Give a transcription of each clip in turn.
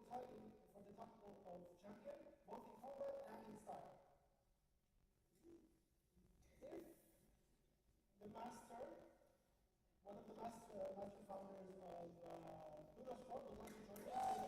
for the title of champion, both in combat and in style. If the master, one of the master founders of LudoSport would like to join us,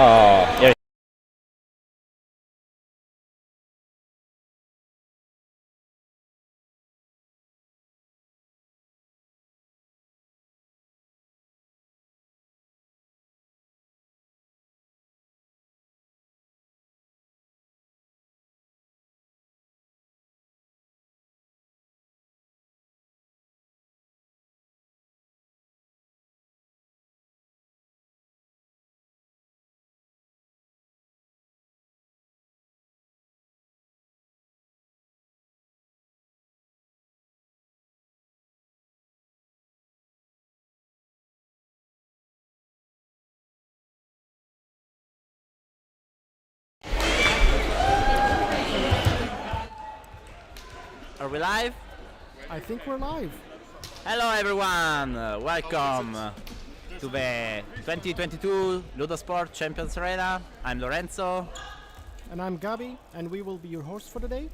Oh, here. Are we live? I think we're live. Hello everyone, welcome to the 2022 LudoSport Champions Arena. I'm Lorenzo. And I'm Gabi, and we will be your host for today.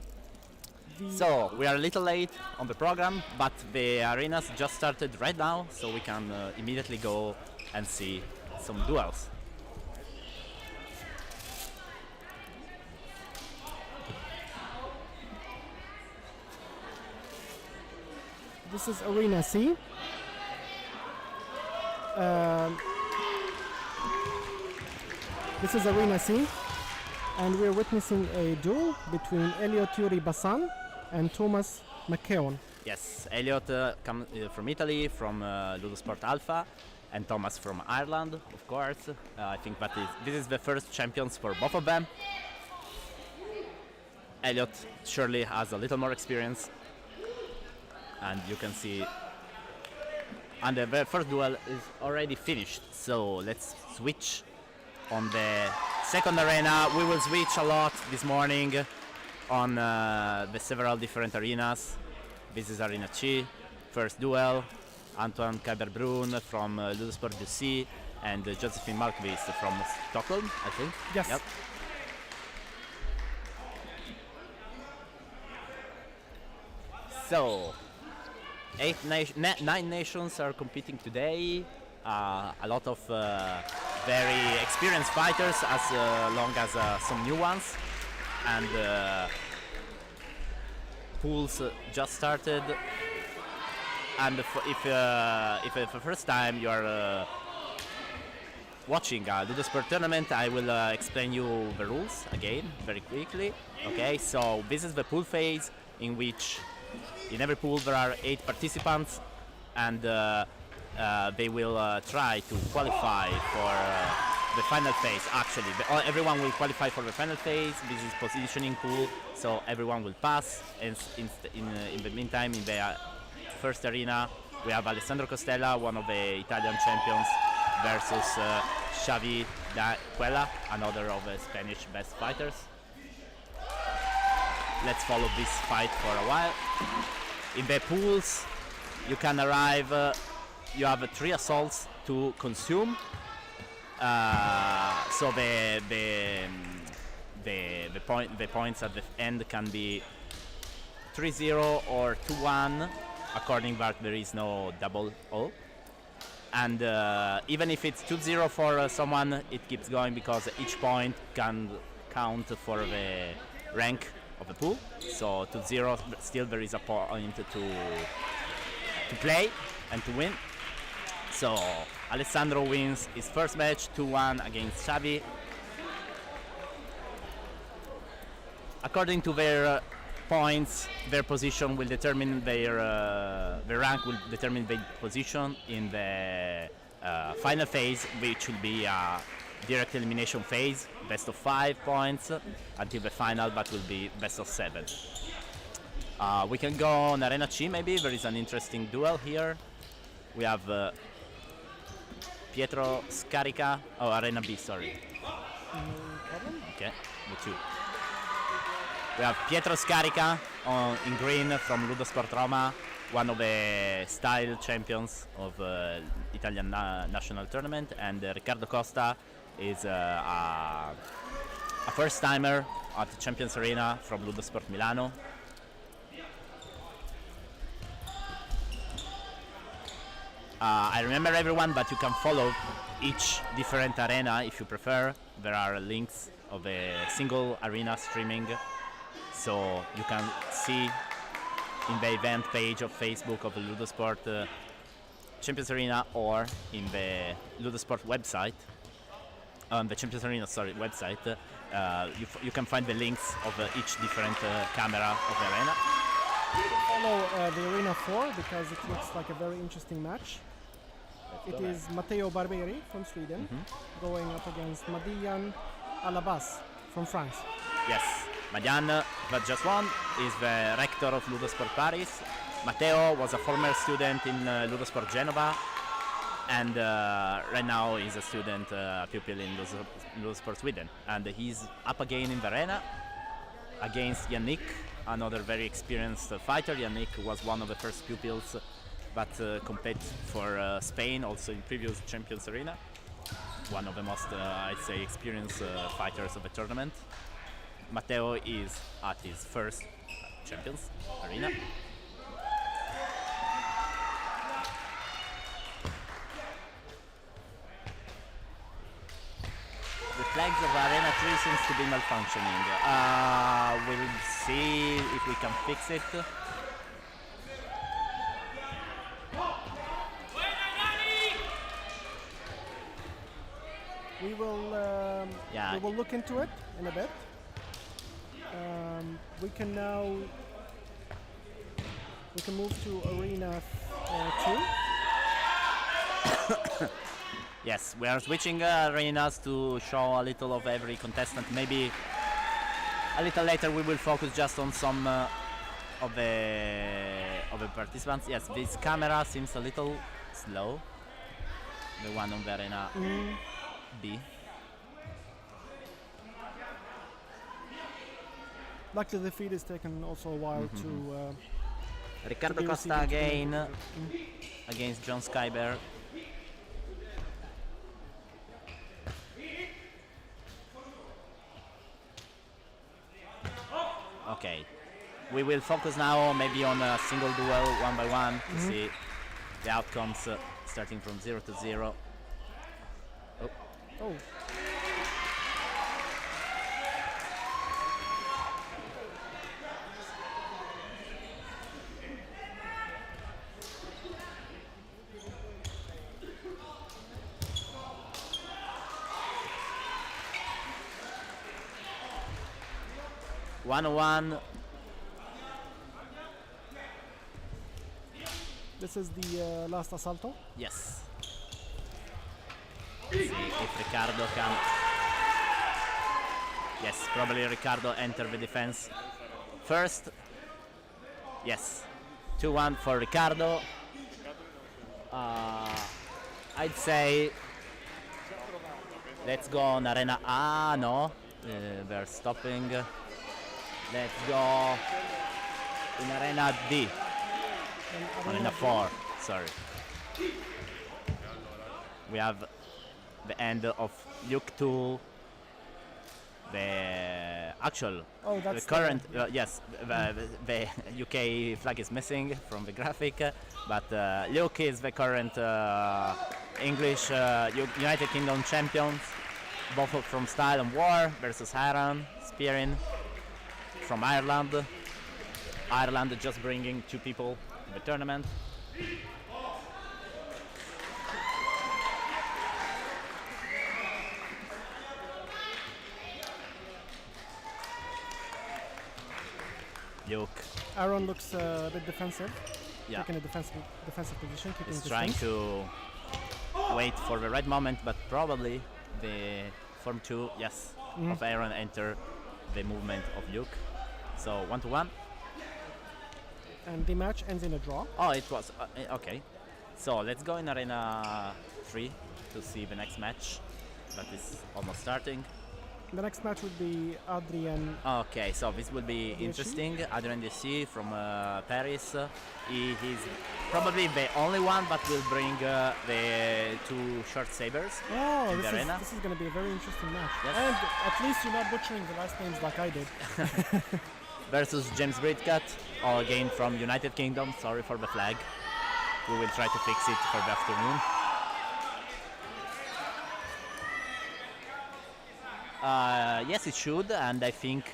So, we are a little late on the program, but the arenas just started right now, so we can immediately go and see some duels. This is Arena C. This is Arena C, and we're witnessing a duel between Elliot Yuri Bassan and Thomas McKeown. Yes, Elliot comes from Italy, from LudoSport Alpha, and Thomas from Ireland, of course. I think that this is the first champions for both of them. Elliot surely has a little more experience, and you can see, and the first duel is already finished, so let's switch on the second arena. We will switch a lot this morning on the several different arenas. This is Arena C, first duel, Antoine Kyberbrun from LudoSport UC and Josephine Malmqvist from Stockholm, I think. Yes. Yep. So, 9 nations are competing today. A lot of very experienced fighters, as long as some new ones. And pools just started. And if for the first time you are watching a LudoSport tournament, I will explain you the rules again very quickly. Okay, so this is the pool phase, in which in every pool there are 8 participants, and they will try to qualify for the final phase. Actually, everyone will qualify for the final phase. This is positioning pool, so everyone will pass. And in the meantime, in the first arena, we have Alessandro Costella, one of the Italian champions, versus Xavi Quella, another of the Spanish best fighters. Let's follow this fight for a while. In the pools, you can arrive. You have 3 assaults to consume. So the points at the end can be 3-0 or 2-1, according that there is no double O. And even if it's 2-0 for someone, it keeps going because each point can count for the rank of the pool. So 2-0, still there is a point to play and to win. So Alessandro wins his first match 2-1 against Xavi. According to their points, their position will determine their rank will determine their position in the final phase, which will be a direct elimination phase, best of 5 points until the final, but will be best of 7. We can go on Arena C, maybe. There is an interesting duel here. We have Pietro Scarica. Oh, Arena B, sorry. Okay, the 2. We have Pietro Scarica in green from LudoSport Roma, one of the style champions of Italian national tournament, and Riccardo Costa is a first timer at the Champions Arena from LudoSport Milano. I remember everyone, but you can follow each different arena, if you prefer, there are links of a single arena streaming, so you can see in the event page of Facebook of the LudoSport Champions Arena or in the LudoSport website, on the Champions Arena website. You can find the links of each different camera of the arena. Follow the Arena 4 because it looks like a very interesting match. It is Matteo Barberi from Sweden going up against Madian Alabas from France. Yes, Madian, that just won, is the rector of LudoSport Paris. Matteo was a former student in LudoSport Genova, and right now he's a student pupil in LudoSport Sweden. And he's up again in the arena against Yannick, another very experienced fighter. Yannick was one of the first pupils that compete for Spain, also in previous Champions Arena. One of the most, I'd say, experienced fighters of the tournament. Matteo is at his first Champions Arena. The flags of Arena 3 seems to be malfunctioning. We'll see if we can fix it. We will look into it in a bit. We can move to Arena 2. Yes, we are switching arenas to show a little of every contestant. Maybe a little later we will focus just on some of the participants. Yes, this camera seems a little slow. The one on the Arena B. Luckily the feed is taken also a while to Ricardo Costa again against John Skyber. Okay, we will focus now maybe on a single duel, one by one, to see the outcomes starting from 0 to 0. Oh. 1-1. This is the last assalto. Yes. See if Ricardo can. Yes, probably Ricardo enter the defense first. Yes, 2-1 for Ricardo. I'd say let's go on Arena A. No, they're stopping. Let's go in Arena D. Arena 4, sorry. We have the end of Luke 2. The actual, the current, yes, the UK flag is missing from the graphic, but Luke is the current English United Kingdom champions, both from Style and War versus Aaron Spearin from Ireland. Ireland just bringing 2 people in the tournament. Luke. Aaron looks a bit defensive. Yeah. Taking a defensive position, keeping He's distance. trying to wait for the right moment, but probably the Form 2, yes, of Aaron enter the movement of Luke. So 1-1. And the match ends in a draw. Oh, it was okay. So let's go in Arena 3 to see the next match that is almost starting. The next match would be Adrien. Okay, so this will be interesting. Adrien Dessy from Paris. He's probably the only one that will bring the 2 short sabers in the arena. This is going to be a very interesting match. Yes. And at least you're not butchering the last names like I did. Versus James Bridcut, all again from United Kingdom. Sorry for the flag. We will try to fix it for the afternoon. Yes, it should, and I think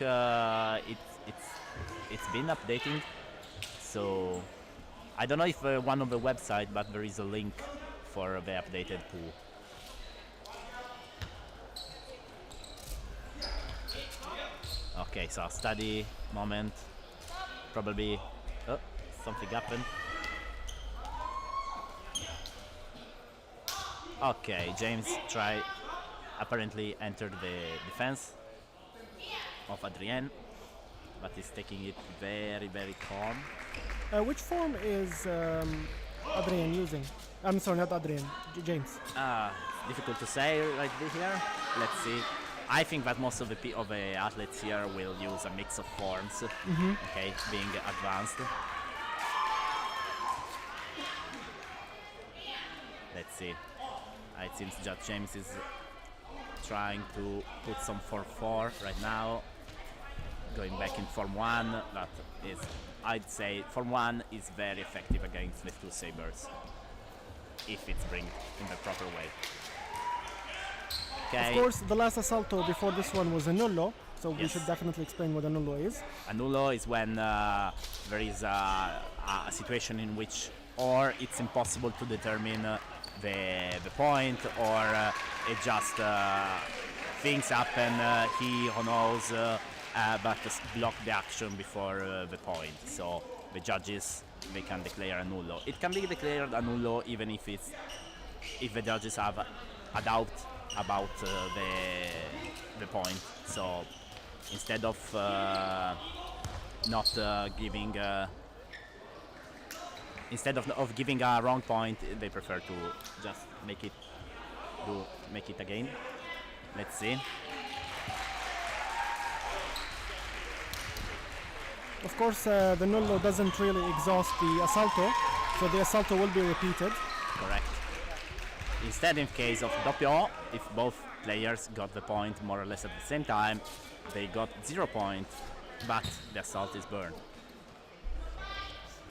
it's been updating. So I don't know if one of the website, but there is a link for the updated pool. Okay, so study moment. Probably something happened. Okay, James apparently entered the defense of Adrien, but he's taking it very, very calm. Which form is Adrien using? I'm sorry, not Adrien, James. Difficult to say right here. Let's see. I think that most of the athletes here will use a mix of forms. Okay, being advanced. Let's see. It seems that James is trying to put some 4-4 right now. Going back in Form 1, that is, I'd say, Form 1 is very effective against the two sabers. If it's bring in the proper way. Okay. Of course, the last assalto before this one was a nullo, so we should definitely explain what a nullo is. A nullo is when there is a situation in which or it's impossible to determine the point, or it just things happen, he or knows, but just block the action before the point. So the judges, they can declare a nullo. It can be declared a nullo even if the judges have a doubt about the point. So instead of instead of giving a wrong point, they prefer to just make it again. Let's see. Of course, the nullo doesn't really exhaust the assalto, so the assalto will be repeated. Correct. Instead, in case of doppio, if both players got the point more or less at the same time, they got 0 point, but the assault is burned.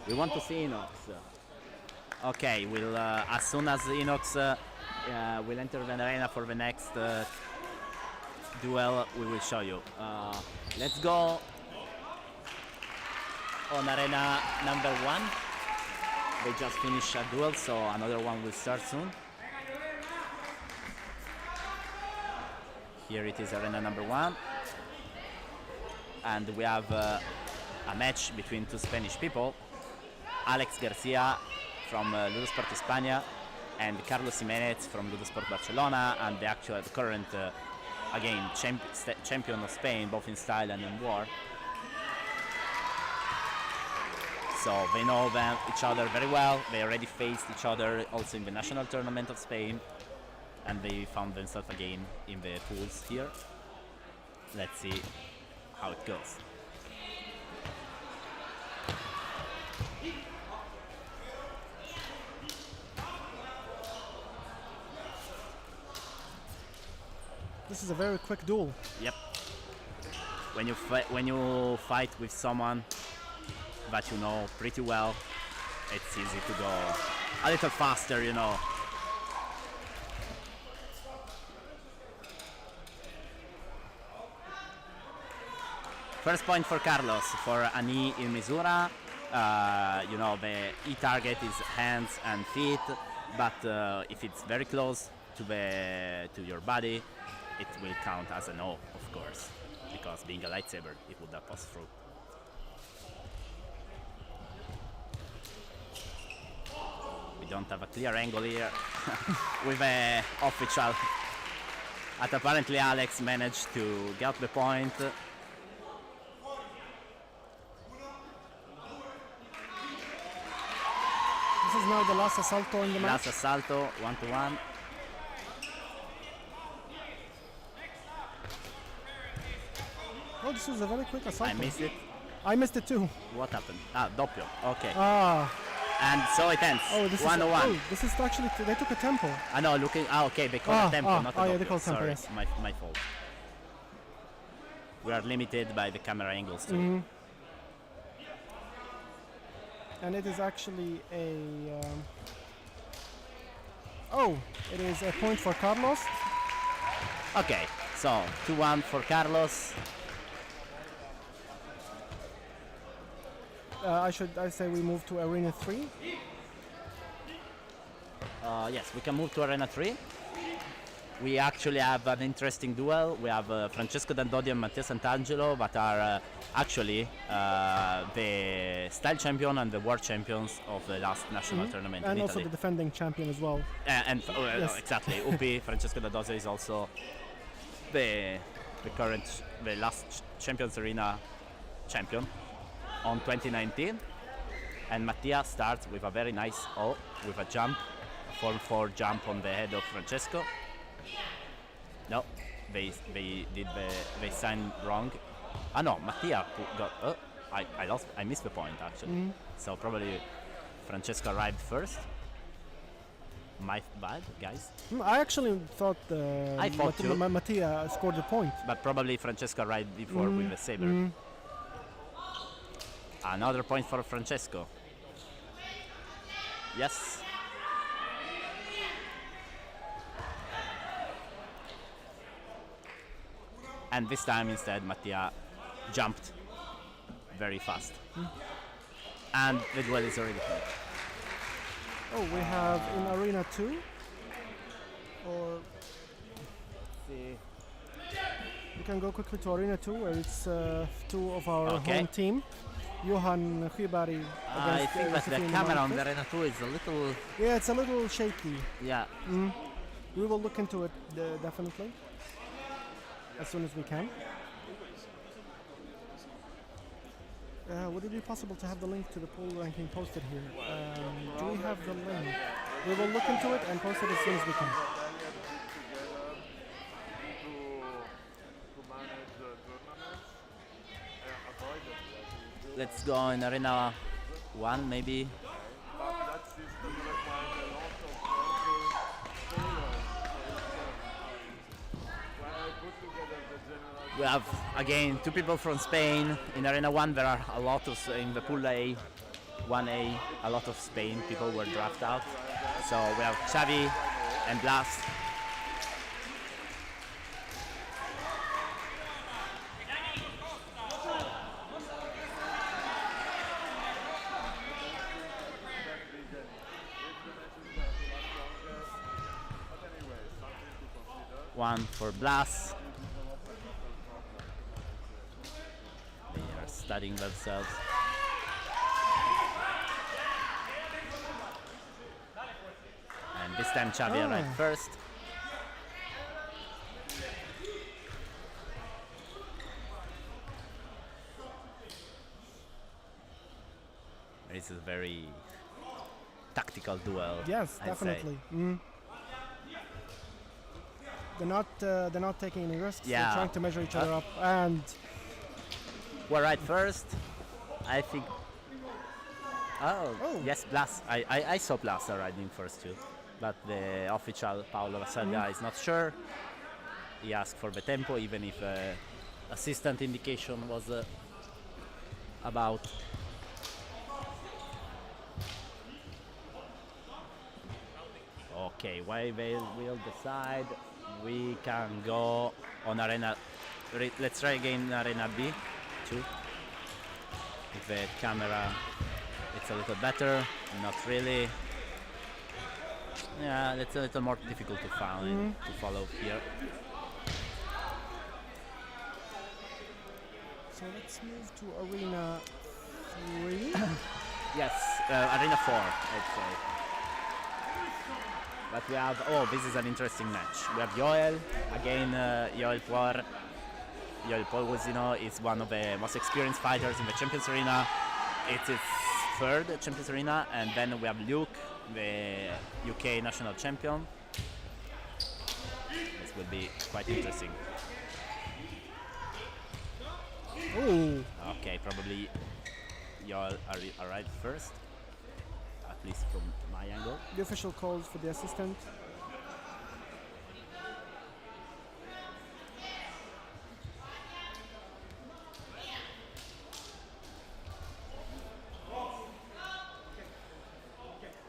We want to see Inox. Okay, we'll as soon as Inox will enter the arena for the next duel, we will show you. Let's go on arena number 1. They just finished a duel, so another one will start soon. Here it is, arena number 1, and we have a match between two Spanish people, Alex Garcia from LudoSport España and Carlos Jimenez from LudoSport Barcelona, and the current again champion of Spain, both in style and in war. So they know each other very well. They already faced each other also in the national tournament of Spain, and they found themselves again in the pools here. Let's see how it goes. This is a very quick duel. Yep. When you fight with someone that you know pretty well, it's easy to go a little faster, you know. First point for Carlos for an E in Misura. You know, the E target is hands and feet, but if it's very close to your body, it will count as an O, of course, because being a lightsaber, it would have passed through. We don't have a clear angle here with an official. But apparently Alex managed to get the point. This is now the last assalto in the match. Last assalto, 1-1. Oh, this was a very quick assalto. I missed it. I missed it too. What happened? Doppio. Okay. Ah. And so it ends. Oh, this 1-1. is this is actually they took a tempo. No, looking. Okay, they call it tempo, not a doppio. Yeah, they call it tempo. Sorry, Yes. my fault. We are limited by the camera angles too. And it is actually a. Oh, it is a point for Carlos. Okay, So 2-1 for Carlos. I say we move to Arena 3. Yes, we can move to Arena 3. We actually have an interesting duel. We have Francesco Dandodi and Mattia Sant'Angelo, that are actually the style champion and the world champions of the last national tournament and in also Italy. the defending champion as well. Yes. Exactly. UP Francesco Dandodi is also the last Champions Arena champion on 2019. And Mattia starts with a very nice with a jump, a 4-4 jump on the head of Francesco. No, they signed wrong. Ah no, Mattia got. I missed the point actually. So probably Francesco arrived first. My bad, guys. I actually thought Mattia scored the point. But probably Francesco arrived before with the saber. Another point for Francesco. Yes. And this time instead Mattia jumped very fast. And the duel is already played. Oh, we have in Arena 2. Or we can go quickly to Arena 2 where it's two of our home team. Johan Sjöberg I against think that the Josefin camera on Malmqvist. the Arena 2 is a little... Yeah, it's a little shaky. Yeah. We will look into it definitely as soon as we can. Would it be possible to have the link to the pool ranking posted here? Do we have the link? We will look into it and post it as soon as we can. Let's go in Arena 1 maybe. We have again two people from Spain. In Arena 1 there are a lot of, in the pool A, 1A, a lot of Spain people were drafted out. So we have Xavi and Blas. One for Blas. They are studying themselves. And this time Xavi arrived first. This is a very tactical duel. Yes, I'd definitely. They're not taking any risks. Yeah. They're trying to measure each other up, and we're right first. I think. Oh. Yes, Blas. I saw Blas arriving first too, but the official Paolo Vassaglia is not sure. He asked for the tempo, even if assistant indication was about. Okay, why they will decide. We can go on Arena. Let's try again Arena B, too. If the camera, it's a little better. Not really. Yeah, it's a little more difficult to find to follow here. so let's move to Arena 3. Yes, Arena 4, I'd say. But we have, this is an interesting match. We have Joel, again Joel Polgosino is one of the most experienced fighters in the Champions Arena. It's his third Champions Arena, and then we have Luke, the UK national champion. This will be quite interesting. Oh, Okay, probably Joel arrived first, at least from my angle. the official calls for the assistant.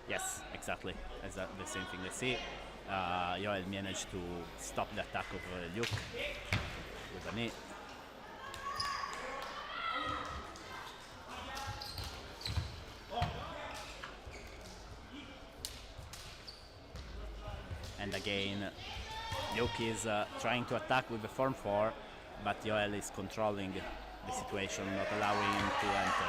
Yes, exactly. Is that the same thing they see? Joel managed to stop the attack of Luke with a knee. And again, Luke is trying to attack with the form 4, but Joel is controlling the situation, not allowing him to enter.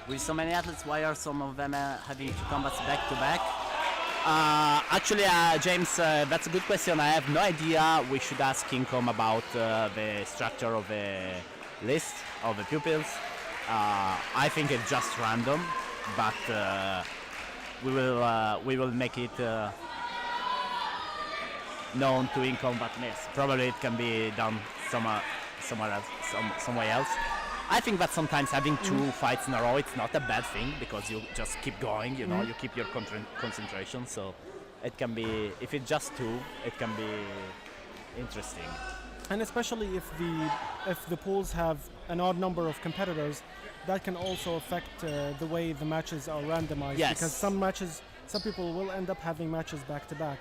With so many athletes, why are some of them having two combats back to back? Actually, James, that's a good question. I have no idea. We should ask Kincom about the structure of the list of the pupils. I think it's just random, but we will make it known to in-combat miss. Probably it can be done somewhere else, some way else. I think that sometimes having two fights in a row, it's not a bad thing because you just keep going. You know, you keep your concentration. So it can be, if it's just two, it can be interesting. And especially if the pools have an odd number of competitors, that can also affect the way the matches are randomized. Yes. Because some people will end up having matches back to back.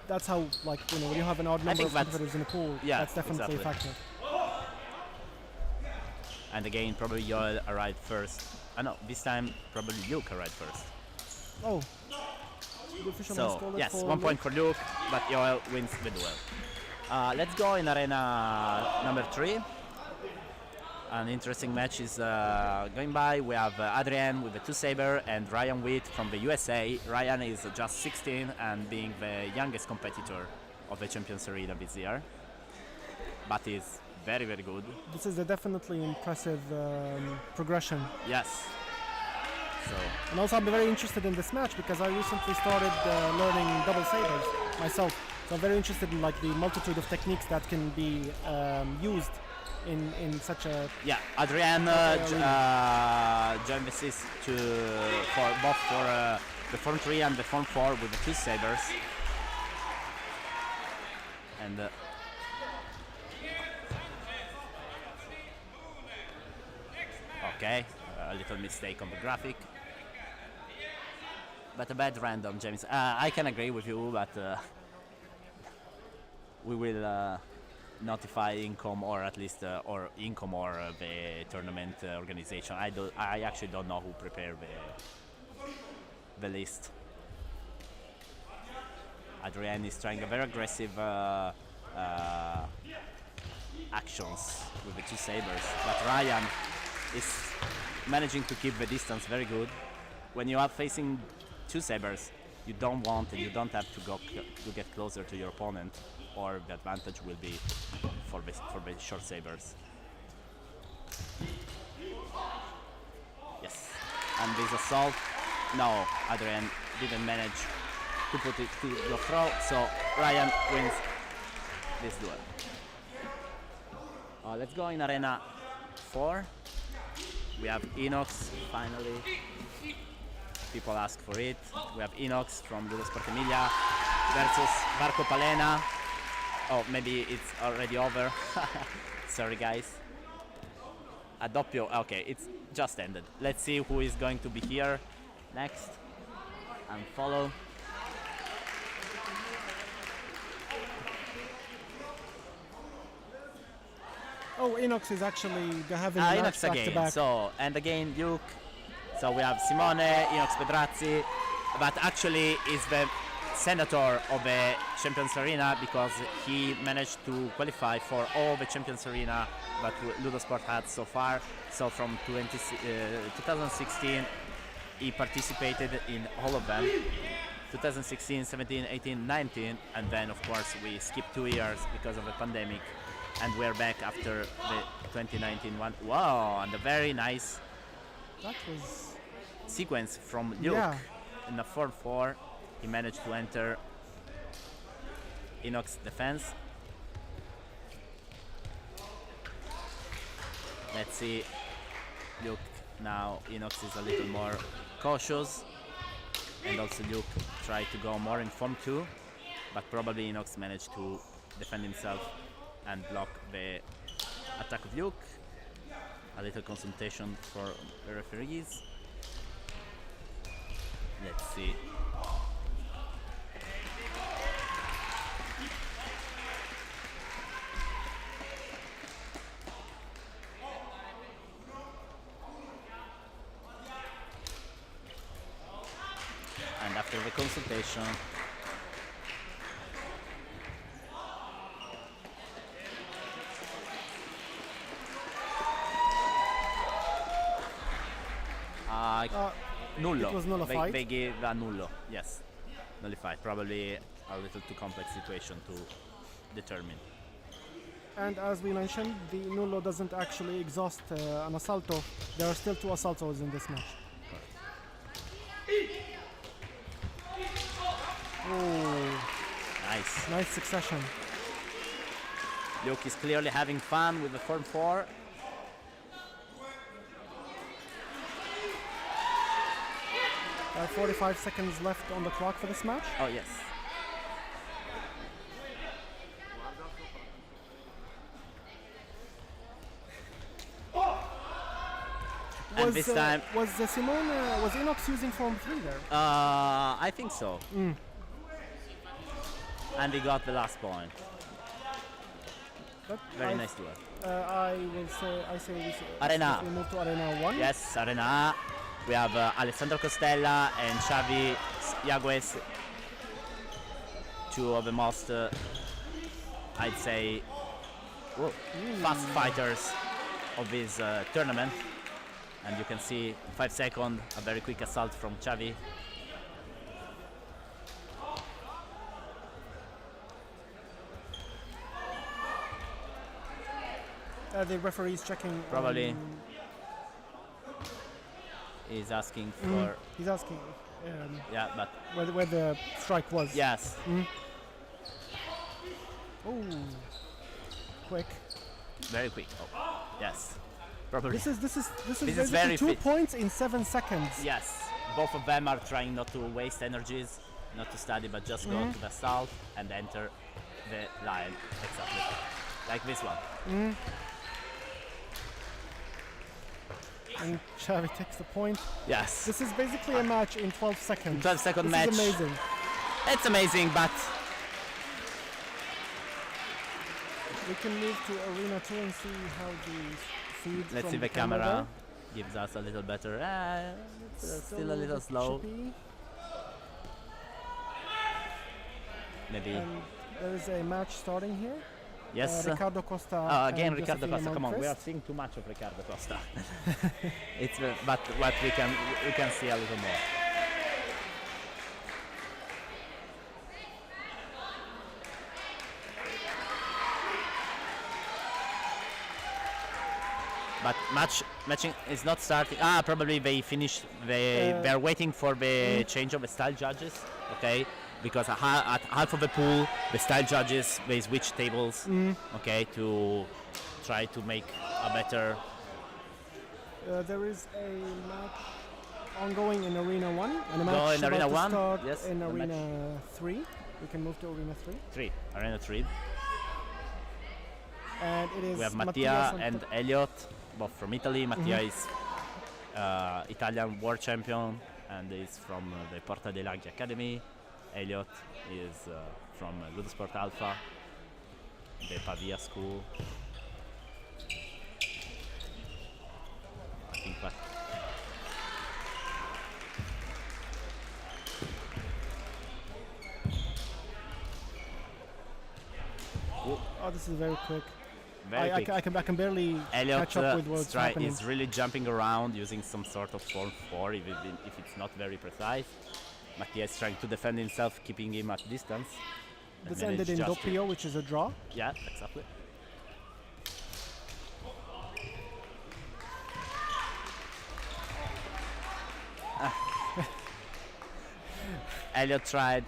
That's how, like, when you have an odd number of competitors in a pool, that's definitely a factor. And again, probably Joel arrived first. No, this time probably Luke arrived first. Oh. So yes, 1 point for Luke, but Joel wins the duel. Let's go in arena number 3. An interesting match is going by. We have Adrien with the 2 saber and Ryan Witt from the USA. Ryan is just 16 and being the youngest competitor of the Champions Arena this year, but is very, very good. This is a definitely impressive progression. Yes. So. And also I'm very interested in this match because I recently started learning double sabers myself. So I'm very interested in, like, the multitude of techniques that can be used in such a... Yeah, Adrien joined the SIS for both for the form 3 and the form 4 with the 2 sabers. And okay, a little mistake on the graphic. But a bad random, James. I can agree with you, but we will notify Incom, or at least or Incom or the tournament organization. I actually don't know who prepared the list. Adrien is trying a very aggressive actions with the 2 sabers, but Ryan is managing to keep the distance very good. When you are facing 2 sabers, you don't want and you don't have to get closer to your opponent, or the advantage will be for the short sabers. Yes, and this assault, no, Adrien didn't manage to put it to the throw, so Ryan wins this duel. Let's go in arena 4. We have Inox, finally. People ask for it. We have Inox from LudoSport Emilia versus Marco Palena. Oh, maybe it's already over. Sorry, guys. A doppio. Okay, it's just ended. Let's see who is going to be here next and follow. Oh, Inox is actually having a match back to back. So, and again, Luke. So we have Simone, Inox Pedrazzi, but actually is the senator of the Champions Arena because he managed to qualify for all the Champions Arena that LudoSport had so far. So from 2016, he participated in all of them. 2016, 17, 18, 19, and then of course we skipped 2 years because of the pandemic, and we're back after the 2019 one. Wow, and a very nice sequence from Luke in the 4-4. He managed to enter Inox defense. Let's see. Luke now, Inox is a little more cautious, and also Luke tried to go more in form 2, but probably Inox managed to defend himself and block the attack of Luke. a little consultation for the referees. Let's see. And after the consultation, nullo. It was nullified. They gave a nullo, yes. Nullified. Probably a little too complex situation to determine. And as we mentioned, the nullo doesn't actually exhaust an assalto. There are still 2 assaltos in this match. Oh, Nice. nice succession. Luke is clearly having fun with the form 4. There are 45 seconds left on the clock for this match. Oh, yes. And this time, was Simone, was Inox using form 3 there? I think so. And he got the last point. But Very nice duel. I say Arena. we move to Arena 1. Yes, Arena. We have Alessandro Costella and Xavi Yagues, 2 of the most, I'd say, fast fighters of this tournament. And you can see 5 seconds, a very quick assault from Xavi. The referee is checking. Probably is asking for. He's asking. Yeah, but Where the strike was. yes, Oh, quick. very quick. Oh, yes, probably. This is is basically very 2 fit. points in 7 seconds. Yes, both of them are trying not to waste energies, not to study, but just go to the assault and enter the line. Exactly, like this one. And Xavi takes the point. Yes, This is basically a match in 12 seconds. 12-second This match. is amazing. It's amazing, but We can move to Arena 2 and see how the feed let's from see the camera camera gives us a little better. It's still a little bit slow. chippy. Maybe. And there is a match starting here. Yes. Ricardo Costa. Again, and Ricardo Josefina Costa. Come on, we are Malmquist. seeing too much of Ricardo Costa. It's but we can see a little more. But matching is not starting. Probably they finished. They're waiting for the change of the style judges. Okay, because at half of the pool, the style judges they switch tables. Okay, to try to make a better. There is a match ongoing in Arena 1 and a Go match in about Arena to 1, start yes, in the Arena 3. We can move to Arena 3. Arena 3. And it is We have Mattia Mattia and Elliot, both from Italy. Mattia is Italian world champion and is from the Porta dei Laghi Academy. Elliot is from LudoSport Alpha, the Pavia school. I think that. Oh, this is very quick. Very quick. I can barely Elliot catch up with what's happening. is really jumping around using some sort of form 4 if it's not very precise. Mattia is trying to defend himself, keeping him at distance. and This ended managed in just to- doppio, which is a draw. Yeah, exactly. Elliot tried.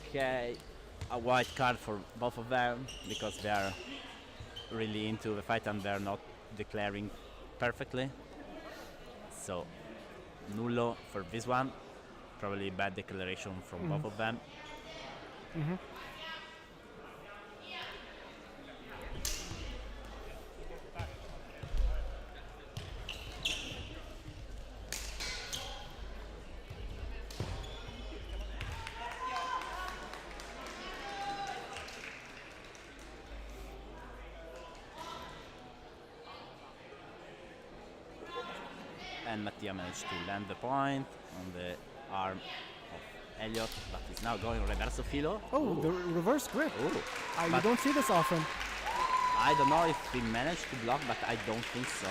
Okay, a white card for both of them because they are really into the fight and they're not declaring perfectly. So nullo for this one. Probably bad declaration from both of them. And Mattia managed to land the point on the arm of Elliot, but is now going reverso filo. Oh, the reverse grip. Ooh. You don't see this often. I don't know if he managed to block, but I don't think so.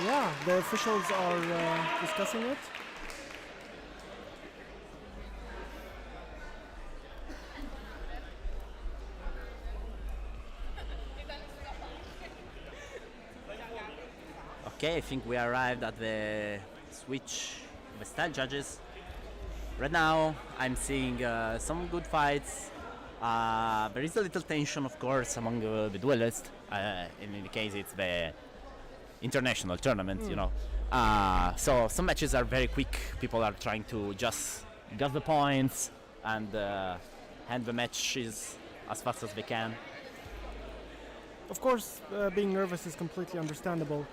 Yeah, the officials are discussing it. Okay, I think we arrived at the switch of the style judges. Right now, I'm seeing some good fights. There is a little tension, of course, among the duelists. In any case, it's the international tournament, you know. So some matches are very quick. People are trying to just get the points and hand the matches as fast as they can. Of course, being nervous is completely understandable.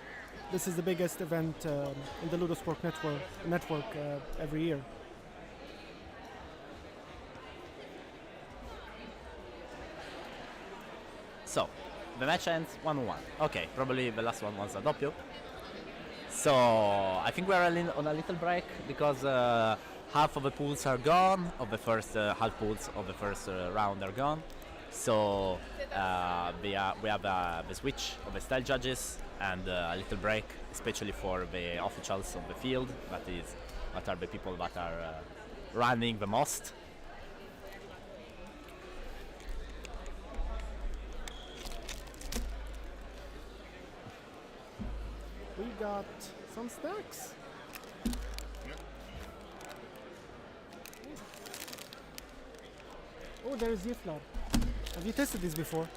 This is the biggest event in the LudoSport network every year. So, the match ends 1-1. Okay, probably the last one was a doppio. So, I think we're on a little break because half of the pools are gone, of the first half pools of the first round are gone. So, we have the switch of the style judges and a little break, especially for the officials of the field, that are the people that are running the most. We got some snacks. Oh, there's Yiflab. Have you tested this before?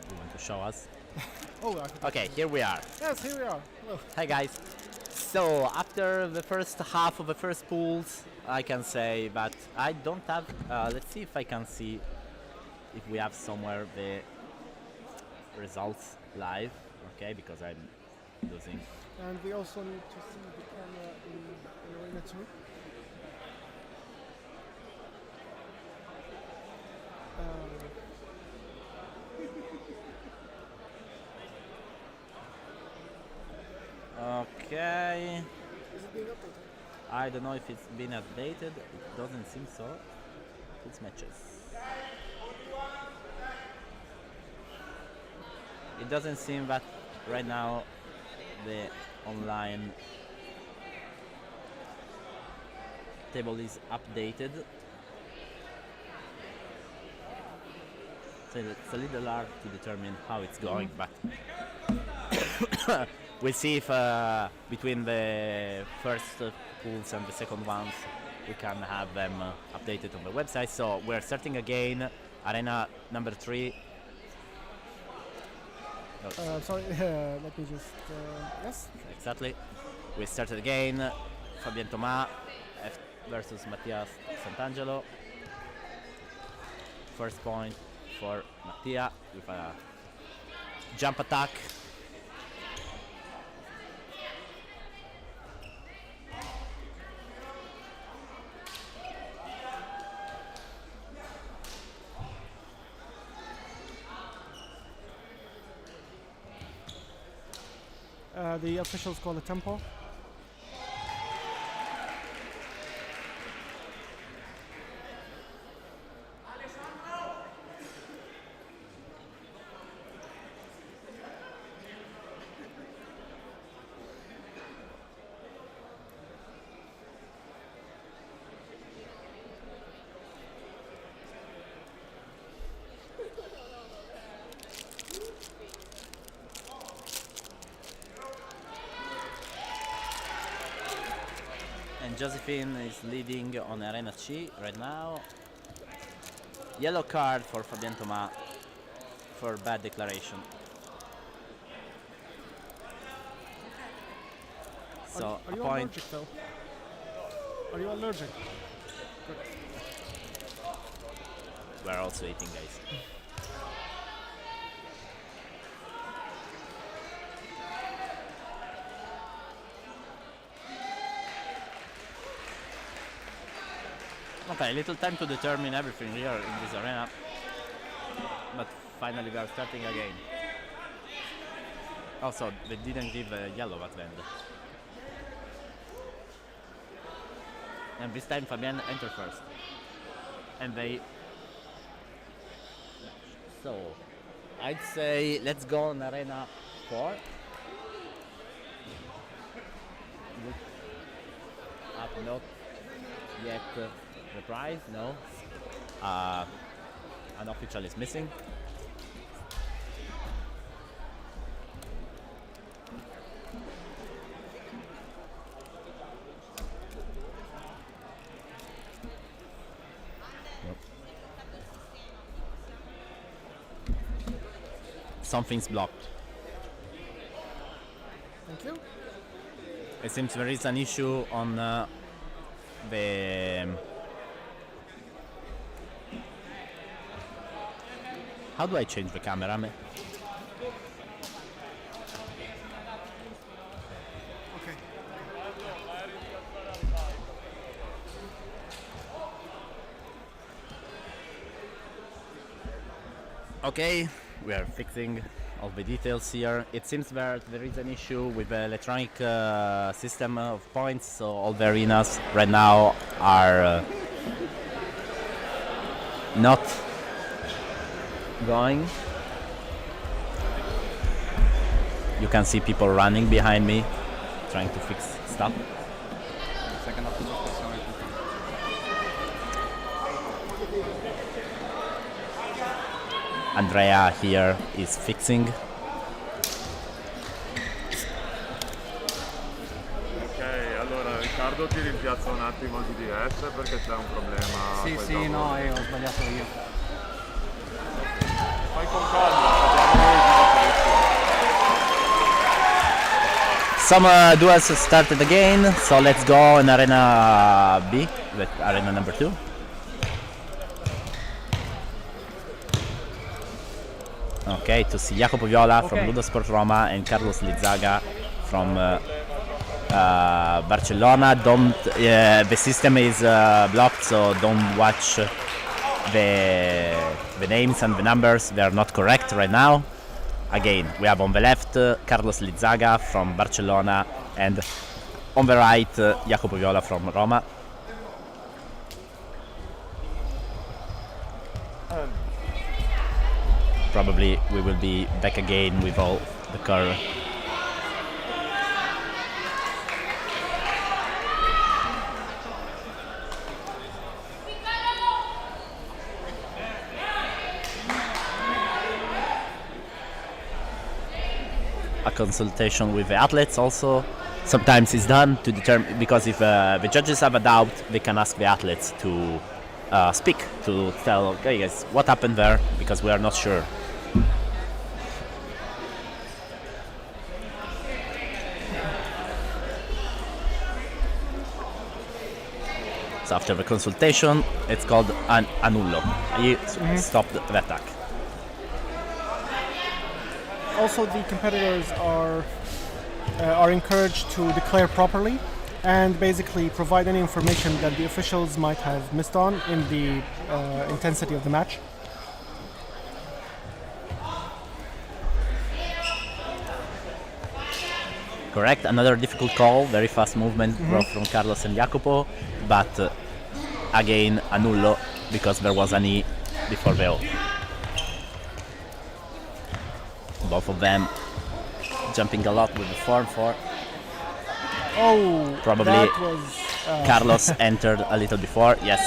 You want to show us? Oh, Okay, here we are. yes, here we are. Hello. Hi guys. So after the first half of the first pools, I can say that I don't have. Let's see if I can see if we have somewhere the results live. Okay, because I'm losing. And we also need to see the camera in Arena 2. Okay. Is it being updated? I don't know if it's been updated. It doesn't seem so. It's matches. It doesn't seem that right now the online table is updated. So it's a little hard to determine how it's going, but we'll see if between the first pools and the second ones we can have them updated on the website. So we're starting again, arena number 3. Sorry, let me just. Yes? Exactly. We started again. Fabien Thomas versus Mattias Sant'Angelo. First point for Mattia with a jump attack. The officials call it tempo. Josephine is leading on Arena C right now. Yellow card for Fabien Thomas for bad declaration. So are you a point. allergic though? Are you allergic? Good. We're also eating, guys. Okay, little time to determine everything here in this arena. But finally we are starting again. Also, they didn't give a yellow at the end. And this time Fabien entered first. And they... So, I'd say let's go on Arena 4. Look up, not yet the prize, no. An official is missing. Something's blocked. Thank you. It seems there is an issue on the... How do I change the camera? Okay. Okay, we are fixing all the details here. It seems that there is an issue with the electronic system of points, so all the arenas right now are not going. You can see people running behind me, trying to fix stuff. Andrea here is fixing. Ok, allora Riccardo ti rimpiazza un attimo il DDS perché c'è un problema. Sì, sì, no, ho sbagliato io. Fai con calma, Some duels started again, so let's go in Arena B, with Arena number 2. Okay, to see Jacopo Viola from LudoSport Roma and Carlos Lizaga from Barcelona. Don't the system is blocked, so don't watch the names and the numbers. They are not correct right now. Again, we have on the left Carlos Lizaga from Barcelona and on the right Jacopo Viola from Roma. Probably we will be back again with all the curve. A consultation with the athletes also sometimes is done to determine, because if the judges have a doubt, they can ask the athletes to speak, to tell, okay guys, what happened there, because we are not sure. So after the consultation, it's called an annullo. You stop the attack. Also, the competitors are encouraged to declare properly and basically provide any information that the officials might have missed on in the intensity of the match. Correct, another difficult call, very fast movement both from Carlos and Jacopo, but again annullo because there was an E before the O. Both of them jumping a lot with the 4-4. Oh, probably that was, Carlos entered a little before, yes,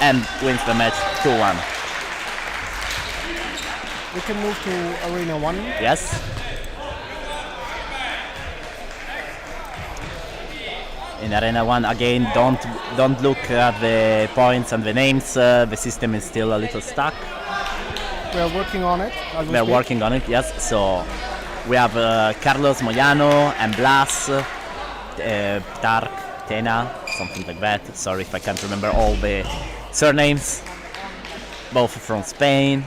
and wins the match 2-1. We can move to Arena 1. Yes. in Arena 1. Again, don't look at the points and the names. The system is still a little stuck. We are working on it. We're working on it, yes. So we have Carlos Moyano and Blas, Tark, Tena, something like that. Sorry if I can't remember all the surnames. Both from Spain.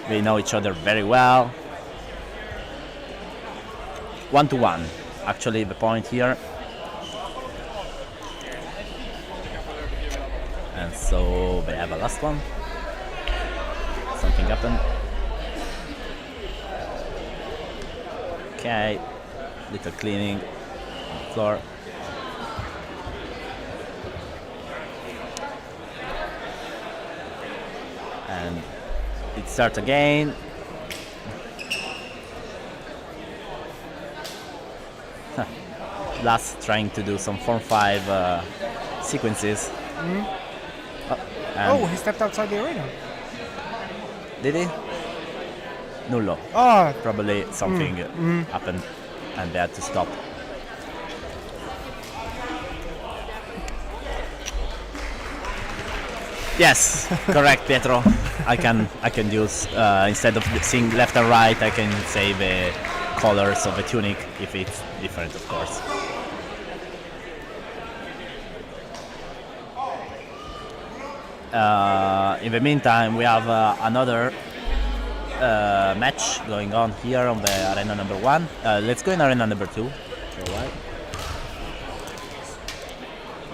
We know each other very well. 1-1, actually, the point here. And so they have a last one. Something happened. Okay, little cleaning on the floor. And it starts again. Blas trying to do some Form 5 sequences. Oh, he stepped outside the arena. Did he? Nullo. Ah, Probably something happened and they had to stop. Yes, correct, Pietro. I can use instead of seeing left and right, I can say the colors of the tunic if it's different, of course. In the meantime, we have another match going on here on the arena number 1. Let's go in arena number 2 for a while.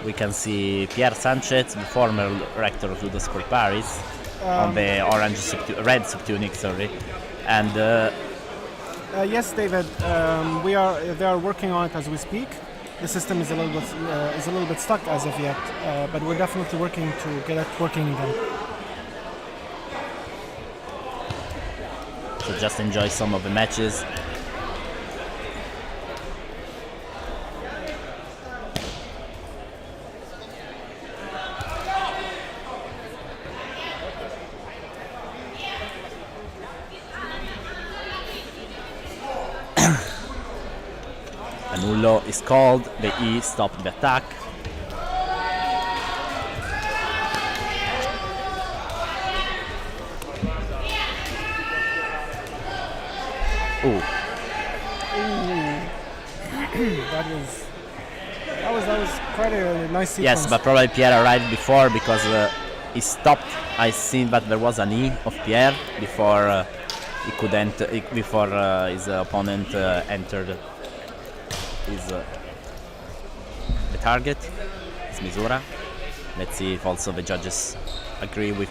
We can see Pierre Sanchez, the former rector of LudoSport Paris, on the red subtunic, sorry. And yes, David. They are working on it as we speak. The system is a little bit stuck as of yet, but we're definitely working to get it working again. So just enjoy some of the matches. Nullo is called, the E stopped the attack. Ooh. that was quite a nice sequence. Yes, but probably Pierre arrived before because he stopped. I seen that there was an E of Pierre before he could enter, before his opponent entered the target, his misura. Let's see if also the judges agree with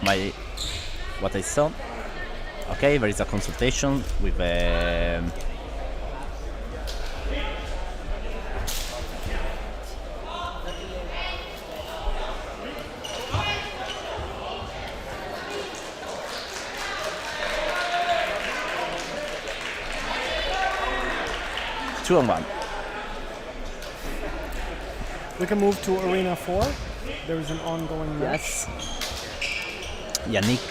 what I saw. Okay, there is a consultation with a 2-1. We can move to Arena 4. There is an ongoing match. Yes. Yannick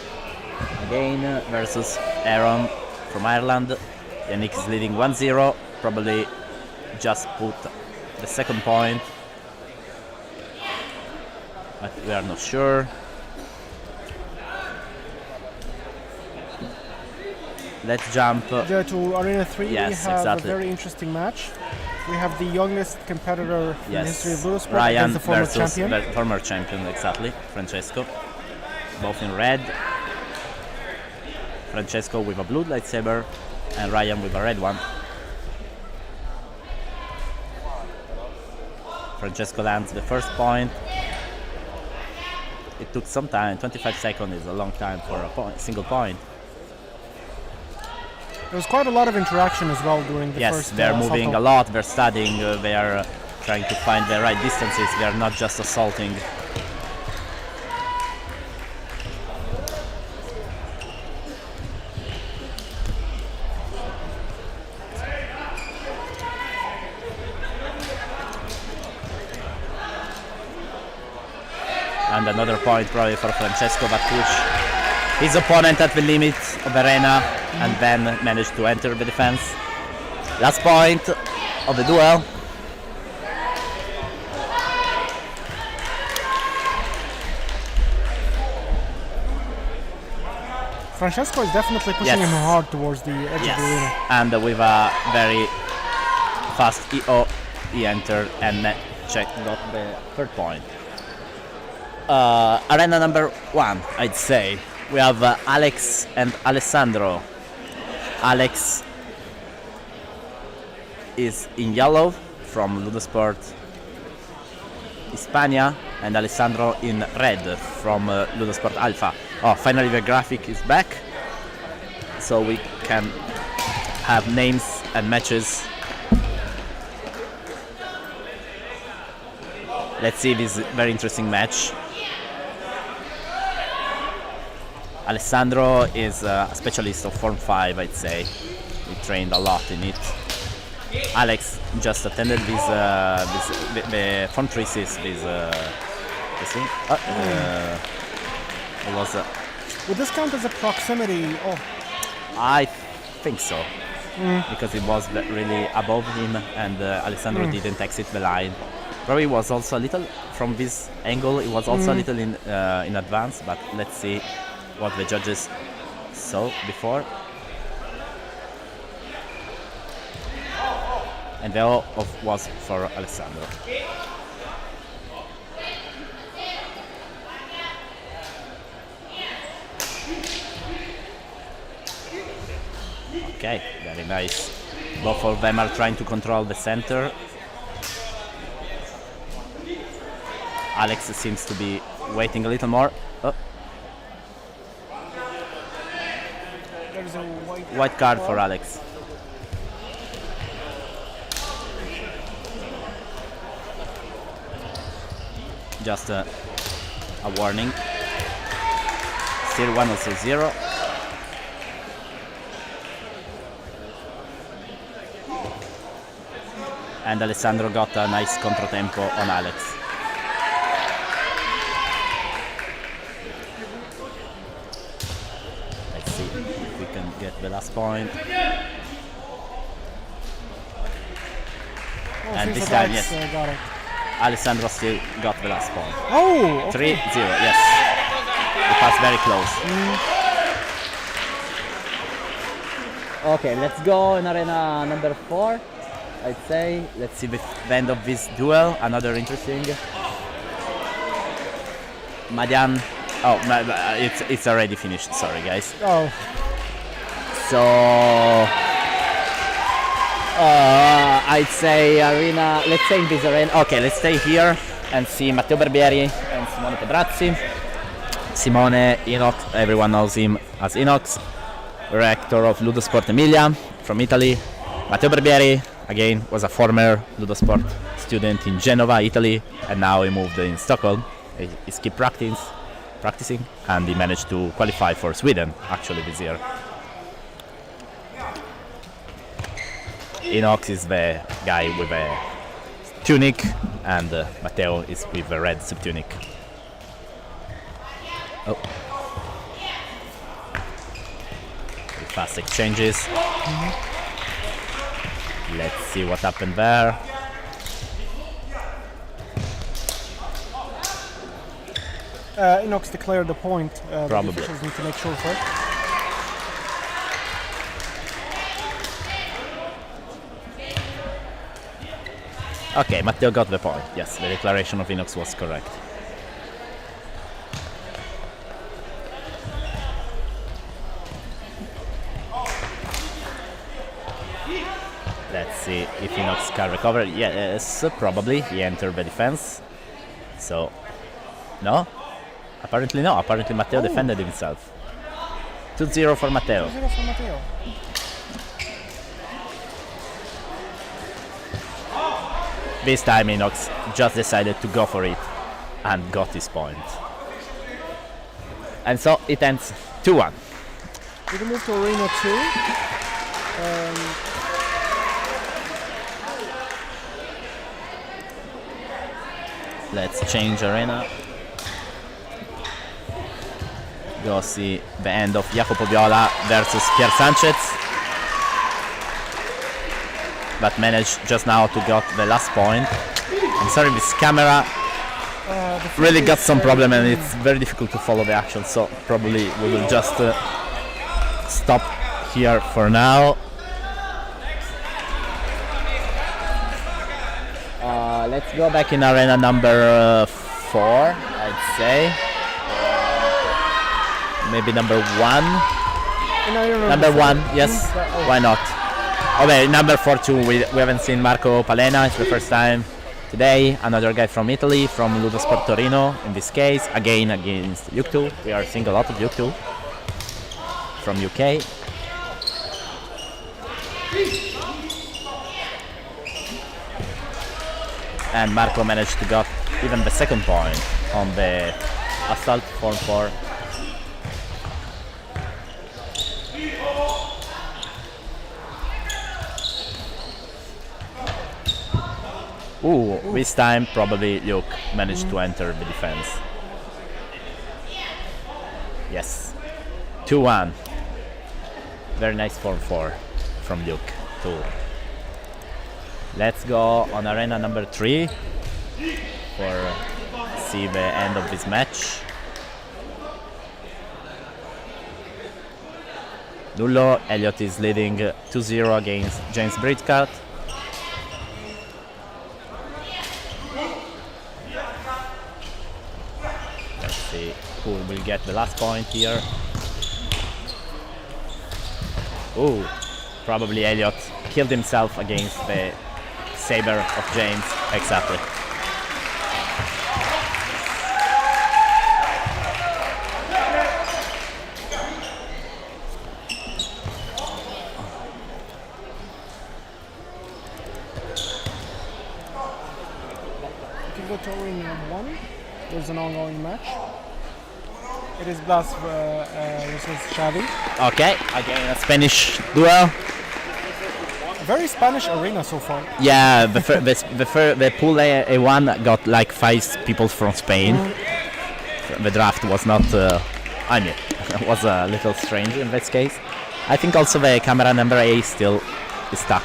again versus Aaron from Ireland. Yannick is leading 1-0. Probably just put the second point, but we are not sure. Let's jump to Arena 3. Yes, we have exactly. a very interesting match. We have the youngest competitor in the history of LudoSport Ryan against the former versus champion. the former champion, exactly, Francesco. Both in red. Francesco with a blue lightsaber and Ryan with a red one. Francesco lands the first point. It took some time. 25 seconds is a long time for a single point. There was quite a lot of interaction as well during the first. Yes, they're moving assault. a lot, they're studying, they are trying to find the right distances, they are not just assaulting. And another point probably for Francesco, but push his opponent at the limit of the arena and then managed to enter the defense. Last point of the duel. Francesco is definitely pushing Yes. him hard towards the edge of the arena. And with a very fast EO, he entered and got the third point. Arena number 1, I'd say. We have Alex and Alessandro. Alex is in yellow from LudoSport Hispania, and Alessandro in red from LudoSport Alpha. Oh, finally the graphic is back, so we can have names and matches. Let's see this very interesting match. Alessandro is a specialist of Form 5, I'd say. He trained a lot in it. Alex just attended the Form 3 this thing. It was Would this count as a proximity? Oh, I think so, because it was really above him, and Alessandro didn't exit the line. Probably was also a little from this angle. It was also a little in advance, but let's see what the judges saw before. And the O was for Alessandro. Okay, very nice. Both of them are trying to control the center. Alex seems to be waiting a little more. Oh, there's a white card for Alex. Just a warning. Still 1-0. And Alessandro got a nice contratempo on Alex. Let's see if we can get the last point. Oh, And seems this like time, Alex, yes. got it. Alessandro still got the last point. Oh, 3-0, okay. yes. It was very close. Okay, let's go in arena number 4, I'd say. Let's see the end of this duel. Another interesting. Madian. Oh, it's already finished. Sorry, guys. Oh, So I'd say arena. Let's say this arena. Okay, let's stay here and see Matteo Barbieri and Simone Tebrazzi. Simone Enoch, everyone knows him as Enox, rector of LudoSport Emilia from Italy. Matteo Barbieri, again, was a former LudoSport student in Genova, Italy, and now he moved in Stockholm. He's keep practicing, and he managed to qualify for Sweden, actually, this year. Enox is the guy with a tunic, and Matteo is with a red subtunic. Oh. Very fast exchanges. Let's see what happened there. Enox declared the point. Probably. The officials need to make sure first. Okay, Matteo got the point. Yes, the declaration of Enox was correct. Let's see if Enox can recover. Yes, probably. He entered the defense. So, no? Apparently no. Apparently Matteo defended himself. 2-0 for Matteo. 2-0 for Matteo. This time Enox just decided to go for it and got his point. And so it ends 2-1. We can move to arena 2. Let's change arena. Go see the end of Jacopo Viola versus Pier Sanchez. But managed just now to get the last point. I'm sorry, this camera really got some problem and it's very difficult to follow the action, so probably we will just stop here for now. Let's go back in arena number 4, I'd say. Maybe number 1. Number 1, yes. Why not? Okay, number 4 too. We haven't seen Marco Palena. It's the first time today. Another guy from Italy, from LudoSport Torino. In this case, again against Yuktu. We are seeing a lot of Yuktu from UK. And Marco managed to get even the second point on the assault form 4. Ooh, this time probably Luke managed to enter the defense. Yes. 2-1. Very nice form 4 from Luke too. Let's go on arena number 3 for see the end of this match. Nullo, Elliot is leading 2-0 against James Bridcott. Let's see who will get the last point here. Ooh, probably Elliot killed himself against the saber of James. Exactly. If you go to arena 1, there's an ongoing match. It is Blas versus Xavi. Okay, again a Spanish duel. Very Spanish arena so far. Yeah, the pool A1 got like 5 people from Spain. The draft was not, I mean, was a little strange in this case. I think also the camera number A still is stuck.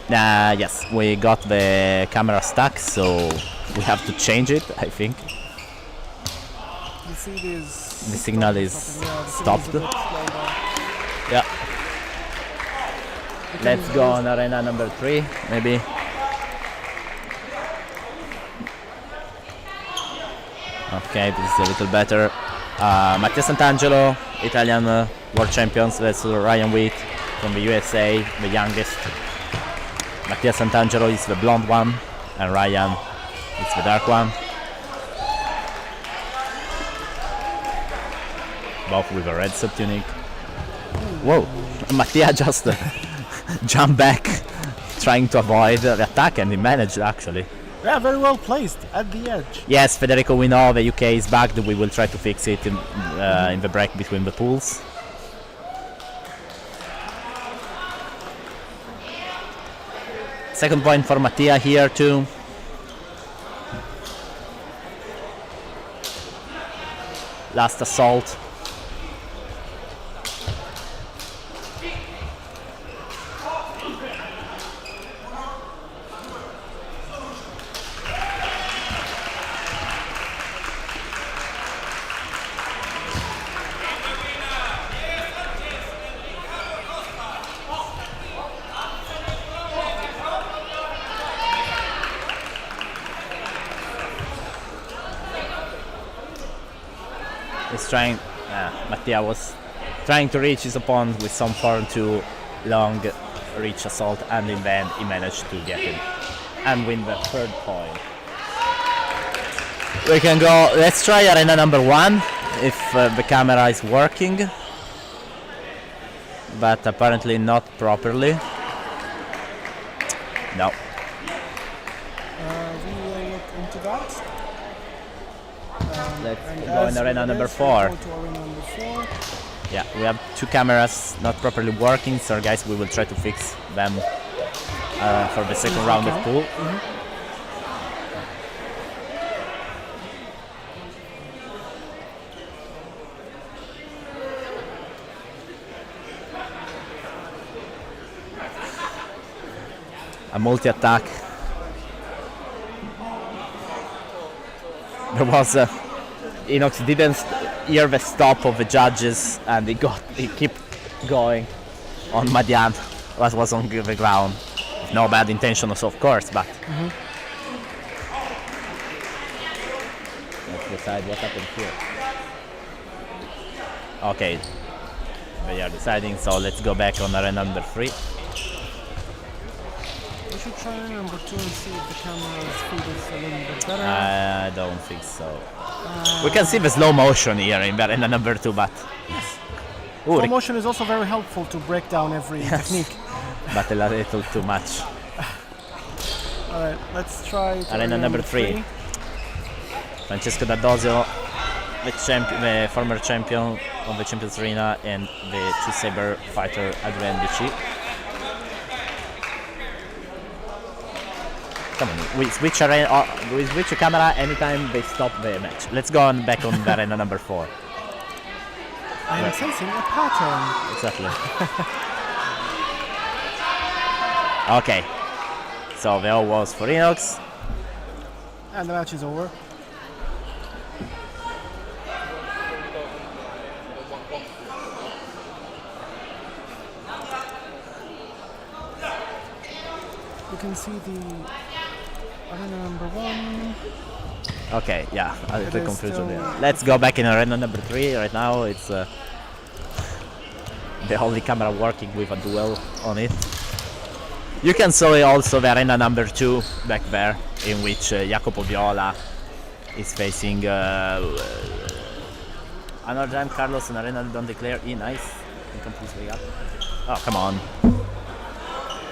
Yes, we got the camera stuck, so we have to change it, I think. You see this. The signal is stopped. Yeah. Let's go on arena number 3, maybe. Okay, this is a little better. Mattia Sant'Angelo, Italian world champions, versus Ryan Wheat from the USA, the youngest. Mattia Sant'Angelo is the blonde one, and Ryan is the dark one. Both with a red subtunic. Whoa, Mattia just jumped back, trying to avoid the attack, and he managed actually. Yeah, very well placed at the edge. Yes, Federico, we know the UK is back. We will try to fix it in the break between the pools. Second point for Mattia here too. Last assault. Mattia was trying to reach his opponent with some form 2 long reach assault, and in the end he managed to get him and win the third point. We can go, let's try arena number 1 if the camera is working, but apparently not properly. No. We will look into that. Let's go in arena number 4. Yeah, we have 2 cameras not properly working, so guys, we will try to fix them for the second round of pool. A multi-attack. There was Inox didn't hear the stop of the judges, and he kept going on Madian, what was on the ground. No bad intentions, of course, but let's decide what happened here. Okay, they are deciding, so let's go back on arena number 3. We should try number 2 and see if the camera's feed is a little bit better. I don't think so. We can see the slow motion here in arena number 2, but slow motion is also very helpful to break down every technique. But a little too much. Alright, let's try Arena number 3. Francesco D'Adosio, the former champion of the Champions Arena, and the Light Saber fighter Adrian Bici. Come on, we switch camera anytime they stop the match. Let's go on back on the arena number 4. I am sensing a pattern. Exactly. Okay. So the O was for Inox. And the match is over. You can see the arena number 1. Okay, yeah, a little is confusion there. still- Let's go back in arena number 3. Right now it's the only camera working with a duel on it. You can see also the arena number 2 back there, in which Jacopo Viola is facing another time Carlos in arena don't declare. Nice. Completely up. Oh, come on.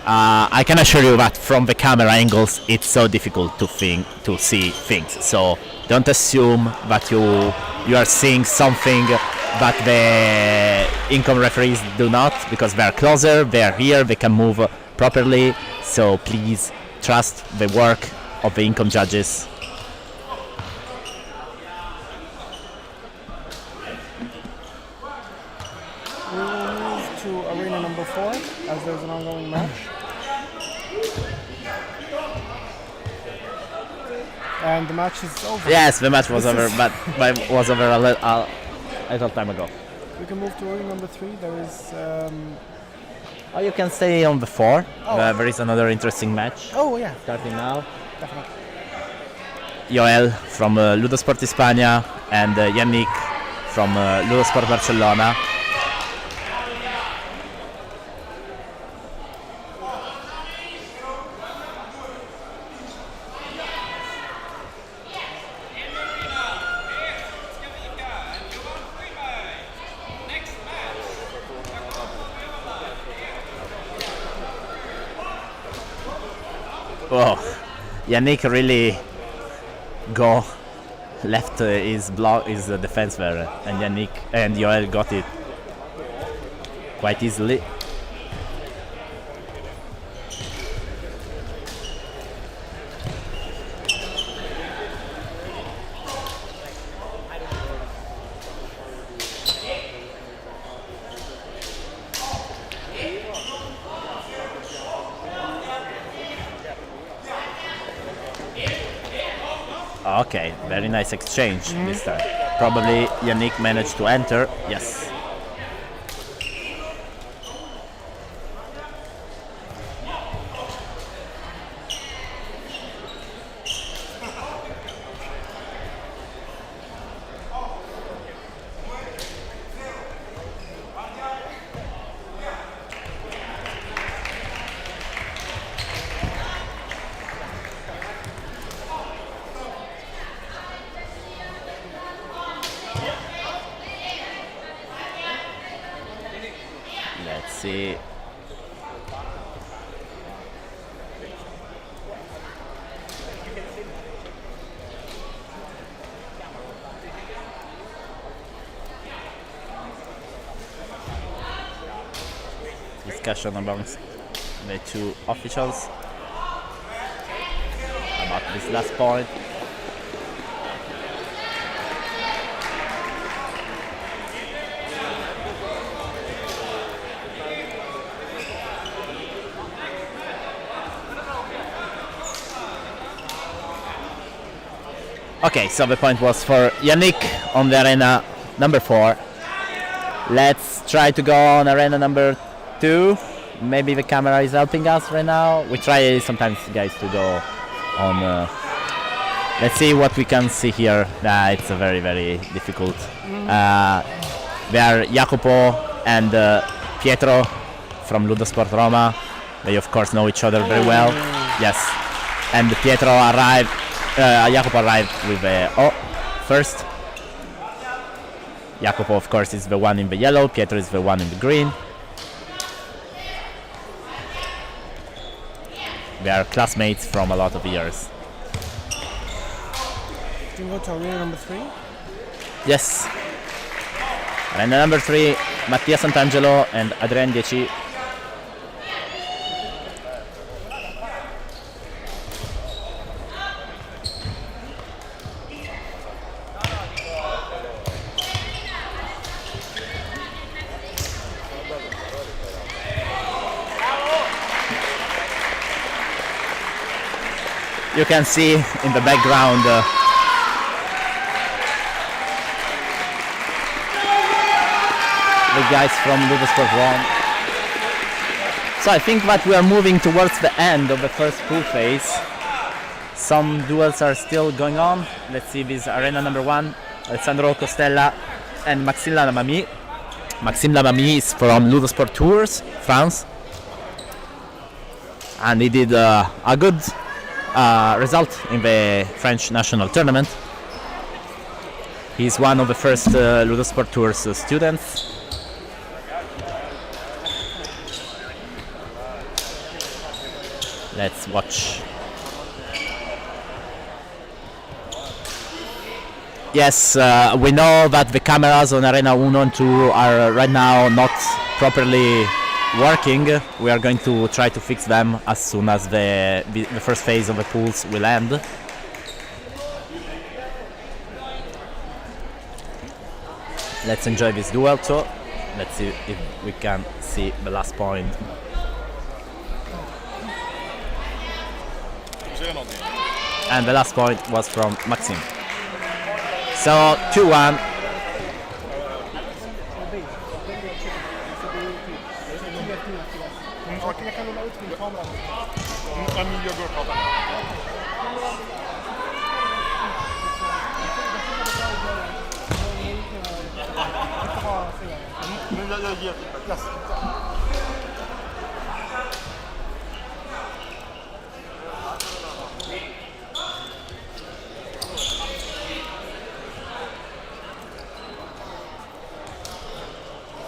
I can assure you that from the camera angles it's so difficult to see things. So don't assume that you are seeing something that the income referees do not, because they are closer, they are here, they can move properly. So please trust the work of the income judges. We will move to arena number 4 as there's an ongoing match. And the match is over. Yes, the match was over, but was over a little time ago. We can move to arena number 3. There is. Oh, you can stay on the 4. There is another interesting match Oh yeah, starting now. definitely. Joel from LudoSport Hispania and Yannick from LudoSport Barcelona. Oh, Yannick really left his defense there, and Yannick and Joel got it quite easily. Okay, very nice exchange this time. Probably Yannick managed to enter. Yes. Let's see. Discussion amongst the two officials about this last point. Okay, so the point was for Yannick on the arena number 4. Let's try to go on arena number 2. Maybe the camera is helping us right now. We try sometimes, guys, to go on. Let's see what we can see here. It's very, very difficult. They are Jacopo and Pietro from LudoSport Roma. They of course know each other very well. Yes. And Pietro arrived, Jacopo arrived with O first. Jacopo of course is the one in the yellow, Pietro is the one in the green. They are classmates from a lot of years. Do you go to arena number 3? Yes. Arena number 3, Mattia Sant'Angelo and Adrien Dieci. You can see in the background the guys from LudoSport Rome. So I think that we are moving towards the end of the first pool phase. Some duels are still going on. Let's see this arena number 1, Alessandro Costella and Maxime Lamamy. Maxime Lamamy is from LudoSport Tours, France. And he did a good result in the French national tournament. He's one of the first LudoSport Tours students. Let's watch. Yes, we know that the cameras on Arena 1 and 2 are right now not properly working. We are going to try to fix them as soon as the first phase of the pools will end. Let's enjoy this duel too. Let's see if we can see the last point. And the last point was from Maxime. So 2-1.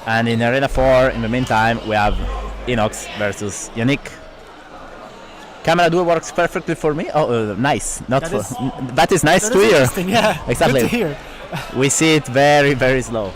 And in Arena 4, in the meantime, we have Inox versus Yannick. Camera duel works perfectly for me. Oh, nice. Not that for. That is nice to hear. Yeah, exactly. Good to hear. We see it very, very slow.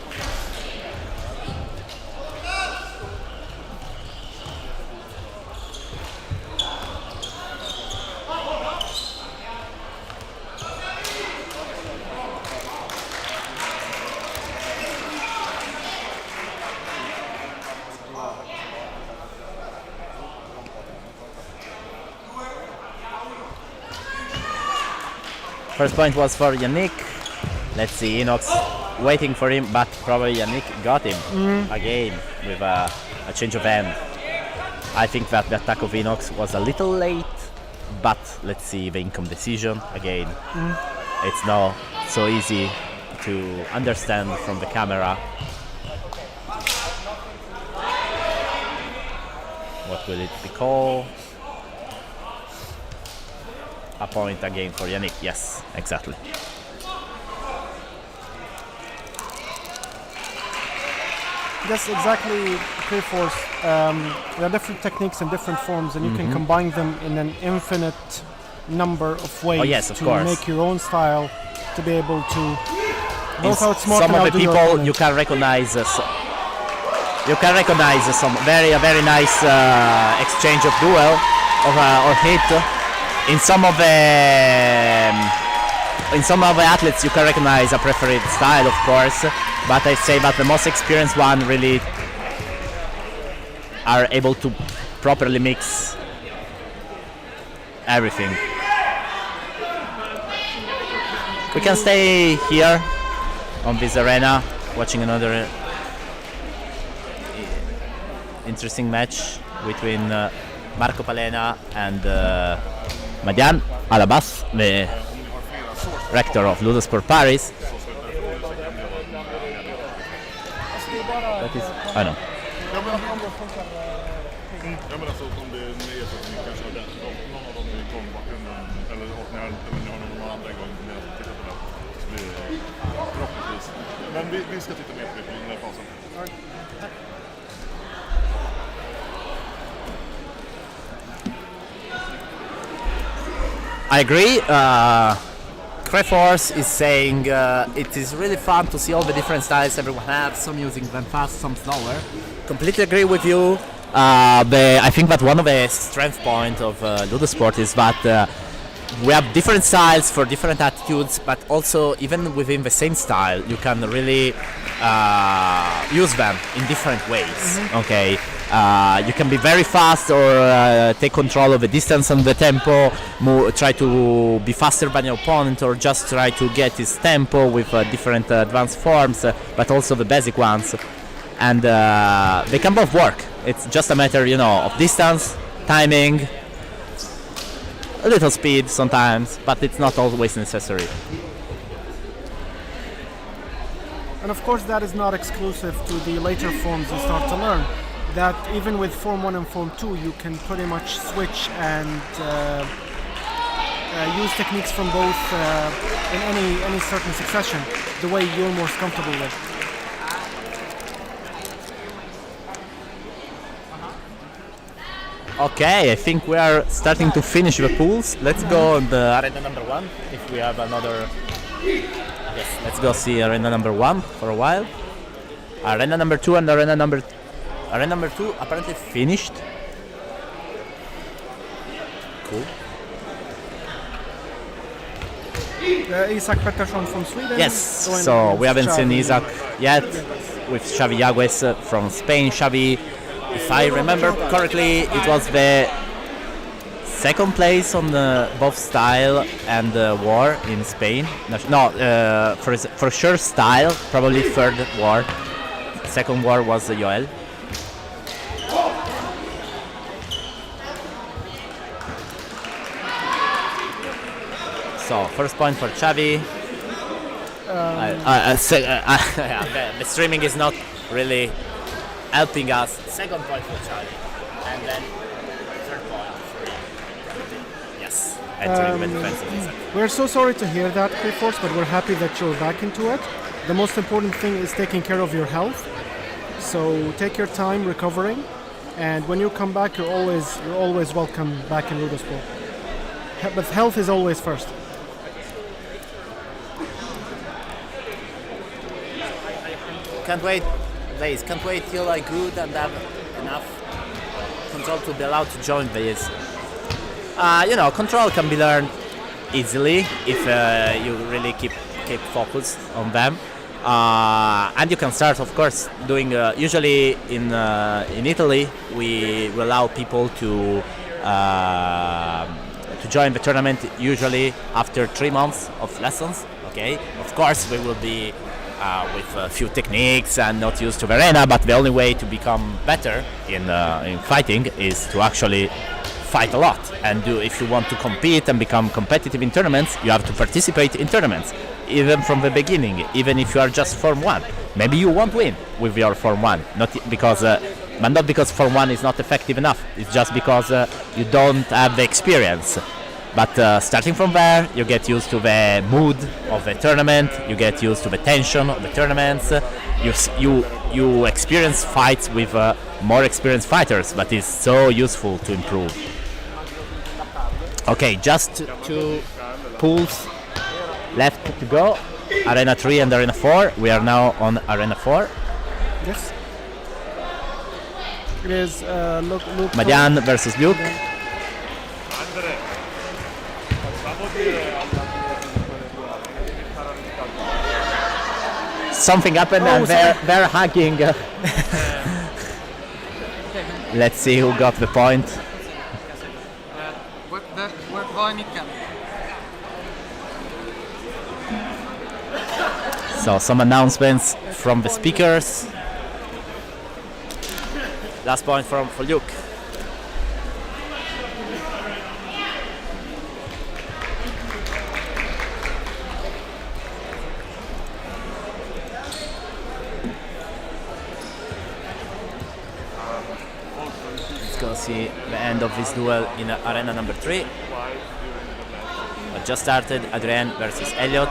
First point was for Yannick. Let's see, Inox waiting for him, but probably Yannick got him again with a change of hand. I think that the attack of Inox was a little late, but let's see the income decision again. It's not so easy to understand from the camera. What will it be called? A point again for Yannick, yes, exactly. That's exactly K-Force. There are different techniques and different forms, and you can combine them in an infinite number of ways of to course. make your own style, to be able to both outsmart some and of the outdo your people opponent. you can recognize some very nice exchange of duel or hit. In some of the athletes you can recognize a preferred style, of course, but I say that the most experienced one really are able to properly mix everything. We can stay here on this arena watching another interesting match between Marco Palena and Madian Alabas, the rector of LudoSport Paris. That is, I know. Ja men alltså om det är nya så att ni kanske har någon av dem i bakgrunden eller ni har någon andra gång som ni har tittat på det. Så blir det förhoppningsvis. Men vi ska titta mer på det under pausen. I agree. Creforce is saying it is really fun to see all the different styles everyone has, some using them fast, some slower. Completely agree with you. I think that one of the strength points of LudoSport is that we have different styles for different attitudes, but also even within the same style, you can really use them in different ways. Okay, you can be very fast or take control of the distance and the tempo, try to be faster than your opponent, or just try to get his tempo with different advanced forms, but also the basic ones. And they can both work. It's just a matter, you know, of distance, timing, a little speed sometimes, but it's not always necessary. And of course that is not exclusive to the later forms you start to learn. That even with Form 1 and Form 2 you can pretty much switch and use techniques from both in any certain succession, the way you're most comfortable with. Okay, I think we are starting to finish the pools. Let's go on the arena number 1 if we have another. Yes, let's go see arena number 1 for a while. Arena number 2 and arena number 2 apparently finished. Cool. Isak Pettersson from Sweden. Yes, so we haven't seen Isak yet with Xavi Yagues from Spain. Xavi, if I remember correctly, it was the second place on both style and war in Spain. No, for sure style, probably third war. Second war was Joel. So first point for Xavi. The streaming is not really helping us. Second point for Xavi, and then third point for yes, entering the defensive. We're so sorry to hear that, Creforce, but we're happy that you're back into it. The most important thing is taking care of your health. So take your time recovering, and when you come back, you're always welcome back in LudoSport. But health is always first. Can't wait till I good and have enough control to be allowed to join this. You know, control can be learned easily if you really keep focused on them. And you can start, of course, doing. Usually in Italy, we allow people to join the tournament. Usually after 3 months of lessons. Okay, of course we will be with a few techniques and not used to the arena. But the only way to become better in fighting is to actually fight a lot. And if you want to compete and become competitive in tournaments, you have to participate in tournaments. Even from the beginning, even if you are just Form 1. Maybe you won't win with your Form 1, not because Form 1 is not effective enough. It's just because you don't have the experience. But starting from there, you get used to the mood of the tournament, you get used to the tension of the tournaments, you experience fights with more experienced fighters, but it's so useful to improve. Okay, just 2 pools left to go, Arena 3 and Arena 4. We are now on Arena 4. Yes. It is Luke Madian versus Luke. Something happened and they're hugging. Let's see who got the point. So some announcements from the speakers. Last point for Luke. Let's go see the end of this duel in arena number 3. It just started. Adrien versus Elliot.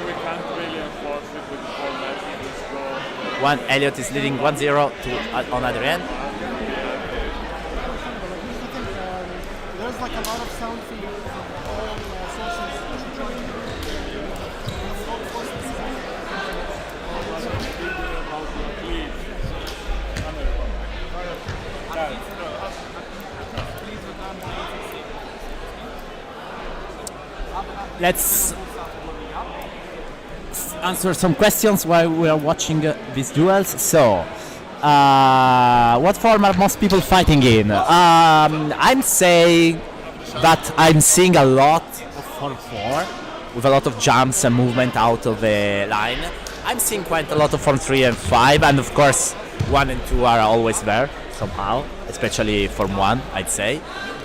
We can't really enforce it with the format. One Elliot is leading 1-0 on Adrien. There's like a lot of sound feed from all sources. Let's answer some questions while we are watching these duels. So, what form are most people fighting in? I'm saying that I'm seeing a lot of Form 4 with a lot of jumps and movement out of the line. I'm seeing quite a lot of Form 3 and 5, and of course 1 and 2 are always there somehow, especially Form 1, I'd say.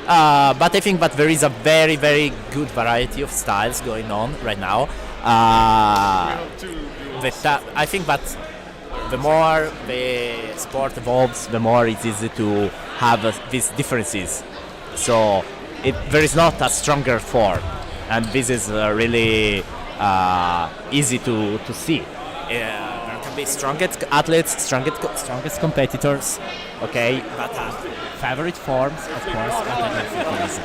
But I think that there is a very, very good variety of styles going on right now. I think that the more the sport evolves, the more it is easy to have these differences. So there is not a stronger form, and this is really easy to see. There can be strongest athletes, strongest competitors, okay, that have favorite forms, of course, but I don't think it is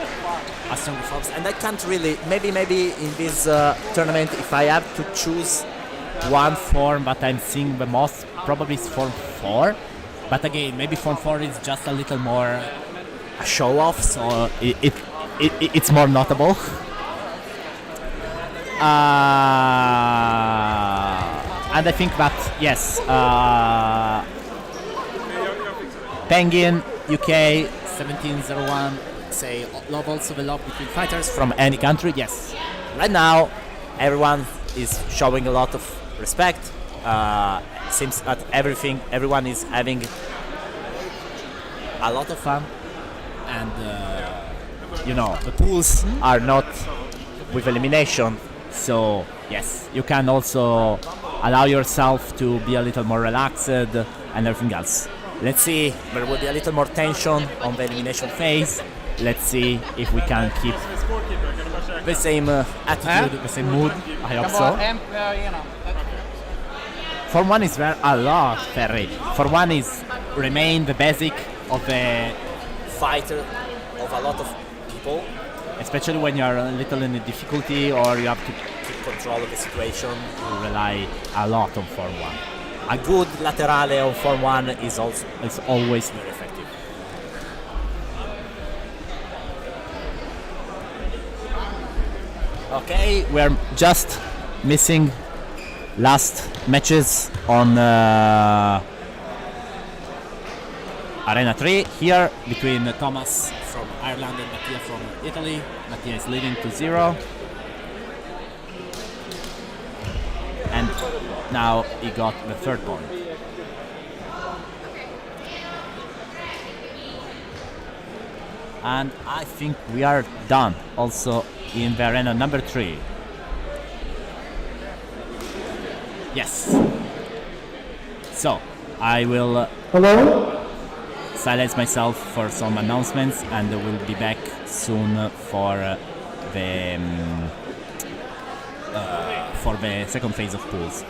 a stronger forms. And I can't really, maybe in this tournament, if I have to choose one form that I'm seeing the most, probably is Form 4. But again, maybe Form 4 is just a little more a show off, so it's more notable. And I think that, yes, Penguin, UK, 1701, say love also the love between fighters from any country, yes. Right now, everyone is showing a lot of respect. Seems that everyone is having a lot of fun, and the pools are not with elimination, so yes, you can also allow yourself to be a little more relaxed and everything else. Let's see, there will be a little more tension on the elimination phase. Let's see if we can keep the same attitude, the same mood. I hope so. Form 1 is where a lot, Ferry. Form 1 is remain the basic of the fighter of a lot of people, especially when you are a little in a difficulty or you have to keep control of the situation. You rely a lot on Form 1. A good laterale on Form 1 is always very effective. Okay, we're just missing last matches on Arena 3 here between Thomas from Ireland and Mattia from Italy. Mattia is leading 2-0. And now he got the third point. And I think we are done also in the arena number 3. Yes. So I will silence myself for some announcements, and we'll be back soon for the second phase of pools.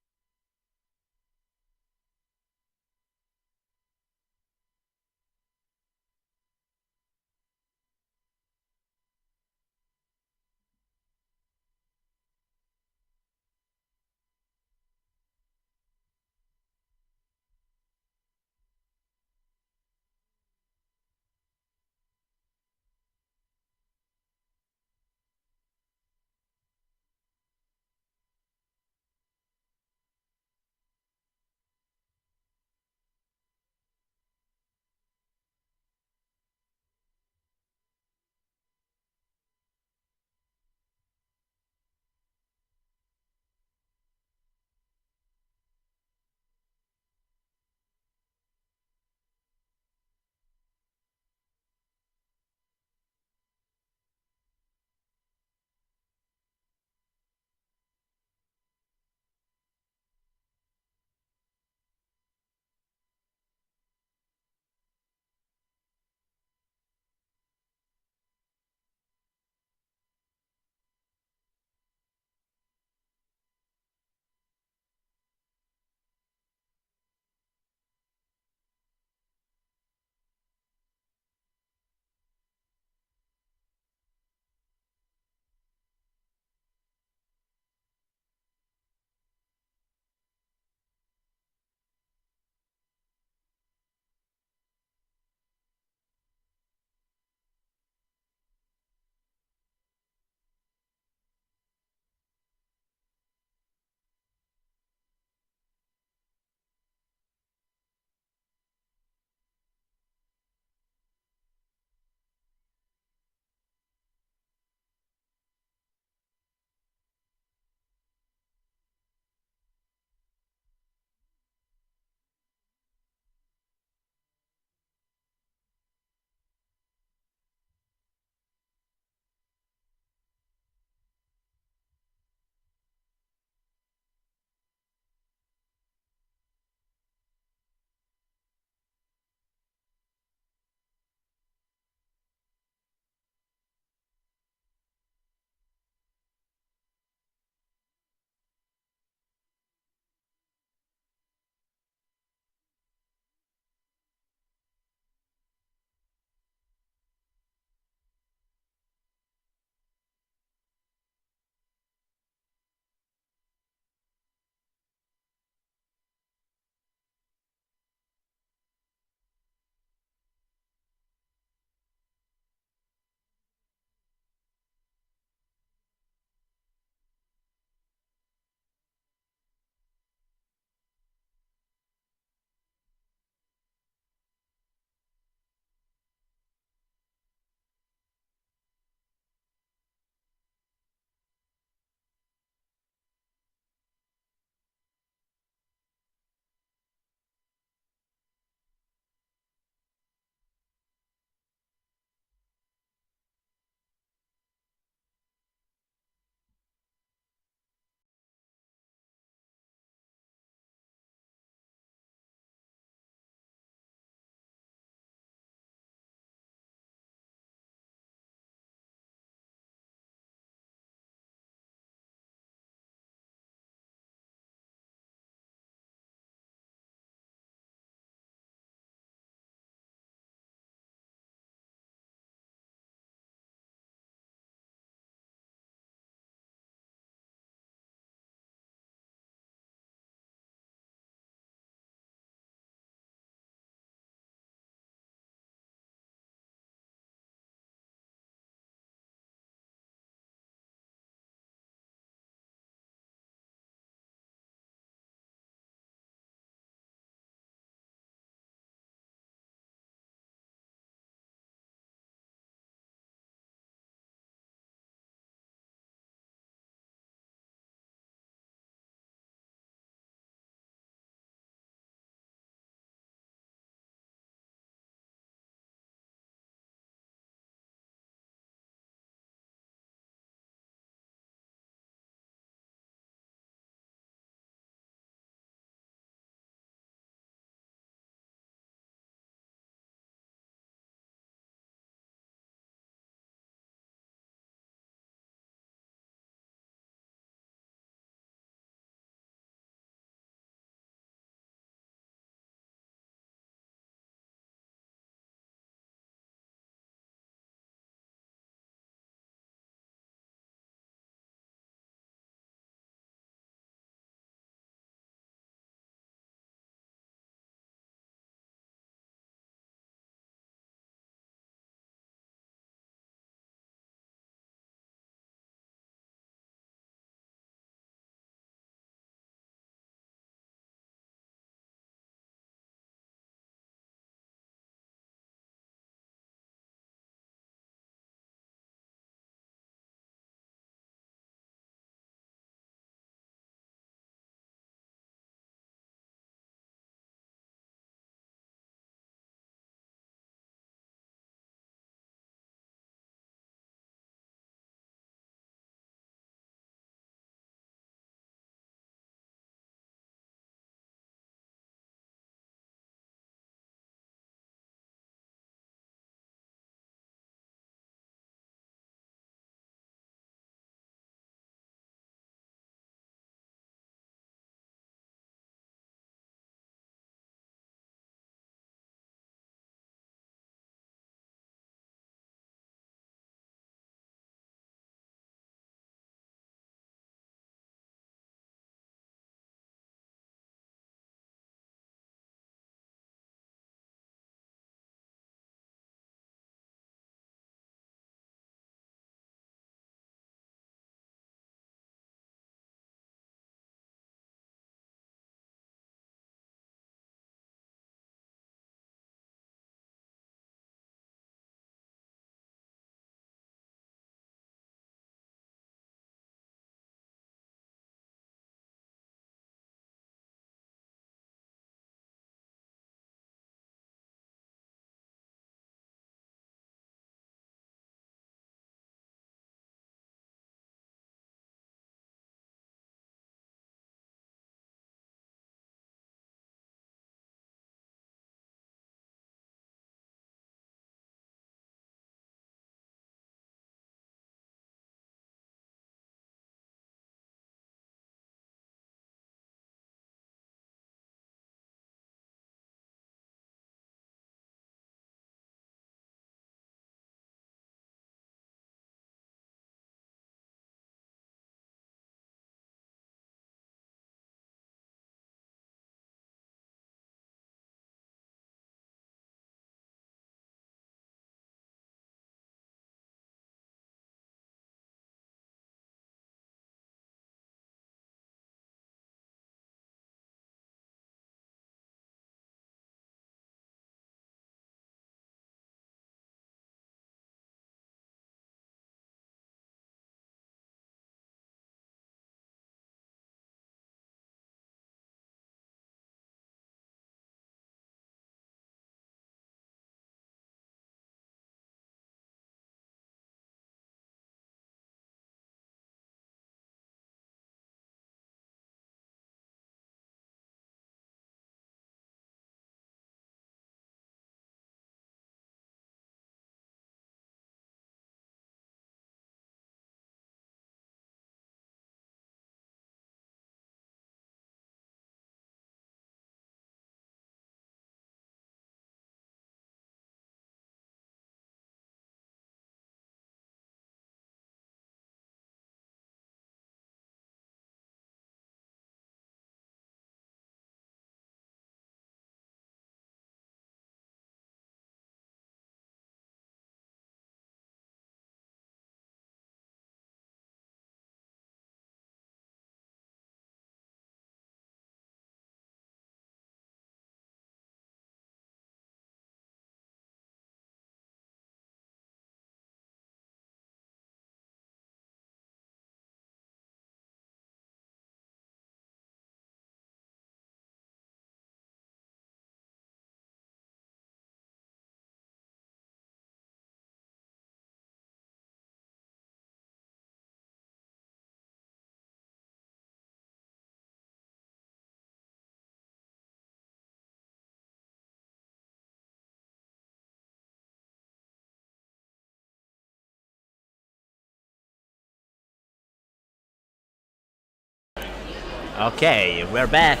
Okay, we're back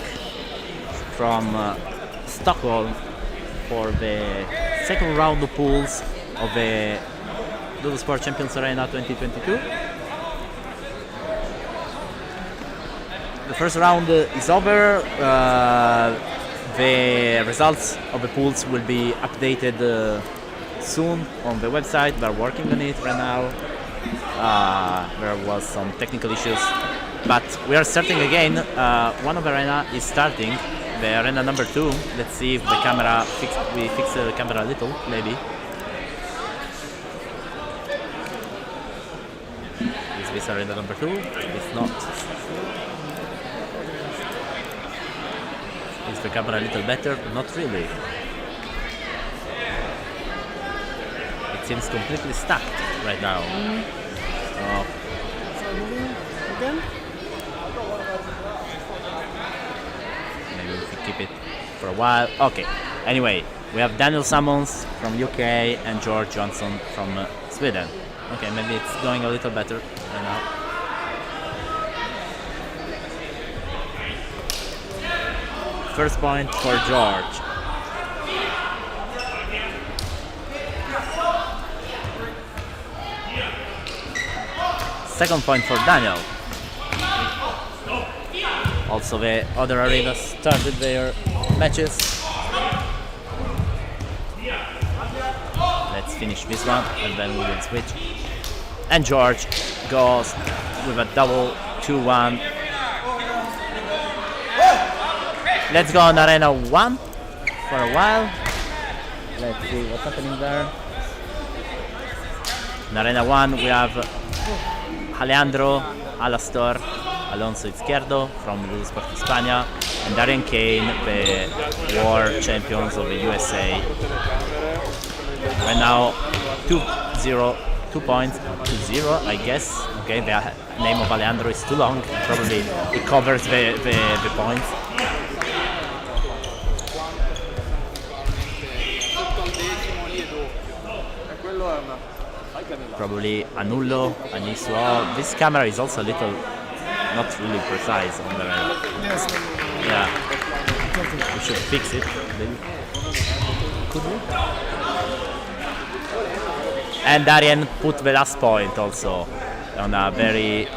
from Stockholm for the second round of pools of the LudoSport Champions Arena 2022. The first round is over. The results of the pools will be updated soon on the website. We're working on it right now. There was some technical issues, but we are starting again. One of the arena is starting, the arena number 2. Let's see if the camera we fix the camera a little, maybe. Is this arena number 2? It's not. Is the camera a little better? Not really. It seems completely stuck right now. So moving again. Maybe we could keep it for a while. Okay. Anyway, we have Daniel Sammons from UK and George Johnson from Sweden. Okay, maybe it's going a little better right now. First point for George. Second point for Daniel. Also the other arenas started their matches. Let's finish this one and then we will switch. And George goes with a double 2-1. Let's go on Arena 1 for a while. Let's see what's happening there. In Arena 1 we have Alejandro Alastor Alonso Izquierdo from LudoSport España and Darren Kane, the World Champions of the USA. Right now 2-0, 2 points to 0, I guess. Okay, the name of Alejandro is too long, probably it covers the points. Probably Anullo, Anisuo. This camera is also a little not really precise on the right. Yes. Yeah. We should fix it. Could we? And Darian put the last point also on a very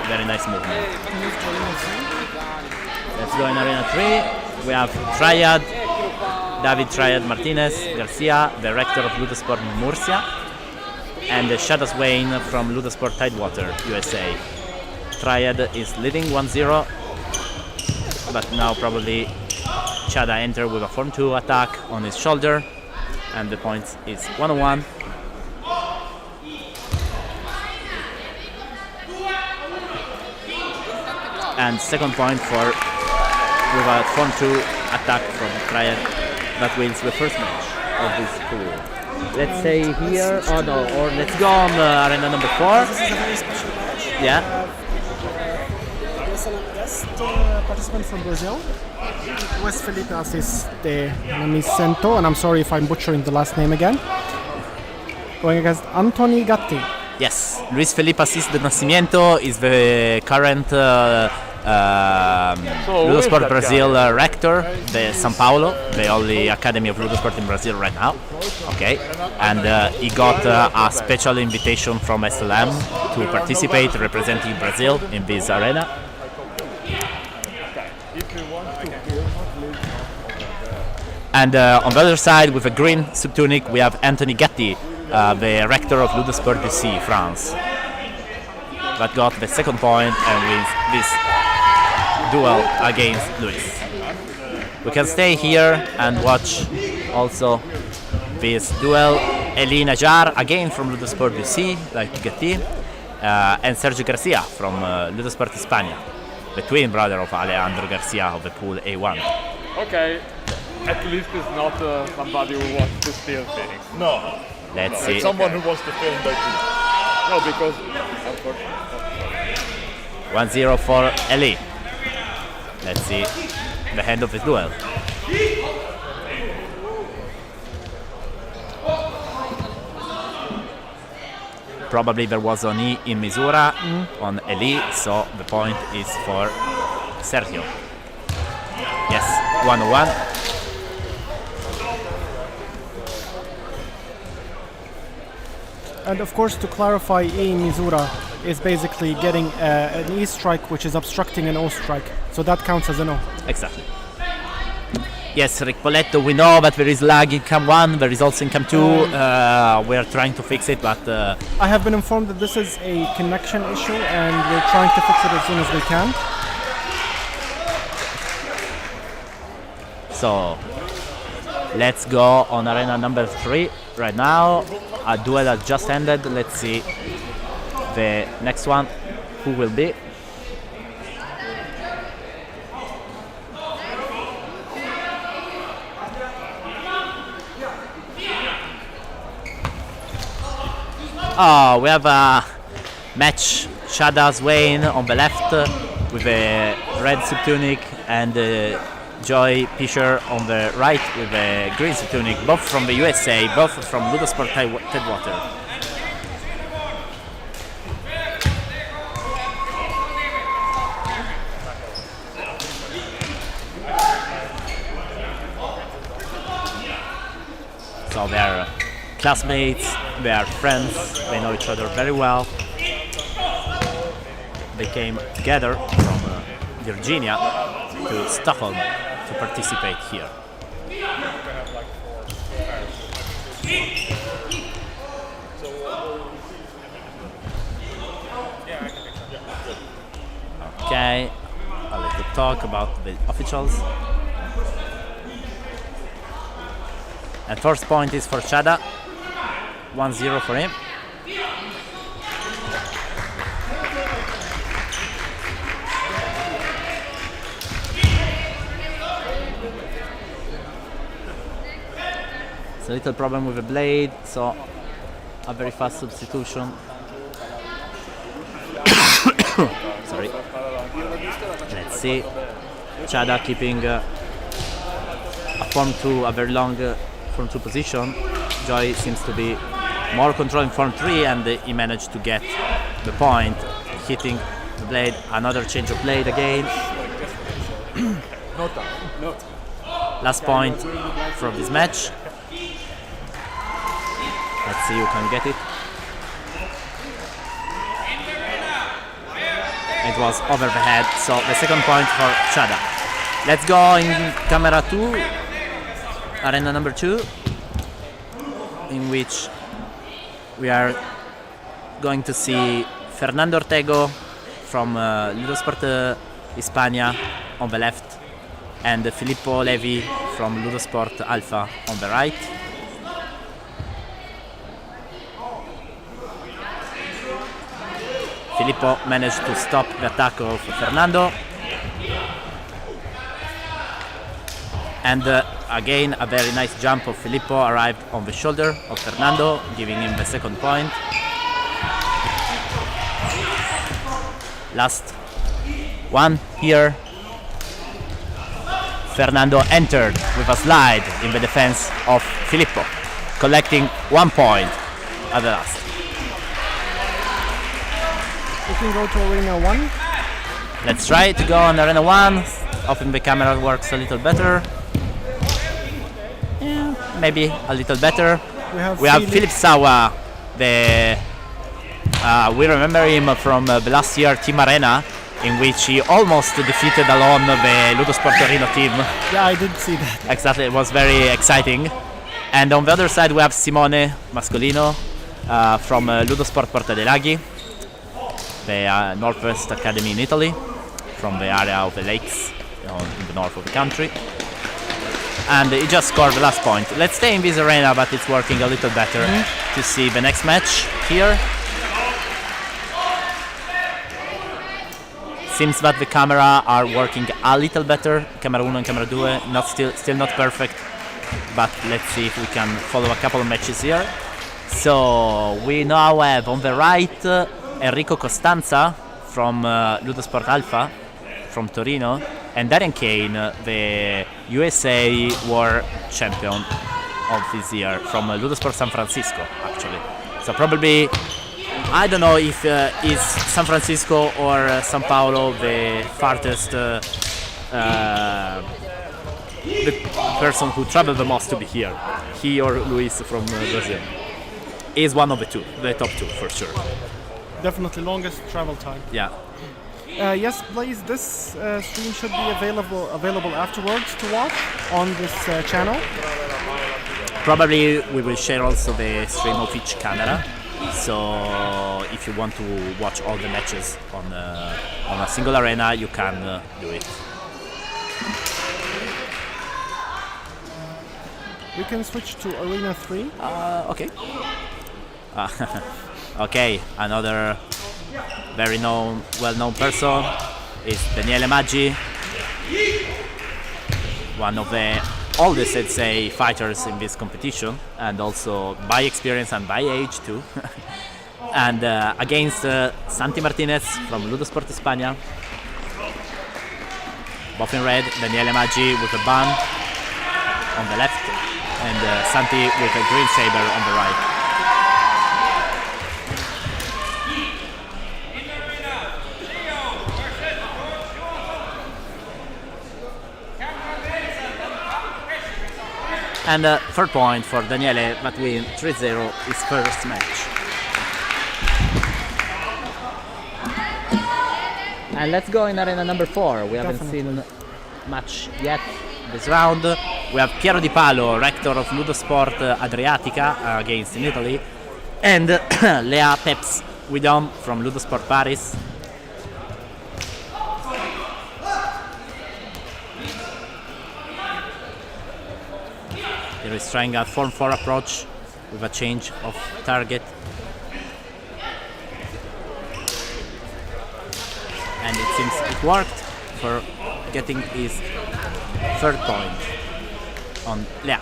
very nice movement. Let's go in Arena 3. We have Triad. David Triad Martinez Garcia, director of LudoSport Murcia, and Shadows Wayne from LudoSport Tidewater, USA. Triad is leading 1-0, but now probably Chada enter with a form 2 attack on his shoulder, and the point is 1-1. And second point for with a form 2 attack from Triad. That wins the first match of this pool. Let's say here, or let's go on arena number 4. This is a very special match. Yeah. There's a guest participant from Brazil. Luis Felipe Assis de Nascimento, and I'm sorry if I'm butchering the last name again. Going against Antoni Gatti. Yes, Luis Felipe Assis de Nascimento is the current LudoSport Brazil rector, the São Paulo, the only academy of LudoSport in Brazil right now. Okay, and he got a special invitation from SLM to participate representing Brazil in this arena. And on the other side, with a green subtunic, we have Anthony Gatti, the rector of LudoSport DC France. That got the second point and wins this duel against Luis. We can stay here and watch also this duel. Eli Najar, again from LudoSport DC, like Gatti, and Sergio Garcia from LudoSport España, the twin brother of Alejandro Garcia of the pool A1. Okay, at least it's not somebody who wants to steal things. No. Let's see. It's someone who wants to film their team. No, because 1-0 for Eli. Let's see the end of the duel. Probably there was Oni in Misura on Eli, so the point is for Sergio. Yes, 1-1. And of course, to clarify, E Misura is basically getting an E strike which is obstructing an O strike. So that counts as an O. Exactly. Yes, Rick Poletto, we know that there is lag in Cam 1, there is also in Cam 2. We are trying to fix it, but... I have been informed that this is a connection issue and we're trying to fix it as soon as we can. So, let's go on arena number 3 right now. A duel has just ended. Let's see the next one, who will be. Oh, we have a match. Shada's Wayne on the left with a red subtunic and Joy Pisher on the right with a green subtunic, both from the USA, both from LudoSport Headwater. So they're classmates, they are friends, they know each other very well. They came together from Virginia to Stockholm to participate here. Okay, a little talk about the officials. And first point is for Chada, 1-0 for him. It's a little problem with the blade, so a very fast substitution. Sorry. Let's see. Chada keeping a form 2, a very long form 2 position. Joy seems to be more controlling form 3, and he managed to get the point, hitting the blade. Another change of blade again. Last point from this match. Let's see who can get it. It was over the head, so the second point for Chada. Let's go in camera 2, arena number 2, in which we are going to see Fernando Ortego from LudoSport Hispania on the left, and Filippo Levi from LudoSport Alpha on the right. Filippo managed to stop the attack of Fernando. And again, a very nice jump of Filippo arrived on the shoulder of Fernando, giving him the second point. Last one here. Fernando entered with a slide in the defense of Filippo, collecting 1 point at the last. We can go to arena 1. Let's try to go on arena 1. Hoping the camera works a little better. Yeah, maybe a little better. We have Philip Sawa. We remember him from the last year Team Arena, in which he almost defeated alone the LudoSport Torino team. Yeah, I did see that. Exactly, it was very exciting. And on the other side we have Simone Mascolino from LudoSport Porta dei Laghi, the Northwest Academy in Italy, from the area of the lakes in the north of the country. And he just scored the last point. Let's stay in this arena, but it's working a little better to see the next match here. Seems that the camera are working a little better. Camera 1 and camera 2, still not perfect, but let's see if we can follow a couple of matches here. So we now have on the right Enrico Costanza from LudoSport Alpha from Torino, and Darren Kane, the USA World Champion of this year from LudoSport San Francisco, actually. So probably I don't know if is San Francisco or São Paulo the farthest the person who traveled the most to be here. He or Luis from Brazil. Is one of the two, the top two for sure. Definitely longest travel time. Yeah. Yes, please. This stream should be available afterwards to watch on this channel. Probably we will share also the stream of each camera. So if you want to watch all the matches on a single arena, you can do it. We can switch to Arena 3. Okay. Okay, another very well-known person is Daniele Maggi, one of the oldest, I'd say, fighters in this competition, and also by experience and by age too. And against Santi Martinez from LudoSport España, both in red. Daniele Maggi with a ban on the left, and Santi with a green saber on the right. And third point for Daniele, that win 3-0 his first match. And let's go in arena number 4. We haven't seen much yet this round. We have Piero Di Palo, rector of LudoSport Adriatica against in Italy, and Lea Peps Widom from LudoSport Paris. He is trying a form 4 approach with a change of target. And it seems it worked for getting his third point on Lea.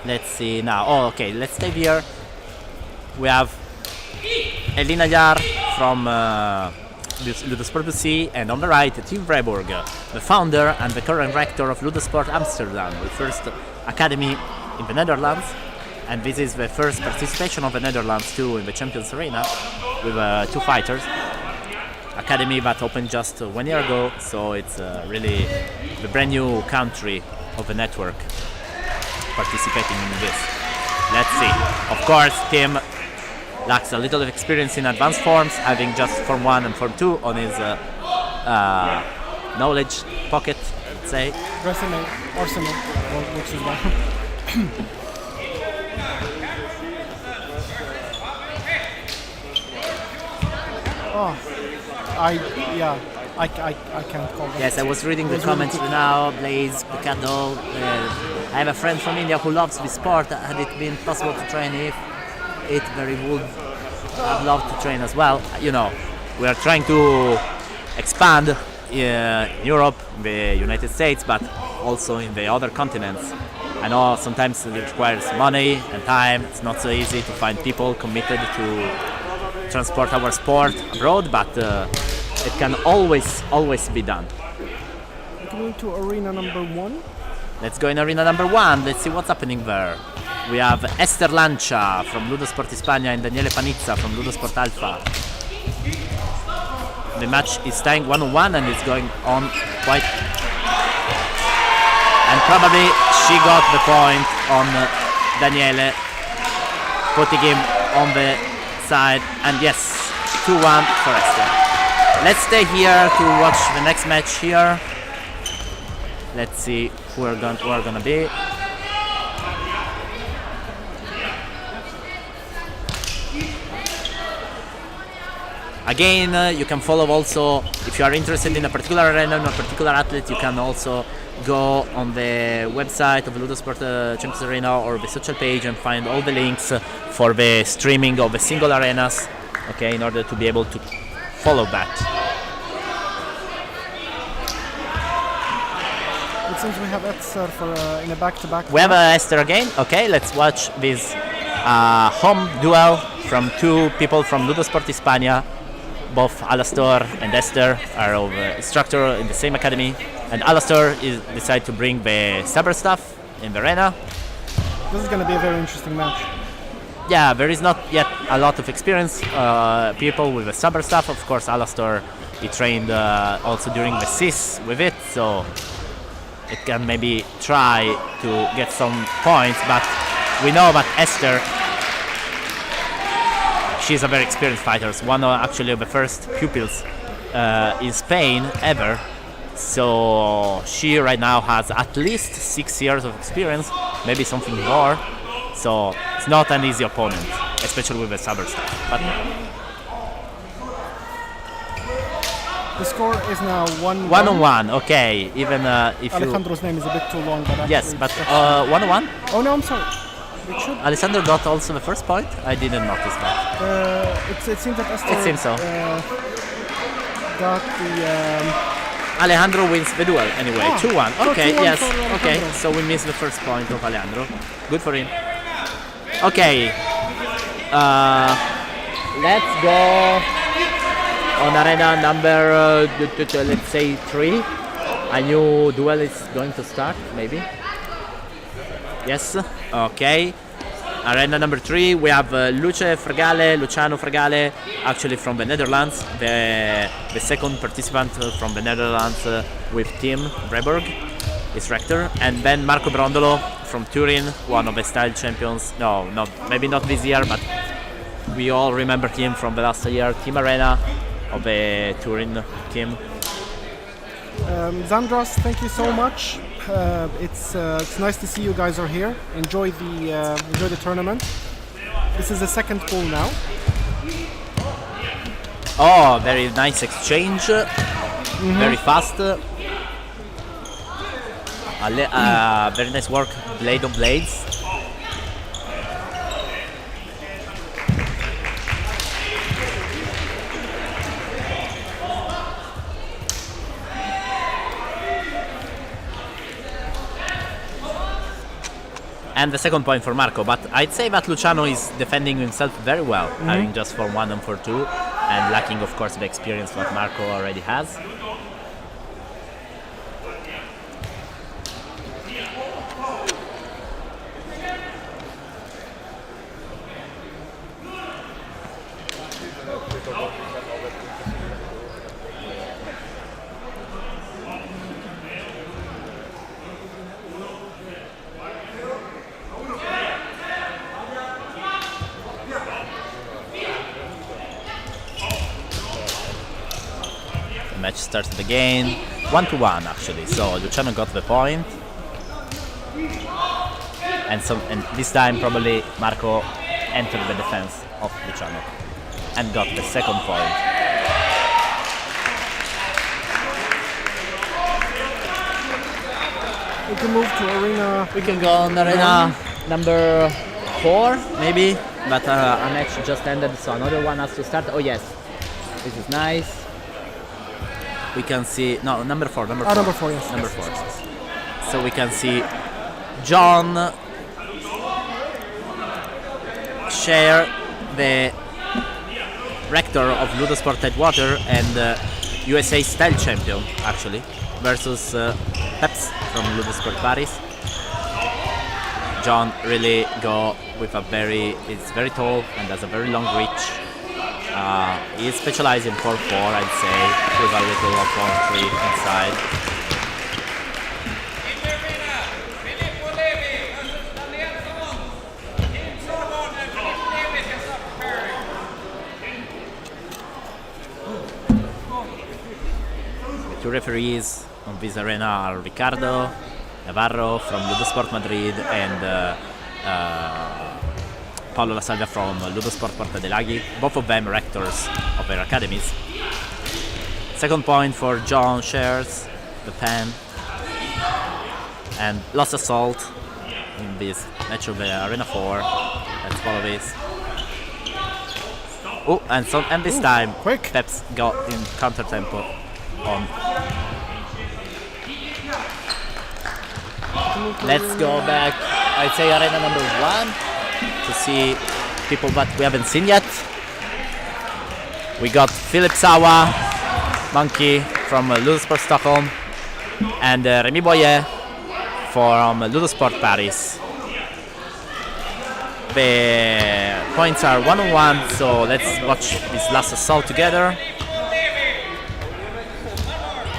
Let's see now. Oh, okay, let's stay here. We have Elina Yar from LudoSport BC, and on the right, Tim Vryburg, the founder and the current rector of LudoSport Amsterdam, the first academy in the Netherlands, and this is the first participation of the Netherlands too in the Champions Arena with 2 fighters. Academy that opened just 1 year ago, so it's really the brand new country of the network participating in this. Let's see. Of course, Tim lacks a little of experience in advanced forms, having just Form 1 and Form 2 on his knowledge pocket, I'd say. Resume, arsenal, which is one. Oh, I can't call that. Yes, I was reading the comments now. Blaze, Picado. I have a friend from India who loves this sport. Had it been possible to train it very would have loved to train as well. You know, we are trying to expand in Europe, the United States, but also in the other continents. I know sometimes it requires money and time. It's not so easy to find people committed to transport our sport abroad, but it can always be done. We can move to arena number 1. Let's go in arena number 1. Let's see what's happening there. We have Esther Lancia from LudoSport España and Daniele Panizza from LudoSport Alpha. The match is tying 1-1 and it's going on quite... And probably she got the point on Daniele, putting him on the side. And yes, 2-1 for Esther. Let's stay here to watch the next match here. Let's see who we're gonna be. Again, you can follow also, if you are interested in a particular arena, in a particular athlete, you can also go on the website of LudoSport Champions Arena or the social page and find all the links for the streaming of the single arenas, okay, in order to be able to follow that. It seems we have Esther for in a back-to-back. We have Esther again. Okay, let's watch this home duel from 2 people from LudoSport España. both Alastor and Esther are of instructor in the same academy, and Alastor is decided to bring the saber stuff in the arena. This is going to be a very interesting match. Yeah, there is not yet a lot of experience people with the saber stuff. Of course, Alastor, he trained also during the CIS with it, so it can maybe try to get some points, but we know that Esther, she's a very experienced fighter, one actually of the first pupils in Spain ever. So she right now has at least 6 years of experience, maybe something more. So it's not an easy opponent, especially with the saber stuff. But the score is now 1-1. 1-on-1, okay. Even if Alejandro's name is a bit too long, but yes, but 1-on-1. Oh no, I'm sorry. It should. Alessandro got also the first point. I didn't notice that. It seems that Esther. It seems so. Got the. Alejandro wins the duel anyway. 2-1. Okay, 2-1 yes. for Okay, Alejandro. so we missed the first point of Alejandro. Good for him. Okay. Let's go on arena number, let's say 3. A new duel is going to start, maybe. Yes. Okay. Arena number 3, we have Luciano Fregale, actually from the Netherlands, the second participant from the Netherlands with Team Breborg, is rector, and then Marco Brondolo from Turin, one of the style champions. No, maybe not this year, but we all remember him from the last year, Team Arena of the Turin team. Zandros, thank you so much. It's nice to see you guys are here. Enjoy the tournament. This is the second pool now. Oh, very nice exchange. Very fast. Very nice work, blade on blades. And the second point for Marco, but I'd say that Luciano is defending himself very well, having just for 1 and for 2, and lacking, of course, the experience that Marco already has. Match started again, 1-1 actually. So Luciano got the point, and this time probably Marco entered the defense of Luciano and got the second point. We can move to arena. We can go on arena number 4 maybe, but a match just ended, so another one has to start. Oh yes, this is nice. We can see, no, number 4, Number 4, yes. Number 4. So we can see John share the rector of LudoSport Headwater and USA style champion actually versus Peps from LudoSport Paris. John really go with it's very tall and has a very long reach. He is specialized in 4-4, I'd say, with a little of 1-3 inside. The 2 referees on this arena are Ricardo Navarro from LudoSport Madrid and Paolo La Salvia from LudoSport Porta dei Laghi, both of them rectors of their academies. Second point for John shares the pen, and lost assault in this match of the Arena 4. Let's follow this. Oh, and this time quick. Peps got in counter tempo on. Let's go back, I'd say arena number 1, to see people that we haven't seen yet. We got Philip Sawa, Monkey from LudoSport Stockholm, and Rémi Boyer from LudoSport Paris. The points are 1-1, so let's watch this last assault together.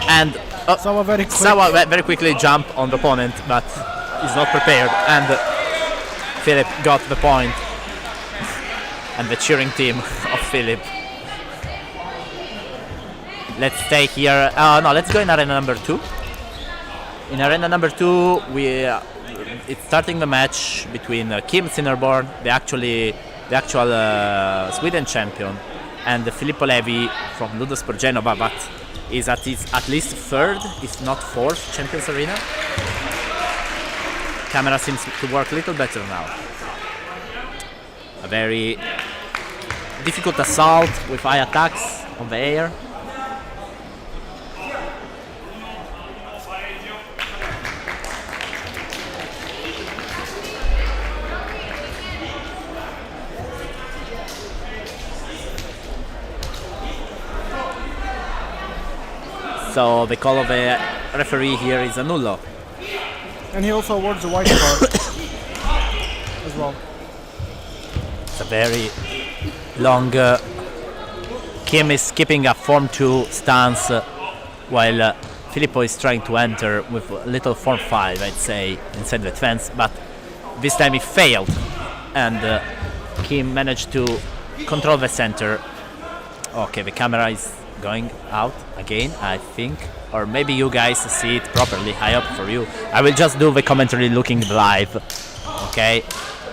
And Sawa very quick. Sawa very quickly jumped on the opponent, but he's not prepared, and Philip got the point. And the cheering team of Philip. Let's stay here. No, let's go in arena number 2. In arena number 2, it's starting the match between Kim Sinnerborn, the actual Sweden champion, and Filippo Levi from LudoSport Genova, but is at least third, if not fourth, Champions Arena. Camera seems to work a little better now. A very difficult assault with high attacks on the air. So the call of the referee here is a nullo. And he also awards a white card as well. It's a very long. Kim is keeping a form 2 stance while Filippo is trying to enter with a little form 5, I'd say, inside the fence. But this time he failed, and Kim managed to control the center. Okay, the camera is going out again, I think, or maybe you guys see it properly. I hope for you. I will just do the commentary looking live. Okay,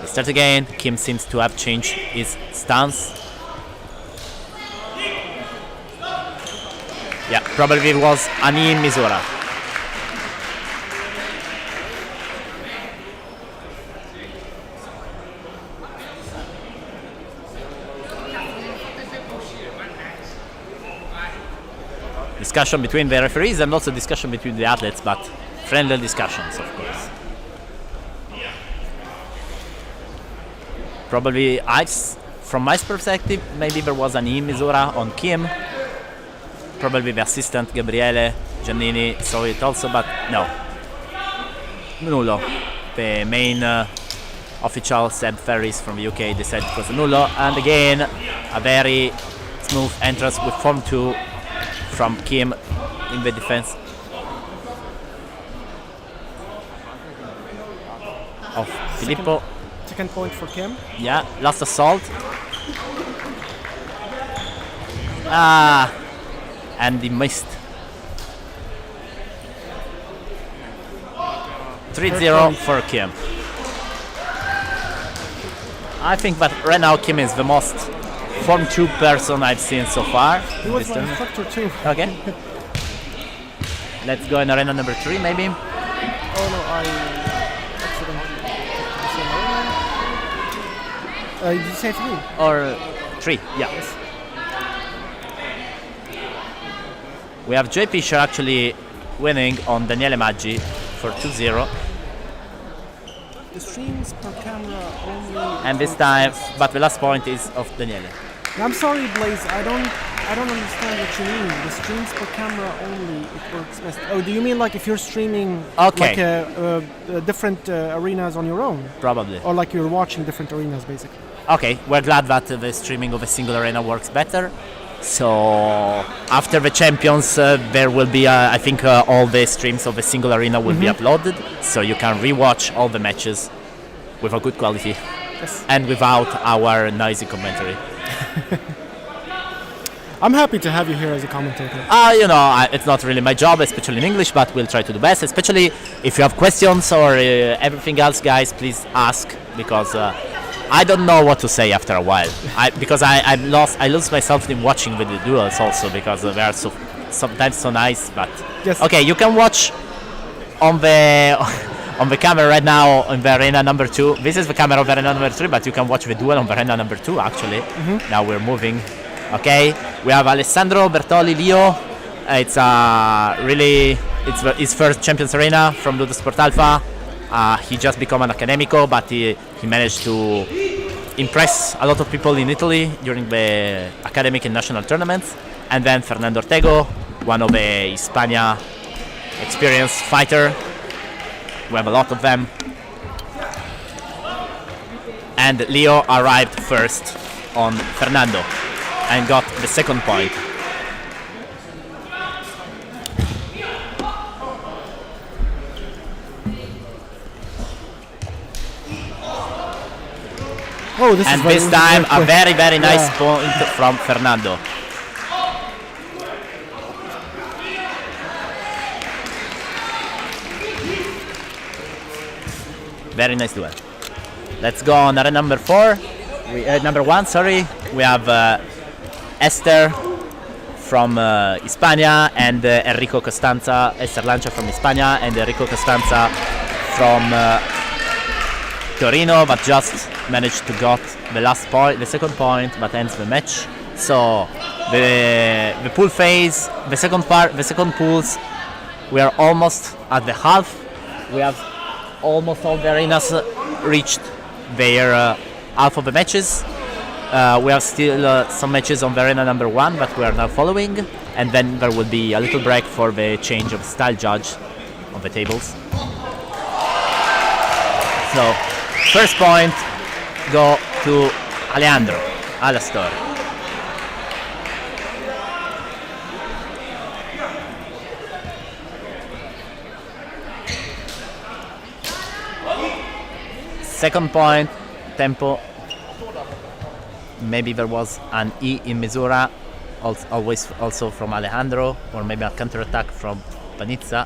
we start again. Kim seems to have changed his stance. Yeah, probably it was Ani Mizura. Discussion between the referees and also discussion between the athletes, but friendly discussions, of course. Probably, from my perspective, maybe there was an Mizura on Kim. Probably the assistant Gabriele Giannini saw it also, but no. Nullo. The main official, Seb Ferris from the UK, decided it was a nullo. And again, a very smooth entrance with form 2 from Kim in the defense of Filippo. Second point for Kim. Yeah, last assault. And he missed. 3-0 for Kim. I think that right now Kim is the most Form 2 person I've seen so far. He was my instructor too. Okay. Let's go in arena number 3 maybe. Oh no, I accidentally. Did you say 3? Or 3, yeah. Yes. We have Jay Fischer actually winning on Daniele Maggi for 2-0. The streams per camera only. And this time, but the last point is of Daniele. I'm sorry, Blaze. I don't understand what you mean. The streams per camera only, it works best. Oh, do you mean like if you're streaming Okay. like different arenas on your own? Probably. Or like you're watching different arenas, basically. Okay, we're glad that the streaming of a single arena works better. So after the champions, there will be, I think, all the streams of a single arena will be uploaded, so you can rewatch all the matches with a good quality and without our noisy commentary. I'm happy to have you here as a commentator. You know, it's not really my job, especially in English, but we'll try to do best. Especially if you have questions or everything else, guys, please ask, because I don't know what to say after a while. Because I lose myself in watching the duels also, because they are sometimes so nice. But okay, you can watch on the camera right now on the arena number 2. This is the camera of arena number 3, but you can watch the duel on the arena number 2 actually. Now we're moving. Okay, we have Alessandro Bertoli Leo. It's his first Champions Arena from LudoSport Alpha. He just became an Academico, but he managed to impress a lot of people in Italy during the academic and national tournaments. And then Fernando Ortego, one of the Hispania experienced fighter. We have a lot of them. And Leo arrived first on Fernando and got the second point. Oh, this And is very this time a quick. very nice Yeah. point from Fernando. Very nice duel. Let's go on arena number 4. Number 1, sorry. We have Esther from Hispania and Enrico Costanza, Esther Lancia from Hispania and Enrico Costanza from Torino, but just managed to got the last point, the second point, but ends the match. So the pool phase, the second pools, we are almost at the half. We have almost all the arenas reached their half of the matches. We have still some matches on the arena number 1, but we are now following, and then there will be a little break for the change of style judge on the tables. So, first point go to Alejandro Alastor. Second point, tempo. Maybe there was an E in misura, always also from Alejandro, or maybe a counter-attack from Panizza.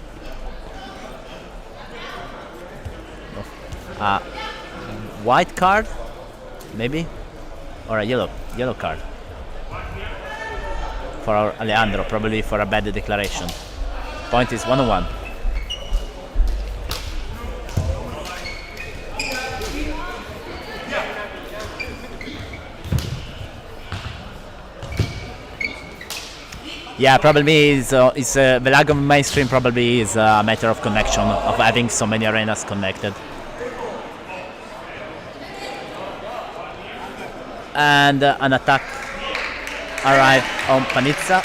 A white card, maybe, or a yellow card for our Alejandro, probably for a bad declaration. Point is 1-1. Yeah, probably is the lag of mainstream probably is a matter of connection, of having so many arenas connected. And an attack arrived on Panizza.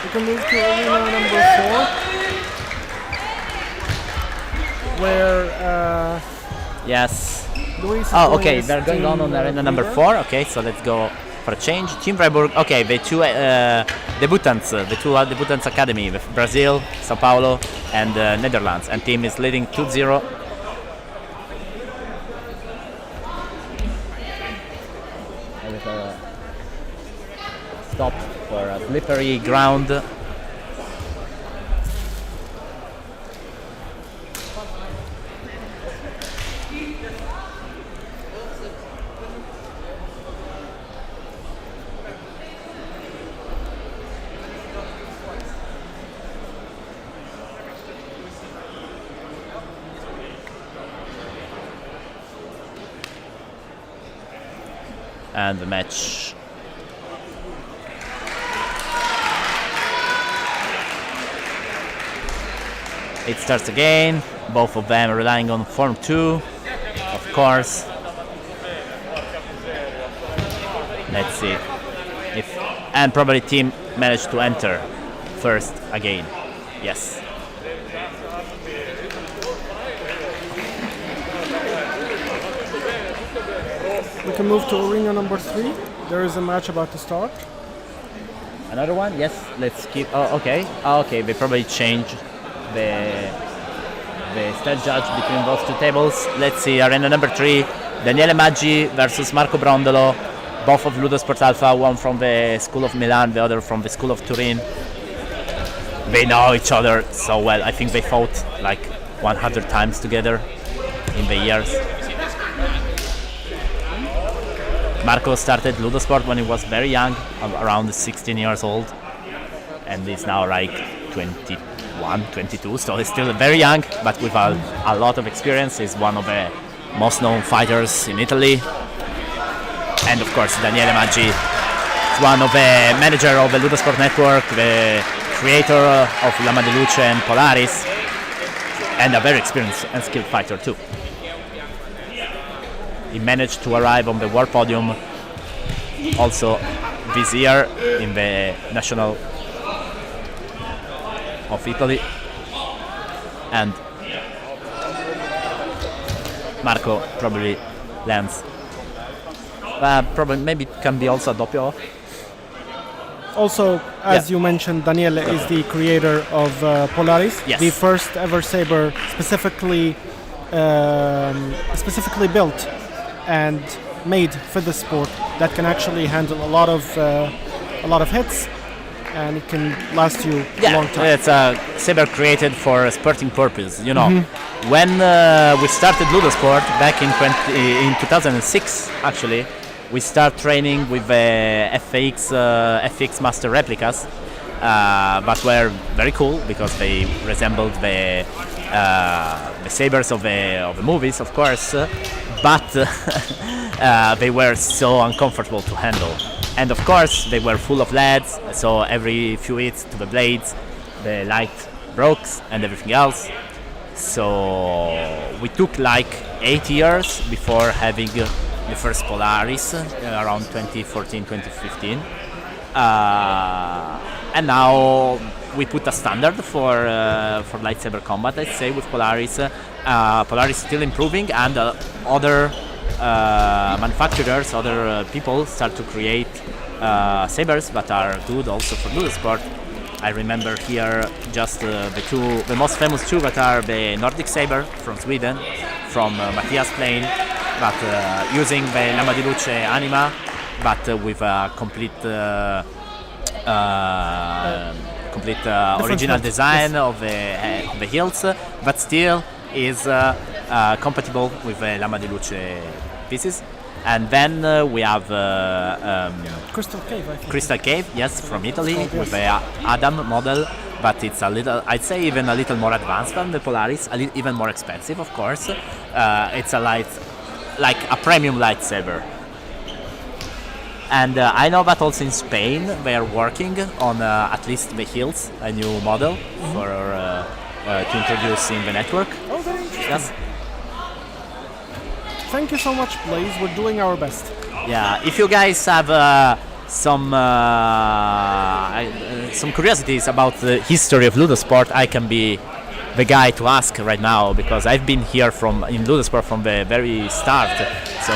We can move to arena number 4, where Yes. Luis is Oh, going okay, as they're going team, on arena number leader. 4. Okay, so let's go for a change. Team Freiburg. Okay, the two debutants, the two debutants academy, with Brazil, Sao Paulo, and Netherlands, and team is leading 2-0. With a stop for a slippery ground. And the match it starts again. Both of them relying on form 2, of course. Let's see if, and probably team managed to enter first again. Yes. We can move to arena number 3. There is a match about to start. Another one? Yes, let's keep. Oh, okay. Oh, okay, they probably change the stage judge between those two tables. Let's see, arena number 3, Daniele Maggi versus Marco Brondolo, both of LudoSport Alpha, one from the School of Milan, the other from the School of Turin. They know each other so well. I think they fought like 100 times together in the years. Marco started LudoSport when he was very young, around 16 years old, and he's now like 21, 22, so he's still very young, but with a lot of experience. He's one of the most known fighters in Italy. And of course, Daniele Maggi is one of the manager of the LudoSport Network, the creator of Lama de Luce and Polaris, and a very experienced and skilled fighter too. he managed to arrive on the world podium also this year in the national of Italy. And Marco probably lands. Probably maybe it can be also a doppio. Also, as you mentioned, Daniele is the creator of Polaris, Yes. the first ever saber specifically built and made for the sport that can actually handle a lot of hits, and it can last you a long time. It's a saber created for a sporting purpose. You know, when we started LudoSport back in 2006, actually. We start training with FX Master replicas, but were very cool because they resembled the sabers of the movies, of course, but they were so uncomfortable to handle. And of course, they were full of leads, so every few hits to the blades, the light broke and everything else. So we took like 8 years before having the first Polaris around 2014, 2015, and now we put a standard for Light Saber Combat, I'd say, with Polaris. Polaris is still improving, and other manufacturers, other people start to create sabers that are good also for LudoSport. I remember here just the most famous two that are the Nordic Saber from Sweden, from Mattias Plane, but using the Lama di Luce anima, but with a complete original design of the hills, but still is compatible with the Lama di Luce pieces. And then we have Crystal Cave, I think. Crystal Cave, yes, from Italy, with the Adam model, but it's a little, I'd say, even a little more advanced than the Polaris, even more expensive, of course. It's a like a premium lightsaber. And I know that also in Spain they are working on at least the hills, a new model for to introduce in the network. Oh, very interesting. Yes. Thank you so much, Blaze. We're doing our best. Yeah, if you guys have some curiosities about the history of LudoSport, I can be the guy to ask right now, because I've been here in LudoSport from the very start, so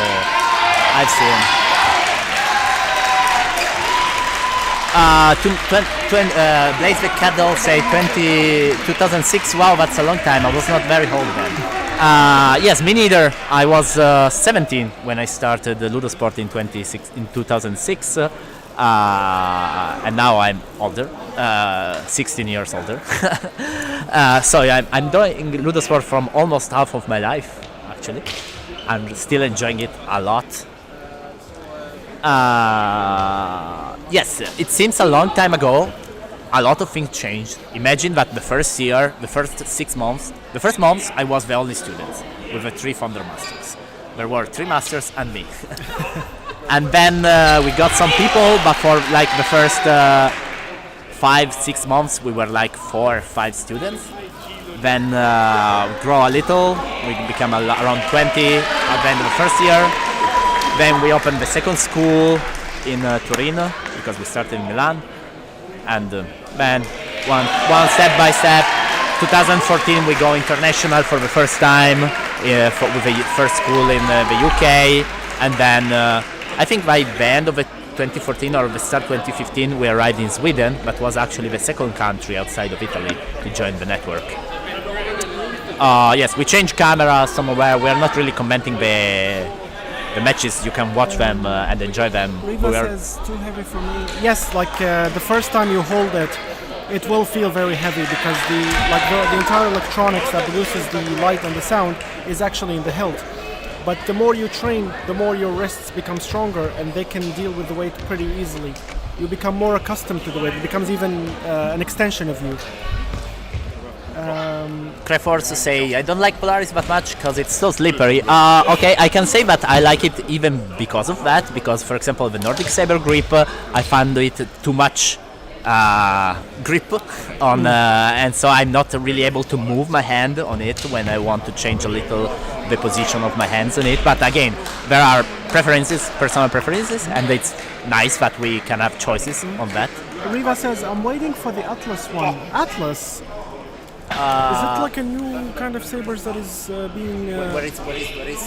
I've seen Blaze the Cattle say 2006. Wow, that's a long time. I was not very old then. Yes, me neither. I was 17 when I started LudoSport in 2006, and now I'm older, 16 years older. So yeah, I'm doing LudoSport from almost half of my life, actually. I'm still enjoying it a lot. Yes, it seems a long time ago. A lot of things changed. Imagine that the first 6 months, the first months I was the only student with the 3 founder masters. There were 3 masters and me. And then we got some people, but for like the first 5-6 months we were like 4 or 5 students. Then grow a little, we become around 20 at the end of the first year. Then we opened the second school in Turin, because we started in Milan. And then one step by step, 2014 we go international for the first time with the first school in the UK. And then I think by the end of 2014 or the start 2015 we arrived in Sweden, but was actually the second country outside of Italy to join the network. Yes, we changed camera somewhere. We are not really commenting the matches. You can watch them and enjoy them. Riva says too heavy for me. Yes, like the first time you hold it, it will feel very heavy, because the entire electronics that produces the light and the sound is actually in the hilt. But the more you train, the more your wrists become stronger, and they can deal with the weight pretty easily. You become more accustomed to the weight. It becomes even an extension of you. Crefors say, I don't like Polaris that much because it's so slippery. Okay, I can say that I like it even because of that, because for example the Nordic Saber grip, I found it too much grip on, and so I'm not really able to move my hand on it when I want to change a little the position of my hands on it. But again, there are preferences, personal preferences, and it's nice that we can have choices on that. Riva says, I'm waiting for the Atlas one. Atlas? Is it like a new kind of sabers that is being... Where is?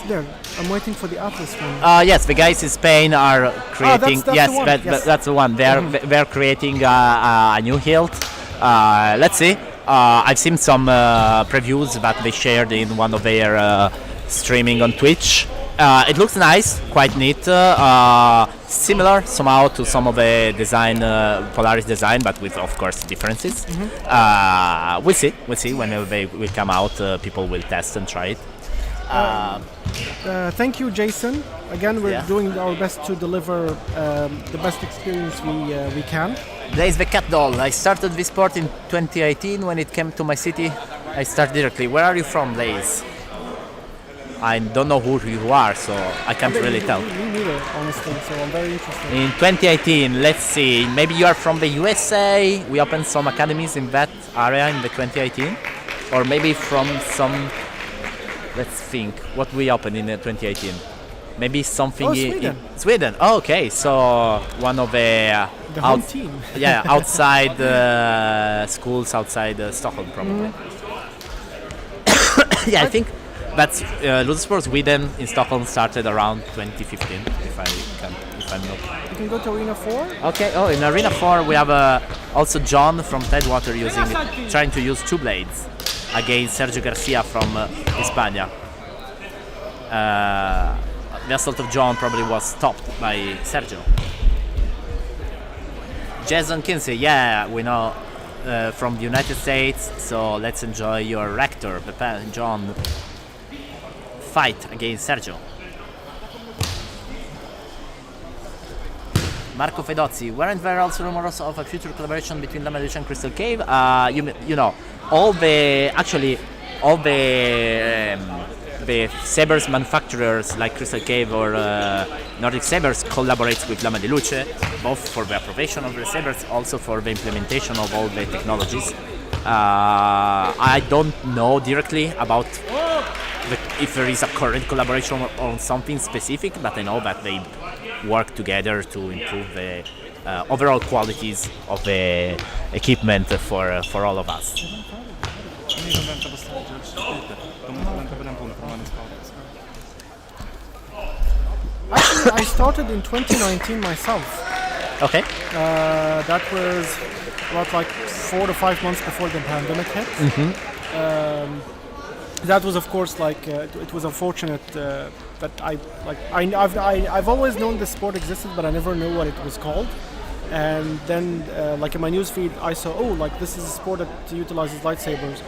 There, I'm waiting for the Atlas one. Yes, the guys in Spain are creating. that's yes, the one. Yes. that's the one. They're creating a new hilt. Let's see. I've seen some previews that they shared in one of their streaming on Twitch. It looks nice, quite neat. Similar somehow to some of the design, Polaris design, but with of course differences. We'll see whenever they will come out. People will test and try it. Thank you, Jason. Again, we're Yeah. doing our best to deliver the best experience we can. Blaze the Cat Doll. I started this sport in 2018 when it came to my city. I started directly. Where are you from, Blaze? I don't know who you are, so I can't really tell. Me neither, honestly, so I'm very interested. In 2018, let's see, maybe you are from the USA. We opened some academies in that area in the 2018. Or maybe from some, let's think, what we opened in 2018. Maybe something Sweden. Sweden. Oh, okay, so one of the Home team. yeah, outside schools outside Stockholm, probably. Yeah, I think that's LudoSport Sweden in Stockholm started around 2015, if I'm not. You can go to Arena 4. Okay. Oh, in Arena 4 we have also John from Tidewater trying to use two blades against Sergio Garcia from Hispania. The assault of John probably was stopped by Sergio. Jason Kinsey, yeah, we know from the United States, so let's enjoy your rector, John, fight against Sergio. Marco Fedozzi, weren't there also rumors of a future collaboration between Lama Luce and Crystal Cave? You know, all the sabers manufacturers like Crystal Cave or Nordic Sabers collaborates with Lama di Luce, both for the approbation of the sabers, also for the implementation of all the technologies. I don't know directly about if there is a current collaboration on something specific, but I know that they work together to improve the overall qualities of the equipment for all of us. Actually, I started in 2019 myself. Okay. That was like 4 to 5 months before the pandemic hit. That was, of course, like it was unfortunate that I've always known this sport existed, but I never knew what it was called. And then, like in my newsfeed, I saw, oh, like this is a sport that utilizes lightsabers,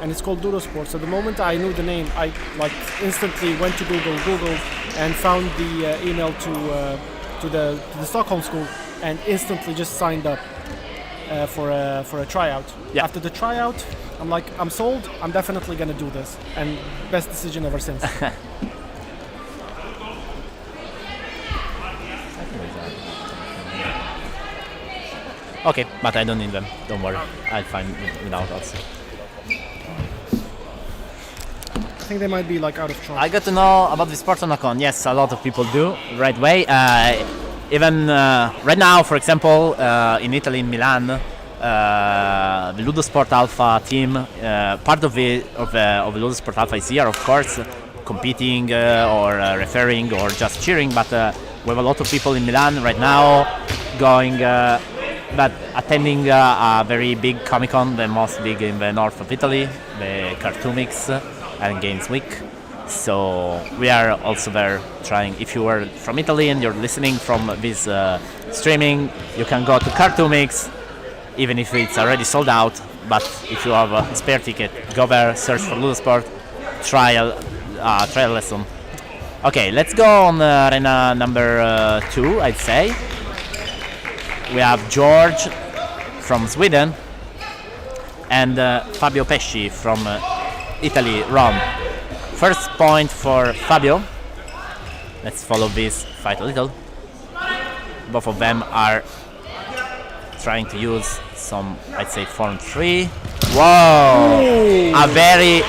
and it's called LudoSport. So the moment I knew the name, I like instantly went to Google, and found the email to the Stockholm school, and instantly just signed up for a tryout. Yeah. After the tryout, I'm like, I'm sold. I'm definitely gonna do this, and best decision ever since. Okay, but I don't need them. Don't worry, I'll find without also. I think they might be like out of choice. I got to know about the sport on Ocon. Yes, a lot of people do right away. Even right now, for example, in Italy, in Milan, the LudoSport Alpha team, part of the LudoSport Alpha is here, of course, competing or referring or just cheering. But we have a lot of people in Milan right now going, but attending a very big Comic-Con, the most big in the north of Italy, the Cartoomix and Games Week. So we are also there trying. If you are from Italy and you're listening from this streaming, you can go to Cartoomix, even if it's already sold out. But if you have a spare ticket, go there, search for LudoSport, trial lesson. Okay, let's go on arena number 2, I'd say. We have George from Sweden and Fabio Pesci from Italy, Rome. First point for Fabio. Let's follow this fight a little. Both of them are trying to use some, I'd say, form 3. Whoa! A very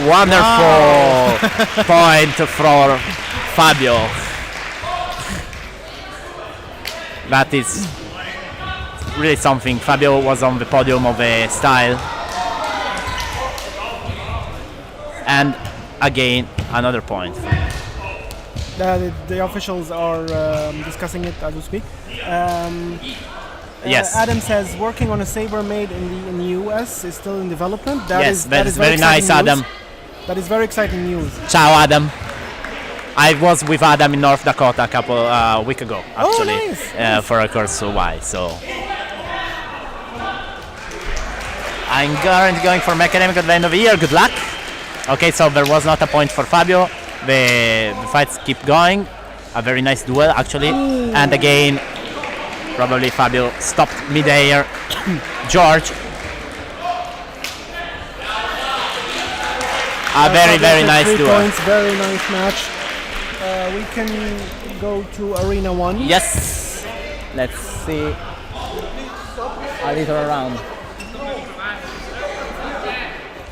wonderful point for Fabio. That is really something. Fabio was on the podium of a style. And again, another point. The officials are discussing it as we speak. Yes. Adam says working on a saber made in the US is still in development. That Yes, that is very exciting nice, Adam. news. That is very exciting news. Ciao, Adam. I was with Adam in North Dakota a couple week ago, actually, nice. for a course Y. So I'm currently going for mechanic at the end of the year. Good luck. Okay, so there was not a point for Fabio. The fights keep going. A very nice duel, actually. And again, probably Fabio stopped mid-air. George. A very, very nice 3 duel. points, very nice match. We can go to Arena 1. Yes. Let's see a little around.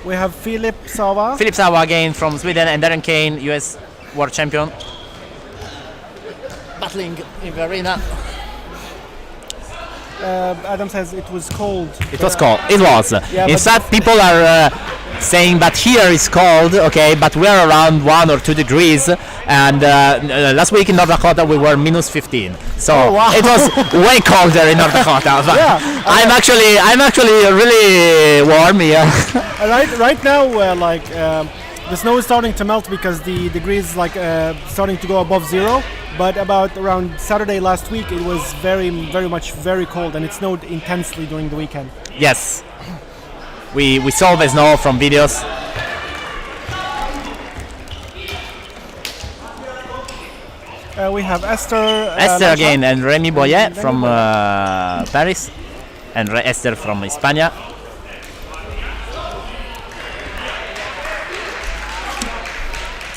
We have Philip Sava. Philip Sawa again from Sweden and Darren Kane, US World Champion. Battling in the arena. Adam says it was cold. It was cold. It was. Yeah, In but- fact, people are saying that here is cold, okay, but we're around 1 or 2 degrees. And last week in North Dakota we were minus 15. So it was way colder in North Dakota. But Yeah, I'm actually really warm here. Right now, the snow is starting to melt because the degrees starting to go above 0. But about around Saturday last week, it was very cold, and it snowed intensely during the weekend. Yes. We saw the snow from videos. We have Esther. Esther Lacha. again and Remy Boyet from Paris and Esther from España.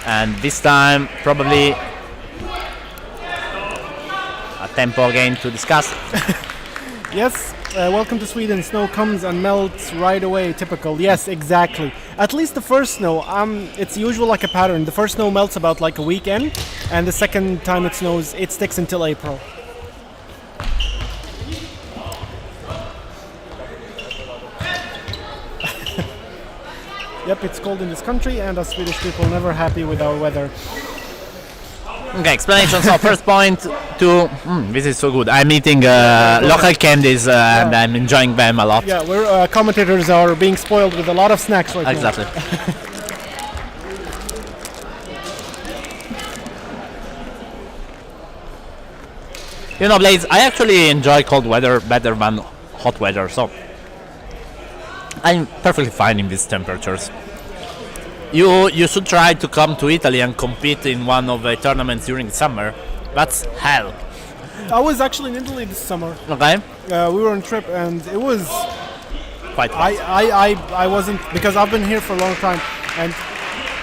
And this time probably a tempo again to discuss. Yes, welcome to Sweden. Snow comes and melts right away. Typical. Yes, exactly. At least the first snow. It's usual like a pattern. The first snow melts about like a weekend, and the second time it snows, it sticks until April. Yep, it's cold in this country, and us Swedish people never happy with our weather. Okay, explanation. So first point to this is so good. I'm eating local candies and I'm enjoying them a lot. Yeah, we're commentators are being spoiled with a lot of snacks right Exactly. now. You know, Blaze, I actually enjoy cold weather better than hot weather, so I'm perfectly fine in these temperatures. You should try to come to Italy and compete in one of the tournaments during summer. That's hell. I was actually in Italy this summer. Okay? We were on a trip, and it was. Quite hot. I wasn't, because I've been here for a long time, and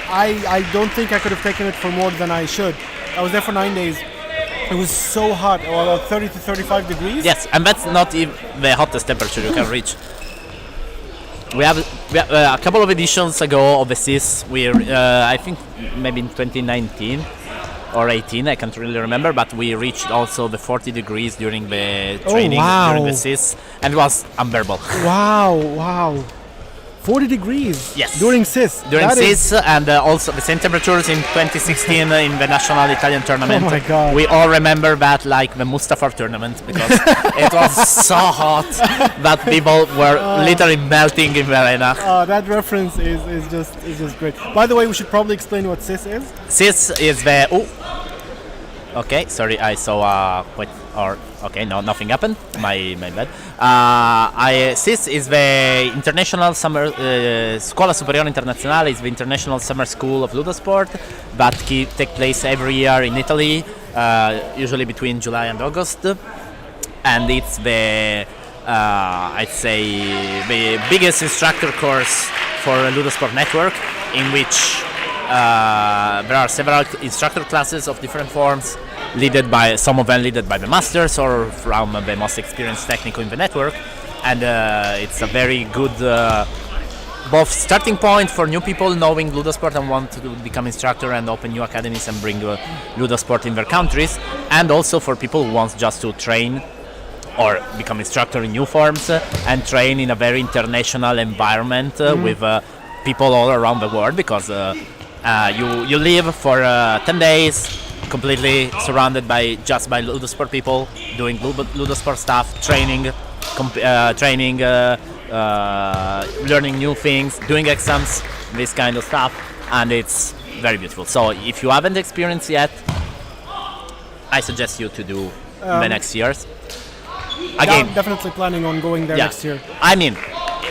I don't think I could have taken it for more than I should. I was there for 9 days. It was so hot, about 30 to 35 degrees. Yes, and that's not even the hottest temperature you can reach. We have a couple of editions ago of the CIS. I think maybe in 2019 or 18, I can't really remember, but we reached also the 40 degrees during the training during the CIS, and it was unbearable. Wow. 40 degrees. Yes. During CIS. During That is- CIS, and also the same temperatures in 2016 in the national Italian tournament. Oh my God. We all remember that like the Mustafa tournament, because it was so hot that people were literally melting in the arena. that reference is just great. By the way, we should probably explain what CIS is. CIS is the... Oh. Okay, sorry, I saw okay, no, nothing happened. My bad. CIS is the International Summer Scuola Superiore Internazionale. Is the International Summer School of LudoSport that take place every year in Italy, usually between July and August, and it's the I'd say the biggest instructor course for LudoSport network, in which There are several instructor classes of different forms, some of them led by the masters or from the most experienced technical in the network, and it's a very good both starting point for new people knowing LudoSport and want to become instructor and open new academies and bring LudoSport in their countries, and also for people who want just to train or become instructor in new forms and train in a very international environment with people all around the world, because you live for 10 days completely surrounded by LudoSport people doing LudoSport stuff, training, learning new things, doing exams, this kind of stuff, and it's very beautiful. So if you haven't experienced yet, I suggest you to do the next years. Again, I'm definitely planning on going there next year. I mean,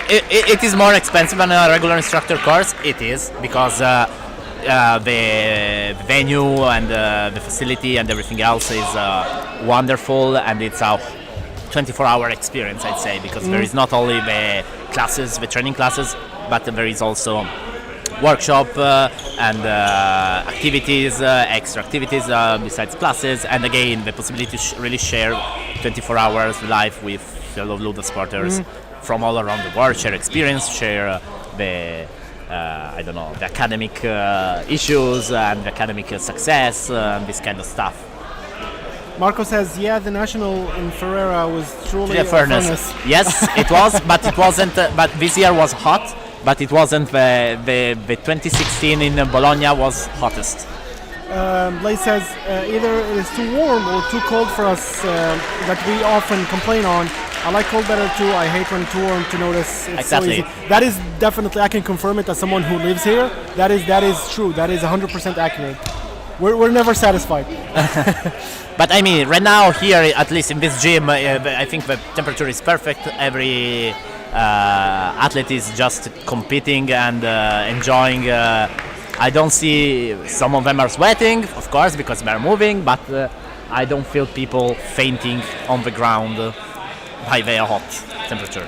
it is more expensive than a regular instructor course. It is, because the venue and the facility and everything else is wonderful, and it's a 24-hour experience, I'd say, because there is not only the classes, the training classes, but there is also workshop and activities, extra activities besides classes, and again the possibility to really share 24 hours live with fellow LudoSporters from all around the world, share experience, share the the academic issues and academic success, and this kind of stuff. Marco says, yeah, the national in Ferrara was truly a furnace. Yes, it was, but it wasn't. But this year was hot, but it wasn't. The 2016 in Bologna was hottest. Blaze says, either it is too warm or too cold for us that we often complain on. I like cold better too. I hate when too warm to notice. It's exactly. So easy. That is definitely, I can confirm it as someone who lives here. That is true. That is 100% accurate. We're never satisfied. But I mean, right now here, at least in this gym, I think the temperature is perfect. Every athlete is just competing and enjoying. I don't see, some of them are sweating, of course, because they're moving, but I don't feel people fainting on the ground by the hot temperature.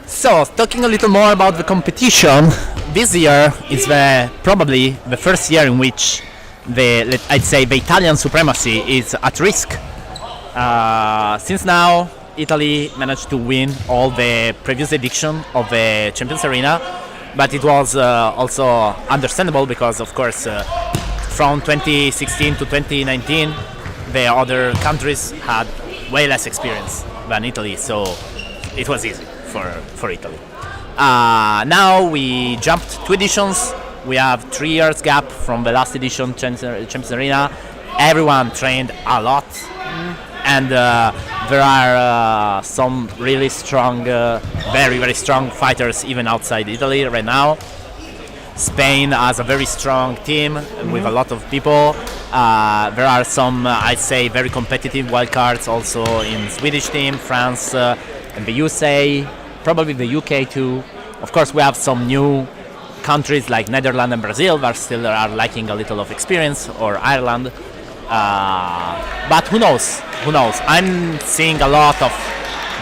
So, talking a little more about the competition, this year is probably the first year in which I'd say the Italian supremacy is at risk. Since now, Italy managed to win all the previous edition of the Champions Arena, but it was also understandable because, of course, from 2016 to 2019, the other countries had way less experience than Italy, so it was easy for Italy. Now we jumped 2 editions. We have 3 years gap from the last edition, Champions Arena. Everyone trained a lot, and there are some really strong, very, very strong fighters even outside Italy right now. Spain has a very strong team with a lot of people. There are some, I'd say, very competitive wildcards also in Swedish team, France, and the USA, probably the UK too. Of course, we have some new countries like Netherlands and Brazil that still are lacking a little of experience, or Ireland. But who knows? Who knows? I'm seeing a lot of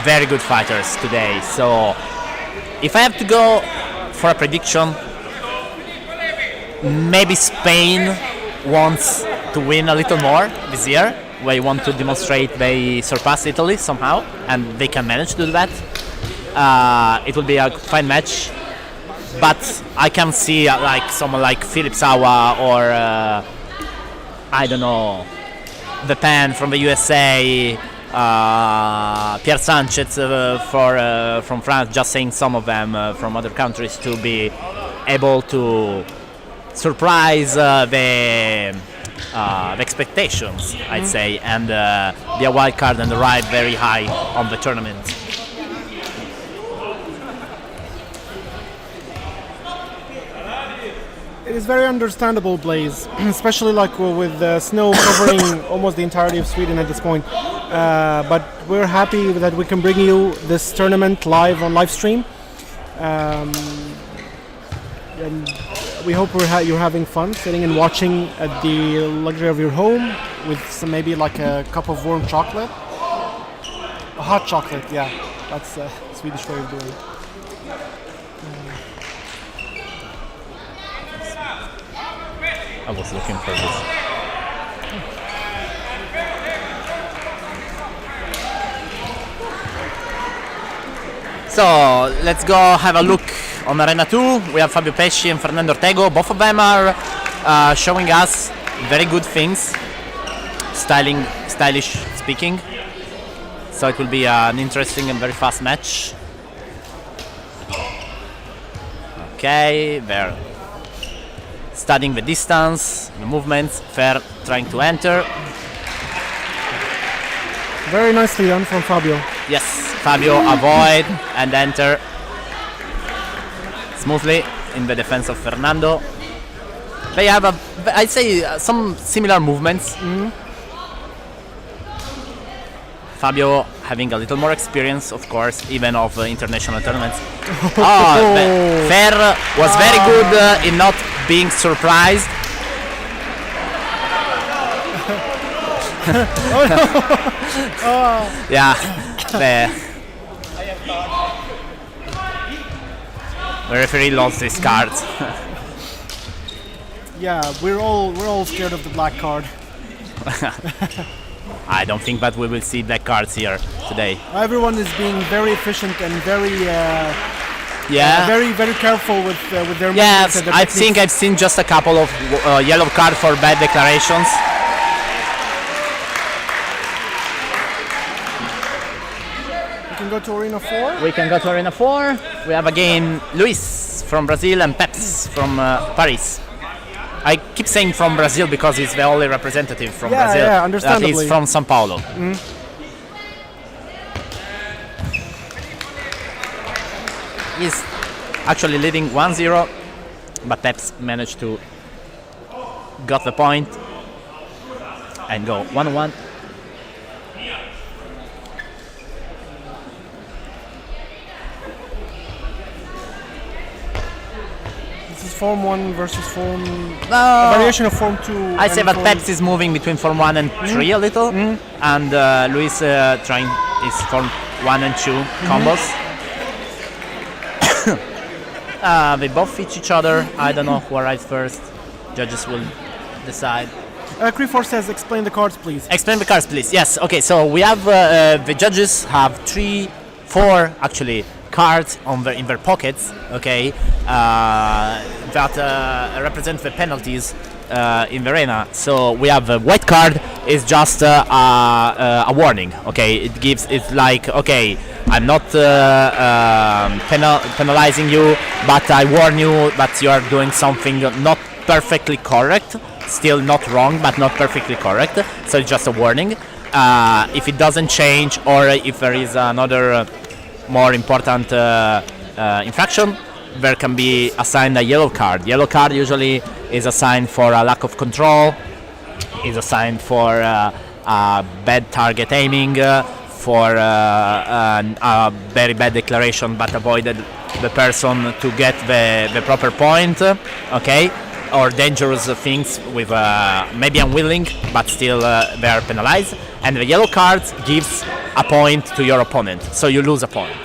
very good fighters today. So if I have to go for a prediction, maybe Spain wants to win a little more this year. They want to demonstrate they surpass Italy somehow, and they can manage to do that. It will be a fine match, but I can see like someone like Philip Sawa or I don't know, the Pan from the USA, Pierre Sanchez from France, just saying some of them from other countries, to be able to surprise the expectations, I'd say, and be a wild card and arrive very high on the tournament. It is very understandable, Blaze, especially like with the snow covering almost the entirety of Sweden at this point. But we're happy that we can bring you this tournament live on Livestream. And we hope you're having fun sitting and watching at the luxury of your home with some, maybe like a cup of warm chocolate. Hot chocolate, yeah. That's a Swedish way of doing it. I was looking for this. So let's go have a look on Arena 2. We have Fabio Pesci and Fernando Ortego. Both of them are showing us very good things, stylish speaking. So it will be an interesting and very fast match. Okay, they're studying the distance, the movements. Fer trying to enter. Very nicely done from Fabio. Yes, Fabio avoid and enter smoothly in the defense of Fernando. They have, I'd say, some similar movements. Fabio having a little more experience, of course, even of international tournaments. Fer was very good in not being surprised. Yeah, the referee lost his card. Yeah, we're all scared of the black card. I don't think that we will see black cards here today. Everyone is being very efficient and very Yeah. very careful with their movements Yes, and their I techniques. think I've seen just a couple of yellow cards for bad declarations. We can go to Arena 4. We can go to Arena 4. We have again Luis from Brazil and Peps from Paris. I keep saying from Brazil because he's the only representative from Brazil. Yeah, understandably. That is from São Paulo. He's actually leading 1-0, but Peps managed to got the point and go 1-1. This is Form 1 versus Form... a variation of Form 2. I say and that Form- Peps is moving between Form 1 and 3 a little, and Luis trying his Form 1 and 2 combos. They both feature each other. I don't know who arrives first. Judges will decide. Creefor says, explain the cards, please. Explain the cards, please. Yes. Okay. So we have the judges have 4 actually cards on in their pockets. Okay, that represent the penalties in the arena. So we have a white card is just a warning. Okay, it gives it's like okay, I'm not penalizing you, but I warn you that you are doing something not perfectly correct. Still not wrong, but not perfectly correct. So it's just a warning. If it doesn't change, or if there is another more important infraction, there can be assigned a yellow card. Yellow card usually is assigned for a lack of control, is assigned for bad target aiming, for a very bad declaration but avoided the person to get the proper point, okay, or dangerous things with maybe unwilling but still they are penalized. And the yellow card gives a point to your opponent, so you lose a point.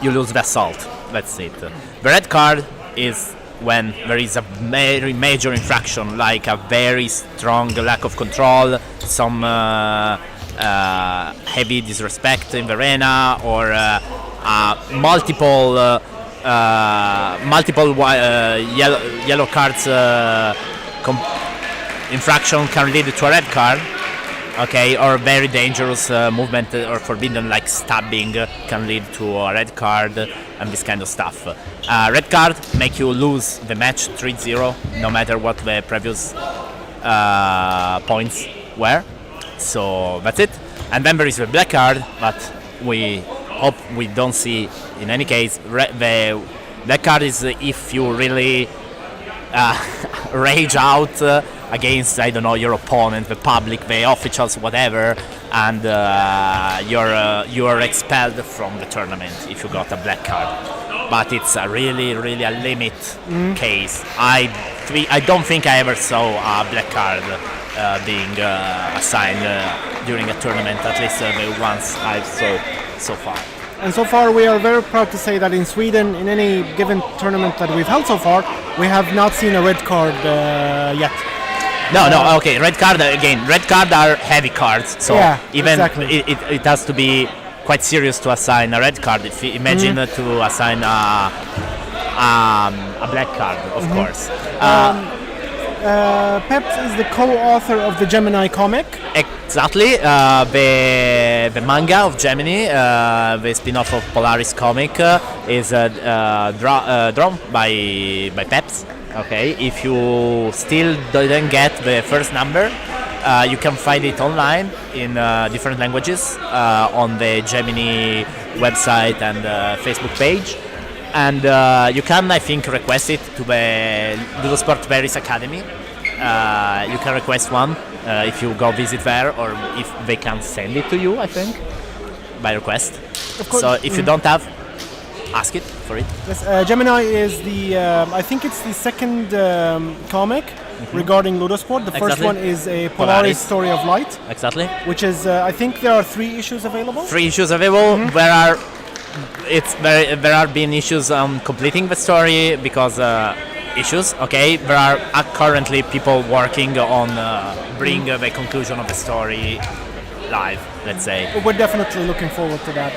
You lose the assault, that's it. The red card is when there is a very major infraction, like a very strong lack of control, some heavy disrespect in the arena, or multiple yellow cards infraction can lead to a red card. Okay, or very dangerous movement or forbidden, like stabbing, can lead to a red card and this kind of stuff. Red card make you lose the match 3-0, no matter what the previous points were. So that's it. And then there is the black card, but we hope we don't see. In any case, the black card is if you really rage out against, I don't know, your opponent, the public, the officials, whatever, and you're expelled from the tournament if you got a black card. But it's a really a limit case. I don't think I ever saw a black card being assigned during a tournament, at least the ones I've saw so far. And so far, we are very proud to say that in Sweden, in any given tournament that we've held so far, we have not seen a red card yet. No, okay, red card again. Red card are heavy cards, so Yeah, even exactly. it has to be quite serious to assign a red card. If you imagine to assign a black card, of course. Peps is the co-author of the Gemini comic. Exactly, the manga of Gemini, the spin-off of Polaris comic, is drawn by Peps. Okay, if you still didn't get the first number, you can find it online in different languages on the Gemini website and Facebook page. And you can, I think, request it to the LudoSport Paris Academy. You can request one if you go visit there, or if they can send it to you, I think, by request. Of course. So if you don't have, ask it for it. Yes, Gemini is the, I think it's the second comic regarding LudoSport. The first Exactly. one is a Polaris Polaris. Story of Light, Exactly. which is, I think there are 3 issues available. 3 issues available. There are been issues completing the story because issues. Okay, there are currently people working on bring the conclusion of the story live. Let's say. We're definitely looking forward to that.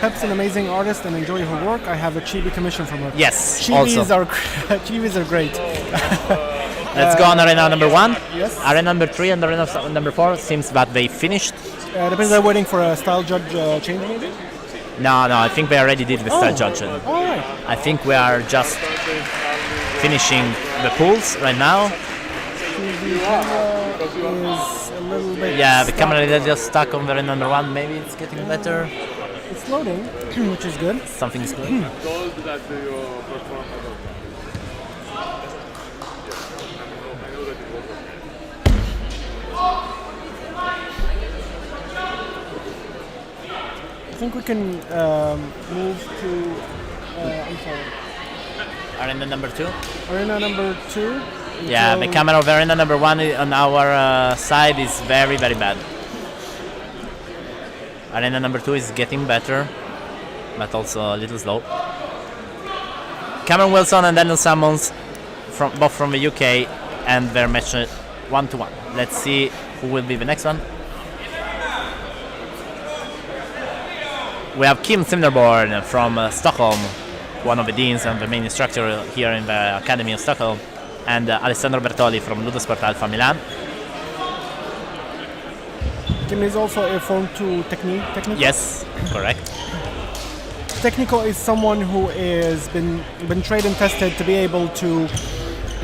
Pep's an amazing artist and enjoy her work. I have a chibi commission from her. Yes. Chibis Also, are chibis are great. let's go on arena number 1. Yes. Arena number 3 and arena number 4 seems that they finished. Depends. They're waiting for a style judge change, maybe. No, I think they already did the style judge. All right. I think we are just finishing the pools right now. The camera is a little bit. Yeah, the stuck. camera is just stuck on the arena number 1. Maybe it's getting better. It's loading, which is good. Something's good. Told that your performance. I think we can move to. I'm sorry. Arena number 2. Arena number 2. Yeah, the camera of arena number 1 on our side is very, very bad. Arena number 2 is getting better, but also a little slow. Cameron Wilson and Daniel Sammons, both from the UK, and their match 1-1. Let's see who will be the next one. We have Kim Simnerborn from Stockholm, one of the deans and the main instructor here in the Academy of Stockholm, and Alessandro Bertoli from LudoSport Alpha Milan. Kim is also a Form 2 technical. Yes, correct. Technical is someone who is been trained and tested to be able to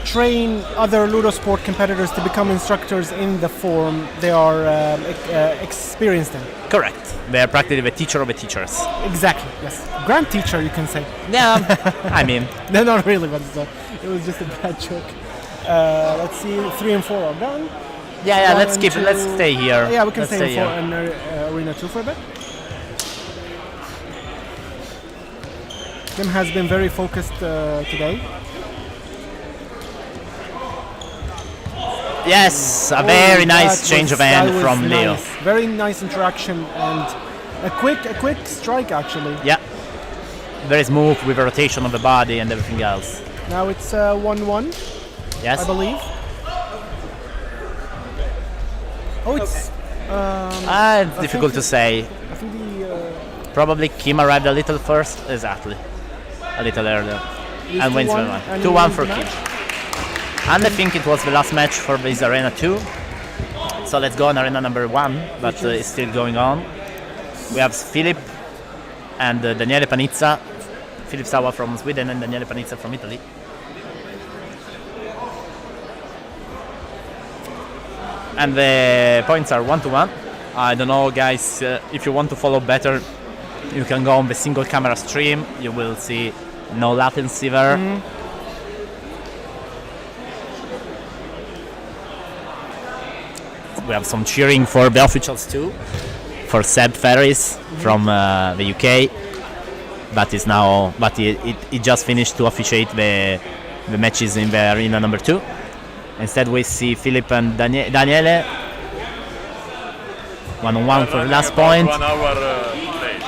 train other LudoSport competitors to become instructors in the form they are experienced in. Correct. They are practically the teacher of the teachers. Exactly, yes. Grand teacher, you can say. Yeah, I mean, No, not really, but it was just a bad joke. Let's see, 3 and 4 are done. yeah. 1 Let's and keep it. Let's 2 stay here. Yeah, we can Let's stay in here. Arena 2 for a bit. Kim has been very focused today. Yes, a very that nice change was- of hand that was from Leo. nice. Very nice interaction and a quick strike actually. Yeah, very smooth with the rotation of the body and everything else. Now it's 1-1, Yes. I believe. Oh, it's. It's difficult to say. I think the. Probably Kim arrived a little first. Exactly. A little earlier. He's And wins 2-1, the one. and 2-1 he for wins the Kim. match. And I think it was the last match for this Arena 2. So let's go on Arena number 1, but it's still going on. We have Philip and Daniele Panizza. Philip Sawa from Sweden and Daniele Panizza from Italy. And the points are 1-1. I don't know, guys, if you want to follow better, you can go on the single camera stream. You will see no latency there. We have some cheering for the officials too, for Seb Ferris from the UK, but he just finished to officiate the matches in the arena number 2. Instead, we see Philip and Daniele. 1-1 for the last point. 1 hour late.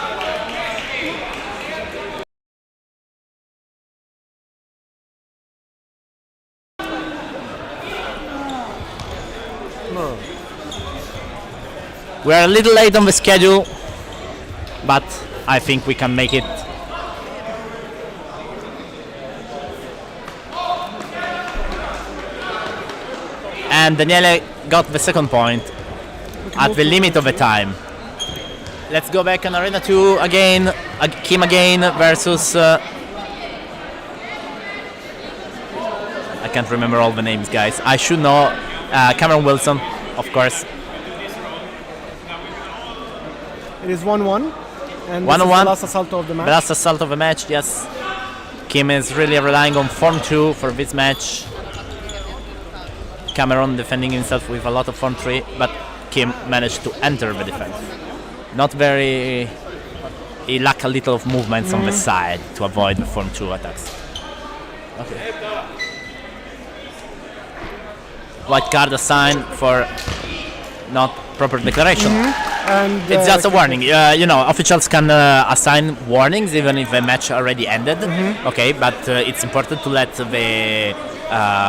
We are a little late on the schedule, but I think we can make it. And Daniele got the second point at the limit of the time. Let's go back on Arena 2 again. Kim again versus... I can't remember all the names, guys. I should know. Cameron Wilson, of course. It is 1-1. And this 1-1. is the last assault of the match. The last assault of the match, yes. Kim is really relying on Form 2 for this match. Cameron defending himself with a lot of Form 3, but Kim managed to enter the defense. Not very... He lacked a little of movements on the side to avoid the Form 2 attacks. Okay. White card assigned for not proper declaration. And, It's just a warning. You know, officials can assign warnings even if the match already ended. Okay, but it's important to let the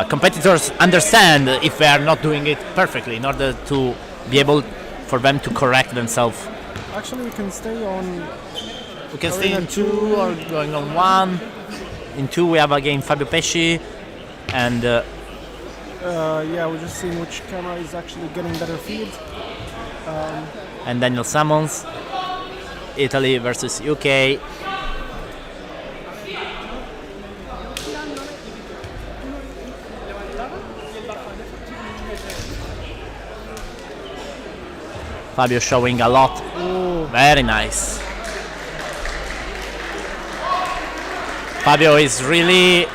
competitors understand if they are not doing it perfectly in order to be able for them to correct themselves. Actually, we can stay on. We can stay in 2 or going on 1. In 2 we have again Fabio Pesci and Yeah, we're just seeing which camera is actually getting better feed. and Daniel Sammons. Italy versus UK. Fabio showing a lot. Ooh. Very nice. Fabio is really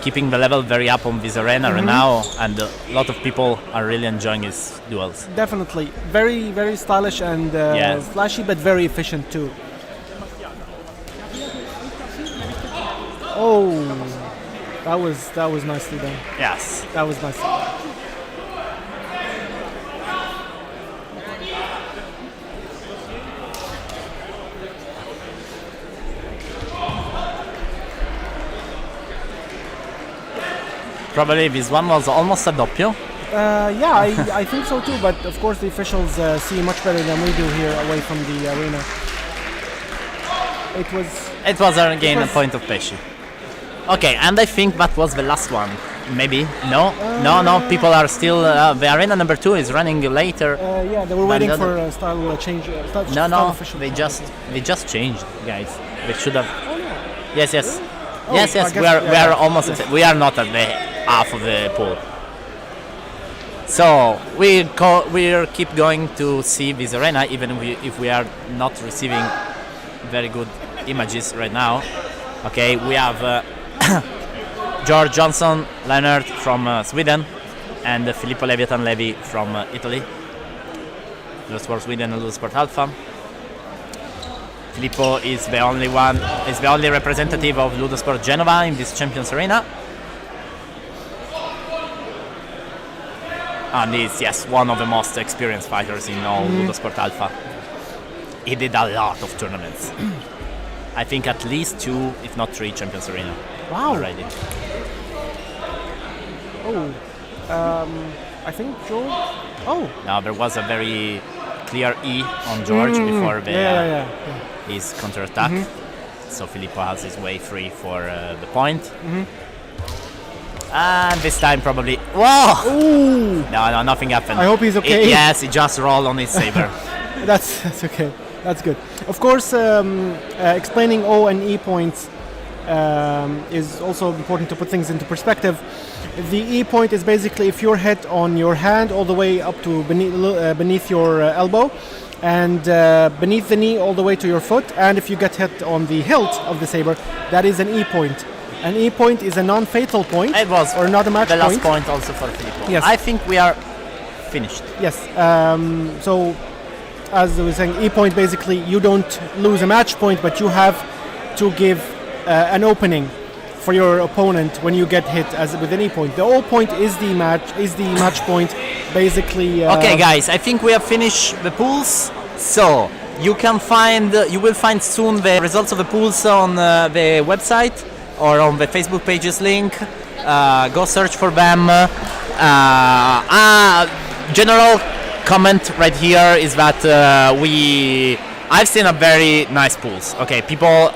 keeping the level very up on this arena right now, and a lot of people are really enjoying his duels. Definitely. Very, very stylish and Yes. flashy, but very efficient too. Oh, that was nicely done. Yes. That was nicely done. Probably this one was almost a doppio. Yeah, I think so too, but of course the officials see much better than we do here away from the arena. It was again It a was- point of Pesci. Okay, and I think that was the last one. Maybe? No? No, people are still... the arena number 2 is running later. Yeah, they were But waiting the for a style change. Style No, official. they just changed, guys. They should have... Oh, no. Yes. Yes, Oh, yes, I guess- we are yeah, almost... yes. We are not at the half of the pool. So, we keep going to see this arena, even if we are not receiving very good images right now. Okay, we have George Johnson Leonard from Sweden and Filippo Leviathan Levi from Italy. LudoSport Sweden and LudoSport Alpha. Filippo is the only representative of LudoSport Genova in this Champions Arena. And he's, yes, one of the most experienced fighters in all LudoSport Alpha. He did a lot of tournaments. I think at least 2, if not 3 Champions Arena Wow. already. Oh, I think Joe. Oh, Now there was a very clear E on George before yeah. his counter-attack. So Filippo has his way free for the point. And this time probably... Whoa! Ooh, No, nothing happened. I hope he's okay. Yes, he just rolled on his saber. that's okay. That's good. Of course, explaining O and E points is also important to put things into perspective. The E point is basically if you're hit on your hand all the way up to beneath your elbow, and beneath the knee all the way to your foot, and if you get hit on the hilt of the saber, that is an E point. An E point is a non-fatal point, It was or not a match the last point. point also for Filippo. Yes. I think we are finished. Yes. So, as I was saying, E point basically you don't lose a match point, but you have to give an opening for your opponent when you get hit as with any point. The all point is the match point, basically. Okay, guys, I think we have finished the pools. So you will find soon the results of the pools on the website or on the Facebook pages link. Go search for them. General comment right here is that I've seen a very nice pools. Okay,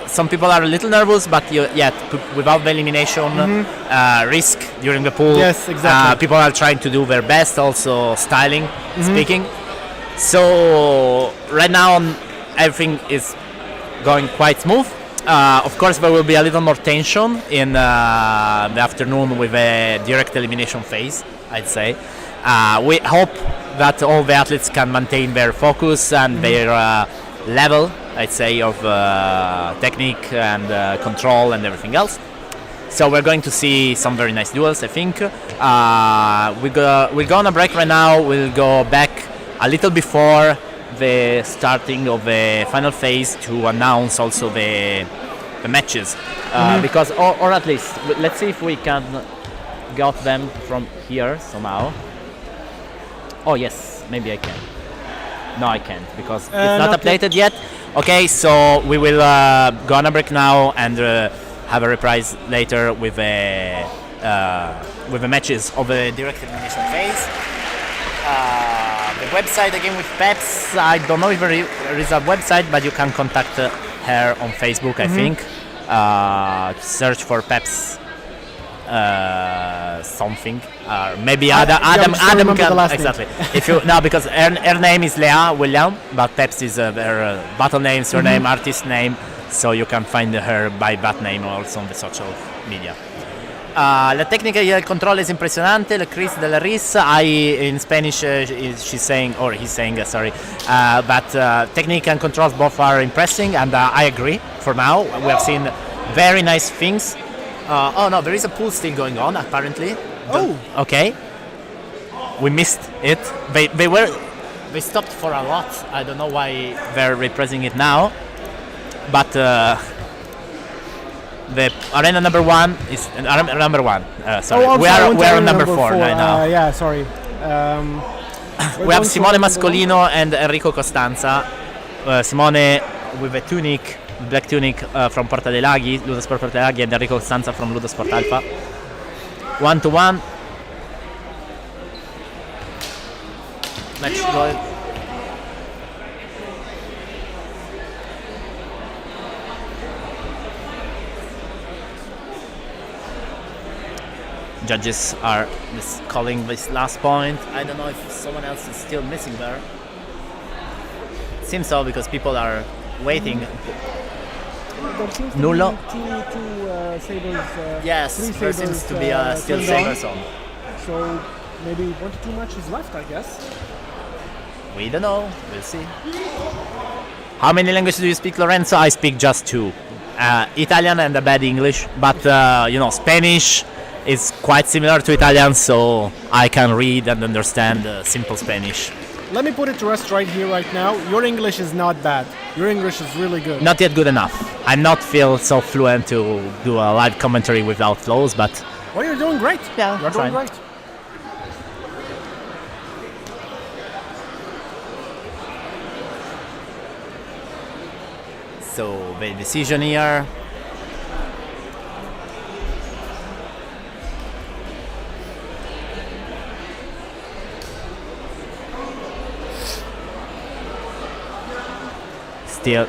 some people are a little nervous, but yet without the elimination risk during the pool, yes, exactly. People are trying to do their best, also styling, speaking. So right now everything is going quite smooth. Of course, there will be a little more tension in the afternoon with a direct elimination phase, I'd say. We hope that all the athletes can maintain their focus and their level, I'd say, of technique and control and everything else. So we're going to see some very nice duels, I think. We'll go on a break right now. We'll go back a little before the starting of the final phase to announce also the matches. Because, or at least, let's see if we can get them from here somehow. Oh yes, maybe I can. No, I can't because it's not updated yet. Okay, so we will go on a break now and have a reprise later with the matches of the direct elimination phase. The website again with Peps. I don't know if there is a website, but you can contact her on Facebook. I think. Search for Peps. Something, maybe Adam can exactly. If you because her name is Leah William, but Peps is her battle name, surname, artist name, so you can find her by that name also on the social media. La tecnica y el control es impresionante. El Chris de la Riz, in Spanish, she's saying, or he's saying, sorry, that technique and controls both are impressing, and I agree. For now, we have seen very nice things. Oh no, there is a pool still going on apparently. Oh. Okay. We missed it. They stopped for a lot. I don't know why they're repressing it now. But the arena number one is number one. Sorry, we are on number four right now. Yeah, sorry. We have Simone Mascolino and Enrico Costanza. Simone with a tunic. Black tunic from Porta dei Laghi, LudoSport Porta dei Laghi, and Enrico Costanza from LudoSport Alpha. 1-1. Match goal. Judges are calling this last point. I don't know if someone else is still missing there. It seems so because people are waiting. There seems Nullo. to be two sabers. Yes, three there sabers, seems to be still turned sabers on. on. So maybe 1 to 2 matches left, I guess. We don't know. We'll see. How many languages do you speak, Lorenzo? I speak just 2. Italian and a bad English. But, Spanish is quite similar to Italian, so I can read and understand simple Spanish. Let me put it to rest right here, right now. Your English is not bad. Your English is really good. Not yet good enough. I'm not feel so fluent to do a live commentary without flows, but... Well, you're doing great. Yeah, you're doing great. So, the decision here... Still.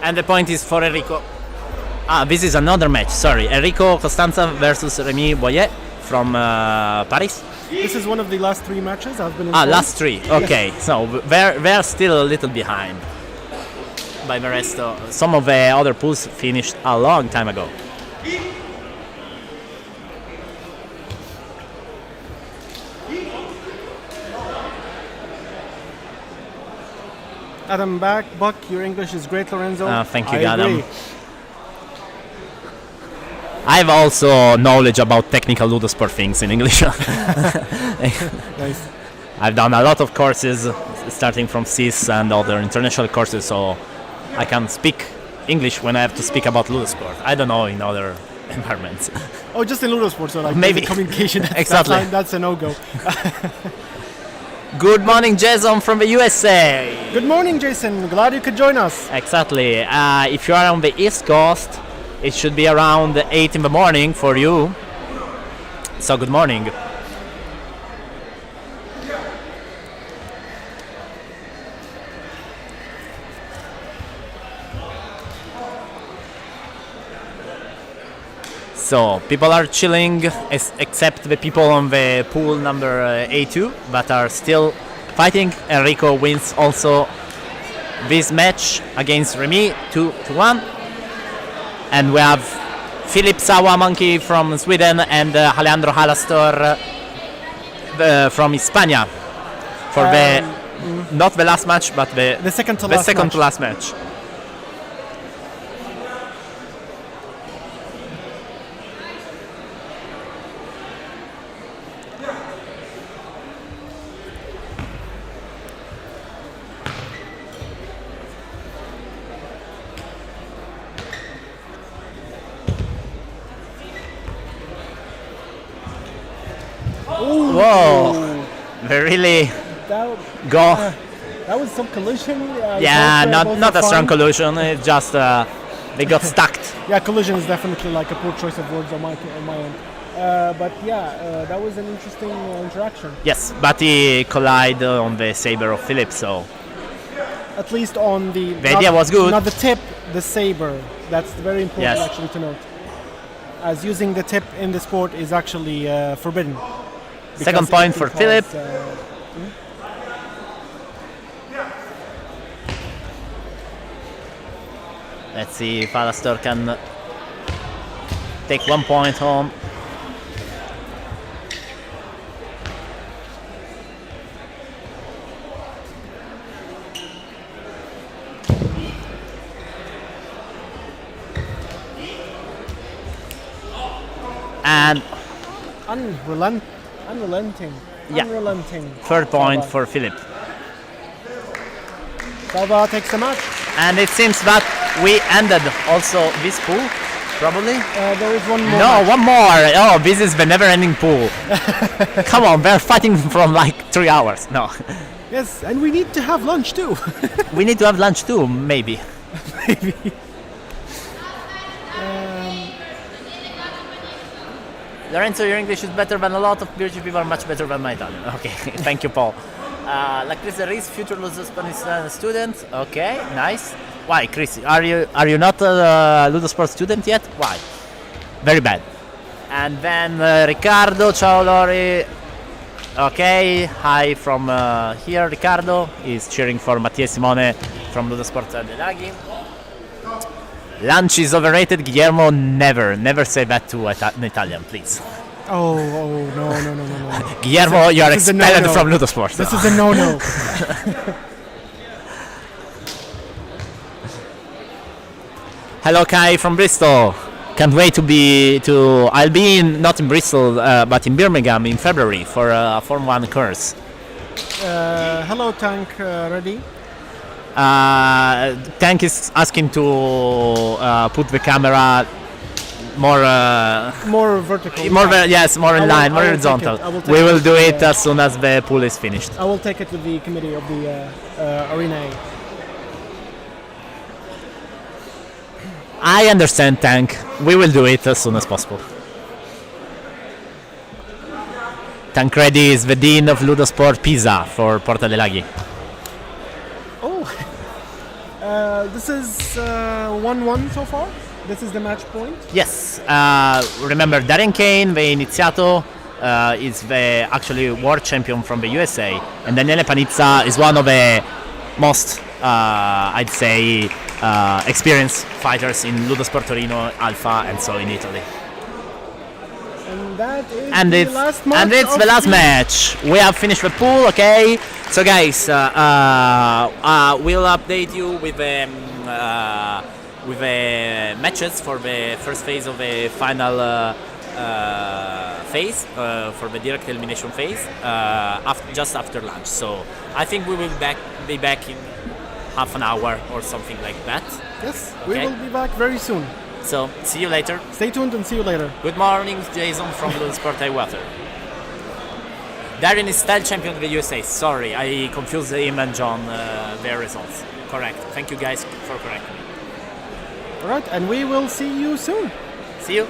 And the point is for Enrico. This is another match, sorry. Enrico Costanza versus Rémi Boyer from Paris. This is one of the last 3 matches I've been in. Last 3, okay. Yes. So they're still a little behind by the rest. Some of the other pools finished a long time ago. Adam Buck, your English is great, Lorenzo. Thank you, I Adam. agree. I have also knowledge about technical LudoSport things in English. Nice. I've done a lot of courses, starting from CIS and other international courses, so I can speak English when I have to speak about LudoSport. I don't know in other environments. Oh, just in LudoSport, so like Maybe. communication. Exactly. That's a no-go. Good morning, Jason from the USA. Good morning, Jason. Glad you could join us. Exactly. If you are on the East Coast, it should be around 8 in the morning for you. So good morning. So people are chilling, except the people on the pool number A2, but are still fighting. Enrico wins also this match against Remy 2-1, and we have Philip Sawa Monkey from Sweden and Alejandro Halastor from Hispania for the not the last match, but the second to last match. Whoa! They really go. That was some collision. Yeah, both not a fun. strong collision. It's just they got stuck. Yeah, collision is definitely like a poor choice of words on my end. But yeah, that was an interesting interaction. Yes, but he collided on the saber of Philip, so At least on the idea was good. Not the tip, the saber. That's very important Yes. actually to note. As using the tip in the sport is actually forbidden. Second Because point it for can Philip. cause, Let's see if Alastor can take 1 point home. And unrelenting. Yeah. Unrelenting. third point Sava. for Philip. Sava takes the match. And it seems that we ended also this pool, probably. There is one more. No, match. one more. Oh, this is the never-ending pool. Come on, they're fighting from like 3 hours. No, Yes, and we need to have lunch too. we need to have lunch too, maybe. Maybe. Lorenzo, your English is better than a lot of British people are much better than my Italian. Okay, thank you, Paul. Like Chris Reis, future LudoSport student. Okay, nice. Why, Chris? Are you not a LudoSport student yet? Why? Very bad. And then Riccardo, ciao Lori. Okay, hi from here, Riccardo. He's cheering for Mattia Simone from LudoSport Delaghi. Lunch is overrated, Guillermo. Never say that to an Italian, please. Oh, no. Guillermo, you are this is a expelled no-no. from LudoSport. This is a no-no. Hello, Kai from Bristol. Can't wait I'll be not in Bristol, but in Birmingham in February for a Form 1 course. Hello, Tank. Ready? Tank is asking to put the camera more vertical. more in line, more I will take horizontal. it. I will take We will it. do it as soon as the pool is finished. I will take it with the committee of the Arena A. I understand, Tank. We will do it as soon as possible. Tancredi is the Dean of LudoSport Pisa for Porta de Laghi. Oh, this is 1-1 so far. This is the match point. Yes, remember Darren Kane, the Iniziato, is the actually world champion from the USA, and Daniele Panizza is one of the most, I'd say, experienced fighters in LudoSport Torino, Alpha, and so in Italy. And that is And the it's last match. and it's of the last match. We have finished the pool, okay? So guys, we'll update you with the matches for the first phase of the final phase, for the direct elimination phase, just after lunch. So I think we will be back in half an hour or something like that. Yes, we Okay. will be back very soon. So see you later. Stay tuned and see you later. Good morning, Jason from LudoSport Water. Darren is still champion of the USA. Sorry, I confused him and John their results. Correct. Thank you guys for correcting me. All right, and we will see you soon. See you.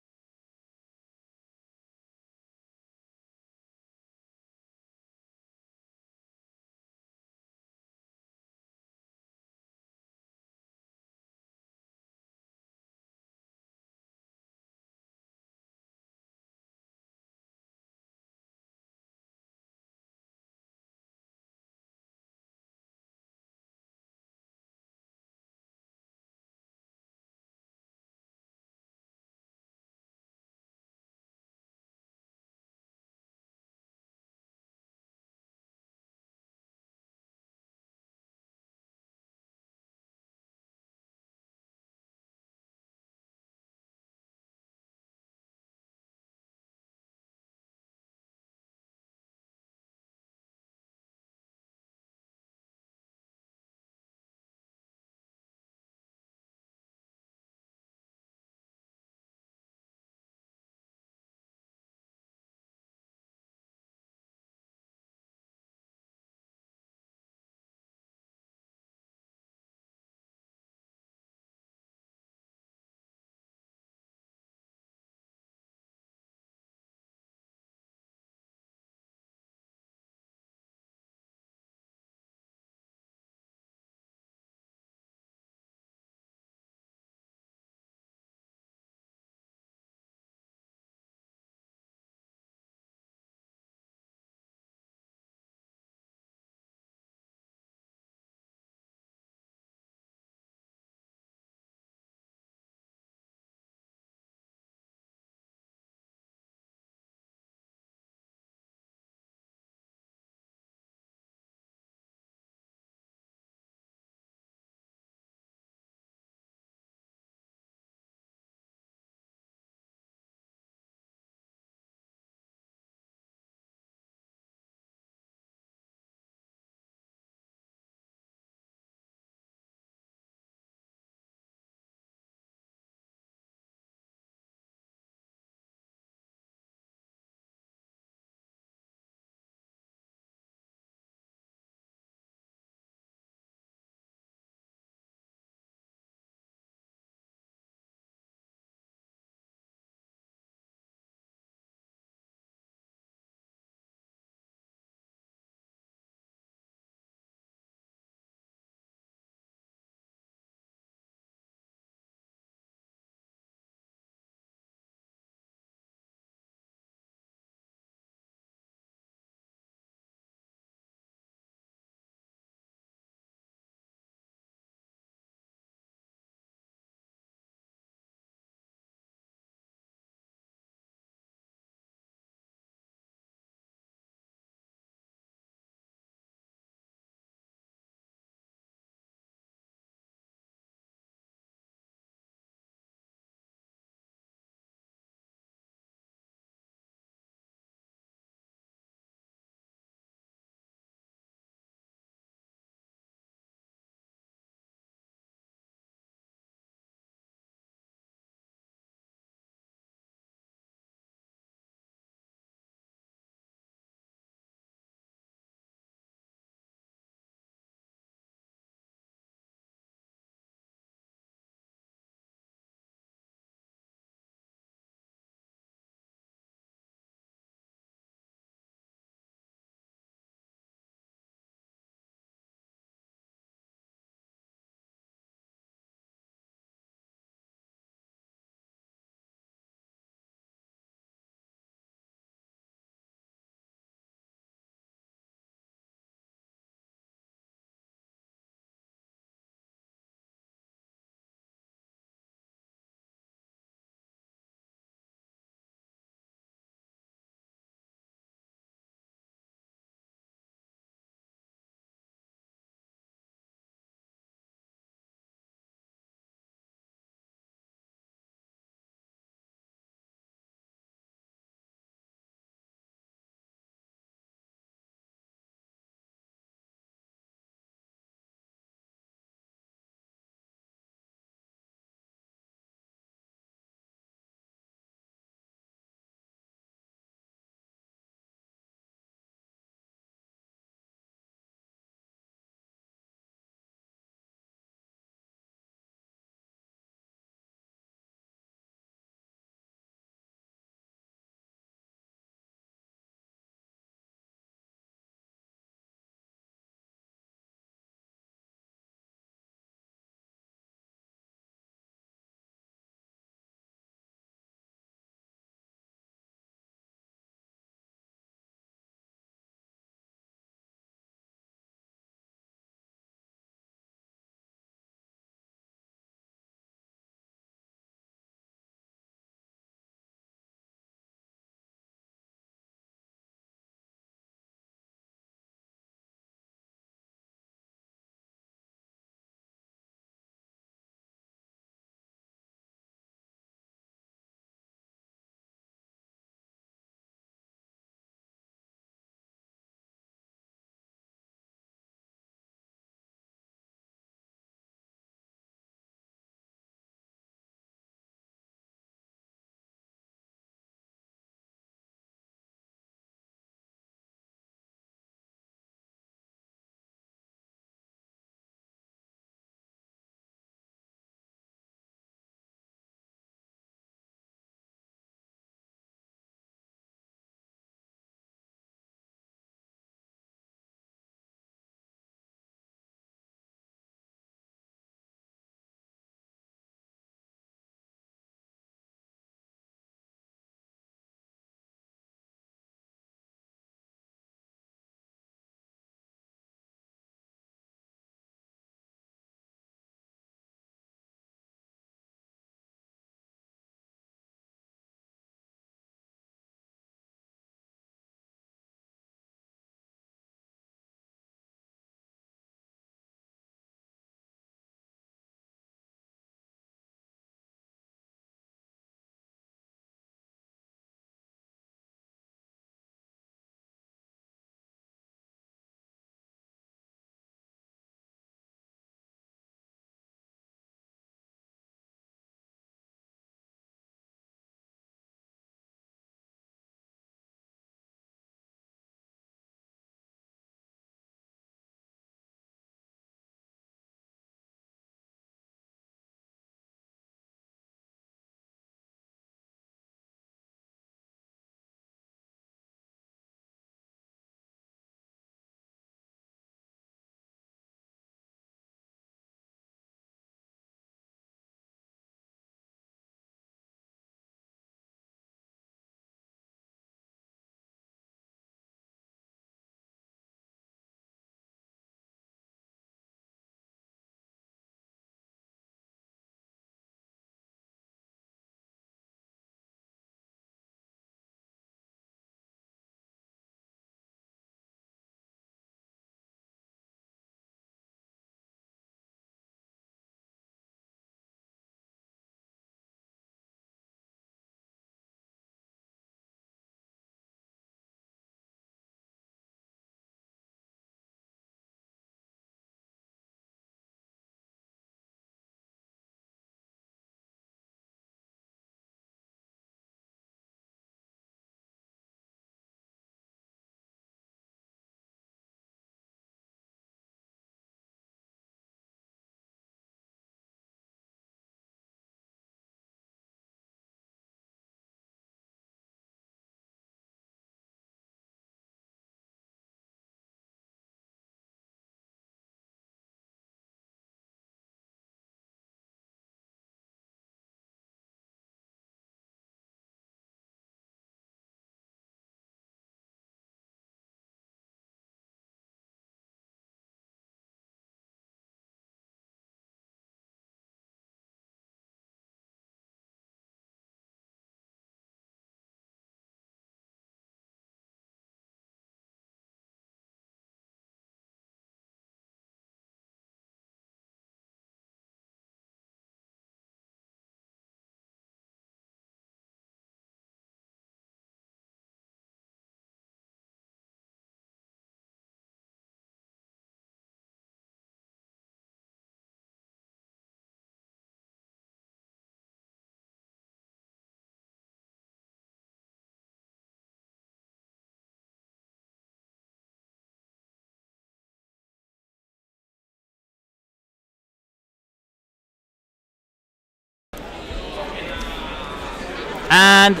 And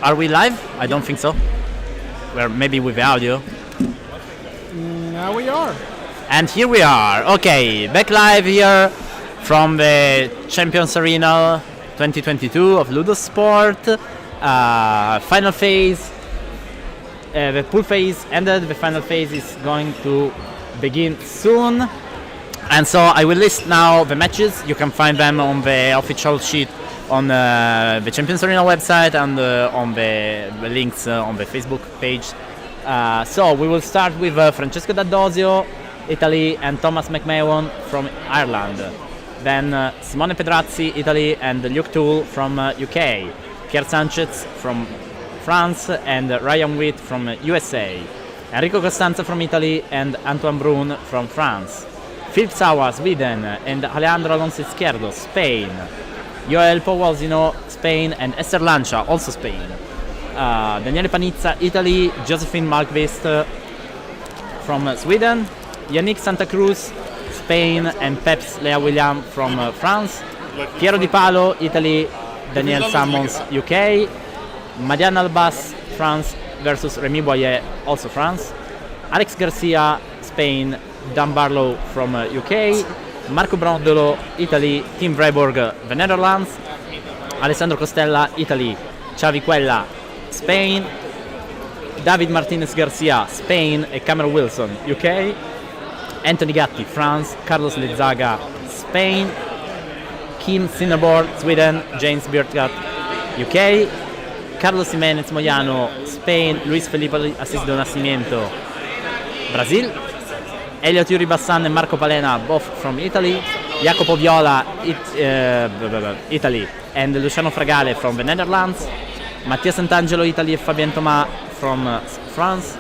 are we live? I don't think so. We're maybe with the audio. Now we are. And here we are. Okay, back live here from the Champions Arena 2022 of LudoSport. Final phase. The pool phase ended. The final phase is going to begin soon. And so I will list now the matches. You can find them on the official sheet on the Champions Arena website and on the links on the Facebook page. So we will start with Francesco D'Addosio, Italy, and Thomas McMahon from Ireland. Then Simone Pedrazzi, Italy, and Luke Toole from UK. Pierre Sanchez from France and Ryan Witt from USA. Enrico Costanza from Italy and Antoine Brun from France. Philip Sawa, Sweden, and Alejandro Alonso Izquierdo, Spain. Joel Powolzino, Spain, and Esther Lancia, also Spain. Daniele Panizza, Italy. Josephine Malmqvist from Sweden. Yannick Santa Cruz, Spain, and Peps Lea William from France. Piero Di Palo, Italy. Daniel Sammons, UK. Marianne Albas, France versus Remy Boyer, also France. Alex Garcia, Spain. Dan Barlow from UK. Marco Brondolo, Italy. Tim Vrijborg, the Netherlands. Alessandro Costella, Italy. Xavi Quella, Spain. David Martinez Garcia, Spain, e Cameron Wilson, UK. Anthony Gatti, France. Carlos Lizaga, Spain. Kim Sinabor, Sweden. James Björtgat, UK. Carlos Jimenez Moyano, Spain. Luis Felipe Assis do Nascimento, Brazil. Elliot Yuri Bassan and Marco Palena, both from Italy. Jacopo Viola, Italy, and Luciano Fragale from the Netherlands. Mattia Sant'Angelo, Italy, e Fabien Thomas from France.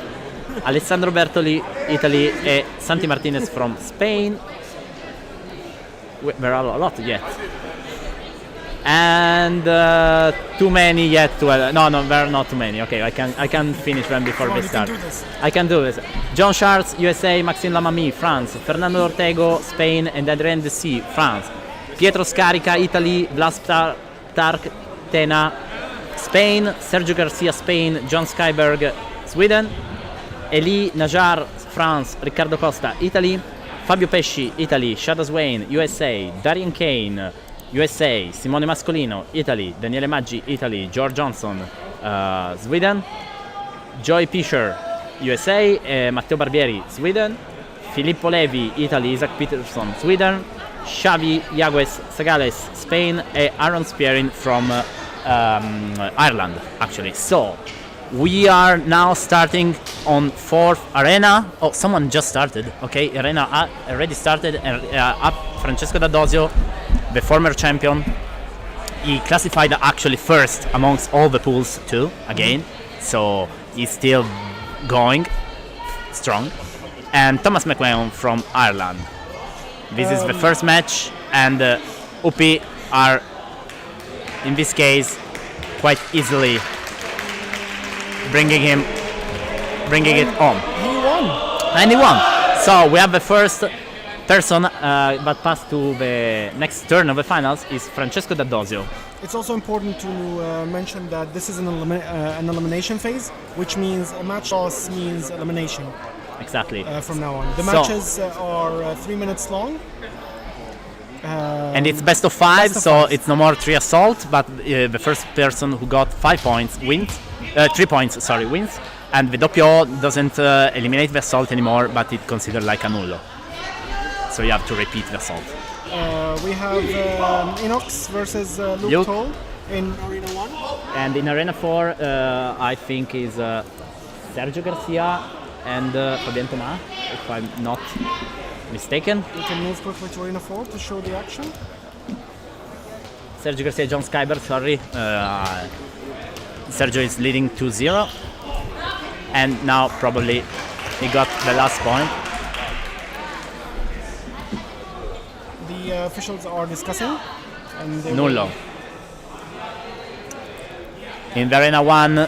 Alessandro Bertoli, Italy, e Santi Martinez from Spain. There are a lot yet. And too many yet to no, there are not too many. Okay, I can finish them before they start. I can do this. John Schartz, USA. Maxime Lamamy, France. Fernando Ortego, Spain, and Adrien Dessy, France. Pietro Scarica, Italy. Blas Tark, Tena, Spain. Sergio Garcia, Spain. John Skyberg, Sweden. Elie Najar, France. Riccardo Costa, Italy. Fabio Pesci, Italy. Shada Swain, USA. Darian Kane, USA. Simone Mascolino, Italy. Daniele Maggi, Italy. George Johnson, Sweden. Joy Pischer, USA. Matteo Barbieri, Sweden. Filippo Levi, Italy. Isaac Peterson, Sweden. Xavi Yagues Sagales, Spain. And Aaron Spearin from Ireland, actually. So we are now starting on fourth arena. Oh, someone just started. Okay, arena already started. Up Francesco D'Addosio, the former champion. He classified actually first amongst all the pools too, again. So he's still going strong. And Thomas McMahon from Ireland. This is the first match, and Upi are, in this case, quite easily bringing it home. He won. And he won. So we have the first person that passed to the next turn of the finals is Francesco D'Addosio. It's also important to mention that this is an elimination phase, which means a match loss means elimination. Exactly. From now on. The matches are 3 minutes long. And it's best of five, so it's no more 3 assault, but the first person who got 5 points wins. 3 points, sorry, wins. And the doppio doesn't eliminate the assault anymore, but it's considered like a nullo. So you have to repeat the assault. We have Inox versus Luke Toll in Arena 1. And in Arena 4, I think is Sergio Garcia and Fabien Thomas, if I'm not mistaken. We can move quickly to Arena 4 to show the action. Sergio Garcia, John Skyber, sorry. Sergio is leading 2-0. And now probably he got the last point. The officials are discussing. And Nullo. In the Arena 1,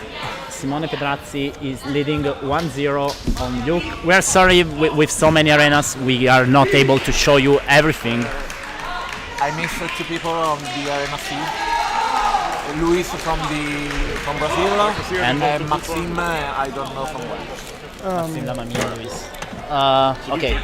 Simone Pedrazzi is leading 1-0 on Luke. We are sorry, with so many arenas, we are not able to show you everything. I missed 2 people on the arena feed. Luis from Brazil, And Maxime, I don't know from where. Maxime Lamamia, Luis. Okay.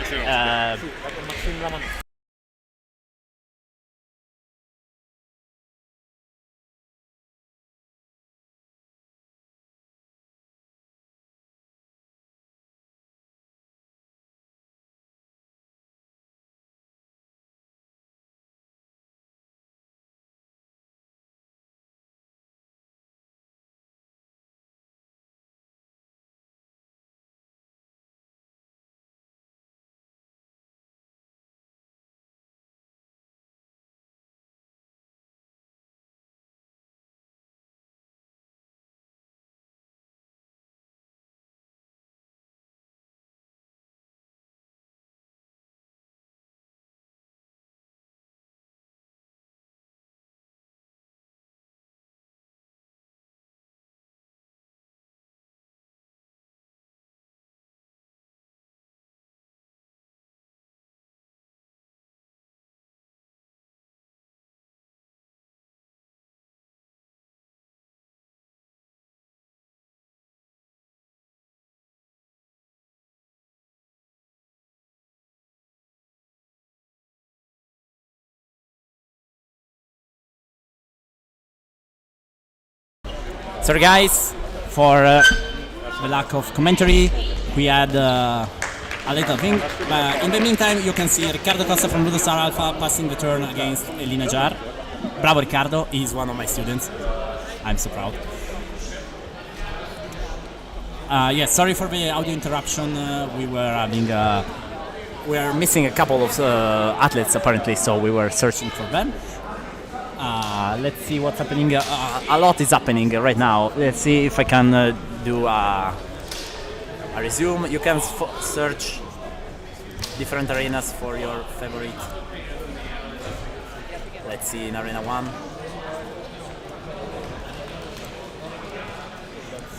Sorry guys for the lack of commentary. We had a little thing, but in the meantime you can see Riccardo Costa from LudoStar Alpha passing the turn against Elina Jar. Bravo Riccardo, he's one of my students. I'm so proud. Yes, sorry for the audio interruption. We were missing a couple of athletes apparently, so we were searching for them. Let's see what's happening. A lot is happening right now. Let's see if I can do a resume. You can search different arenas for your favorite. Let's see in Arena 1.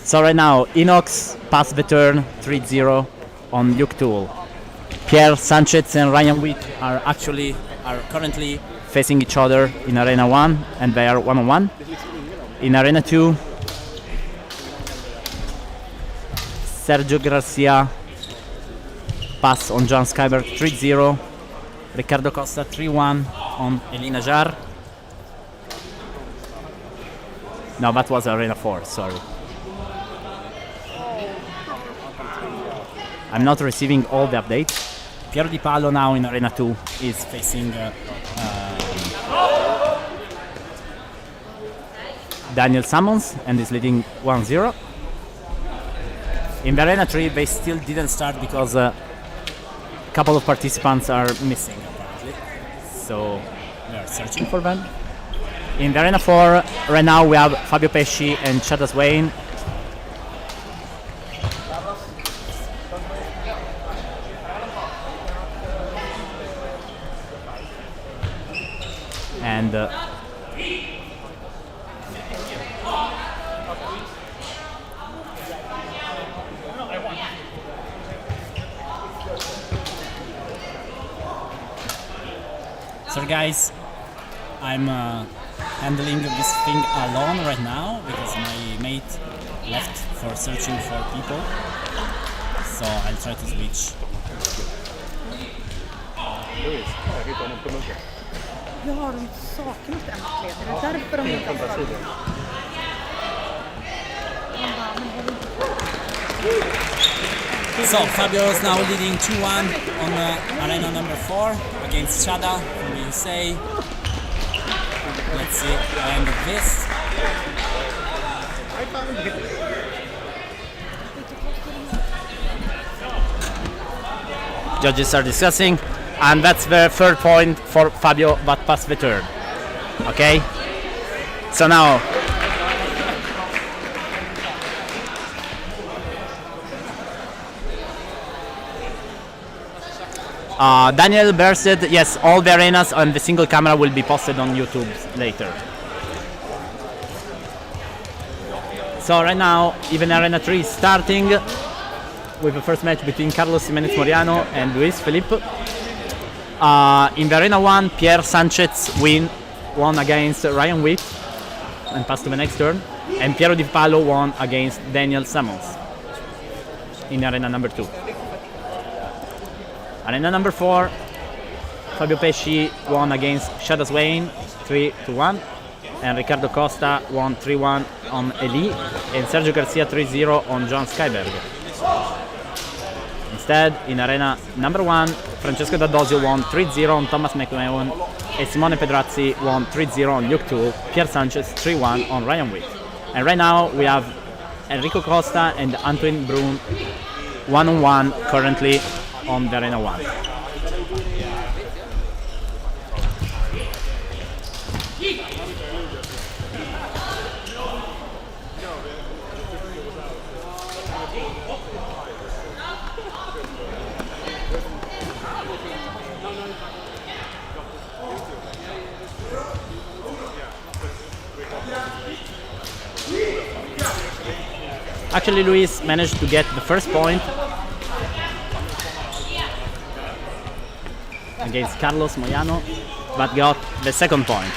So right now, Inox passed the turn 3-0 on Luke Tool. Pierre Sanchez and Ryan Witt are currently facing each other in Arena 1 and they are 1-on-1. In Arena 2, Sergio Garcia pass on John Skyberg 3-0. Riccardo Costa 3-1 on Elina Jar. No, that was Arena 4, sorry. I'm not receiving all the updates. Piero Di Palo now in Arena 2 is facing Daniel Sammons and is leading 1-0. In the Arena 3 they still didn't start because a couple of participants are missing apparently. So we are searching for them. In the Arena 4 right now we have Fabio Pesci and Chad Swain. And so guys, I'm handling this thing alone right now because my mate left for searching for people. So I'll try to switch. Jag har de saknat äntligen. Det är därför de inte har svarat. So Fabio is now leading 2-1 on arena number 4 against Chada from the USA. Let's see the end of this. Judges are discussing, and that's the third point for Fabio that passed the turn. Okay, so now Daniel Bear said yes, all the arenas and the single camera will be posted on YouTube later. So right now, even Arena 3 is starting with the first match between Carlos Jimenez Moriano and Luis Felipe. In the Arena 1, Pierre Sanchez won against Ryan Witt. and passed to the next turn. And Piero Di Palo won against Daniel Samuels in arena number 2. Arena number 4, Fabio Pesci won against Shadow Swain 3-1, and Riccardo Costa won 3-1 on Eli, and Sergio Garcia 3-0 on John Skyberg. Instead, in arena number 1, Francesco D'Adosio won 3-0 on Thomas McMahon, and Simone Pedrazzi won 3-0 on Luke Tool, Pierre Sanchez 3-1 on Ryan Witt. And right now we have Enrico Costa and Antoine Brun 1-on-1 currently on the arena 1. Actually, Luis managed to get the first point against Carlos Moyano, but got the second point.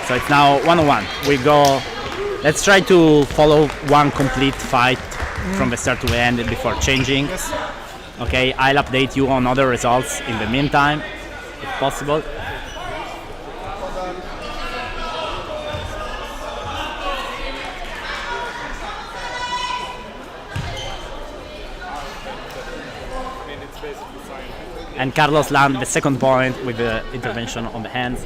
So it's now 1-on-1. We go. Let's try to follow one complete fight from the start to the end before changing. Yes. Okay, I'll update you on other results in the meantime, if possible. And Carlos landed the second point with the intervention on the hands.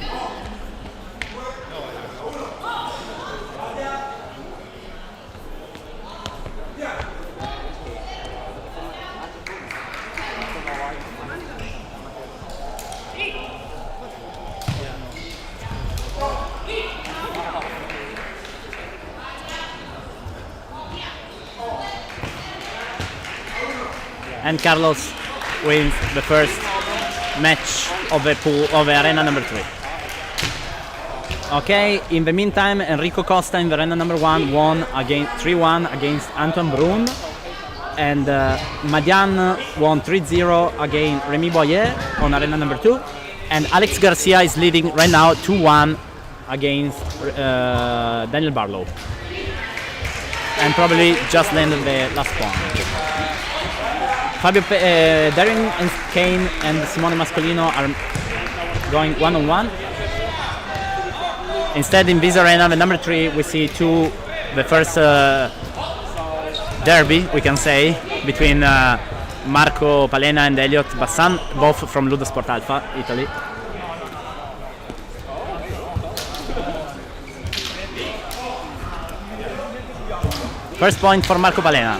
And Carlos wins the first match of the pool of arena number 3. Okay, in the meantime, Enrico Costa in the arena number 1 won against 3-1 against Antoine Brun, and Madian won 3-0 against Remy Boyer on arena number 2, and Alex Garcia is leading right now 2-1 against Daniel Barlow, and probably just landed the last point. Darren Kane and Simone Mascolino are going 1-on-1. Instead, in this arena, the number 3, we see the first derby, we can say, between Marco Palena and Elliot Bassan, both from LudoSport Alpha, Italy. First point for Marco Palena.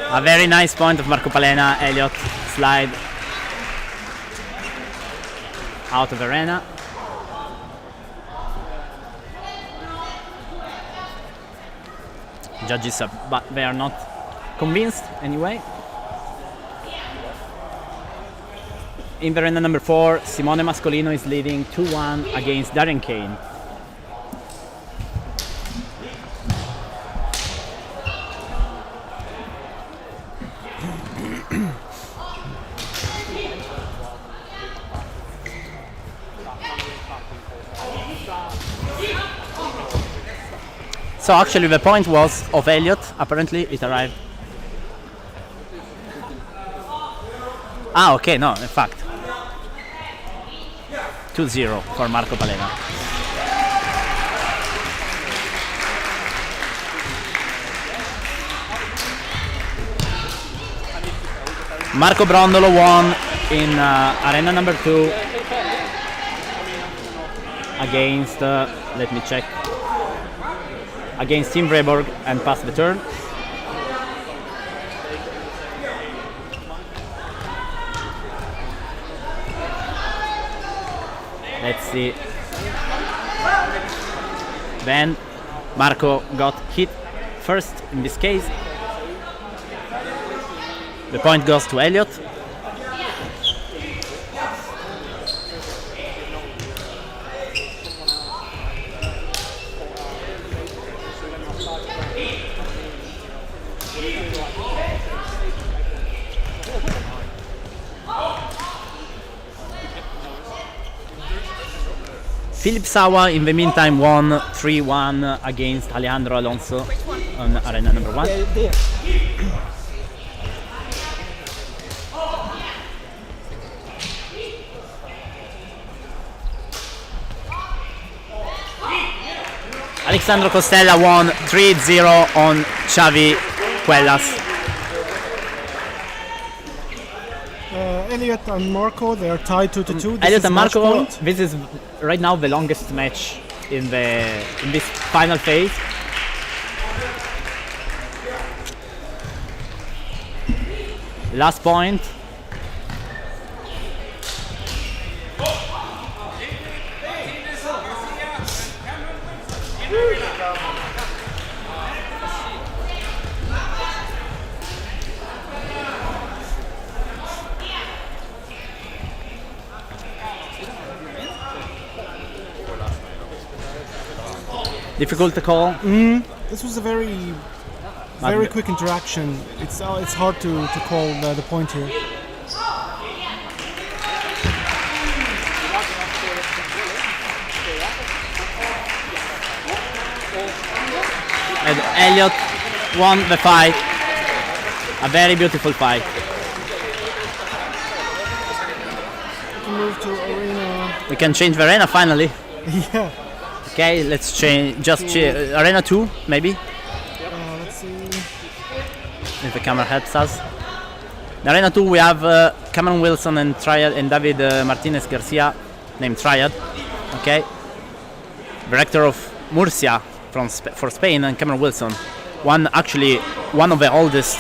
A very nice point of Marco Palena. Elliot slide out of the arena. Judges are, but they are not convinced anyway. In the arena number 4, Simone Mascolino is leading 2-1 against Darren Kane. So actually the point was of Elliot, apparently it arrived. Ah, okay, no, in fact. 2-0 for Marco Palena. Marco Brondolo won in arena number 2 against, let me check, against Tim Vreborg and passed the turn. Let's see. Then Marco got hit first in this case. The point goes to Elliot. Philip Sawa, in the meantime, won 3-1 against Alejandro Alonso on arena number 1. Alexandro Costella won 3-0 on Xavi Cuellas. Elliot and Marco, they are tied 2-2. Elliot and Marco, this is right now the longest match in this final phase. Last point. Difficult to call. This was a very quick interaction. It's hard to call the point here. And Elliot won the fight. A very beautiful fight. We can move to arena. We can change the arena finally. Yeah. Okay, let's change. Arena 2, maybe. Let's see. If the camera helps us. In Arena 2 we have Cameron Wilson and Triad and David Martinez Garcia, named Triad. Okay. Director of Murcia for Spain, and Cameron Wilson, one of the oldest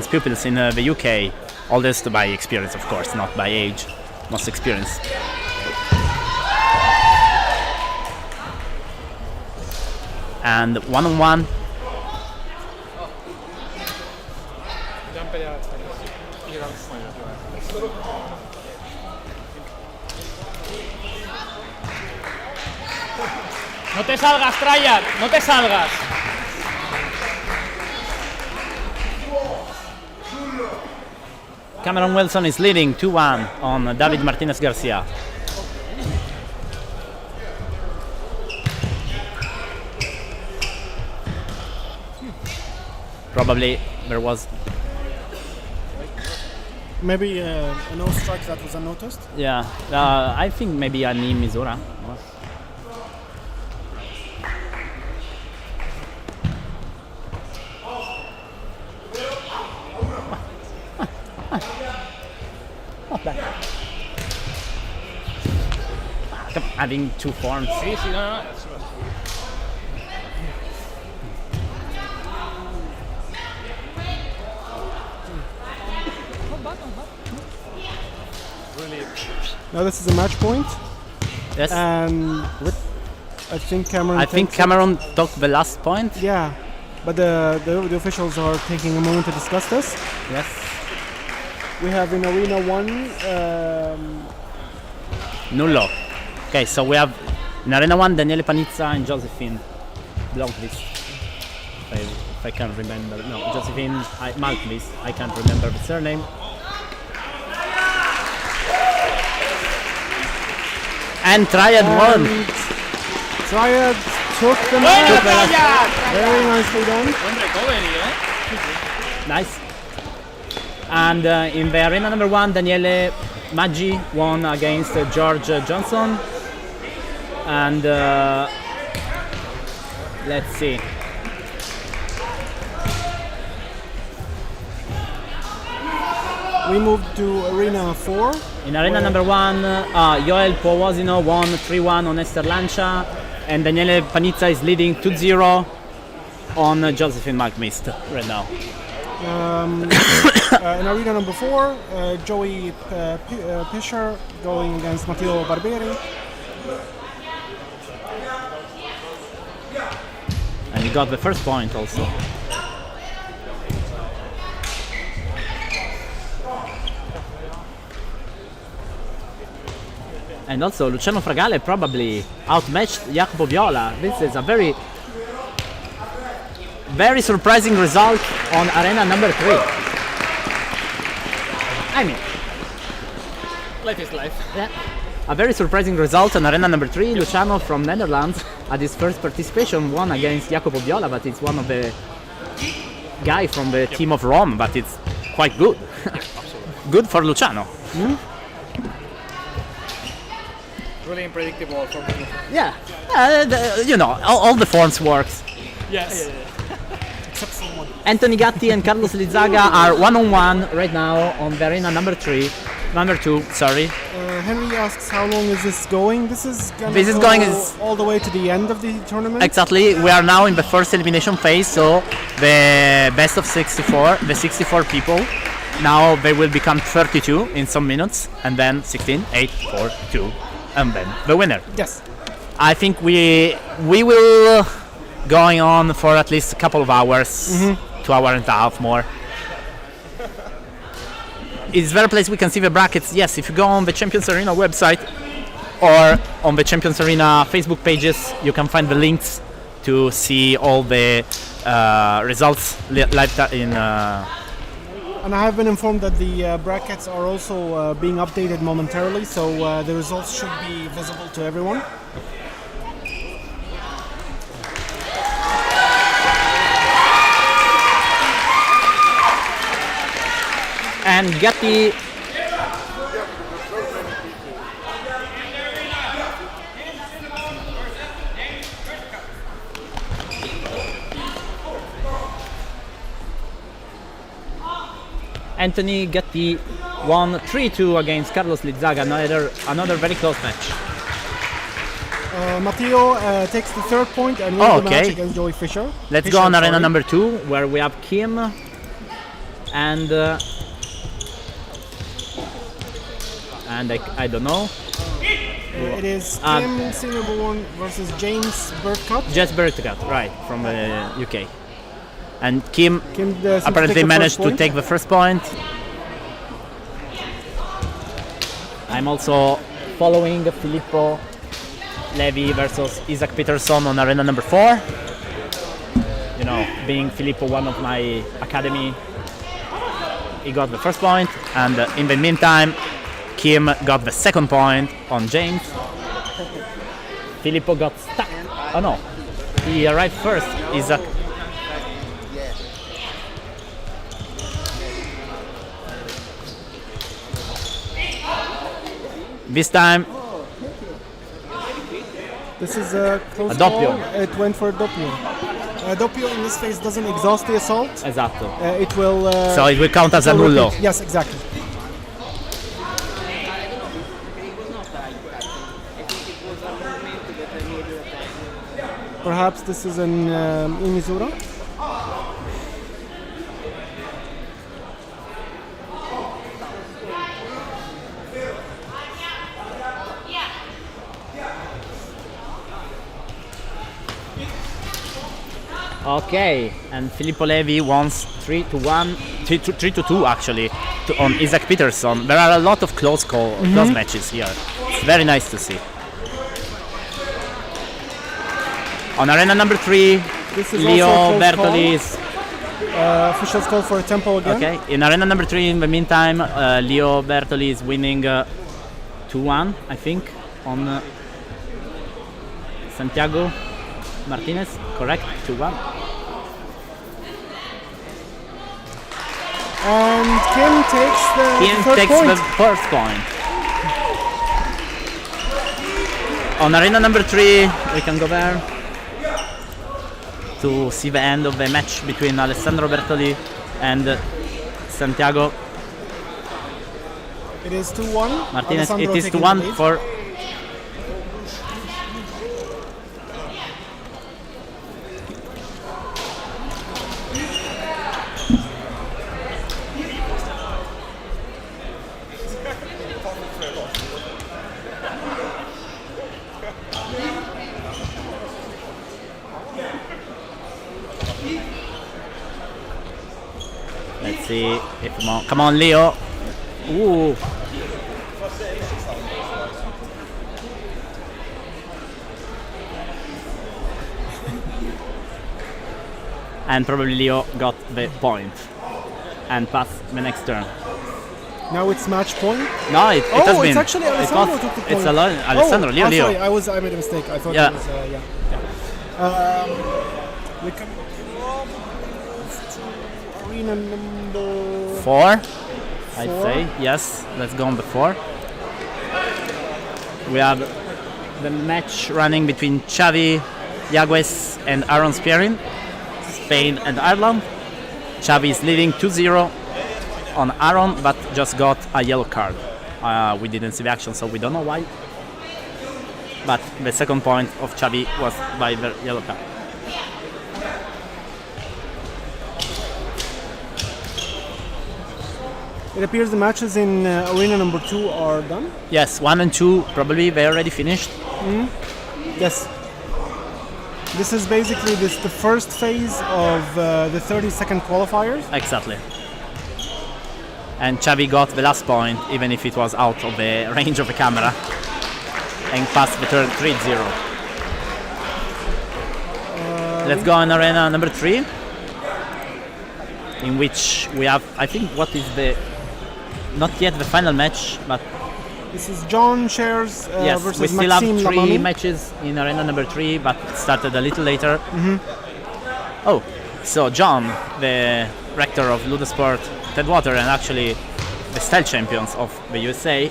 pupils in the UK, oldest by experience, of course, not by age, most experience. And one-on-one. No te salgas, Triad, no te salgas. Cameron Wilson is leading 2-1 on David Martinez Garcia. Probably there was Maybe a no strike that was unnoticed. Yeah, I think maybe a knee Misura. Not bad. Having two forms. Sí, sí, no. Now this is a match point. Yes. And I think Cameron. I think Cameron took the last point. Yeah, but the officials are taking a moment to discuss this. Yes. We have in Arena 1. Nullo. Okay, so we have in Arena 1 Daniele Panizza and Josephine Blomqvist. If I can remember. No, Josephine Malmqvist. I can't remember the surname. And Triad won. Triad took the match. Very nicely done. Nice. And in the arena number 1, Daniele Maggi won against George Johnson. And let's see. We moved to Arena 4. In arena number 1, Joel Powozino won 3-1 on Esther Lancia, and Daniele Panizza is leading 2-0 on Josephine Malmqvist right now. In arena number 4, Joey Pischer going against Matteo Barberi. And he got the first point also. And also Luciano Fragale probably outmatched Jacopo Viola. This is a very surprising result on arena number 3. I mean, Life is life. yeah. a very surprising result on arena number 3. Luciano from Netherlands at his first participation won against Jacopo Viola, but it's one of the guy from the team of Rome, but it's quite good. Good for Luciano. Really unpredictable for me. Yeah, you know, all the forms works. Yes. Anthony Gatti and Carlos Lizaga are 1-on-1 right now on the arena number 2. Sorry. Henry asks how long is this going? This is This going is all the way to the end of the tournament. Exactly. We are now in the first elimination phase, so the best of 64, the 64 people. Now they will become 32 in some minutes, and then 16, 8, 4, 2, and then the winner. Yes. I think we will going on for at least a couple of hours, 2 hours and a half more. Is there a place we can see the brackets? Yes, if you go on the Champions Arena website or on the Champions Arena Facebook pages, you can find the links to see all the results live in. And I have been informed that the brackets are also being updated momentarily, so the results should be visible to everyone. And Gatti Anthony Gatti won 3-2 against Carlos Lizaga, another very close match. Matteo takes the third point and wins the match against Joey Fischer. Let's go on arena number 2, where we have Kim and I don't know. It is Kim Senior versus James Burtcutt. Just Burtcutt, right, from the UK. And Kim apparently managed to take the first point. I'm also following Filippo Levi versus Isaac Peterson on arena number 4. You know, being Filippo one of my academy, he got the first point, and in the meantime, Kim got the second point on James. Filippo got stuck. Oh no, he arrived first. Isaac. This time, this is a close doppio. Call. It went for a doppio. Doppio in this phase doesn't exhaust the assault. Esatto. It will. So it will count as a nullo. Yes, exactly. Perhaps this is in Misura. Okay, and Filippo Levi wants 3-1, 3-2 actually, on Isaac Peterson. There are a lot of close matches here. It's very nice to see. On arena number 3, this is Leo Bertoli's. Officials call for a tempo again. Okay, in arena number 3, in the meantime, Leo Bertoli is winning 2-1, I think, on Santiago Martinez. Correct, 2-1. And Kim takes the first point. On arena number 3, we can go there to see the end of the match between Alessandro Bertoli and Santiago. It is 2-1. Martinez, it is 2-1 for. Let's see if come on, Leo. Ooh. And probably Leo got the point and passed the next turn. Now it's match point. No, it has been. It's actually Alessandro it took the was, point. It's Alessandro, Leo. Sorry, I made a mistake. I thought Yeah. it was, we can move to arena number 4, I'd Four. say. Yes, let's go on the 4. We have the match running between Xavi Yagues and Aaron Spierin, Spain and Ireland. Xavi is leading 2-0 on Aaron, but just got a yellow card. We didn't see the action, so we don't know why. But the second point of Xavi was by the yellow card. It appears the matches in arena number 2 are done. Yes, 1 and 2 probably they already finished. Yes. This is basically the first phase of the 30-second qualifiers. Exactly. And Xavi got the last point, even if it was out of the range of the camera, and passed the turn 3-0. Let's go on arena number 3, in which we have, I think, what is the, not yet the final match, but This is John Shares yes, versus we still Maxime have 3 Lamami. matches in arena number 3, but it started a little later. Oh, so John, the rector of LudoSport Tedwater and actually the style champions of the USA,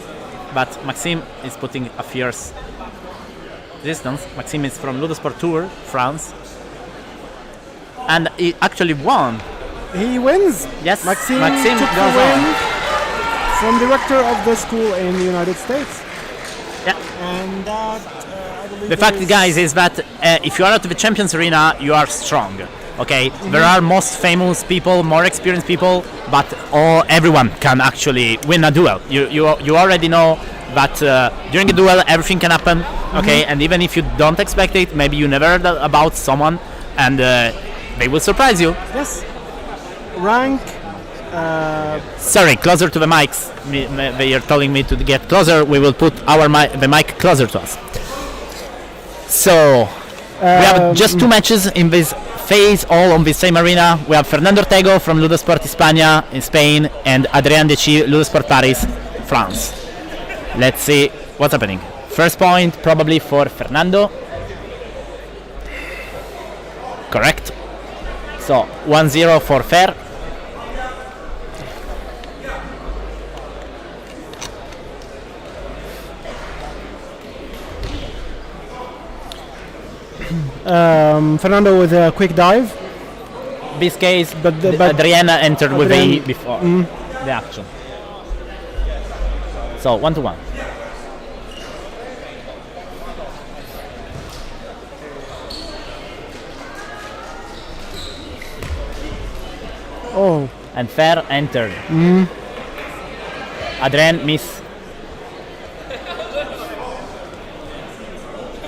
but Maxime is putting a fierce resistance. Maxime is from LudoSport Tour, France, and he actually won. He wins. Yes, Maxime Maxime took the goes win on. from director of the school in the United States. Yeah. And that, I believe The there fact, guys, is that if you are at the Champions Arena, you are strong. Okay, there are most famous people, more experienced people, but everyone can actually win a duel. You already know that during a duel everything can happen. Okay, and even if you don't expect it, maybe you never heard about someone, and they will surprise you. Yes. Rank. Sorry, closer to the mics. They are telling me to get closer. We will put the mic closer to us. So we have just 2 matches in this phase, all on the same arena. We have Fernando Ortego from LudoSport Hispania in Spain and Adrien Dechi, LudoSport Paris, France. Let's see what's happening. First point probably for Fernando. Correct. So 1-0 for Fer. Fernando with a quick dive. This case, but Adriana entered with Adrian- A before the action. So 1-1. Oh. And Fer entered. Adrien miss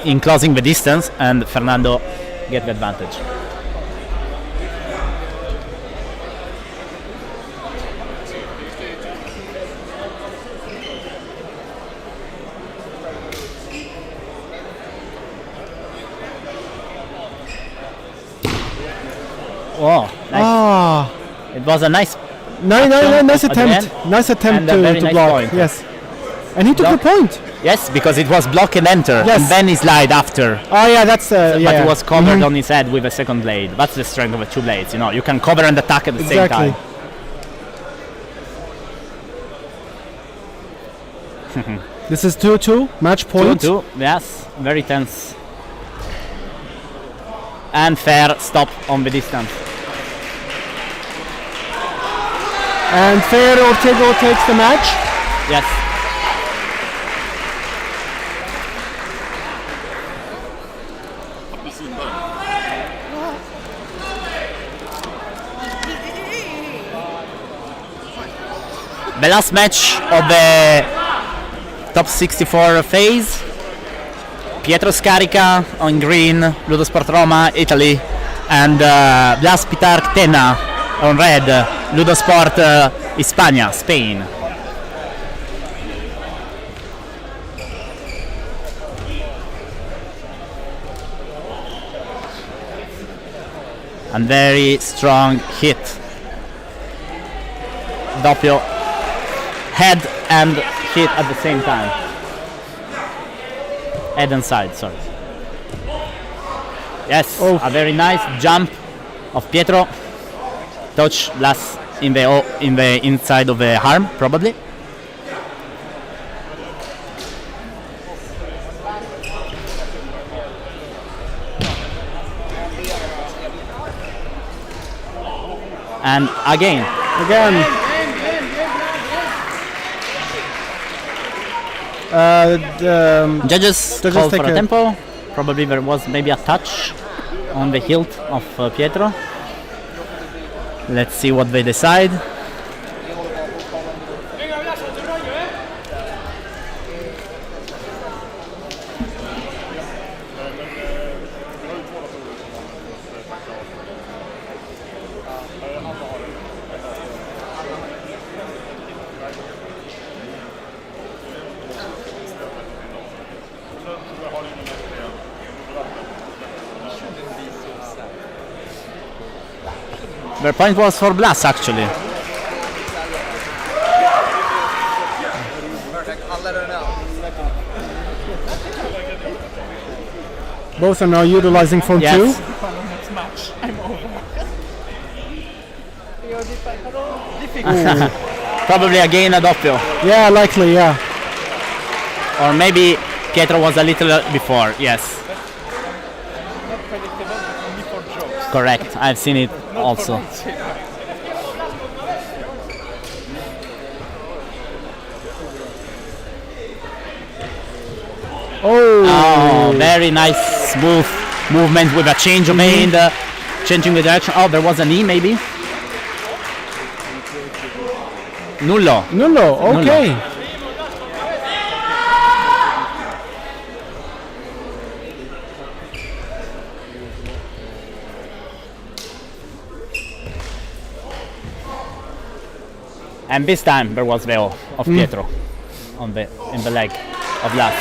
in closing the distance, and Fernando get the advantage. Oh, nice. It was a nice Nice at the end, attempt. Nice attempt and a very to nice block. point. Yes. And he took Block. the point. Yes, because it was block and enter, Yes. and then he slide after. Oh yeah, that's But yeah. it was covered on his head with a second blade. That's the strength of the 2 blades, you know. You can cover and attack at the same Exactly. time. This is 2-2, match point. 2-2, yes, very tense. And Fair stop on the distance. And Fer Ortego takes the match. Yes. The last match of the top 64 phase. Pietro Scarica on green, LudoSport Roma, Italy, and Blas Pitar Tena on red, LudoSport Hispania, Spain. And very strong hit. Doppio head and hit at the same time. Head and side, sorry. Yes, a very nice jump of Pietro. Touch last in the inside of the arm, probably. And again. Judges call for a tempo. Probably there was maybe a touch on the hilt of Pietro. Let's see what they decide. The point was for Blas actually. Both are now utilizing form 2. Probably again a doppio. Yeah, likely, yeah. Or maybe Pietro was a little before, yes. Correct, I've seen it also. Oh, very nice smooth movement with a change of hand, changing the direction. Oh, there was a knee maybe. Nullo. Okay. And this time there was VO of Pietro in the leg of Blas.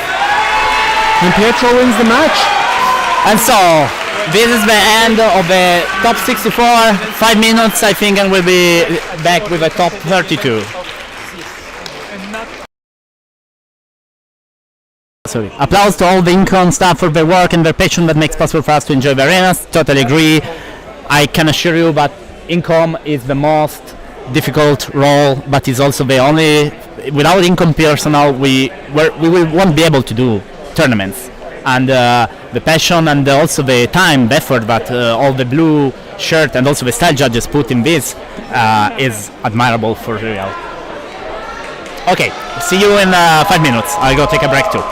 And Pietro wins the match. And so this is the end of the top 64. 5 minutes I think, and we'll be back with the top 32. Sorry. Applause to all the Incon staff for their work and their passion that makes possible for us to enjoy the arenas. Totally agree. I can assure you that Incom is the most difficult role, but it's also the only. Without Incom personnel, we won't be able to do tournaments. And the passion and also the time, the effort that all the blue shirt and also the style judges put in this is admirable for real. Okay, see you in 5 minutes. I'll go take a break too.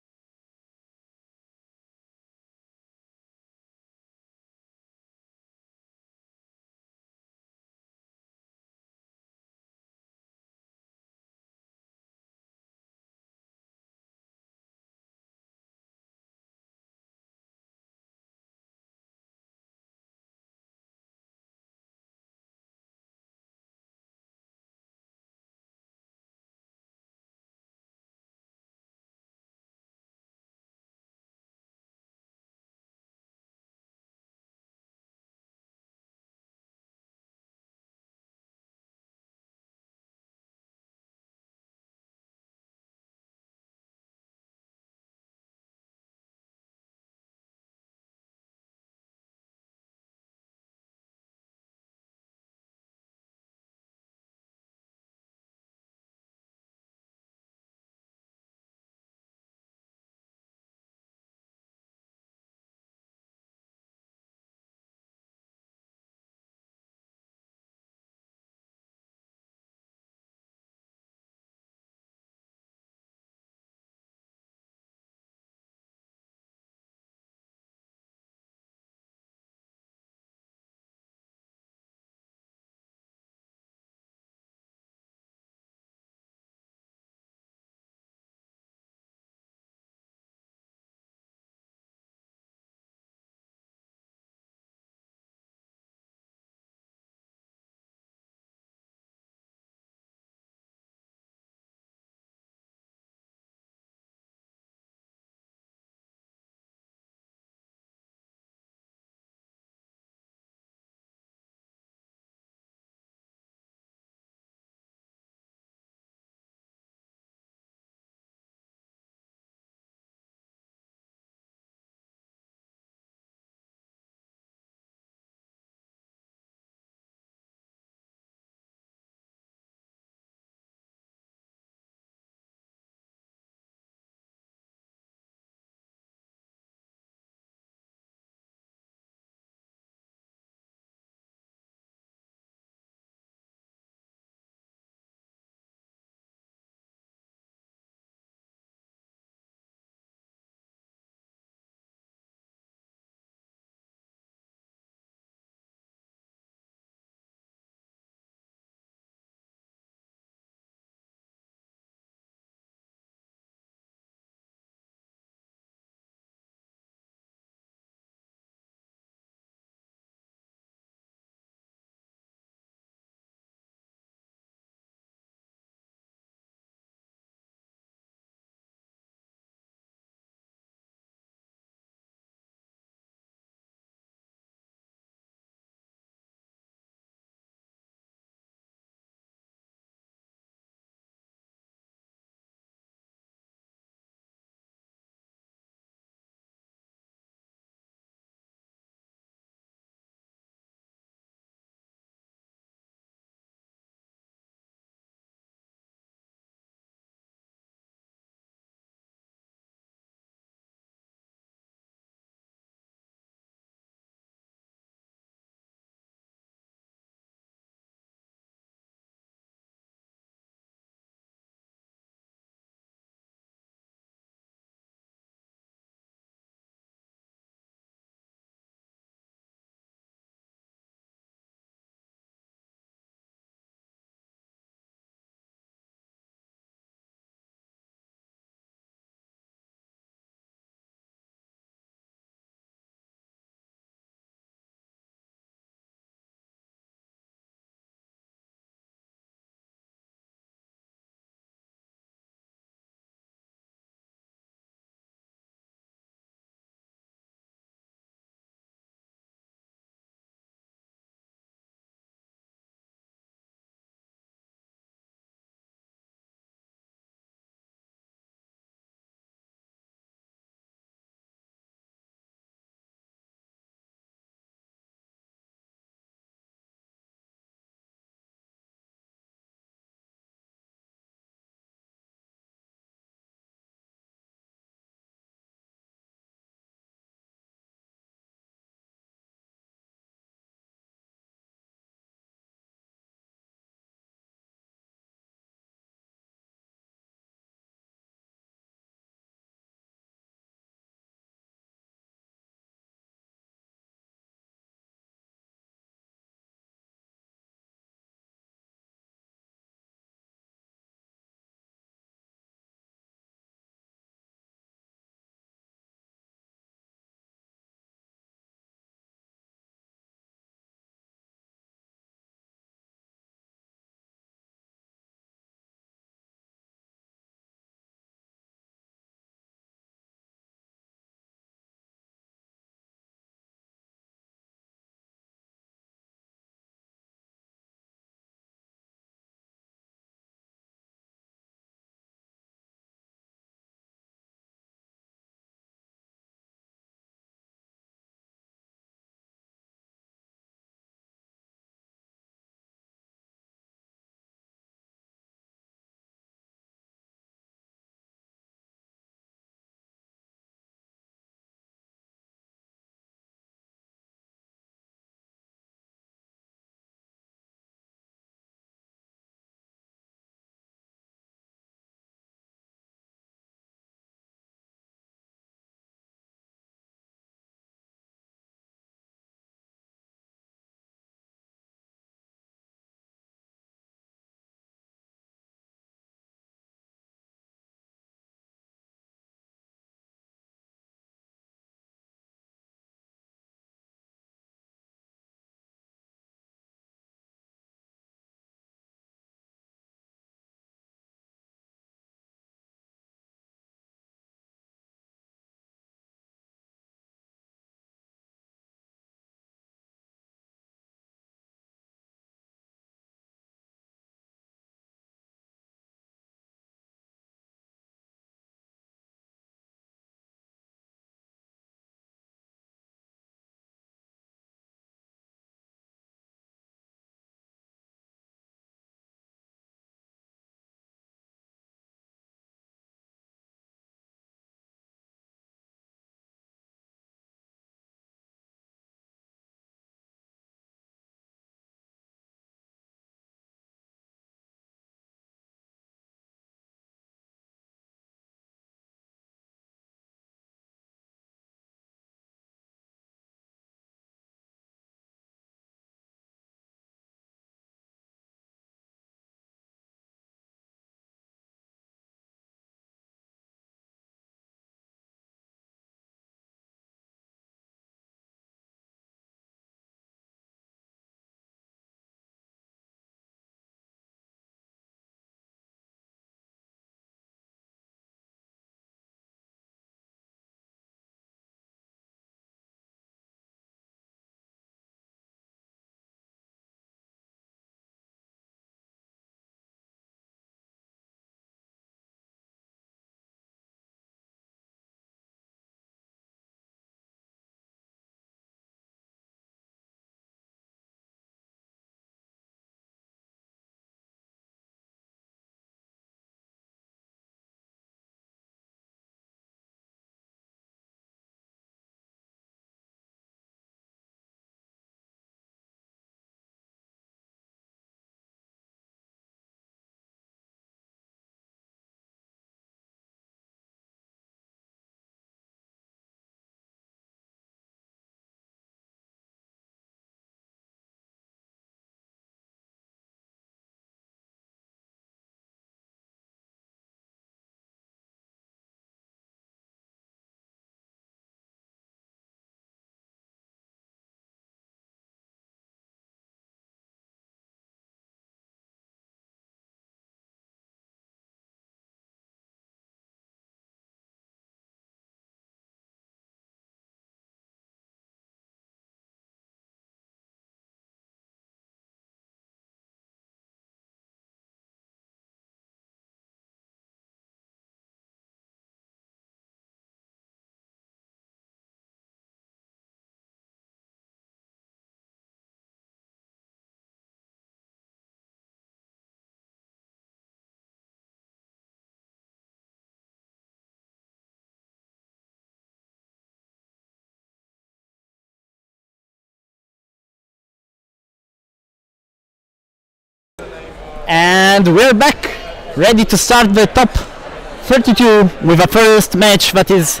And we're back, ready to start the top 32 with a first match that is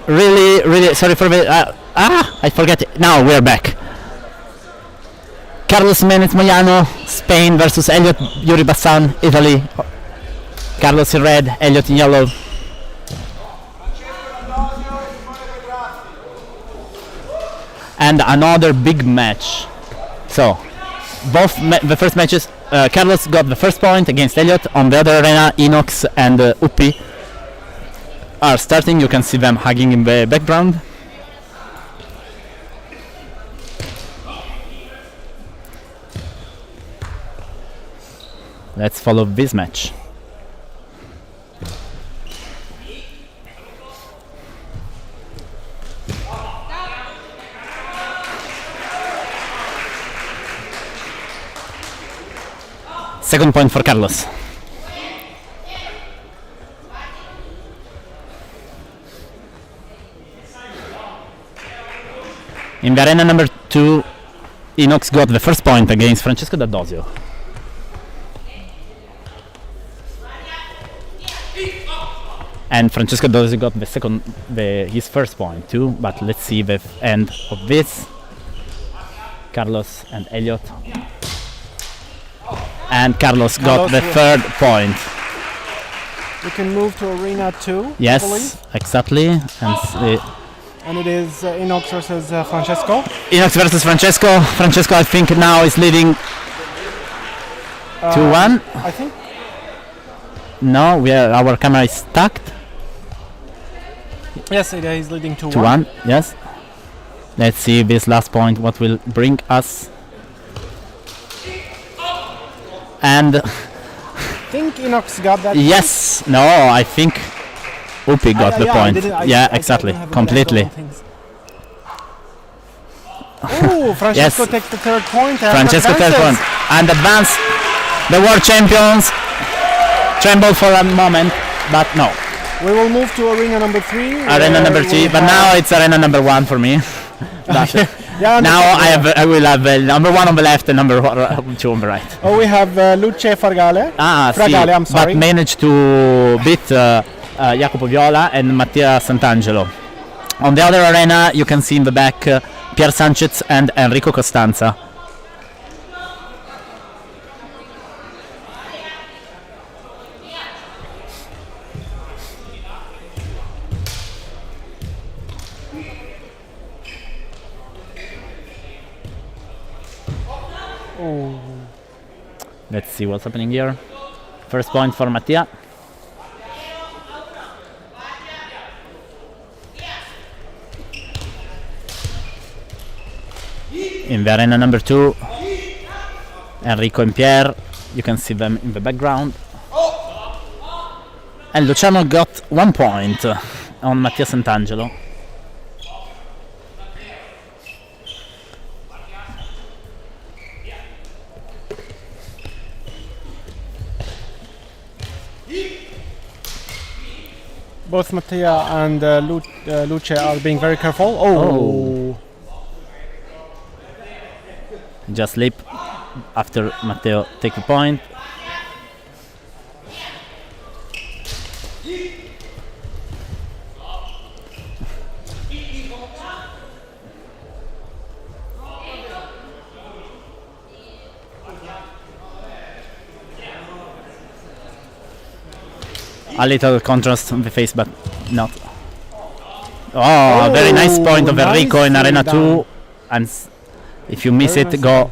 really sorry for the I forget it. Now we're back. Carlos Jimenez Moyano, Spain versus Elliot Yuri Bassan, Italy. Carlos in red, Elliot in yellow. And another big match. So both the first matches, Carlos got the first point against Elliot. On the other arena, Inox and Uppi are starting. You can see them hugging in the background. Let's follow this match. Second point for Carlos. In the arena number 2, Inox got the first point against Francesco D'Adosio. And Francesco D'Adosio got his first point too, but let's see the end of this. Carlos and Elliot. And Carlos got the third point. We can move to arena 2. Yes, exactly. And it is Inox versus Francesco. Inox versus Francesco. Francesco, I think, now is leading 2-1. I think. No, our camera is stacked. Yes, he's leading 2-1. 2-1, yes. Let's see this last point, what will bring us. And I think Inox got that. yes, no, I think Uppi got the point. Exactly, completely. Oh, Francesco takes the third point. Francesco third point and advance. The world champions trembled for a moment, but no. We will move to arena number 3. Arena number 3, but now it's arena number 1 for me. Now I will have number 1 on the left and number 2 on the right. Oh, we have Luce Fragale. Fragale, I'm sorry. But managed to beat Jacopo Viola and Mattia Sant'Angelo. On the other arena, you can see in the back Pier Sanchez and Enrico Costanza. Let's see what's happening here. First point for Mattia. In the arena number 2, Enrico and Pierre, you can see them in the background. And Luciano got 1 point on Mattia Sant'Angelo. Both Mattia and Luce are being very careful. Oh. Just leap after Matteo take the point. A little contrast on the face, but not. Oh, very nice point of Enrico in arena 2, and if you miss it, go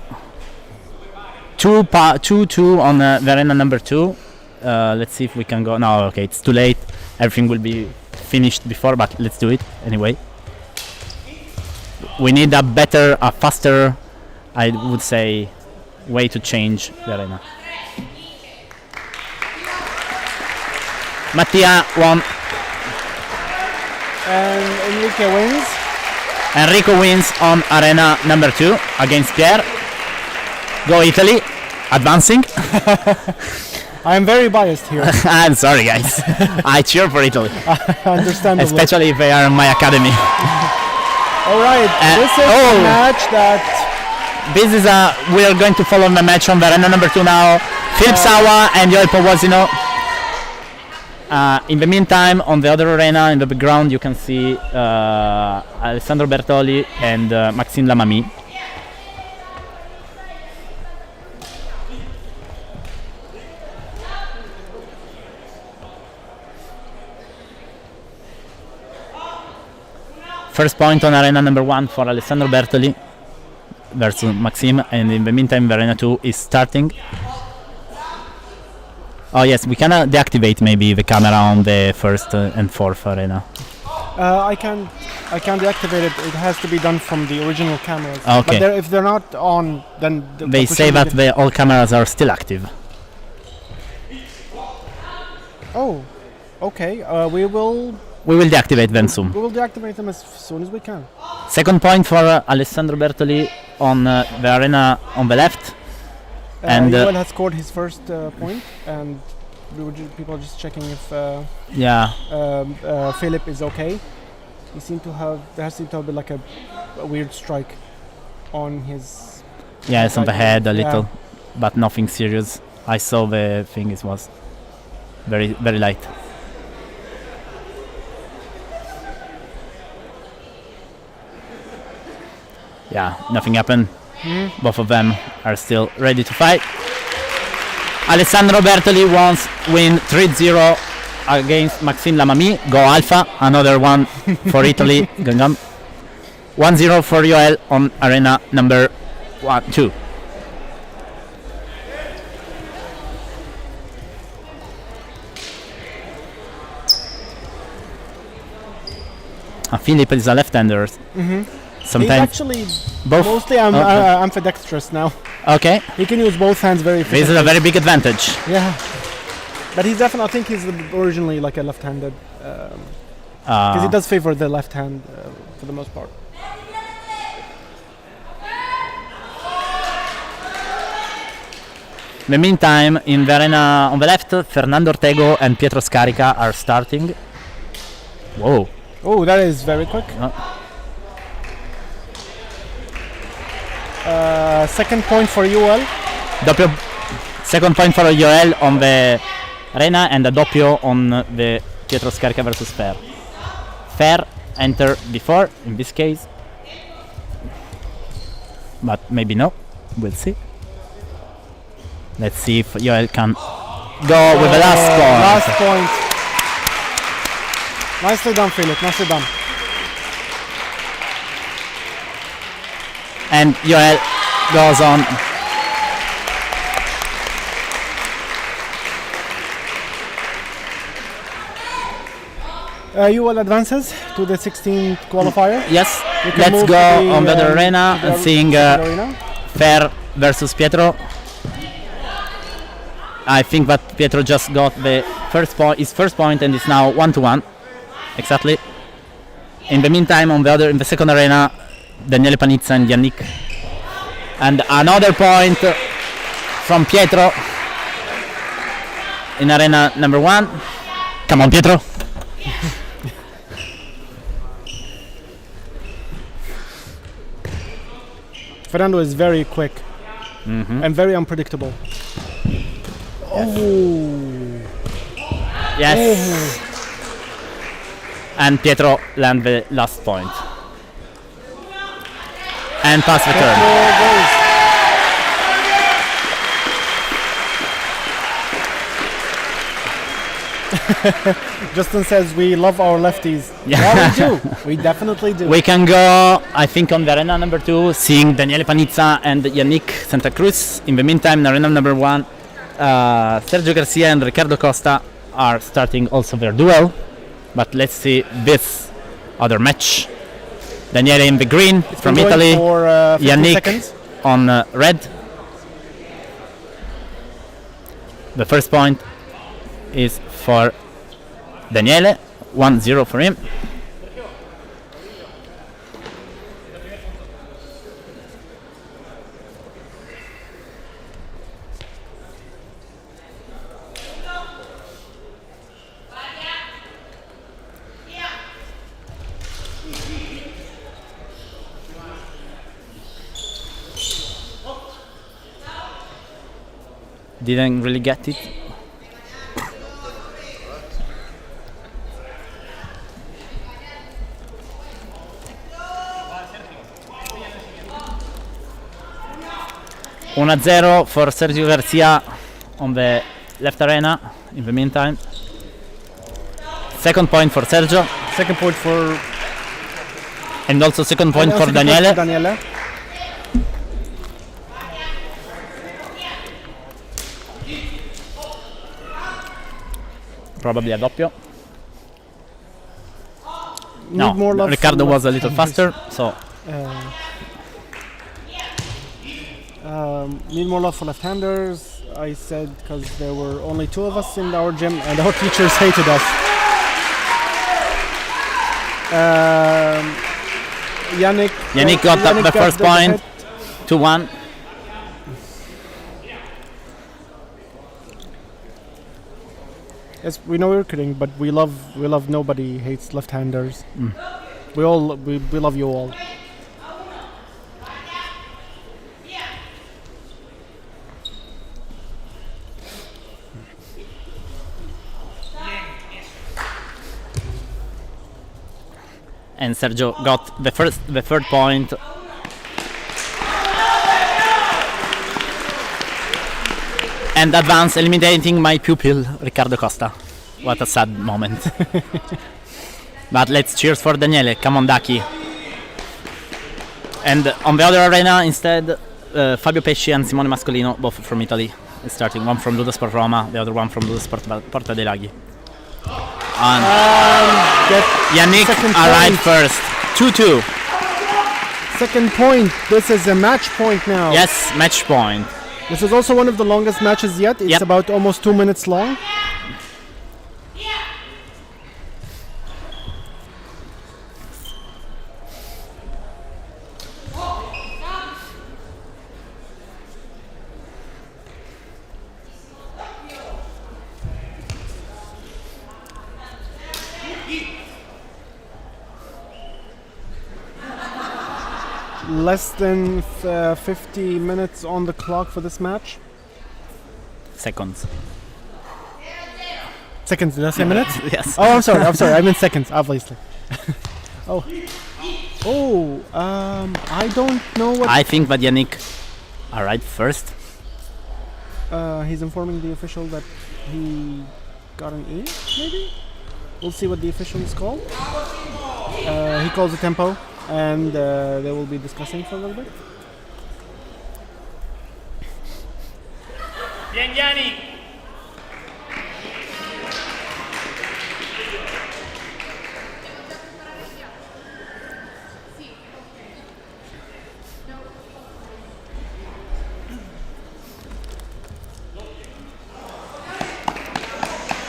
2-2 on the arena number 2. Let's see if we can go. No, okay, it's too late. Everything will be finished before, but let's do it anyway. We need a faster, I would say, way to change the arena. Mattia won. And Enrico wins. Enrico wins on arena number 2 against Pierre. Go Italy, advancing. I am very biased here. I'm sorry, guys. I cheer for Italy. Understandable. Especially if they are in my academy. All right, this is a match that... We are going to follow the match from the arena number 2 now. Philip Sawa and Joel Powazino. In the meantime, on the other arena, in the background, you can see Alessandro Bertoli and Maxime Lamamy. First point on arena number 1 for Alessandro Bertoli versus Maxime, and in the meantime, arena 2 is starting. Oh yes, we can deactivate maybe the camera on the first and fourth arena. I can deactivate it. It has to be done from the original cameras. Okay. But if they're not on, then They say that all cameras are still active. Oh, okay. We will deactivate them soon. deactivate them as soon as we can. Second point for Alessandro Bertoli on the arena on the left. And Joel has scored his first point, and people are just checking if Philip is okay. There seems to have been like a weird strike on his. Yeah, it's on the head a little, but nothing serious. I saw the thing. It was very, very light. Yeah, nothing happened. Both of them are still ready to fight. Alessandro Bertoli win 3-0 against Maxime Lamamy. Go Alpha, another one for Italy. 1-0 for Joel on arena number 2. Philip is a left-hander. Sometimes He's actually both. mostly ambidextrous now. Okay, He can use both hands very this efficiently. is a very big advantage. Yeah. But he's definitely, I think he's originally like a left-handed, because he does favor the left hand for the most part. In the meantime, in the arena on the left, Fernando Ortego and Pietro Scarica are starting. Whoa. Oh, that is very quick. Second point for Joel. Second point for Joel on the arena, and a doppio on the Pietro Scarica versus Fer. Fer entered before, in this case. But maybe no. We'll see. Let's see if Joel can go with the last point. Last point. Nicely done, Philip. Nicely done. And Joel goes on. Joel advances to the 16th qualifier. Yes, We can let's move go to the, on the other arena to the and seeing arena. Fer versus Pietro. I think that Pietro just got the his first point, and it's now 1-1. Exactly. In the meantime, in the second arena, Daniele Panizza and Yannick. And another point from Pietro in arena number 1. Come on, Pietro. Fernando is very quick and very unpredictable. Yes. And Pietro land the last point. And pass return. Justin says we love our lefties. Yeah, we do. We definitely do. We can go, I think, on the arena number 2, seeing Daniele Panizza and Yannick Santa Cruz. In the meantime, in arena number 1, Sergio Garcia and Ricardo Costa are starting also their duel. But let's see this other match. Daniele in the green from Going Italy, for, 50 Yannick seconds. on red. The first point is for Daniele, 1-0 for him. didn't really get it. One 0 for Sergio Garcia on the left arena in the meantime. Second point for Sergio. Second point for And also second point for second point Daniele. for Daniele. Probably a doppio. Need No, more love Riccardo from was a little left-handers. faster, so Need more love for left-handers. I said because there were only 2 of us in our gym and our teachers hated us. Yannick got the first point. hit. 2-1. Yes, we know we're kidding, but we love nobody hates left-handers. We love you all. And Sergio got the third point. And advance, eliminating my pupil, Riccardo Costa. What a sad moment. But let's cheers for Daniele. Come on, Daki. And on the other arena, instead, Fabio Pesci and Simone Mascolino, both from Italy, starting. One from LudoSport Roma, the other one from LudoSport Porta dei Laghi. And Yannick arrived first. 2-2. Second point. This is a match point now. Yes, match point. This is also one of the longest matches yet. It's Yep. about almost 2 minutes long. Less than 50 minutes on the clock for this match. Seconds. Seconds, did I say minutes? Yes. Oh, I'm sorry. I meant seconds, obviously. I don't know what. I think that Yannick arrived first. He's informing the official that he got an E, maybe? We'll see what the officials call. He calls the tempo, and they will be discussing for a little bit.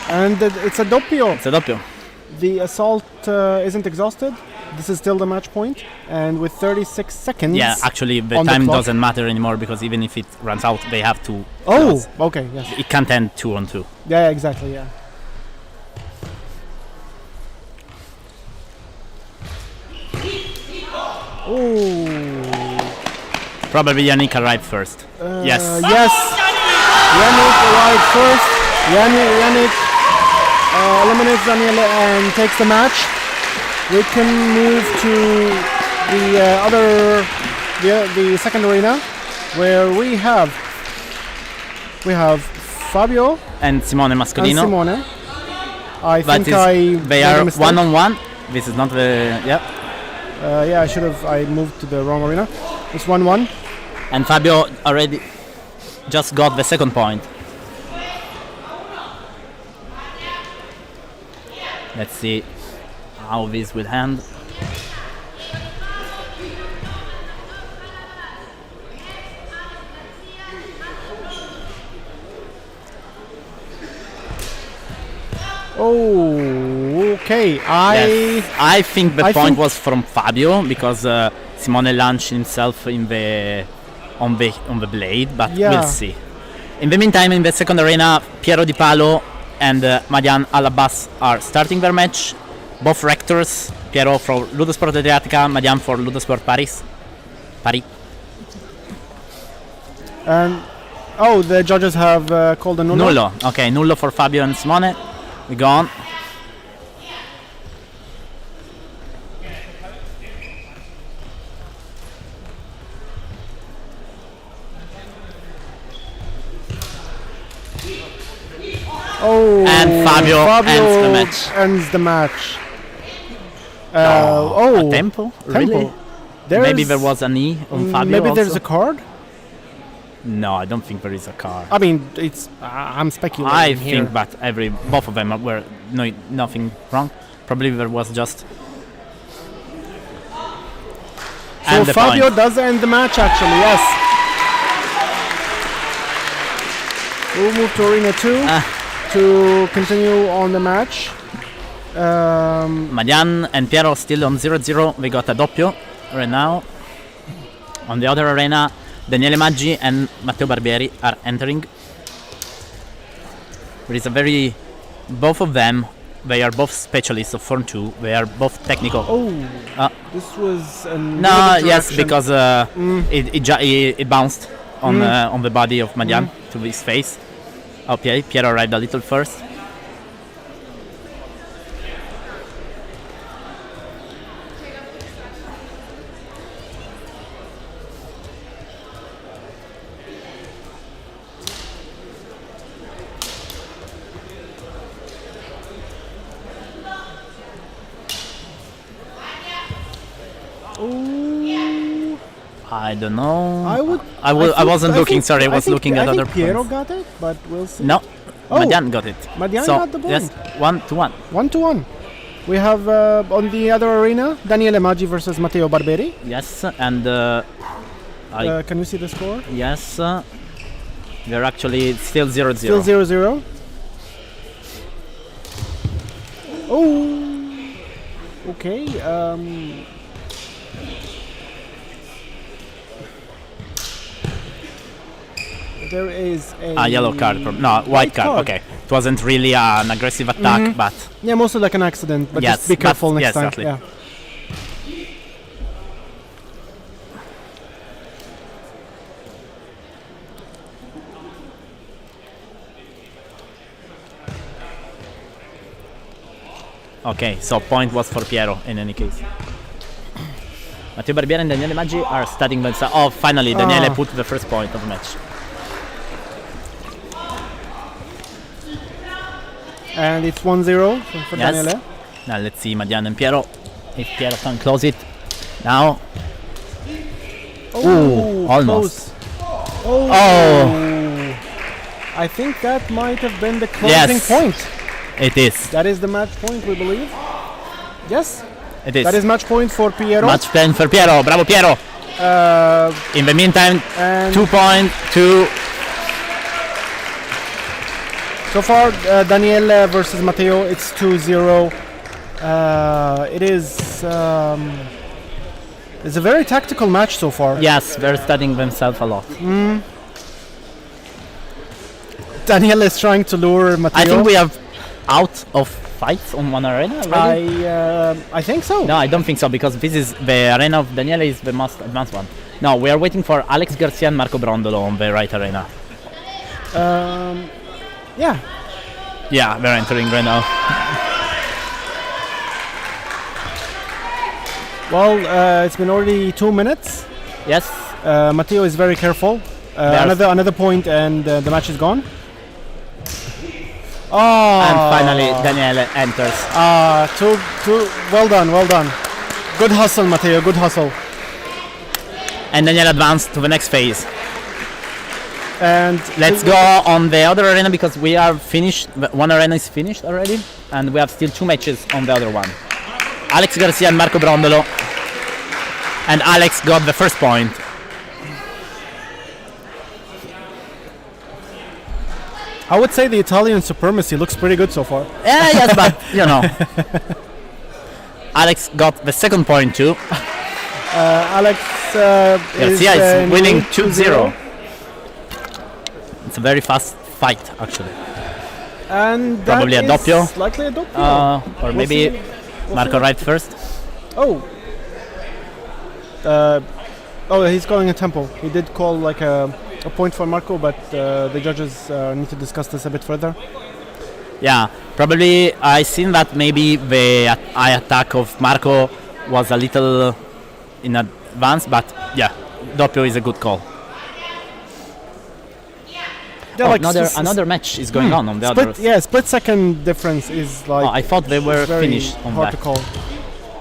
And it's a doppio. It's a doppio. The assault isn't exhausted. This is still the match point, and with 36 seconds. Yeah, actually the on the time clock. doesn't matter anymore because even if it runs out, they have to. Oh, close. okay, yes. It can't end 2-on-2. Yeah, exactly, yeah. Oh. Probably Yannick arrived first. Yes. Yes. Yannick arrived first. Yannick eliminates Daniele and takes the match. We can move to the second arena, where we have Fabio And Simone and Mascolino. Simone. I But think they made are a mistake. 1-on-1. This is not the. Yeah. I moved to the wrong arena. It's 1-1. And Fabio already just got the second point. Let's see how this will end. Oh, okay. Yes. I think the I point think- was from Fabio because Simone launched himself on the blade, but Yeah. we'll see. In the meantime, in the second arena, Piero Di Palo and Marian Alabas are starting their match. Both rectors, Piero for LudoSport Adriatica, Marian for LudoSport Paris. And Oh, the judges have called a nullo. Nullo. Okay, nullo for Fabio and Simone. We go on. Oh, And Fabio ends the match. Ends the match. A tempo? Really? Maybe there was a knee on Fabio. Maybe also? there's a card. No, I don't think there is a card. I mean, it's. I'm speculating. I here. think that both of them were nothing wrong. Probably there was just. So And the Fabio point. does end the match, actually. Yes. We'll move to Arena 2 to continue on the match. Marian and Piero still on 0-0. We got a doppio right now. On the other arena, Daniele Maggi and Matteo Barbieri are entering. There is a both of them, they are both specialists of Form 2. They are both technical. Oh, this was a No, yes, direction. because it bounced on the body of Marian to his face. Okay, Piero arrived a little first. I don't know. I wasn't looking. Sorry, I was looking at other Piero points. got it, but we'll see. No, Oh. Marian got it. Marian So, got the point. yes, 1-1. 1-1. We have on the other arena Daniele Maggi versus Matteo Barbieri. Yes, and Can you see the score? yes, we're actually still 0-0. Still 0-0. Oh. Okay. There is a yellow card. No, white card. Okay, it wasn't really an aggressive attack, but yeah, mostly like an accident. But Yes, just be but- careful next yes, time. exactly. Yeah. okay. So point was for Piero in any case. Matteo Barbieri and Daniele Maggi are studying themselves. Oh, finally, Daniele put the first point of the match. And it's 1-0 for Yes. Daniele. Now let's see Marian and Piero. If Piero can close it. Now. Ooh, almost. Close. Oh. I think that might have been the closing Yes. point. It is. That is the match point, we believe. Yes, It is. that is match point for Piero. Match point for Piero. Bravo, Piero. In the meantime, And 2-2. so far, Daniele versus Matteo, it's 2-0. It is. It's a very tactical match so far. Yes, they're studying themselves a lot. Daniele is trying to lure Matteo. I think we have out of fights on one arena already. I think so. No, I don't think so, because this is the arena of Daniele is the most advanced one. No, we are waiting for Alex Garcia and Marco Brondolo on the right arena. Yeah. Yeah, they're entering right now. Well, it's been already 2 minutes. Yes. Matteo is very careful. Another point and the match is gone. Oh. And finally, Daniele enters. Well done. Good hustle, Matteo. Good hustle. And Daniele advanced to the next phase. And Let's go on the other arena, because we are finished. One arena is finished already, and we have still 2 matches on the other one. Alex Garcia and Marco Brondolo. And Alex got the first point. I would say the Italian supremacy looks pretty good so far. Yeah, yes, but you know. Alex got the second point too. Alex Garcia is winning 2-0. 2-0. It's a very fast fight, actually. And Probably that a doppio. is likely a doppio. Or maybe see. We'll Marco see. arrived first. Oh, he's calling a tempo. He did call like a a point for Marco, but the judges need to discuss this a bit further. Yeah, probably I seen that maybe the eye attack of Marco was a little in advance, but yeah, doppio is a good call. Yeah, like another match is going on the other. Yeah, split second difference is like. Oh, I thought they were very finished on hard that. to call.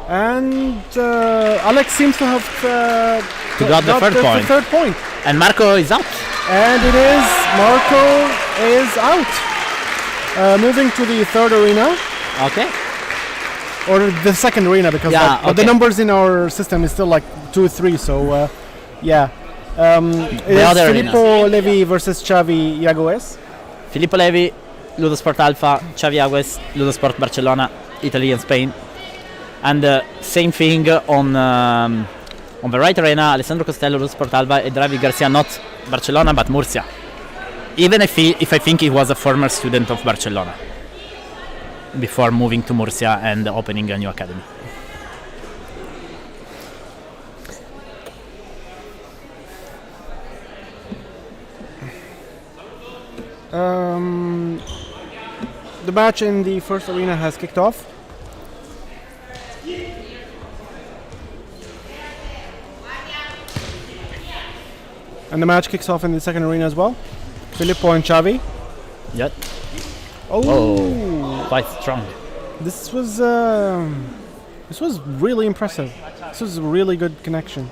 And Alex seems to have got the third point. And Marco is out. And it is Marco is out. Moving to the third arena. Okay. Or the second arena, because but the numbers in our system is still like 2-3. So yeah. It is Filippo Levi versus Xavi Iagoes. Filippo Levi, LudoSport Alpha, Xavi Iagoes, LudoSport Barcelona, Italy and Spain. And same thing on the right arena, Alessandro Costello, LudoSport Alba, and David Garcia, not Barcelona but Murcia. Even if I think he was a former student of Barcelona before moving to Murcia and opening a new academy. The match in the first arena has kicked off. And the match kicks off in the second arena as well. Filippo and Xavi. Yep. Oh, quite strong. This was really impressive. This was a really good connection.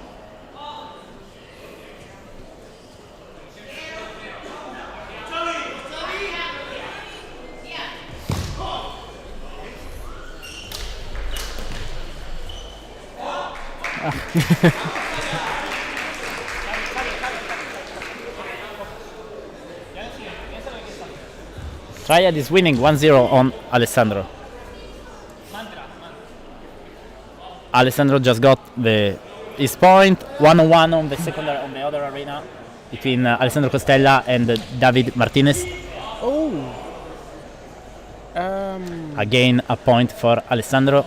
Triad is winning 1-0 on Alessandro. Alessandro just got his point, 1-1 on the second on the other arena between Alessandro Costella and David Martinez. Oh. Again a point for Alessandro.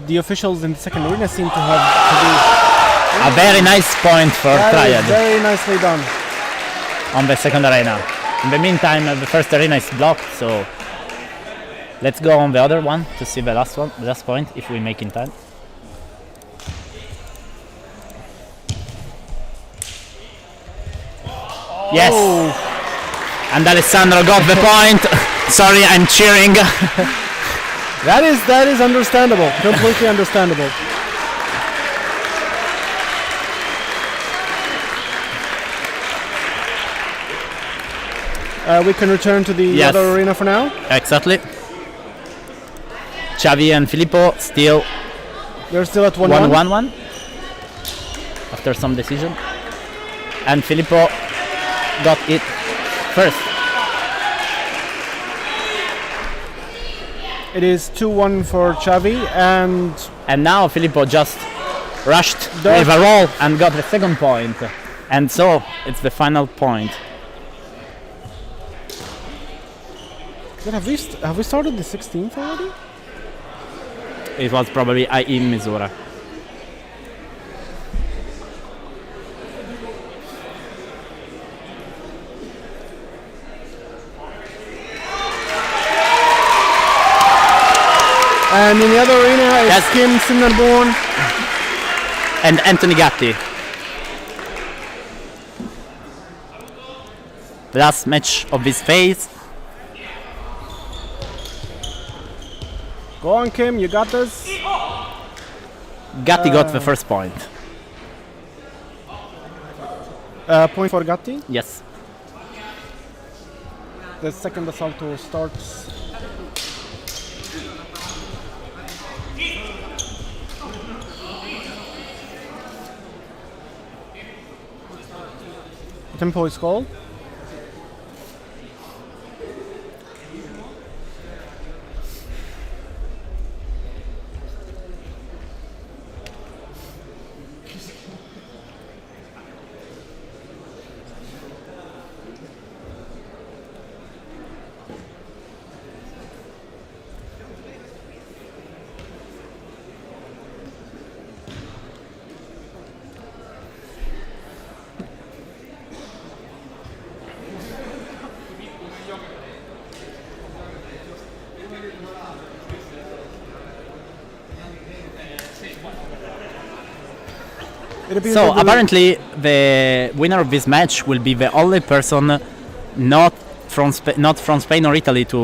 The officials in the second arena seem to have a very nice point for Triad. Very nicely done. On the second arena. In the meantime, the first arena is blocked, so let's go on the other one to see the last point, if we make in time. Yes! And Alessandro got the point. Sorry, I'm cheering. That is understandable, completely understandable. We can return to the other arena for now. Exactly. Xavi and Filippo still. They're still at 1-1. After some decision. And Filippo got it first. It is 2-1 for Xavi, and now Filippo just rushed with a roll and got the second point. And so it's the final point. Have we started the 16th already? It was probably in Missouri. And in the other arena is Kim Simnarborn and Anthony Gatti. The last match of this phase. Go on, Kim, you got this. Gatti got the first point. Point for Gatti. Yes. The second assalto starts. Tempo is called. It appears So that the- apparently, the winner of this match will be the only person not from Spain or Italy to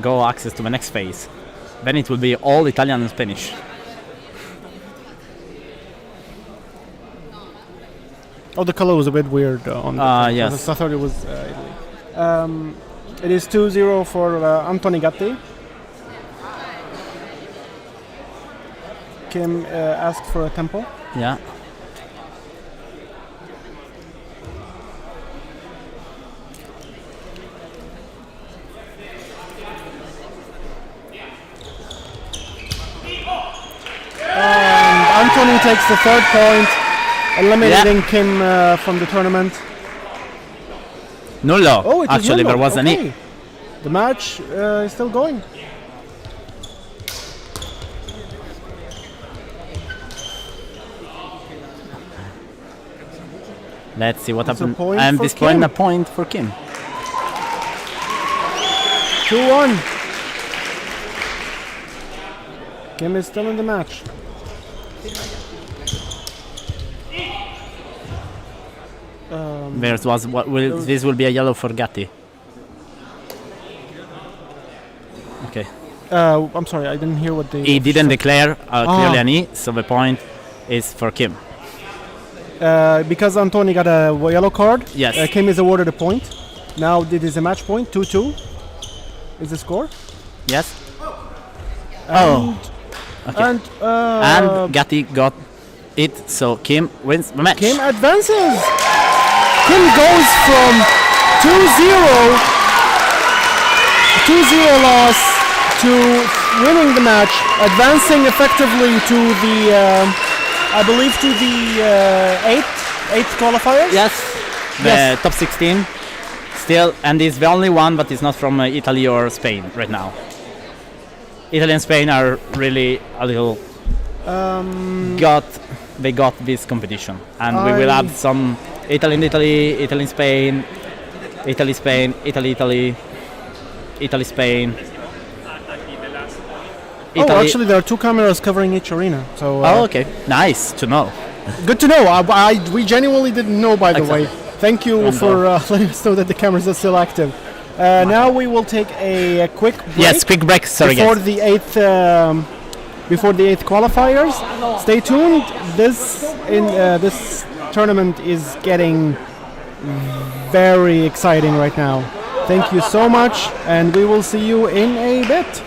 go access to the next phase. Then it will be all Italian and Spanish. Oh, the color was a bit weird on the yes. I thought it was Italy. It is 2-0 for Anthony Gatti. Kim asked for a tempo. Yeah. Anthony takes the third point, eliminating Kim from the tournament. Nullo. Oh, it Actually, was there was an okay. E. The match is still going. Let's see what It's a happened. point And for this point, Kim. a point for Kim. 2-1. Kim is still in the match. This will be a yellow for Gatti. Okay. I'm sorry, I didn't hear what they. He didn't declare clearly Ah. an E, so the point is for Kim. Because Anthony got a yellow card. Yes. Kim is awarded a point. Now it is a match point. 2-2 is the score. Yes. And, Okay. and Gatti got it, so Kim wins the match. Kim advances. Kim goes from 2-0 loss to winning the match, advancing effectively to the, I believe, to the eighth qualifiers. Yes. The Yes. top 16 still, and is the only one, but it's not from Italy or Spain right now. Italy and Spain are really a little they got this competition, and we will have some Italy in Italy, Italy in Spain, Italy Spain, Italy Italy, Italy Spain. Oh, actually, there are two cameras covering each arena. So. Okay, nice to know. Good to know. We genuinely didn't know, by the way. Thank you for letting us know that the cameras are still active. Now we will take a quick break. Yes, quick break. Sorry, before guys. the eighth qualifiers. Stay tuned. This tournament is getting very exciting right now. Thank you so much, and we will see you in a bit.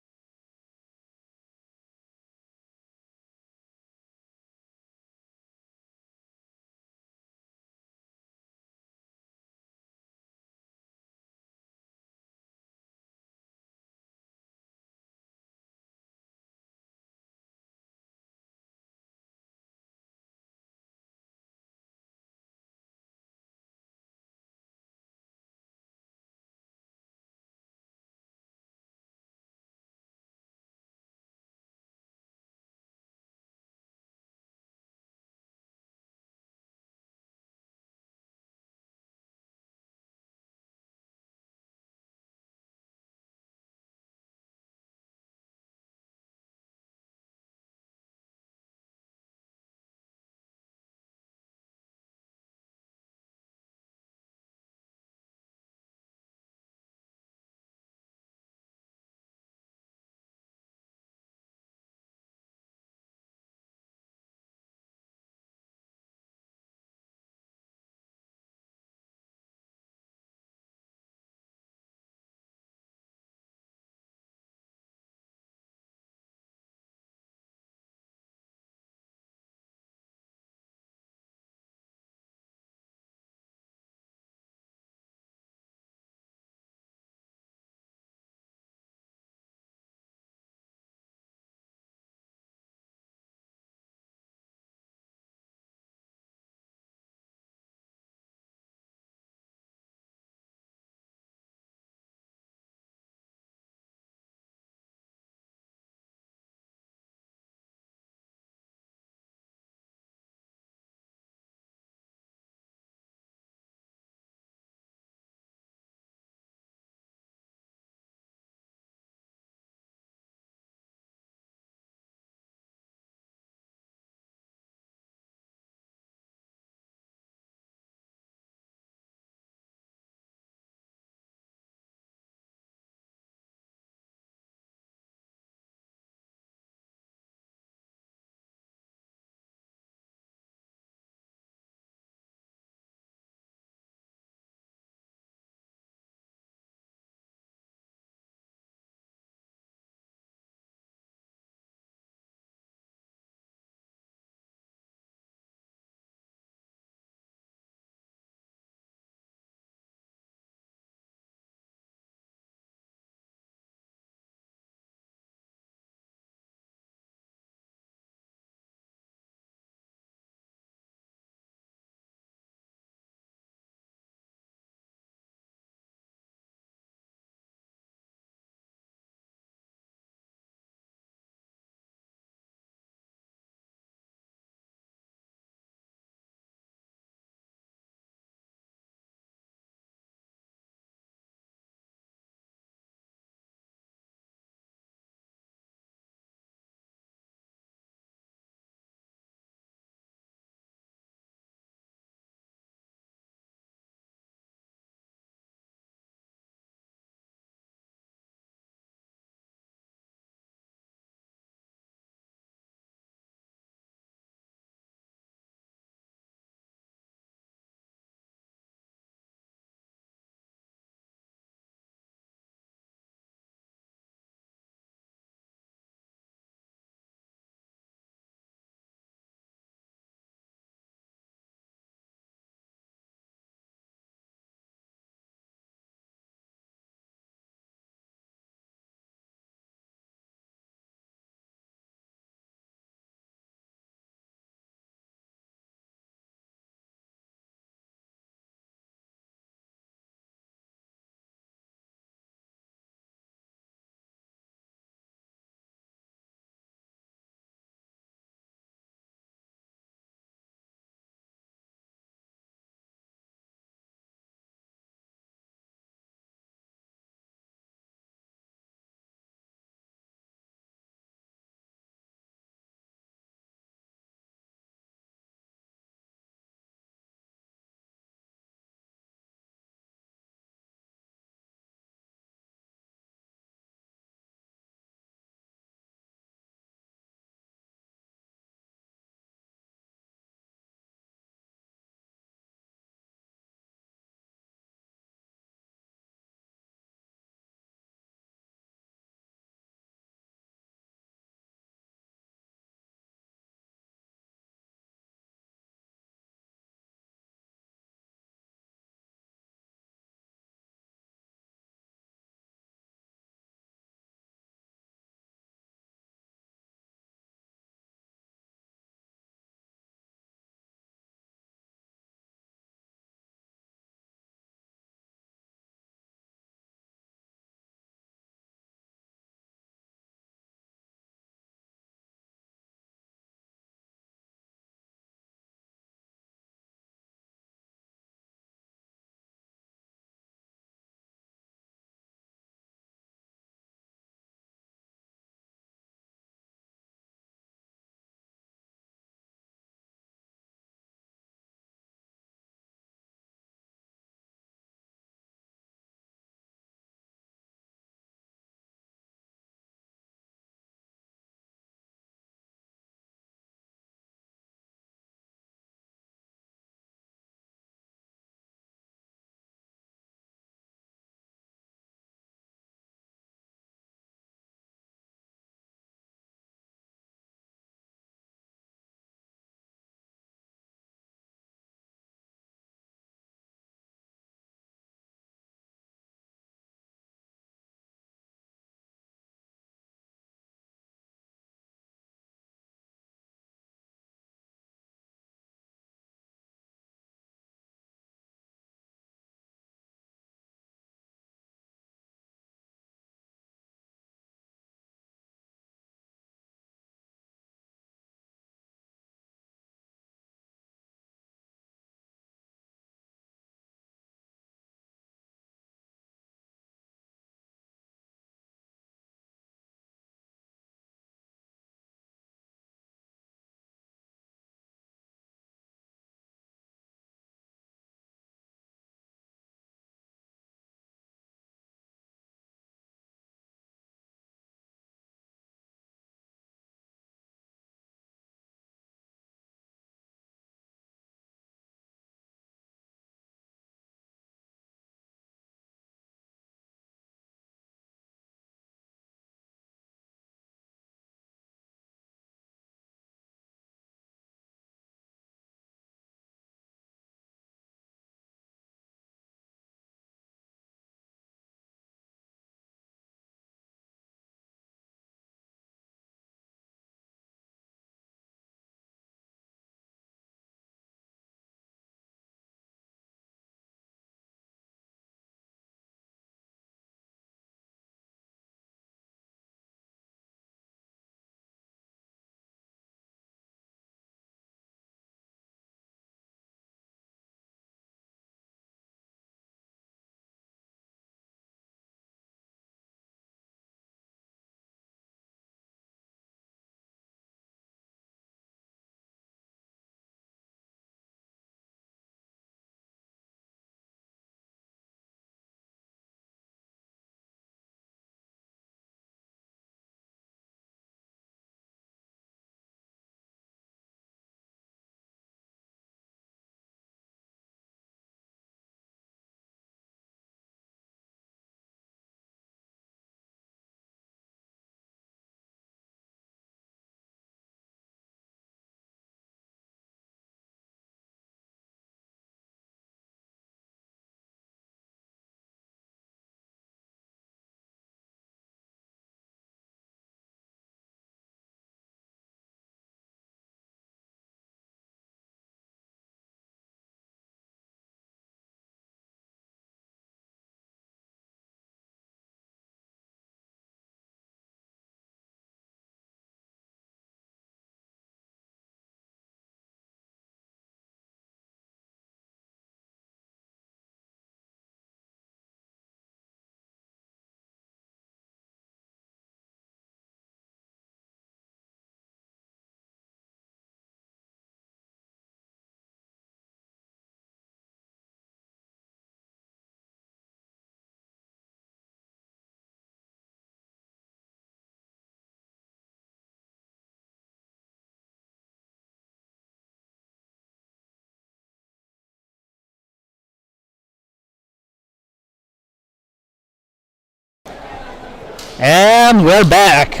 And we're back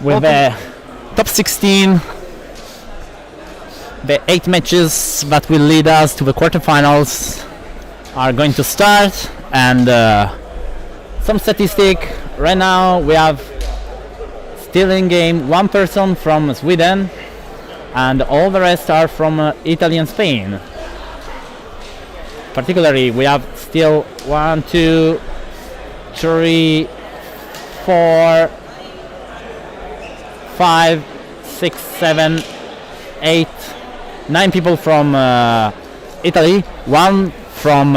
with the top 16. The 8 matches that will lead us to the quarterfinals are going to start, and some statistic. Right now we have still in game 1 person from Sweden, and all the rest are from Italy and Spain. Particularly we have still 1, 2, 3, 4, 5, 6, 7, 8, 9 people from Italy, 1 from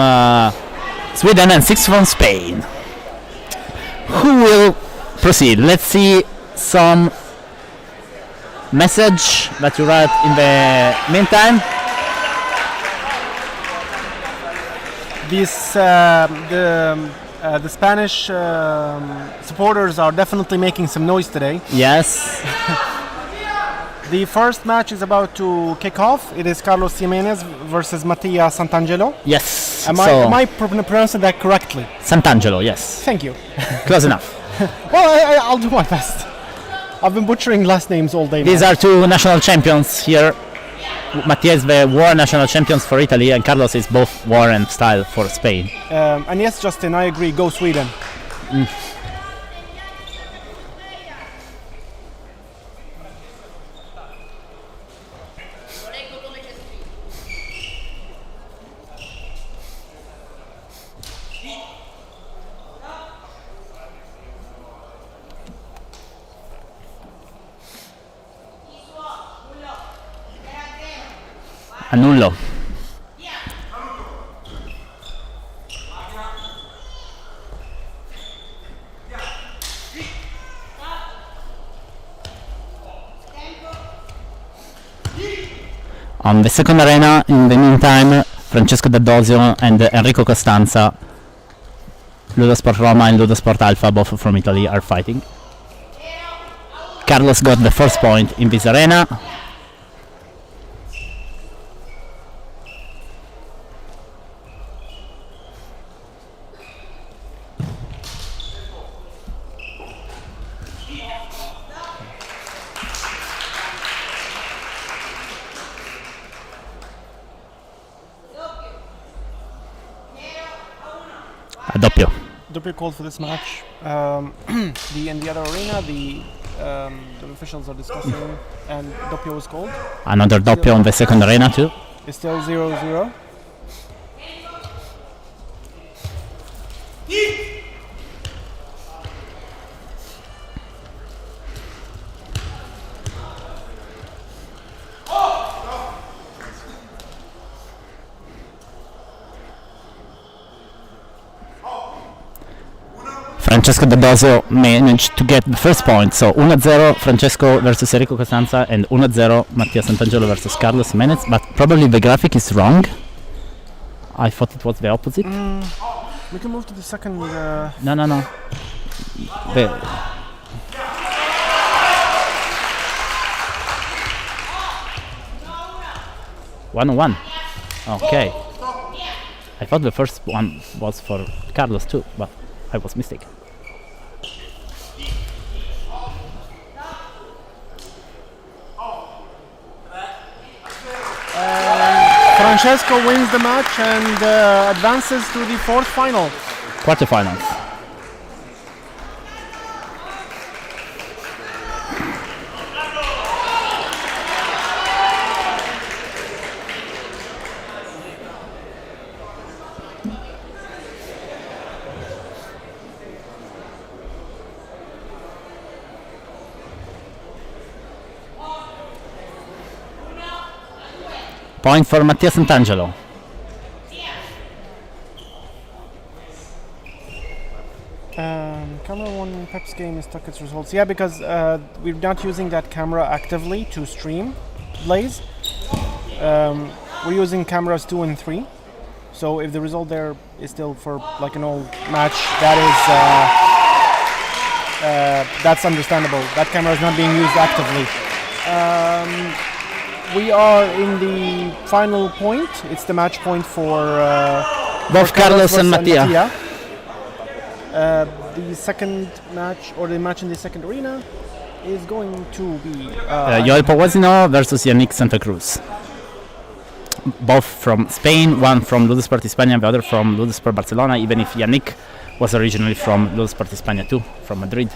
Sweden, and 6 from Spain. Who will proceed? Let's see some message that you write in the meantime. The Spanish supporters are definitely making some noise today. Yes. The first match is about to kick off. It is Carlos Jimenez versus Mattia Santangelo. Yes. Am I pronouncing that correctly? Santangelo, yes. Thank you. Close enough. Well, I'll do my best. I've been butchering last names all day. These are 2 national champions here. Mattia is the war national champions for Italy, and Carlos is both war and style for Spain. And yes, Justin, I agree. Go Sweden. Annullo. On the second arena, in the meantime, Francesco D'Adosio and Enrico Costanza, LudoSport Roma and LudoSport Alpha, both from Italy, are fighting. Carlos got the first point in this arena. Doppio. Doppio called for this match. In the other arena, the officials are discussing, and Doppio was called. Another Doppio on the second arena too. It's still 0-0. Francesco D'Adosio managed to get the first point, so 1-0 Francesco versus Enrico Costanza and 1-0 Mattia Santangelo versus Carlos Jimenez, but probably the graphic is wrong. I thought it was the opposite. We can move to the second. No. The 1-1. Okay. I thought the first one was for Carlos too, but I was mistaken. Francesco wins the match and advances to the fourth final. Quarterfinals. Point for Mattia Santangelo. Camera 1 Pep's game is stuck its results. Yeah, because we're not using that camera actively to stream Blaze. We're using cameras 2 and 3. So if the result there is still for like an old match, that's understandable. That camera is not being used actively. We are in the final point. It's the match point for both Carlos and Mattia. the second match, or the match in the second arena, is going to be Joel Powazino versus Yannick Santa Cruz. Both from Spain, one from LudoSport Hispania, the other from LudoSport Barcelona, even if Yannick was originally from LudoSport Hispania too, from Madrid.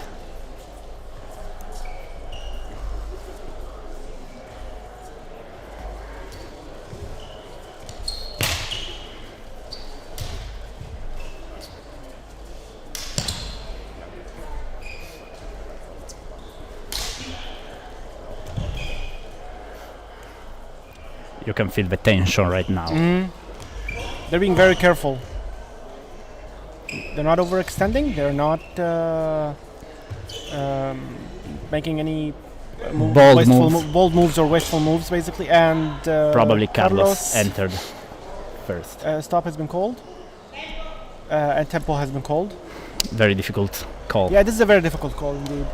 You can feel the tension right now. They're being very careful. They're not overextending. They're not making any bold moves or wasteful moves, basically. And Probably Carlos entered first. Stop has been called, and tempo has been called. Very difficult call. Yeah, this is a very difficult call indeed.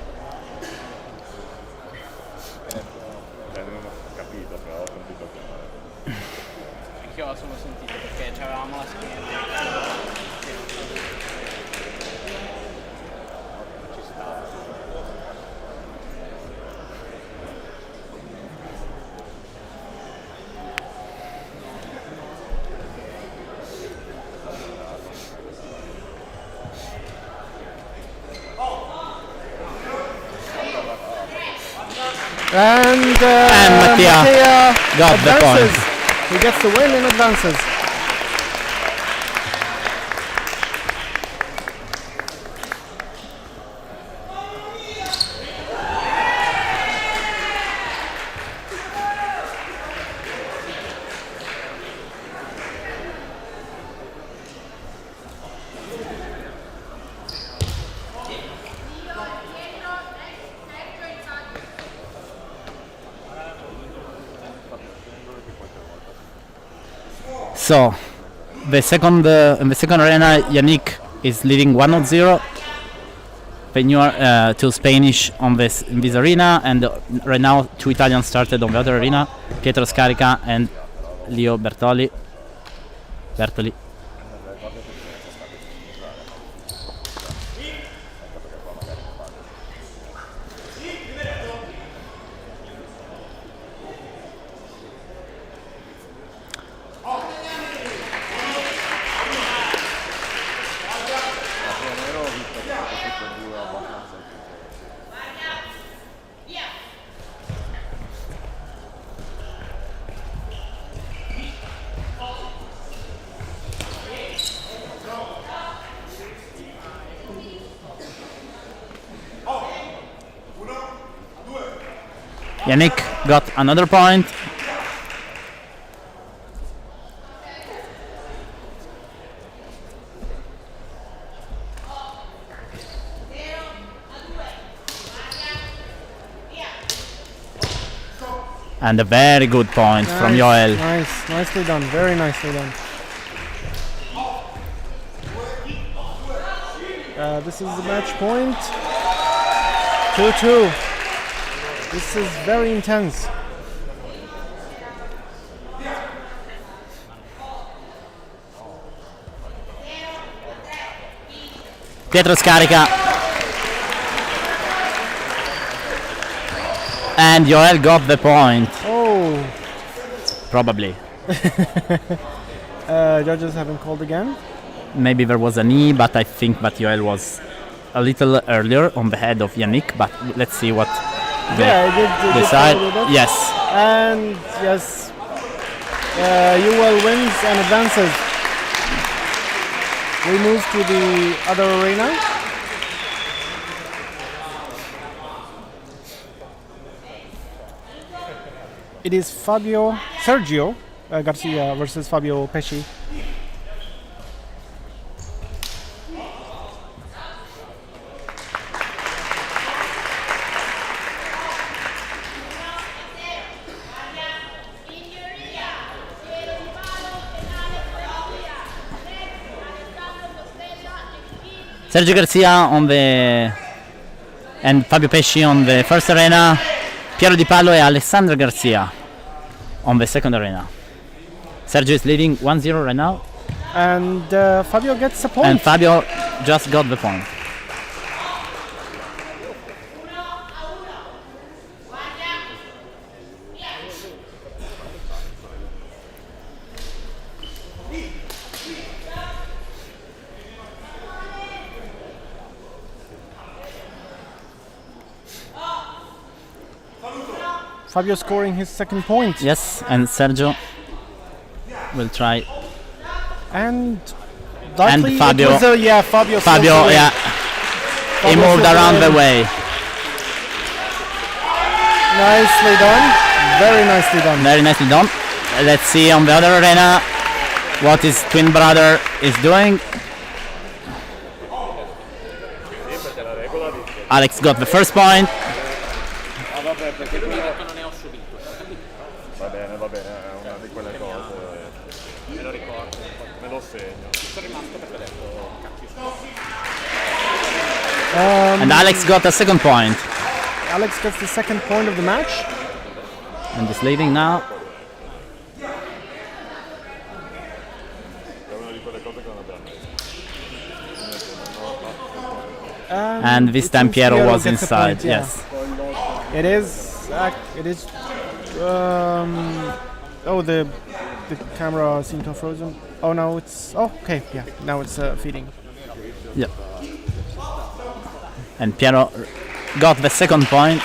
Anch'io sono sentito perché c'avevamo la scheda. Ci stava. And Mattia got the advances. point. He gets the win and advances. So, the second in the second arena, Yannick is leading 1-0. Two Spanish on this in this arena, and right now 2 Italians started on the other arena, Pietro Scarica and Leo Bertoli. Yannick got another point. And a very good point from Joel. Nice, nicely done, very nicely done. This is the match point. 2-2. This is very intense. Pietro Scarica. And Joel got the point. Oh. Probably. Judges haven't called again. Maybe there was a knee, but I think that Joel was a little earlier on the head of Yannick, but let's see what Yeah, I did decide. follow that. Yes. And yes, Joel wins and advances. We move to the other arena. It is Sergio Garcia versus Fabio Pesci. Sergio Garcia on the and Fabio Pesci on the first arena, Piero Di Palo and Alessandro Garcia on the second arena. Sergio is leading 1-0 right now, And Fabio gets a point. and Fabio just got the point. Fabio scoring his second point. Yes, and Sergio will try. And darkly, Fabio. it was Fabio. Fabio, yeah. He Fabio moved around the way. Nicely done. Very nicely done. Very nicely done. Let's see on the other arena what his twin brother is doing. Alex got the first point. Va bene, è una di quelle cose. Me lo ricordo. Me lo segno. Sono rimasto perché ho detto cacchio. And Alex got a second point. Alex gets the second point of the match. And is leading now. È una di quelle cose che non abbiamo messo. And this it time seems Piero was gets a inside, point, yeah. yes. It is. Oh, the camera seemed to have frozen. Oh, now it's. Oh, okay, yeah. Now it's feeding. Yeah. And Piero got the second point.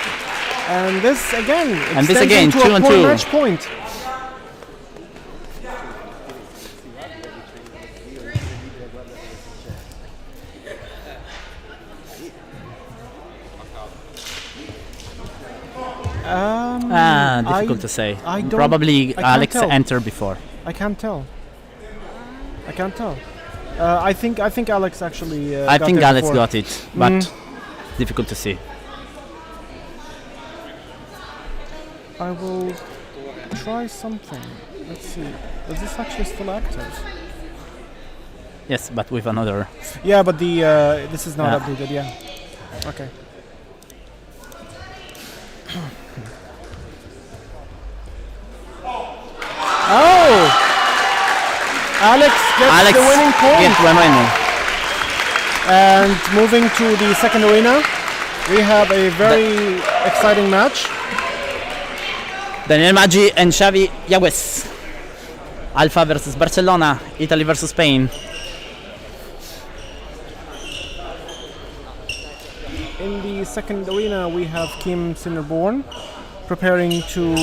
And this again. And this extends again, into 2 a and point 2. match point. Difficult to say. I don't- Probably I can't Alex tell. entered before. I can't tell. I think Alex actually. I got think there Alex before. got it, but difficult to see. I will try something. Let's see. Is this actually still active? Yes, but with another. Yeah, but the this is not Yeah. updated. Yeah. Okay. Oh! Alex gets the winning point. gets the winning. And moving to the second arena, we have a very exciting match. Daniel Maggi and Xavi Yagues. Alpha versus Barcelona, Italy versus Spain. In the second arena, we have Kim Sinnerborn preparing to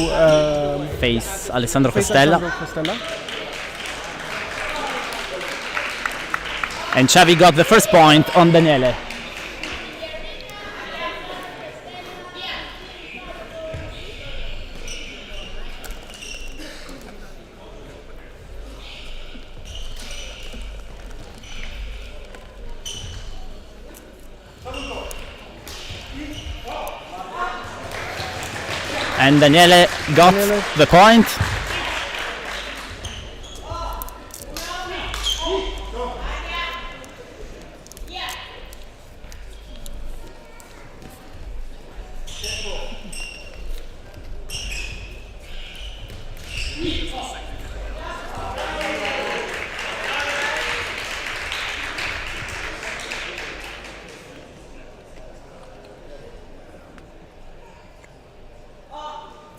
Face Alessandro face Costella. Alessandro Costella. And Xavi got the first point on Daniele. And Daniele got the point.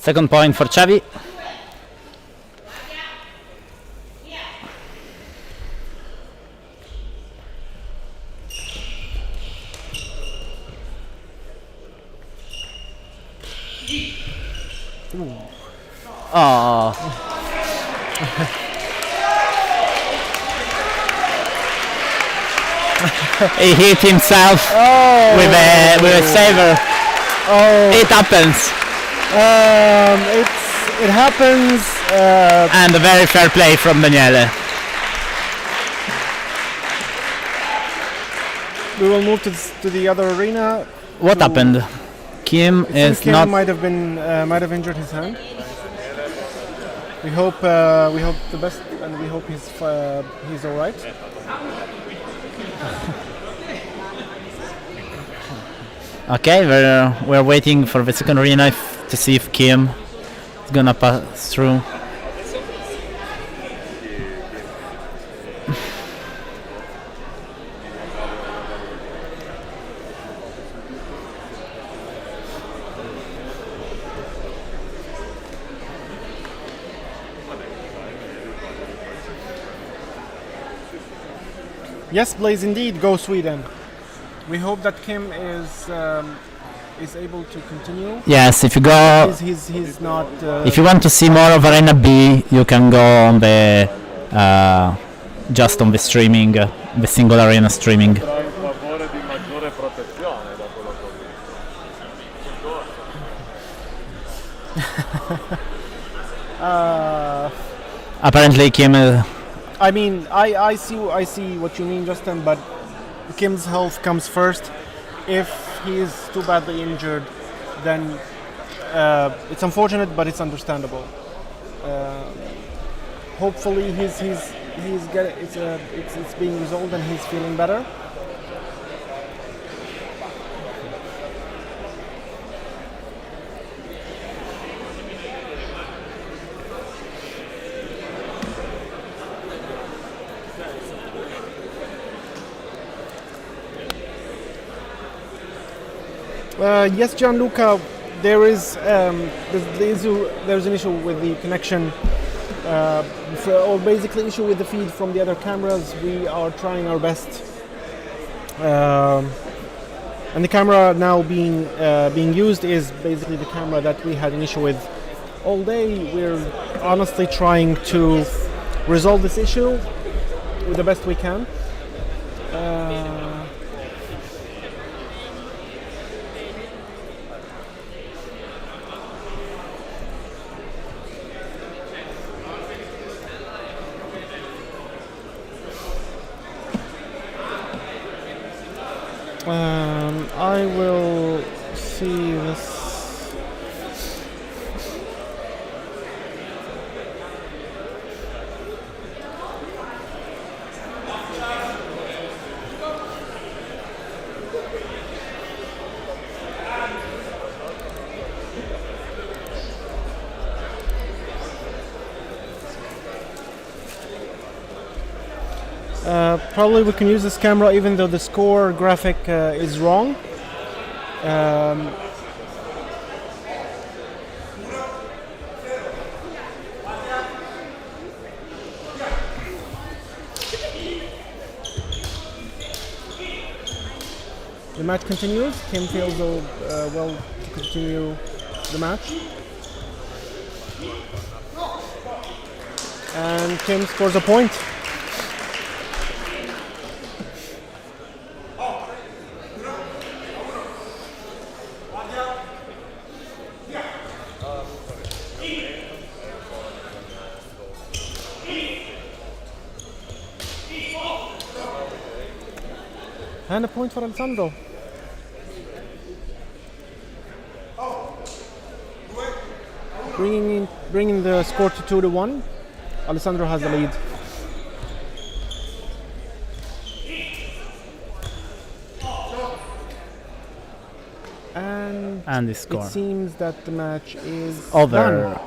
Second point for Xavi. Oh. He hit himself with a saber. Oh, It happens. it happens. And a very fair play from Daniele. We will move to the other arena. What happened? Kim is Kim not. might have injured his hand. We hope the best, and we hope he's all right. Okay, we're waiting for the second arena to see if Kim is gonna pass through. Yes, Blaze, indeed, go Sweden. We hope that Kim is is able to continue. Yes, if you go, He's not. if you want to see more of Arena B, you can go on the just on the streaming, the single arena streaming. Sarà in favore di maggiore protezione da quello che ho visto. Apparently, Kim. I mean, I see what you mean, Justin. But Kim's health comes first. If he is too badly injured, then it's unfortunate, but it's understandable. Hopefully, it's being resolved and he's feeling better. Yes, Gianluca, there's an issue with the connection, or basically issue with the feed from the other cameras. We are trying our best, and the camera now being used is basically the camera that we had an issue with all day. We're honestly trying to resolve this issue with the best we can. I will see this. Probably we can use this camera even though the score graphic is wrong. The match continues. Kim feels well to continue the match. And Kim scores a point. And a point for Alessandro. Bringing the score to 2-1. Alessandro has the lead. And the score. It seems that the match is Over. done.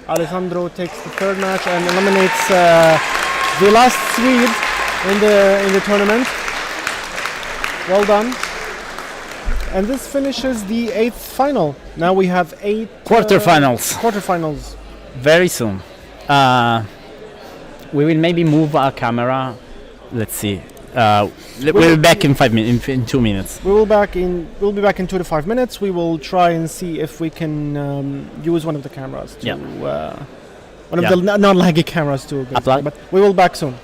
Alessandro takes the third match and eliminates the last Swede in the tournament. Well done. And this finishes the 8th final. Now we have 8 Quarterfinals. Very soon. We will maybe move our camera. Let's see. We'll be back in 5 minutes. In 2 minutes. We'll be back in 2 to 5 minutes. We will try and see if we can use one of the cameras to one of the non-laggy cameras to apply. But we will back soon.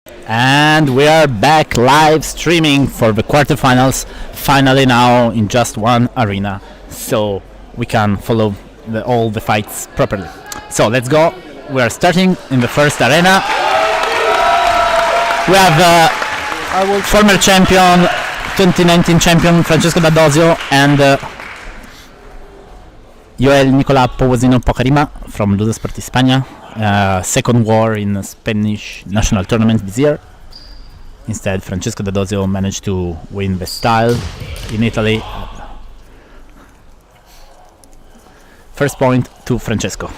And we are back live streaming for the quarterfinals, finally now in just one arena, so we can follow all the fights properly. So let's go. We are starting in the first arena. We have former champion, 2019 champion Francesco D'Adosio and Joel Nicola Powozino Pocarima from LudoSport España. Second war in the Spanish national tournament this year. Instead, Francesco D'Adosio managed to win the style in Italy. First point to Francesco.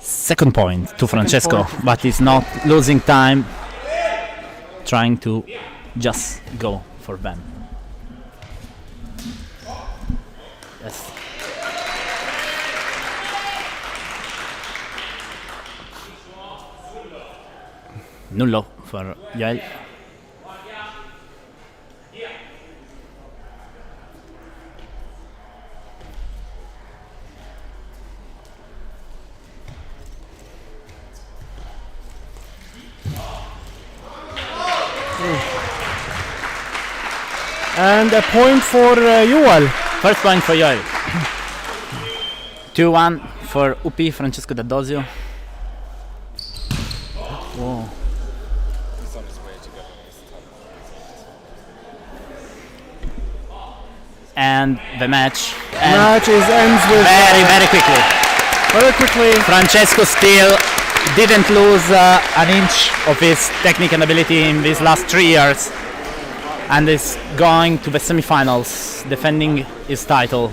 Second point to Francesco, but he's not losing time, trying to just go for them. Yes. Nullo for Joel. And a point for Joel. First point for Joel. 2-1 for UP Francesco D'Adosio. Whoa. And the match Ends with very quickly. very quickly. Francesco still didn't lose an inch of his technique and ability in these last 3 years, and is going to the semifinals, defending his title.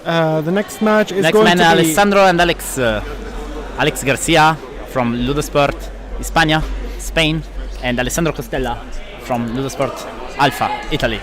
The next match is Next going man, to be Alessandro and Alex Garcia from LudoSport España, Spain, and Alessandro Costella from LudoSport Alpha, Italy.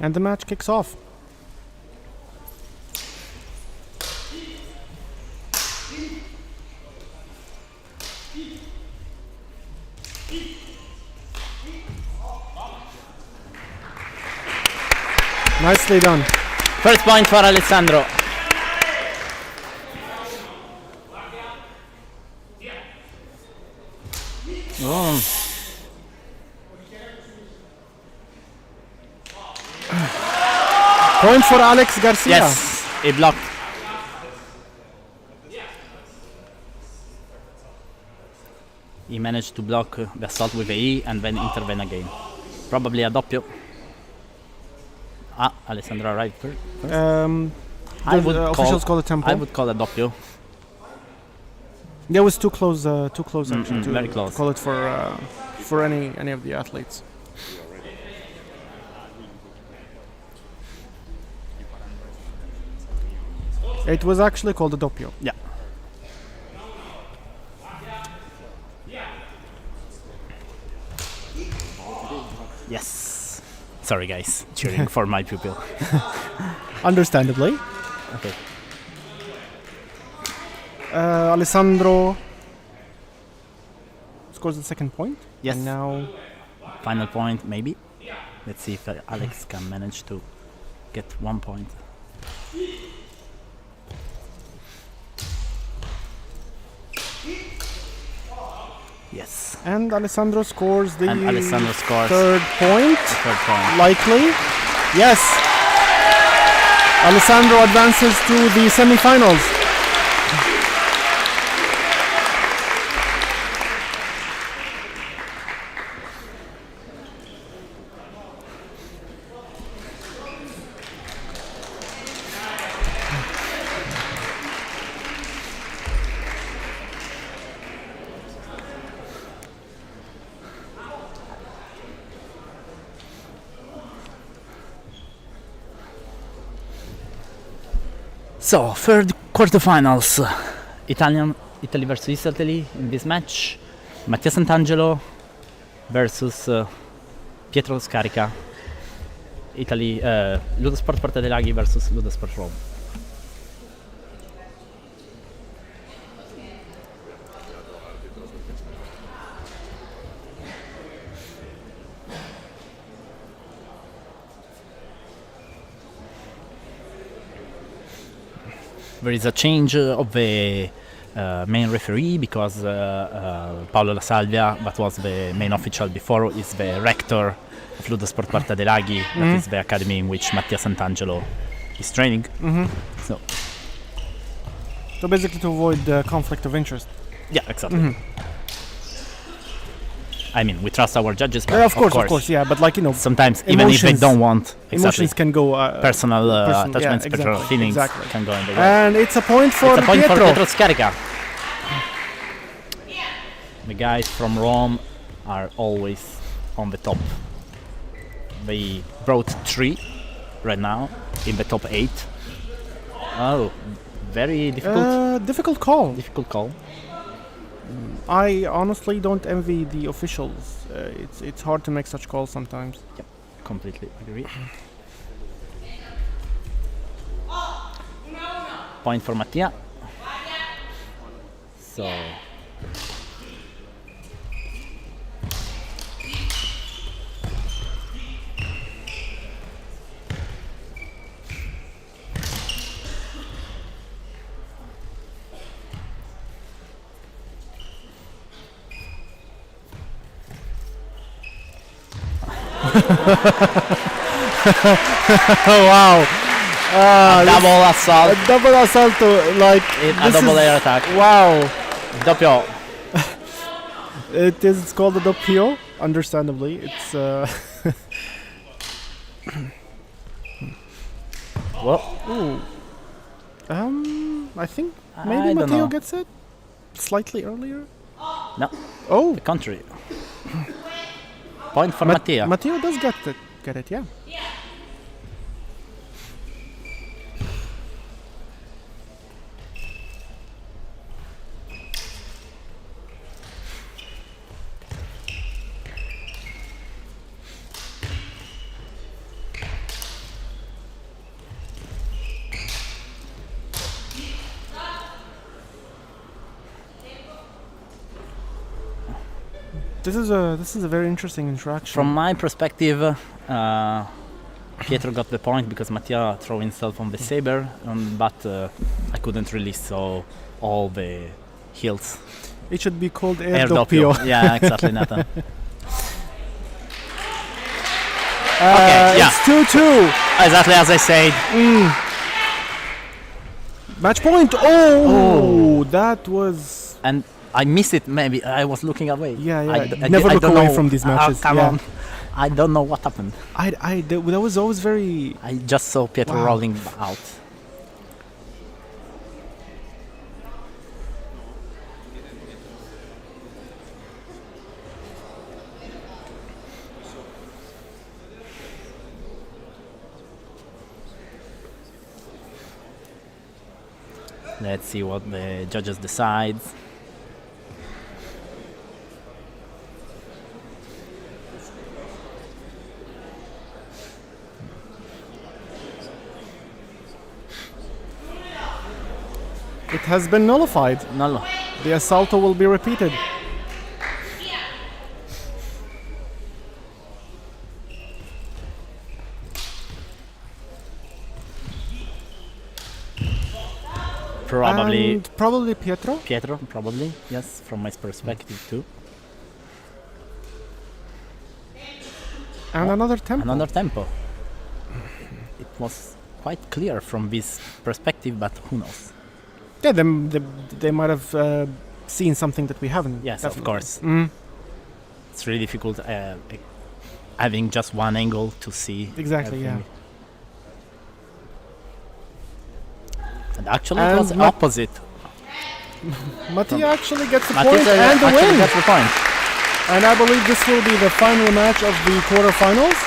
and the match kicks off. Nicely done. First point for Alessandro. Oh. Point for Alex Garcia. Yes, he blocked. He managed to block the assault with a E and then intervene again. Probably a doppio. Ah, Alessandro arrived first. Officials call it tempo. I would call a doppio. Yeah, it was too close actually to very close. call it for any of the athletes. It was actually called a doppio. Yeah. Yes. Sorry guys, cheering for my pupil. Understandably. Okay. Alessandro scores the second point. Yes. And now Final point, maybe. Let's see if Alex can manage to get 1 point. Yes. and Alessandro scores the And Alessandro scores third point. third point. Likely. Yes. Alessandro advances to the semifinals. So, third quarterfinals. Italy versus Italy in this match. Mattia Sant'Angelo versus Pietro Scarica. Italy, LudoSport Porta dei Laghi versus LudoSport Rome. There is a change of the main referee because Paolo La Salvia, that was the main official before, is the rector of LudoSport Porta dei Laghi, that is the academy in which Mattia Sant'Angelo is training. So basically to avoid the conflict of interest. Yeah, exactly. I mean, we trust our judges, but Yeah, of course, yeah. But like, you know, sometimes even if they emotions- don't want emotions can go personal yeah, attachments, personal exactly, feelings exactly. can go in the way. And it's a point for It's a point Pietro. for Pietro Scarica. The guys from Rome are always on the top. They brought 3 right now in the top 8. Oh, very difficult. Difficult call. Difficult call. I honestly don't envy the officials. It's hard to make such calls sometimes. Yep, completely agree. Point for Mattia. So. Wow. Double assault. A double assalto, like A double air attack. Wow. Doppio. It's called a doppio, understandably. It's Well, I think I maybe don't Matteo know. gets it slightly earlier. No, Oh, the contrary. Point for Mattia. Matteo does get it, yeah. This is a very interesting interaction. From my perspective, Pietro got the point because Mattia threw himself on the saber, but I couldn't really saw all the heals. It should be called Air doppio. Yeah, exactly, Nathan. It's 2-2. Exactly as I said. Match point. Oh, that was. And I missed it. Maybe I was looking away. Yeah. I Never look don't away know. from these matches. Come yeah. on. I don't know what happened. That was always very. I just saw Pietro Wow. rolling out. Let's see what the judges decide. It has been nullified. No. The assalto will be repeated. Probably And probably Pietro. Pietro, probably. Yes, from my perspective too. And another tempo. Another tempo. It was quite clear from this perspective, but who knows? Yeah, they might have seen something that we haven't. Yes, definitely. of course. Mm, It's really difficult having just one angle to see. exactly, yeah. everything. And actually, it was And opposite. Mattia actually gets the Mattia point and the actually win. got the point. And I believe this will be the final match of the quarterfinals.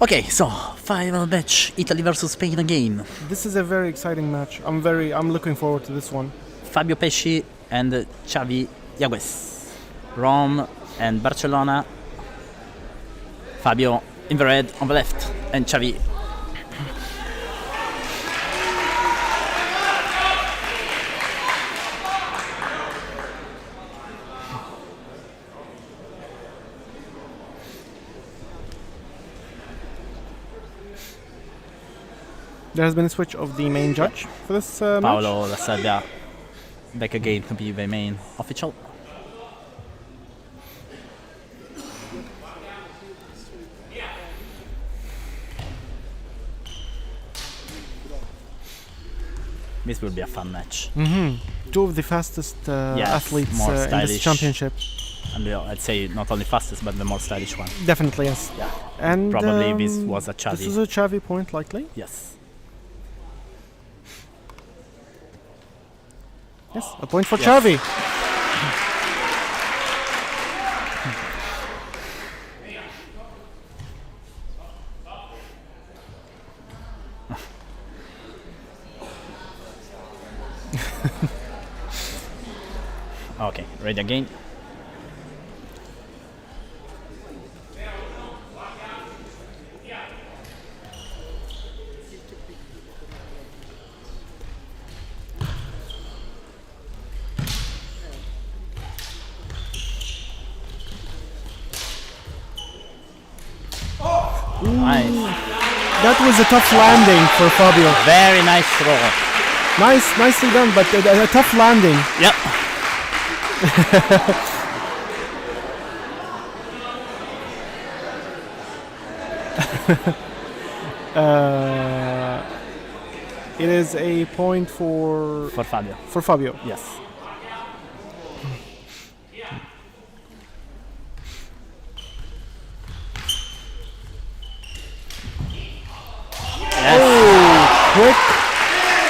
Okay, so final match, Italy versus Spain again. This is a very exciting match. I'm looking forward to this one. Fabio Pesci and Xavi Yagues. Rome and Barcelona. Fabio in the red on the left, and Xavi. There has been a switch of the main judge for this match. Paolo La Serbia back again to be the main official. This will be a fun match. Two of the fastest Yes, athletes more in this stylish. championship. And I'd say not only fastest, but the more stylish one. Definitely, yes. Yeah. And Probably this was a This Xavi. is a Xavi point, likely. Yes. Yes, a point for Yes. Xavi. Okay, ready again. Nice. That was a tough landing for Fabio. Very nice throw. Nicely done, but a tough landing. Yep. It is a point for For Fabio. Yes. Yes.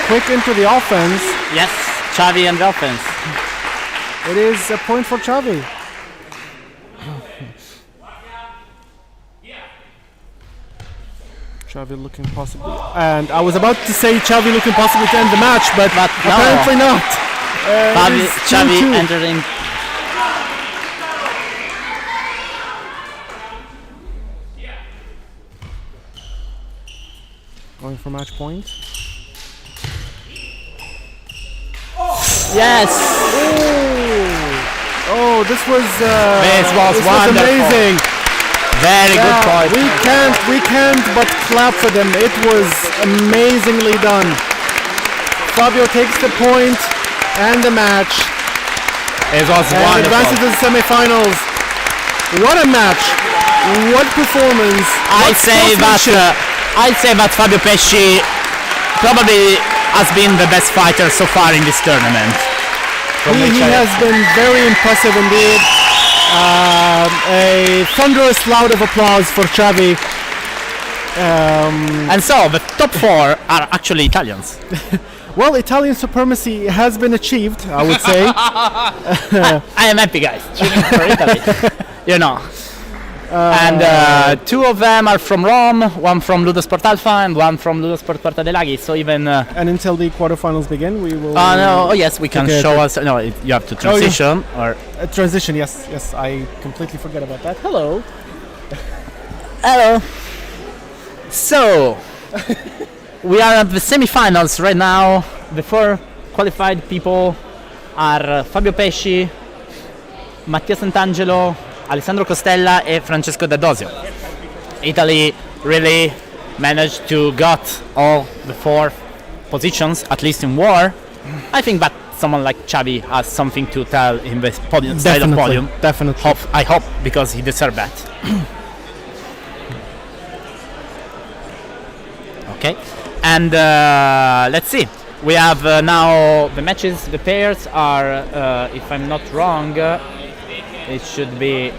Quick into the offense. Yes. Xavi and the offense. It is a point for Xavi. Xavi looking possibly, and I was about to say Xavi looking possibly to end the match, but no. apparently not. It is Xavi 2-2. entering. Going for match point. Yes. Oh, this was wonderful. amazing. Very good point. We can't but clap for them. It was amazingly done. Fabio takes the point and the match It was and advances to the semifinals. What a match! What performance! I'd say that Fabio Pesci probably has been the best fighter so far in this tournament. He has been very impressive indeed. A thunderous loud of applause for Xavi. And so the top four are actually Italians. Well, Italian supremacy has been achieved, I would say. I am happy, guys. Cheering for Italy. You know. And two of them are from Rome, one from LudoSport Alpha and one from LudoSport Porta dei Laghi. So even. And until the quarterfinals begin, we will. No. Oh yes, we can Okay, show okay. us. No, you have to transition or. Transition, yes. I completely forget about that. Hello. Hello. So, we are at the semi-finals right now. The four qualified people are Fabio Pesci, Mattia Sant'Angelo, Alessandro Costella and Francesco D'Adosio. Italy really managed to got all the four positions, at least in war. I think that someone like Xavi has something to tell in the podium, side of podium. Definitely. I hope, because he deserves that. Okay, and let's see. We have now the matches. The pairs are, if I'm not wrong, it should be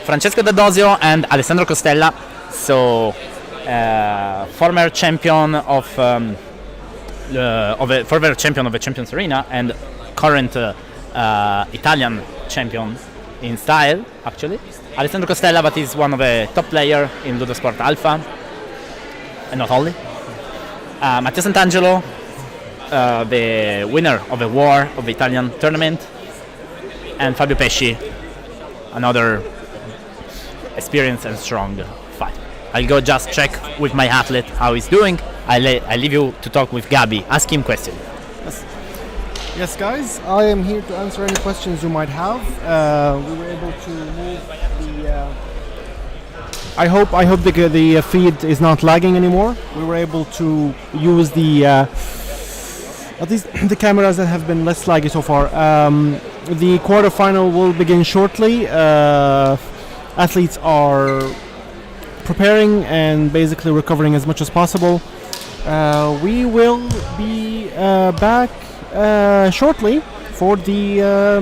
Francesco D'Adosio and Alessandro Costella. So, former champion of the Champions Arena and current Italian champion in style, actually. Alessandro Costella, but he's one of the top player in LudoSport Alpha, and not only. Matteo Sant'Angelo, the winner of the War of the Italian tournament, and Fabio Pesci, another experienced and strong fighter. I'll go just check with my athlete how he's doing. I leave you to talk with Gabi. Ask him questions. Yes, guys, I am here to answer any questions you might have. We were able to move the. I hope the feed is not lagging anymore. We were able to use the at least the cameras that have been less laggy so far. The quarterfinal will begin shortly. Athletes are preparing and basically recovering as much as possible. We will be back shortly for the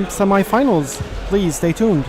semifinals. Please stay tuned.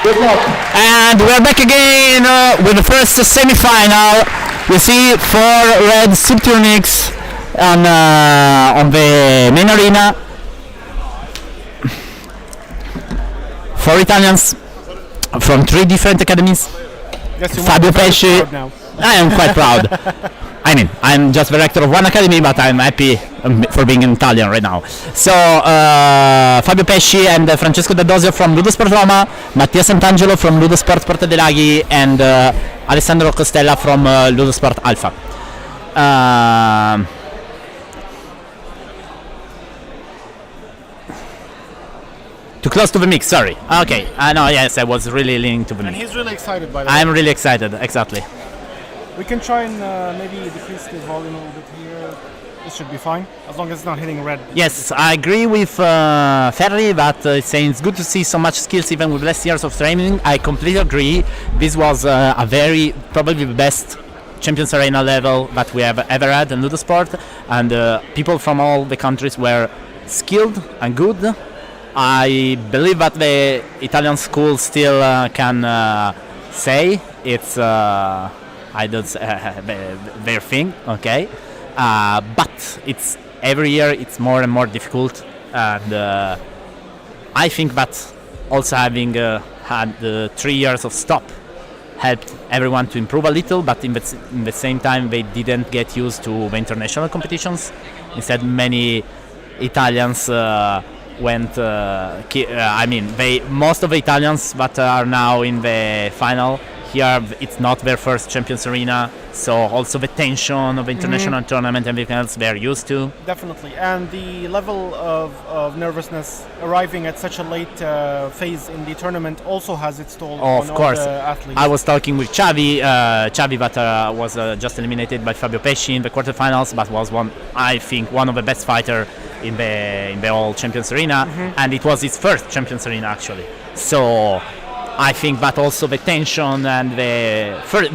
And we're back again with the first semi-final. We see 4 red subtunics on the main arena. 4 Italians from 3 different academies. Yes, you Fabio must be very Pesci. proud now. I am quite proud. I mean, I'm just director of one academy, but I'm happy for being in Italian right now. So, Fabio Pesci and Francesco D'Adosio from LudoSport Roma, Mattia Sant'Angelo from LudoSport Porta dei Laghi, and Alessandro Costella from LudoSport Alpha. Too close to the mix, sorry. Okay, no, yes, I was really leaning to the And mix. he's really excited by that. I'm really excited, exactly. We can try and maybe decrease the volume a little bit here. This should be fine, as long as it's not hitting red. Yes, I agree with Ferri that saying it's good to see so much skills even with less years of training. I completely agree. This was a very, probably the best Champions Arena level that we have ever had in LudoSport, and people from all the countries were skilled and good. I believe that the Italian school still can say it's I don't their thing, okay, but it's every year it's more and more difficult, and I think that also having had 3 years of stop helped everyone to improve a little, but in the same time they didn't get used to the international competitions. Instead, many Italians went. I mean, most of the Italians that are now in the final here, it's not their first Champions Arena, so also the tension of the international tournament and everything else they're used to. Definitely, and the level of nervousness arriving at such a late phase in the tournament also has its toll on Of course, all the athletes. I was talking with Xavi that was just eliminated by Fabio Pesci in the quarterfinals, but was I think one of the best fighter in the whole Champions Arena, and it was his first Champions Arena actually. So I think that also the tension and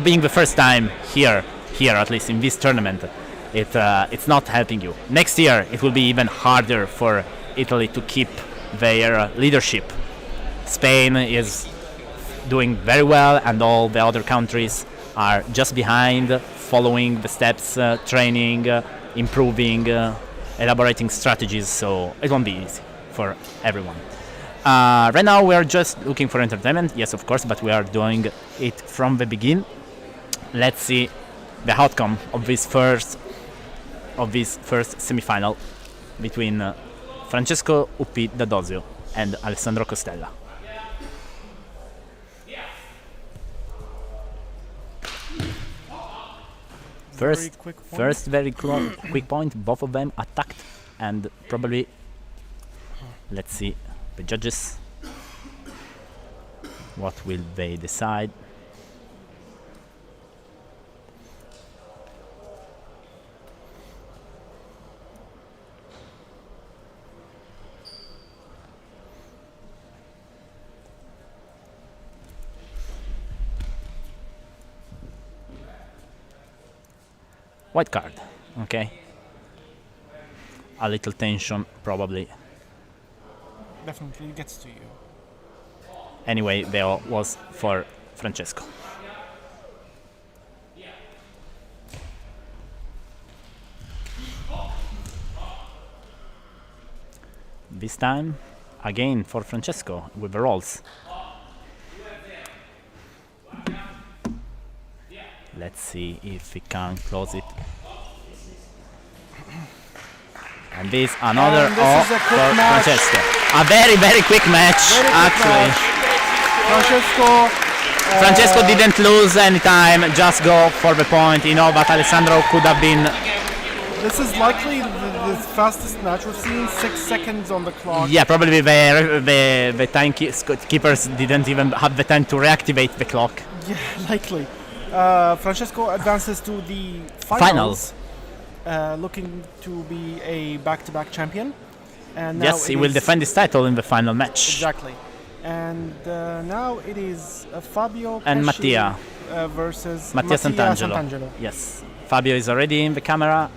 being the first time here at least in this tournament, it's not helping you. Next year it will be even harder for Italy to keep their leadership. Spain is doing very well, and all the other countries are just behind, following the steps, training, improving, elaborating strategies, so it won't be easy for everyone. Right now we are just looking for entertainment, yes of course, but we are doing it from the beginning. Let's see the outcome of this first semi-final between Francesco Uppi D'Adosio and Alessandro Costella. First very quick point, both of them attacked, and probably, let's see the judges, what will they decide? White card, okay. A little tension probably. Definitely gets to you. Anyway, there was for Francesco. This time, again for Francesco with the rolls. Let's see if he can close it. And this another is a quick for match. Francesco. A very, very quick match, Very quick actually. match. Francesco didn't lose any time, just go for the point, but Alessandro could have been. This is likely the fastest match we've seen, 6 seconds on the clock. Yeah, probably the timekeepers didn't even have the time to reactivate the clock. Yeah, likely. Francesco advances to the finals. Looking to be a back-to-back champion. And now Yes, he will defend his title in the final match. Exactly. And now it is Fabio And Pesci, Mattia versus Mattia Sant'Angelo. Sant'Angelo. Yes, Fabio is already in the camera.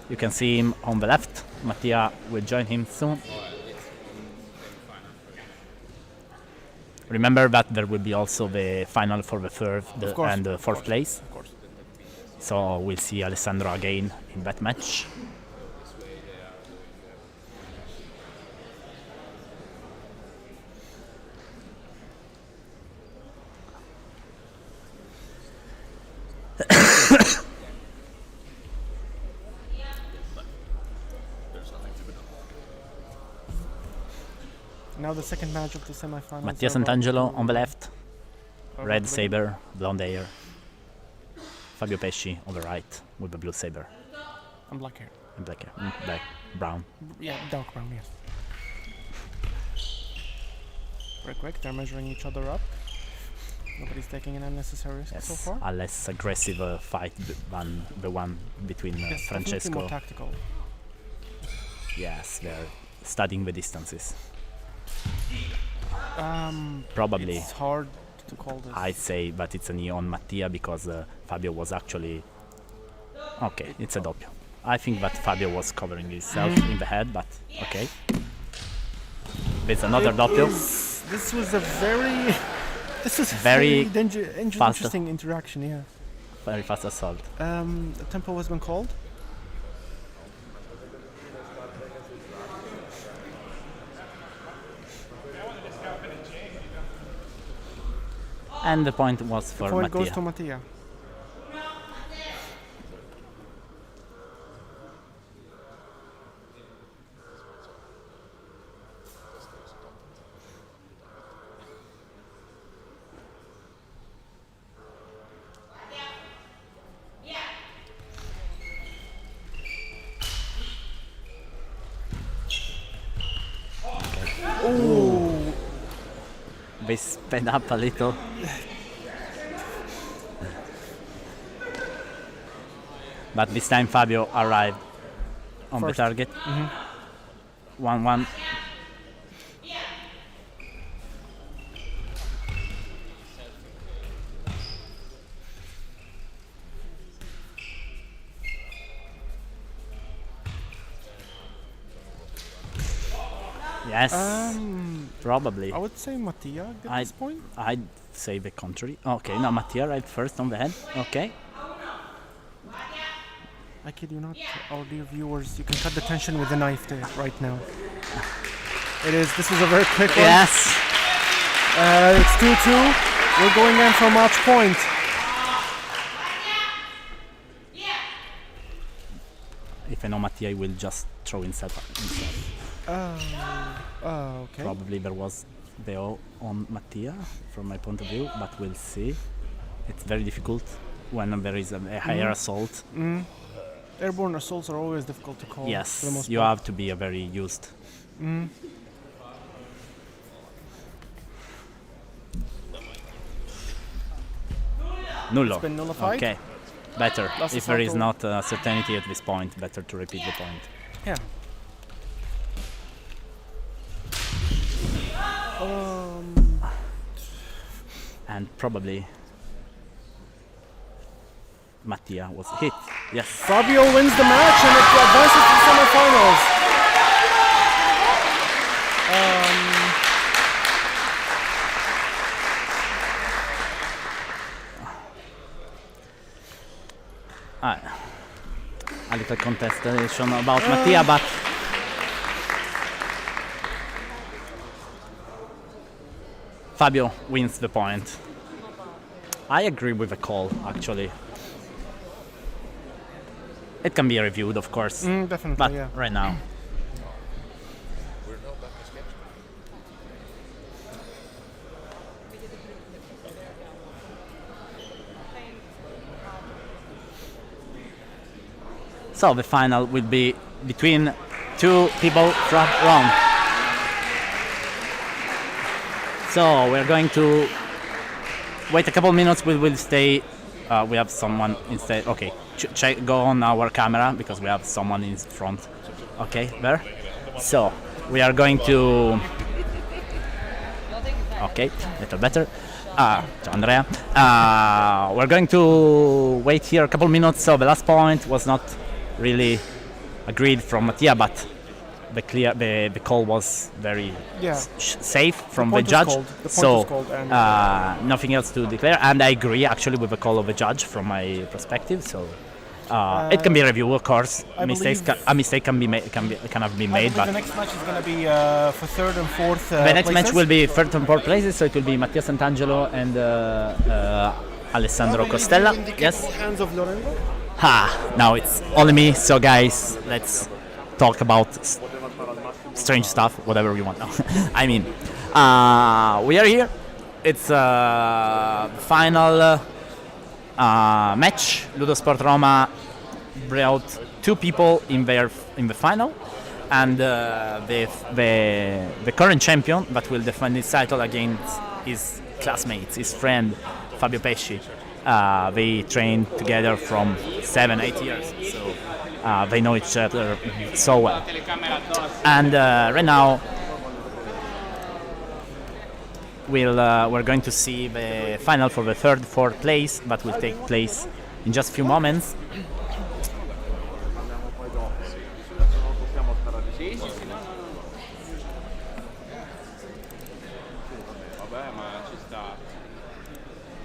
You can see him on the left. Mattia will join him soon. Remember that there will be also the final for the third course, and the fourth place. Of course. So we'll see Alessandro again in that match. Now the second match of the semifinals. Mattia Sant'Angelo on the left, red saber, blonde hair. Fabio Pesci on the right with the blue saber And black hair. and black hair, black, brown. Yeah, dark brown, yes. Very quick, they're measuring each other up. Nobody's taking an unnecessary risk so Yes, far. a less aggressive fight than the one between Yes, definitely Francesco. more tactical. Yes, they're studying the distances. Probably. Probably, It's hard to call this. I'd say, but it's a knee on Mattia because Fabio was actually... Okay, it's a doppio. I think that Fabio was covering himself in the head, but okay. There's another doppio. This was a very... This was Very interesting interaction, yeah. Very fast assault. The tempo has been called. And the point was for Point goes Mattia. to Mattia. They sped up a little. But this time Fabio arrived on First. the target. 1-1. Yes, probably. I would say Mattia at this point. I'd say the contrary. Okay, now Mattia right first on the head. Okay. I kid you not, our dear viewers, you can cut the tension with the knife there right now. This was a very quick one. Yes. It's 2-2. We're going in for match point. If I know Mattia will just throw himself. Okay. Probably there was the O on Mattia from my point of view, but we'll see. It's very difficult when there is a higher assault. Airborne assaults are always difficult to call. For the Yes, most you part. have to be a very used. Nullo. It's been nullified. Okay, better. Last If there is assault. not certainty at this point, better to repeat the point. Yeah. And probably Mattia was hit. Yes. Fabio wins the match and it advances to the semifinals. A little contestation about Mattia, but Fabio wins the point. I agree with the call, actually. It can be reviewed, of course, Definitely, but yeah. right now. So the final will be between two people from Rome. So we're going to wait a couple minutes. We will stay. We have someone instead. Okay, go on our camera because we have someone in front. Okay, there. So we are going to. Okay, little better. Ciao Andrea. We're going to wait here a couple minutes. So the last point was not really agreed from Mattia, but the call was very Yeah. safe from the point was judge, called. The point so was called, and nothing else to declare. And I agree actually with the call of the judge from my perspective. So it can be reviewed, of course. I A mistake can be made, can have been I made, believe but the next match is going to be for third and fourth. the next match places. will be third and fourth places. So it will be Mattia Sant'Angelo and Alessandro Costella. Yes. Hands of Lorenzo. Now it's only me. So guys, let's talk about strange stuff, whatever you want. No. I mean, we are here. It's final match. LudoSport Roma brought 2 people in the final, and the current champion that will defend his title against his classmates, his friend Fabio Pesci. They trained together from 7-8 years, so they know each other so well. And right now, we're going to see the final for the third, fourth place, that will take place in just a few moments.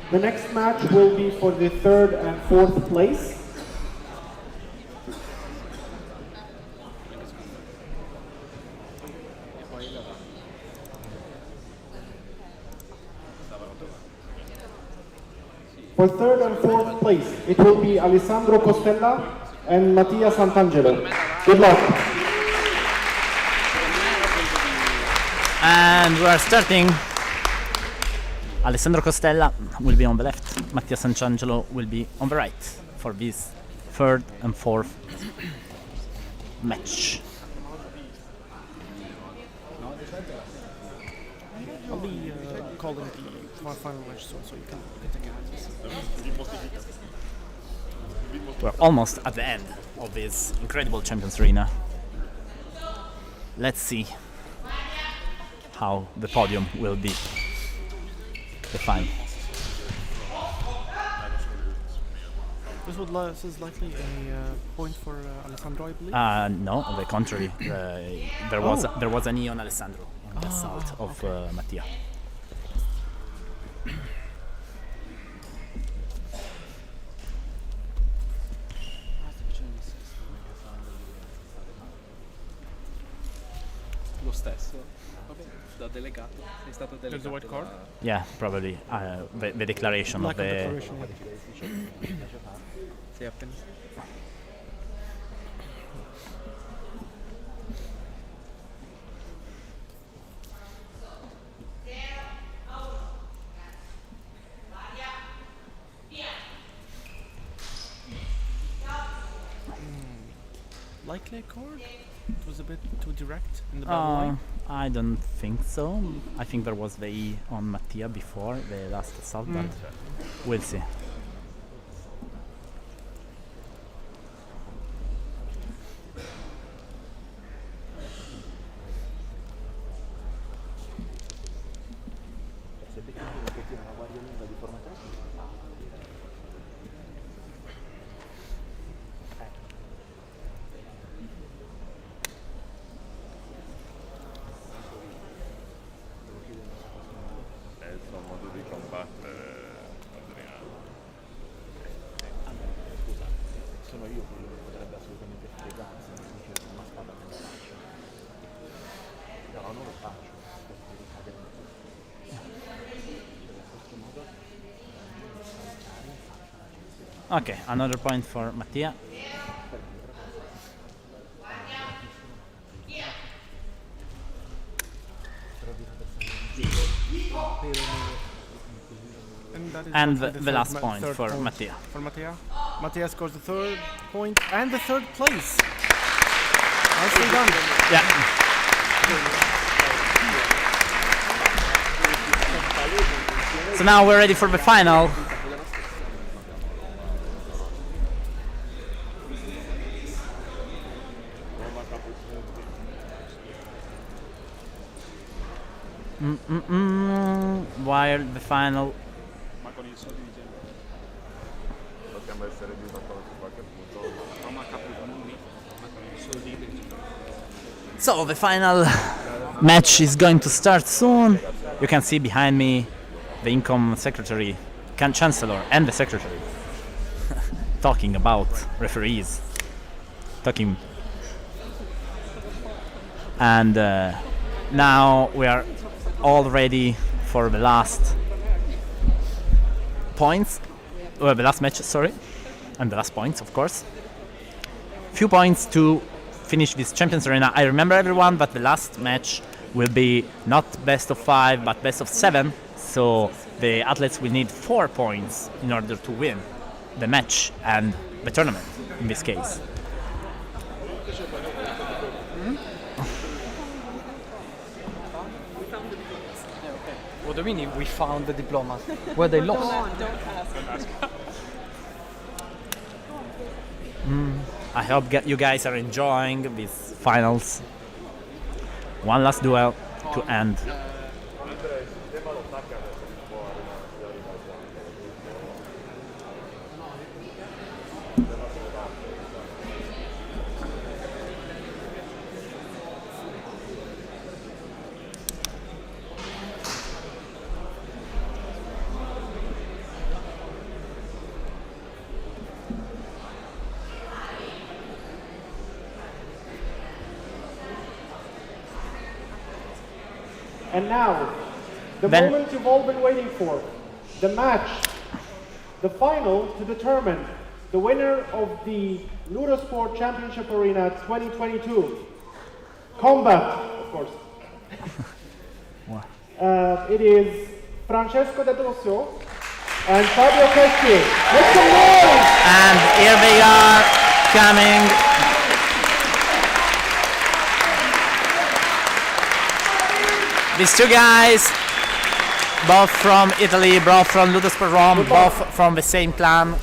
The next match will be for the third and fourth place. For third and fourth place, it will be Alessandro Costella and Mattia Sant'Angelo. Good luck. And we are starting. Alessandro Costella will be on the left, Mattia Sant'Angelo will be on the right for this third and fourth match. I'll be calling the final match soon, so you can take it. We're almost at the end of this incredible Champions Arena. Let's see how the podium will be defined. This is likely a point for Alessandro, I believe. No, on the contrary. There was a knee on Alessandro on the side of Mattia. Lo stesso. Vabbè, da delegato. Sei stato delegato. There's a white card? Yeah, probably the declaration Lack of of the. declaration. Sei appena. Likely a card? It was a bit too direct in the battle line. I don't think so. I think there was the E on Mattia before the last assault, but we'll see. Okay, another point for Mattia. And the last point for Mattia. For Mattia. Mattia scores the third point and the third place. Nicely done. Yeah. So now we're ready for the final. While the final. Ma con il soldi di gente. Possiamo essere disattori su qualche punto. Roma capo con un ma con il soldi di gente. So the final match is going to start soon. You can see behind me the income secretary, chancellor, and the secretary talking about referees. And now we are all ready for the last points. The last match, sorry, and the last points, of course. Few points to finish this Champions Arena. I remember everyone, but the last match will be not best of 5 but best of 7, so the athletes will need 4 points in order to win the match and the tournament in this case. What do you mean we found the diplomas? Were they lost? I hope you guys are enjoying these finals. One last duel to end. And now, the Ben- moment you've all been waiting for, the match, the final to determine the winner of the LudoSport Championship Arena 2022. Combat, of course. It is Francesco D'Adosio and Fabio Pesci. Make some noise! And here they are coming. These two guys, both from Italy, both from LudoSport Rome, both from the same clan.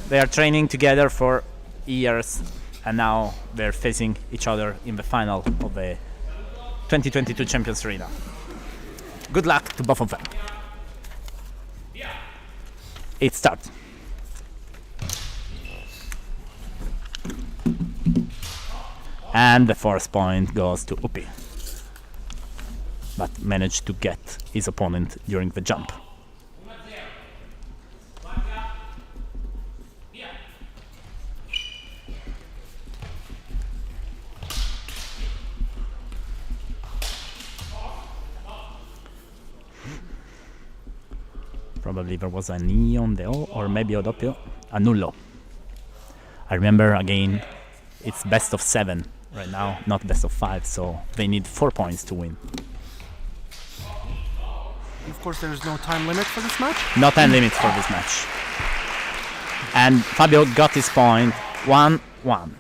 They are training together for years, and now they're facing each other in the final of the 2022 Champions Arena. Good luck to both of them. It starts. And the first point goes to Upi, but managed to get his opponent during the jump. Probably there was a knee on the O, or maybe a doppio, a nullo. I remember again, it's best of 7 right now, not best of 5, so they need 4 points to win. Of course, there is no time limit for this match. No time limit for this match. And Fabio got his point, 1-1.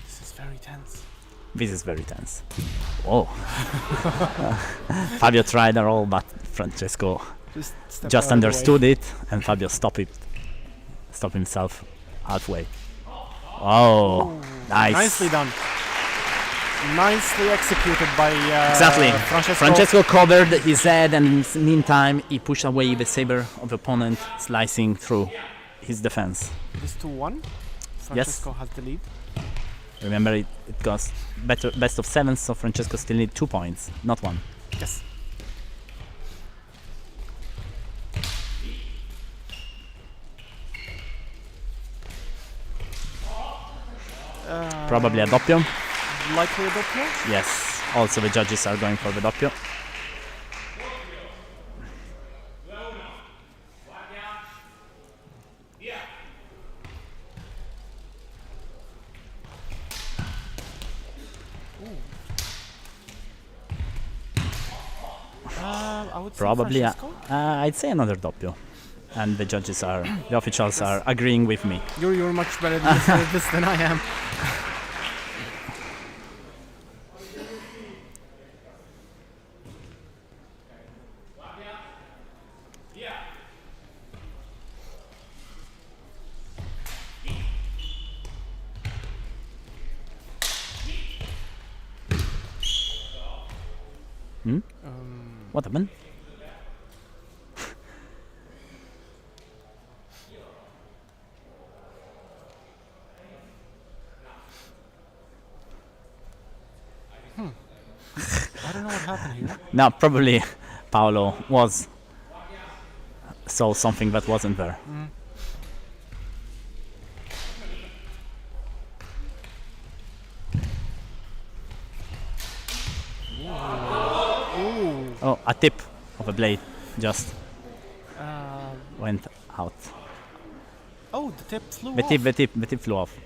This is very tense. This is very tense. Oh. Fabio tried a roll, but Francesco just understood it, and Fabio stopped himself halfway. Oh, nice. Nicely done. Nicely executed by Exactly. Francesco. Francesco covered his head, and in the meantime, he pushed away the saber of the opponent, slicing through his defense. It is 2-1. Francesco has the lead. Remember, it goes best of 7, so Francesco still needs 2 points, not 1. Yes. Probably a doppio. Likely a doppio. Yes, also the judges are going for the doppio. I would say Probably, Francesco. I'd say another doppio. And the judges the officials are agreeing with me. You're much better at this than I am. What happened? I don't know what happened here. No, probably Paolo saw something that wasn't there. Oh, a tip of a blade just went out. Oh, the tip flew The off. tip flew off.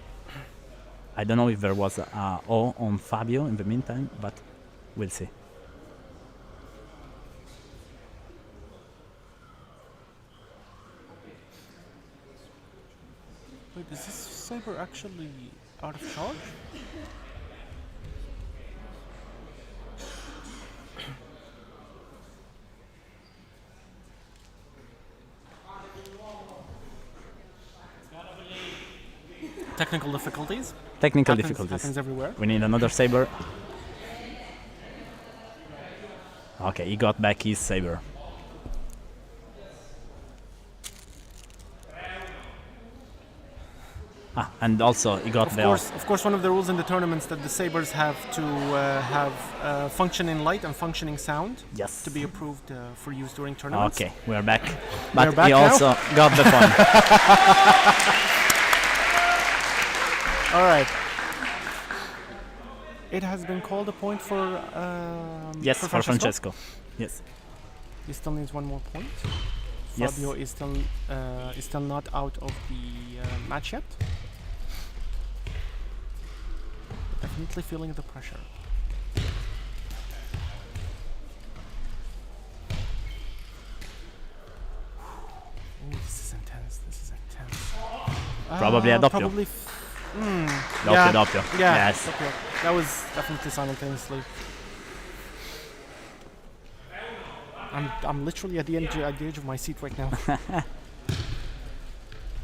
I don't know if there was a O on Fabio in the meantime, but we'll see. Wait, is this saber actually out of charge? Technical difficulties. Technical Happens difficulties. everywhere. We need another saber. Okay, he got back his saber. And also he got Of course, one of the rules in the tournaments that the sabers have to have functioning light and functioning sound Yes. to be approved for use during tournaments. Okay, we are back. But back he now? also got the point. All right. It has been called a point for Yes, for Francesco. Yes. He still needs one more point. Yes. Fabio is still not out of the match yet. Definitely feeling the pressure. Ooh, this is intense. This is intense. Probably a doppio. Probably. Doppio. Yeah. Yes. Doppio. That was definitely simultaneously. I'm literally at the edge of my seat right now.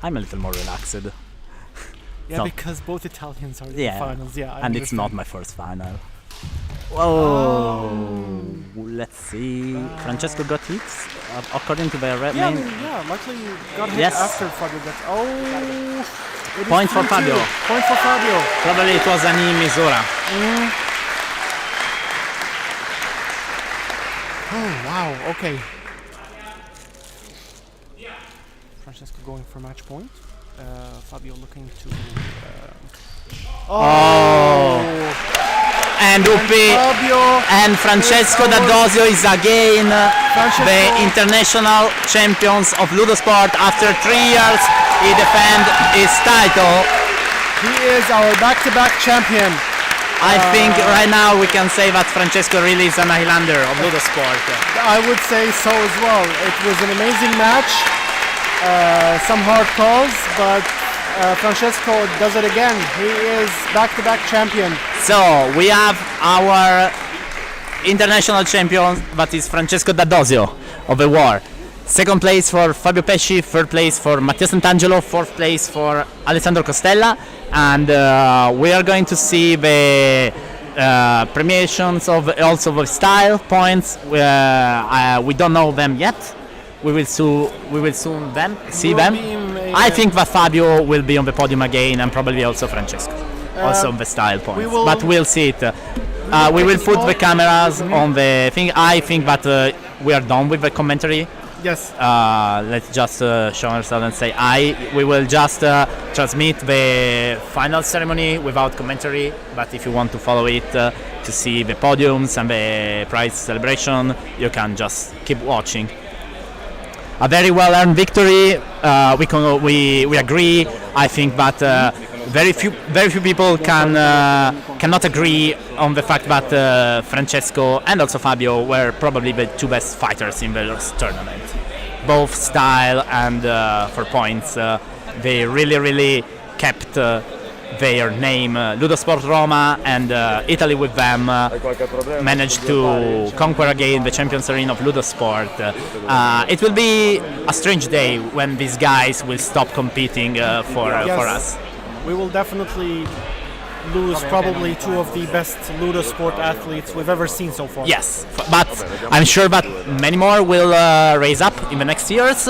I'm a little more relaxed. Yeah, So- because both Italians are in the Yeah. finals. Yeah, I And it's not understand. my first final. Whoa! Let's see. Francesco got hits according to the red Yeah, I name. mean, yeah. Luckily, you got hit Yes. after Fabio got. Oh, it is Point for 3-2. Fabio. Point for Fabio. Probably it was an Misura. Oh wow. Okay. Francesco going for match point. Fabio looking to. And Uppi Fabio. and Francesco D'Adosio is again the international champions of LudoSport. After 3 years, he defends his title. He is our back-to-back champion. I think right now we can say that Francesco really is an Highlander of LudoSport. I would say so as well. It was an amazing match. Some hard calls, but Francesco does it again. He is back-to-back champion. So we have our international champion, that is Francesco D'Adosio of the war. Second place for Fabio Pesci, third place for Matteo Sant'Angelo, fourth place for Alessandro Costella, and we are going to see the premiations of also the style points. We don't know them yet. We will soon see them. I think that Fabio will be on the podium again, and probably also Francesco, also on the style points. But we'll see it. We will put the cameras on the thing. I think that we are done with the commentary. Yes. Let's just show ourselves and say we will just transmit the final ceremony without commentary, but if you want to follow it to see the podiums and the prize celebration, you can just keep watching. A very well-earned victory. We agree. I think that very few people cannot agree on the fact that Francesco and also Fabio were probably the two best fighters in the tournament. Both style and for points, they really kept their name. LudoSport Roma and Italy with them managed to conquer again the Champions Arena of LudoSport. It will be a strange day when these guys will stop competing for us. We will definitely lose probably two of the best LudoSport athletes we've ever seen so far. Yes, but I'm sure that many more will raise up in the next years.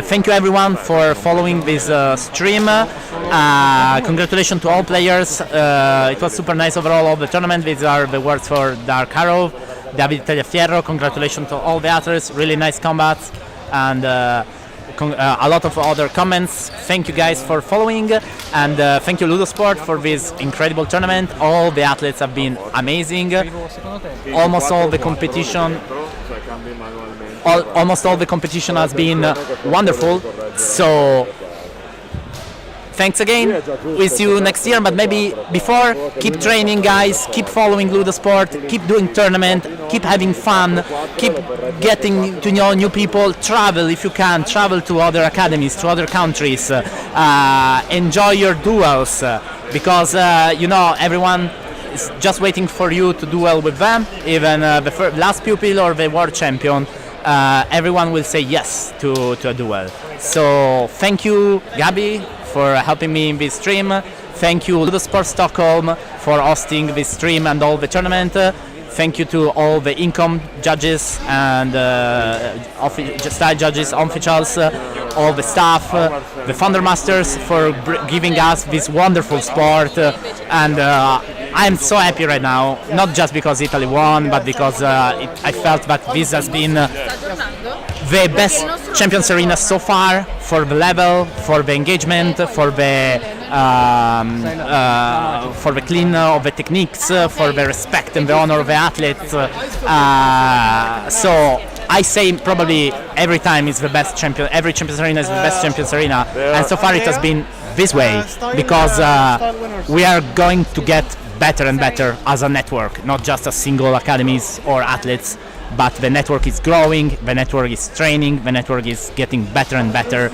Thank you everyone for following this stream. Congratulations to all players. It was super nice overall of the tournament. These are the words for Dark Arrow, David Tagliaferro. Congratulations to all the athletes. Really nice combats and a lot of other comments. Thank you guys for following, and thank you LudoSport for this incredible tournament. All the athletes have been amazing. Almost all the competition has been wonderful. So thanks again. We'll see you next year, but maybe before, keep training guys, keep following LudoSport, keep doing tournament, keep having fun, keep getting to know new people, travel if you can, travel to other academies, to other countries, enjoy your duels, because everyone is just waiting for you to duel with them, even the last pupil or the world champion. Everyone will say yes to a duel. So thank you Gabi for helping me in this stream. Thank you LudoSport Stockholm for hosting this stream and all the tournament. Thank you to all the income judges and style judges, officials, all the staff, the Thunder Masters for giving us this wonderful sport. And I'm so happy right now, not just because Italy won, but because I felt that this has been the best Champions Arena so far, for the level, for the engagement, for the clean of the techniques, for the respect and the honor of the athletes. So I say probably every time it's the best champion. Every Champions Arena is the best Champions Arena, and so far it has been this way because we are going to get better and better as a network, not just as single academies or athletes. But the network is growing, the network is training, the network is getting better and better.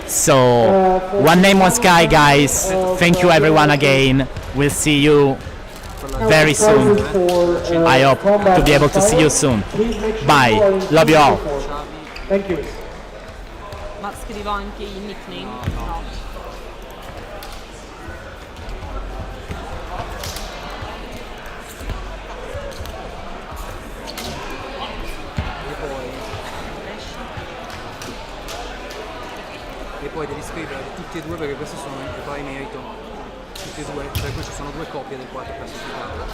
So, one name, one sky, guys. Thank you everyone again. We'll see you very soon. I hope to be able to see you soon. Bye. Love you all. Thank you. Ma scrivo anche i nickname? No. E poi devi scrivere tutti e due perché questi sono i pari merito, tutti e due, per cui ci sono due coppie del quarto classificato.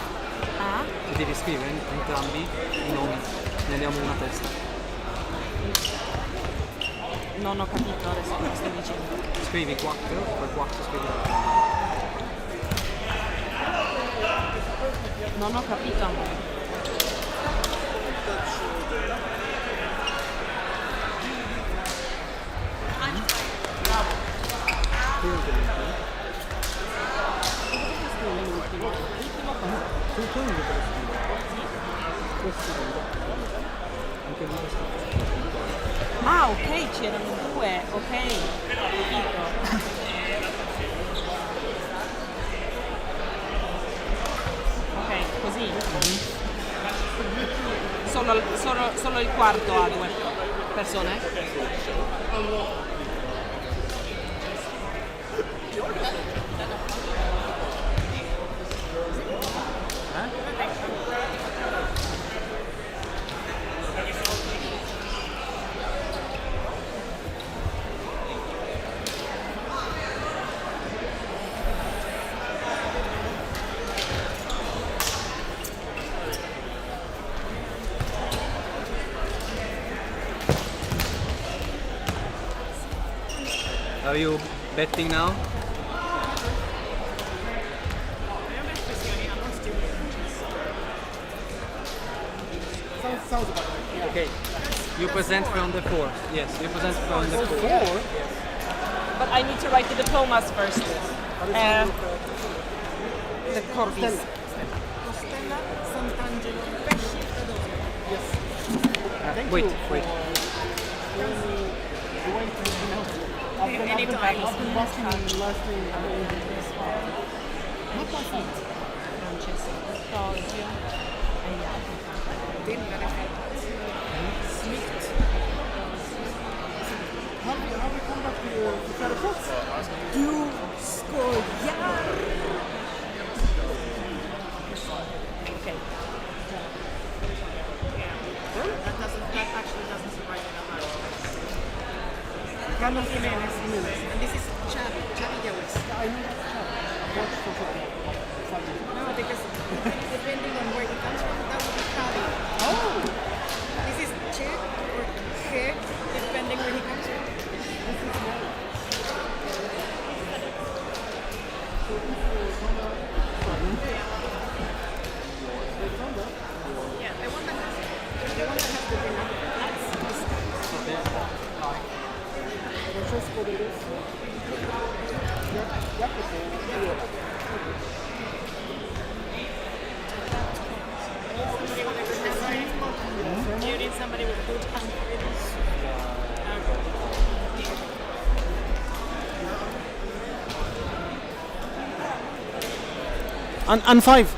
Ah? E devi scrivere entrambi i nomi, ne abbiamo una testa. Non ho capito adesso cosa stai dicendo. Scrivi 4, poi 4 scrivi. Non ho capito amore. Ah, ok, c'erano due, ok, ho capito. Ok, così. Solo il quarto ha due persone? Are you betting now? Sounds about right. Yeah. Okay. You present from the 4. Yes, you present from the 4. But I need to write the diplomas first. The Corvis. Wait. Anytime. Francesco, Tosio e gli altri. Har vi kommit till Färöarna? Du skojar! Okay. That actually doesn't surprise me that much. Carlos Jimenez. And this is Chavilla West. I know that's Chad. I watched for football. No, because depending on where he comes from, that would be Cali. Oh! This is Czech or Czech, depending where he comes from. Yeah, the one that has the ring. Francesco De Lusso. You need somebody with good confidence. And 5.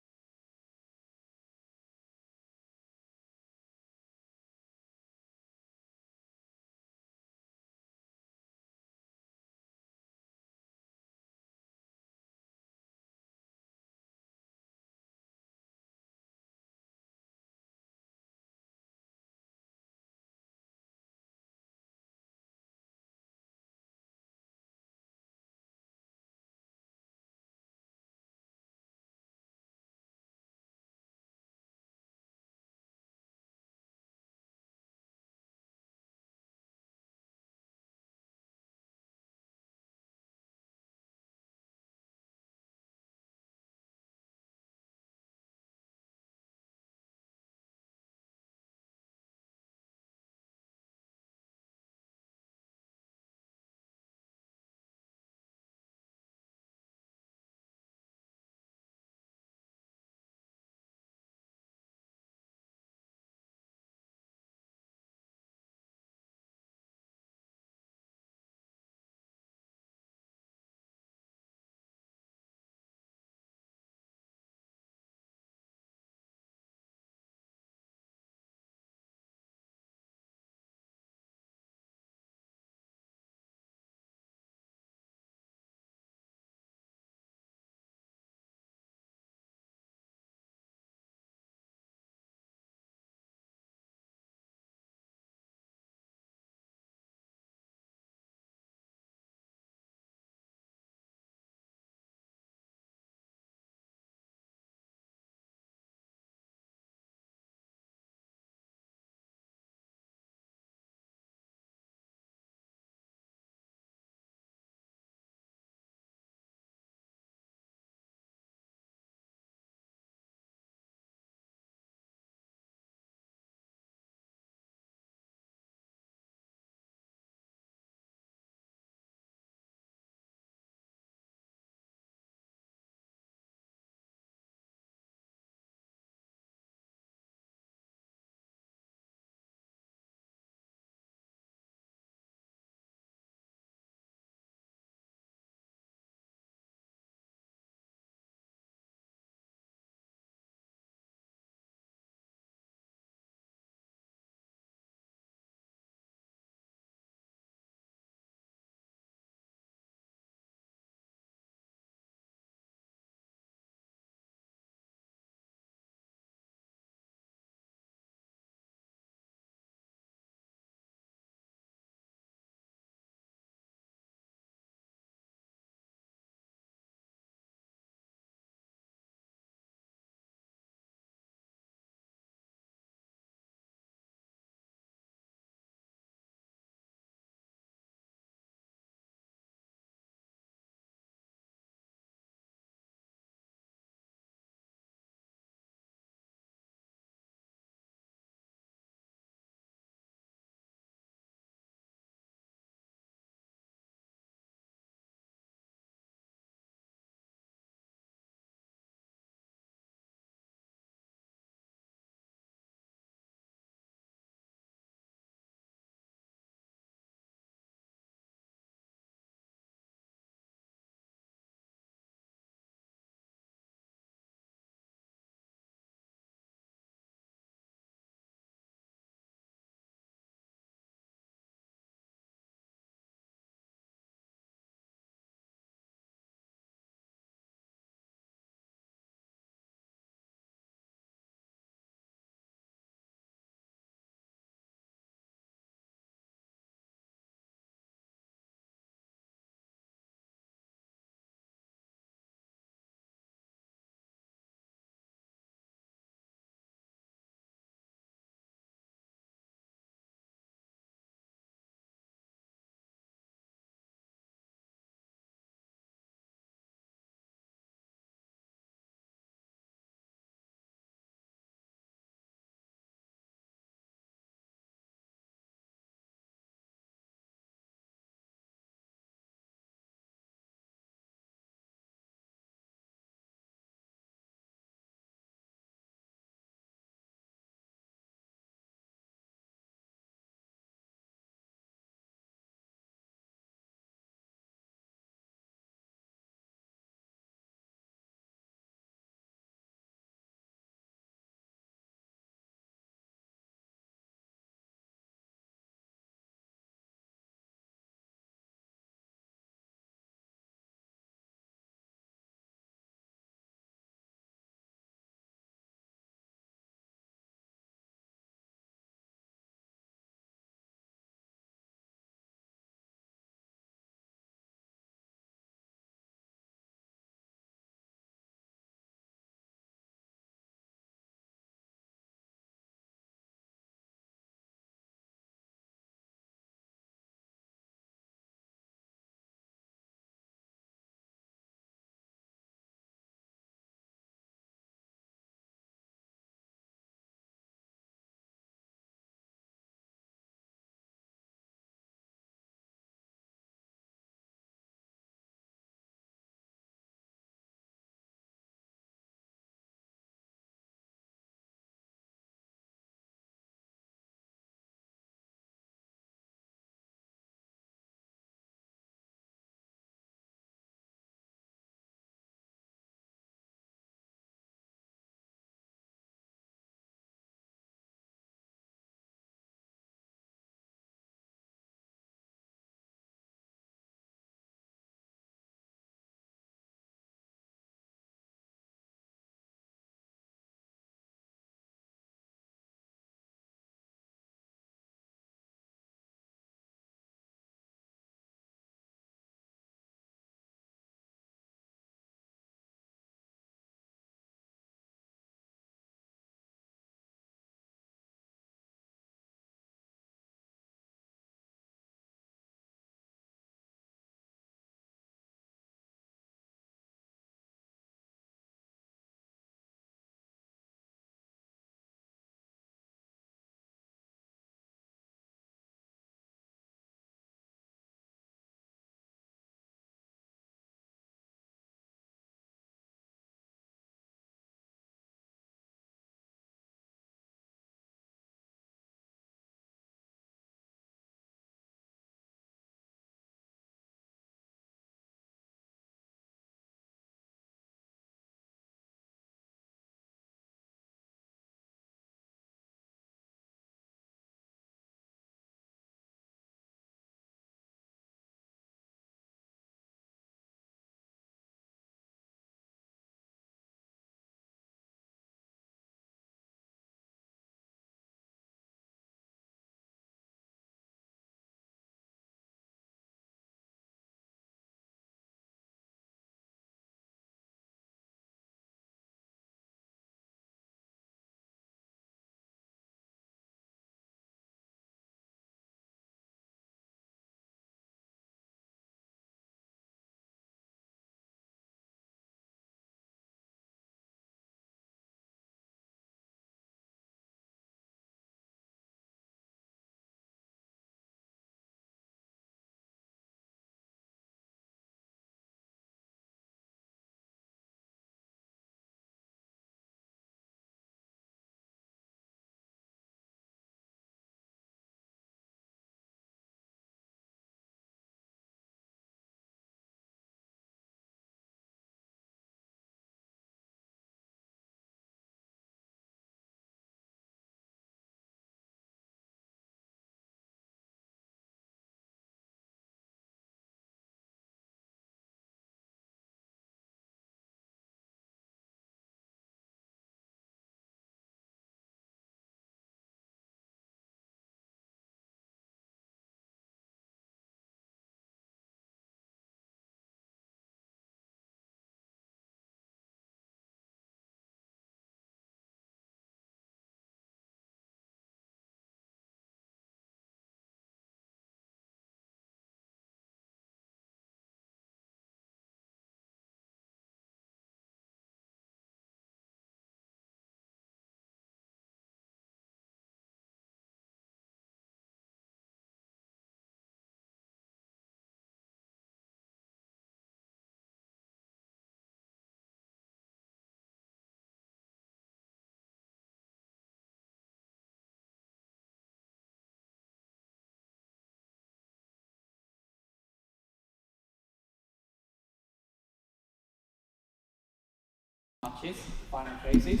matches, final phases,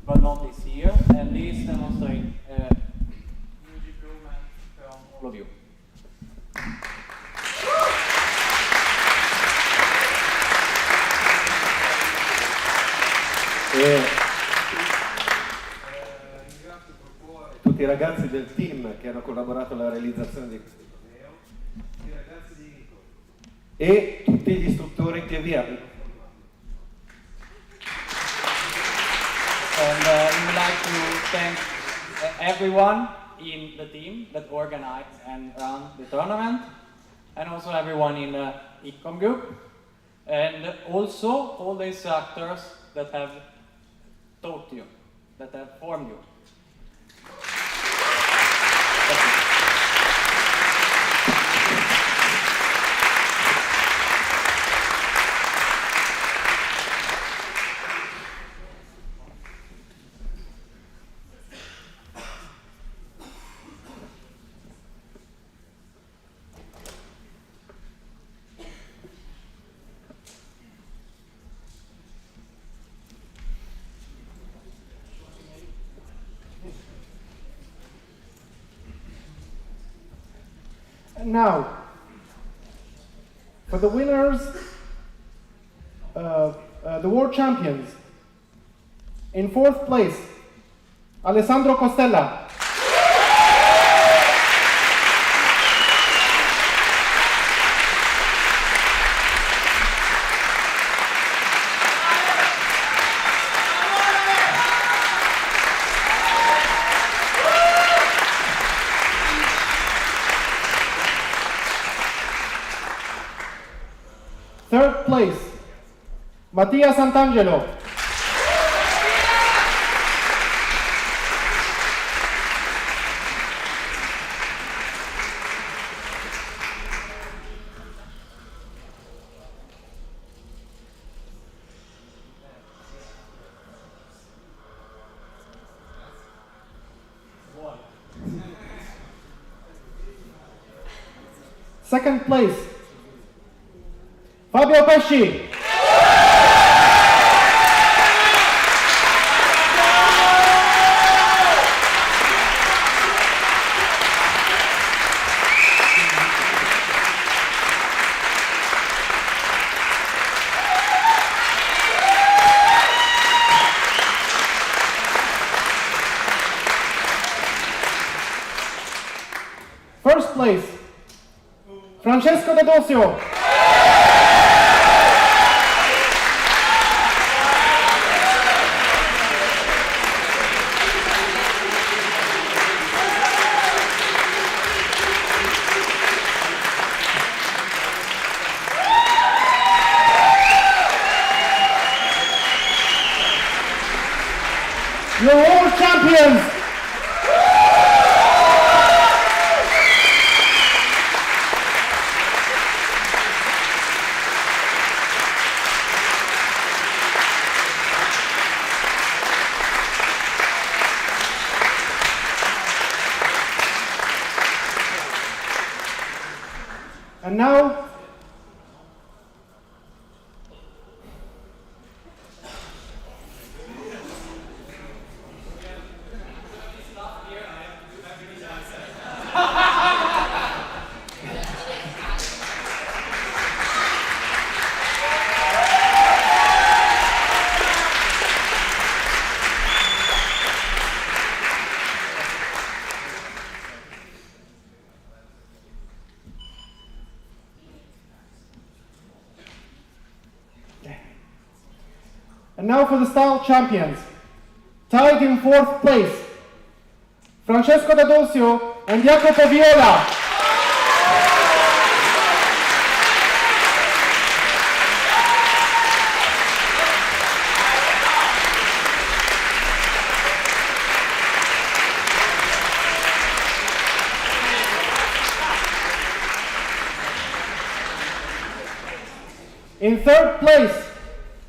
but not this year, and these demonstrate huge improvement from all of you. Tutti i ragazzi del team che hanno collaborato alla realizzazione di questo torneo, tutti i ragazzi di e tutti gli istruttori che vi hanno. And we would like to thank everyone in the team that organized and ran the tournament, and also everyone in the Ecom group, and also all the instructors that have taught you, that have formed you. And now, for the winners, the world champions. In 4th place, Alessandro Costella. Third place, Mattia Sant'Angelo. Second place, Fabio Pesci. First place, Francesco D'Adosio. You're all champions! And now, for the style champions, tied in 4th place, Francesco D'Adosio and Jacopo Viola. In 3rd place,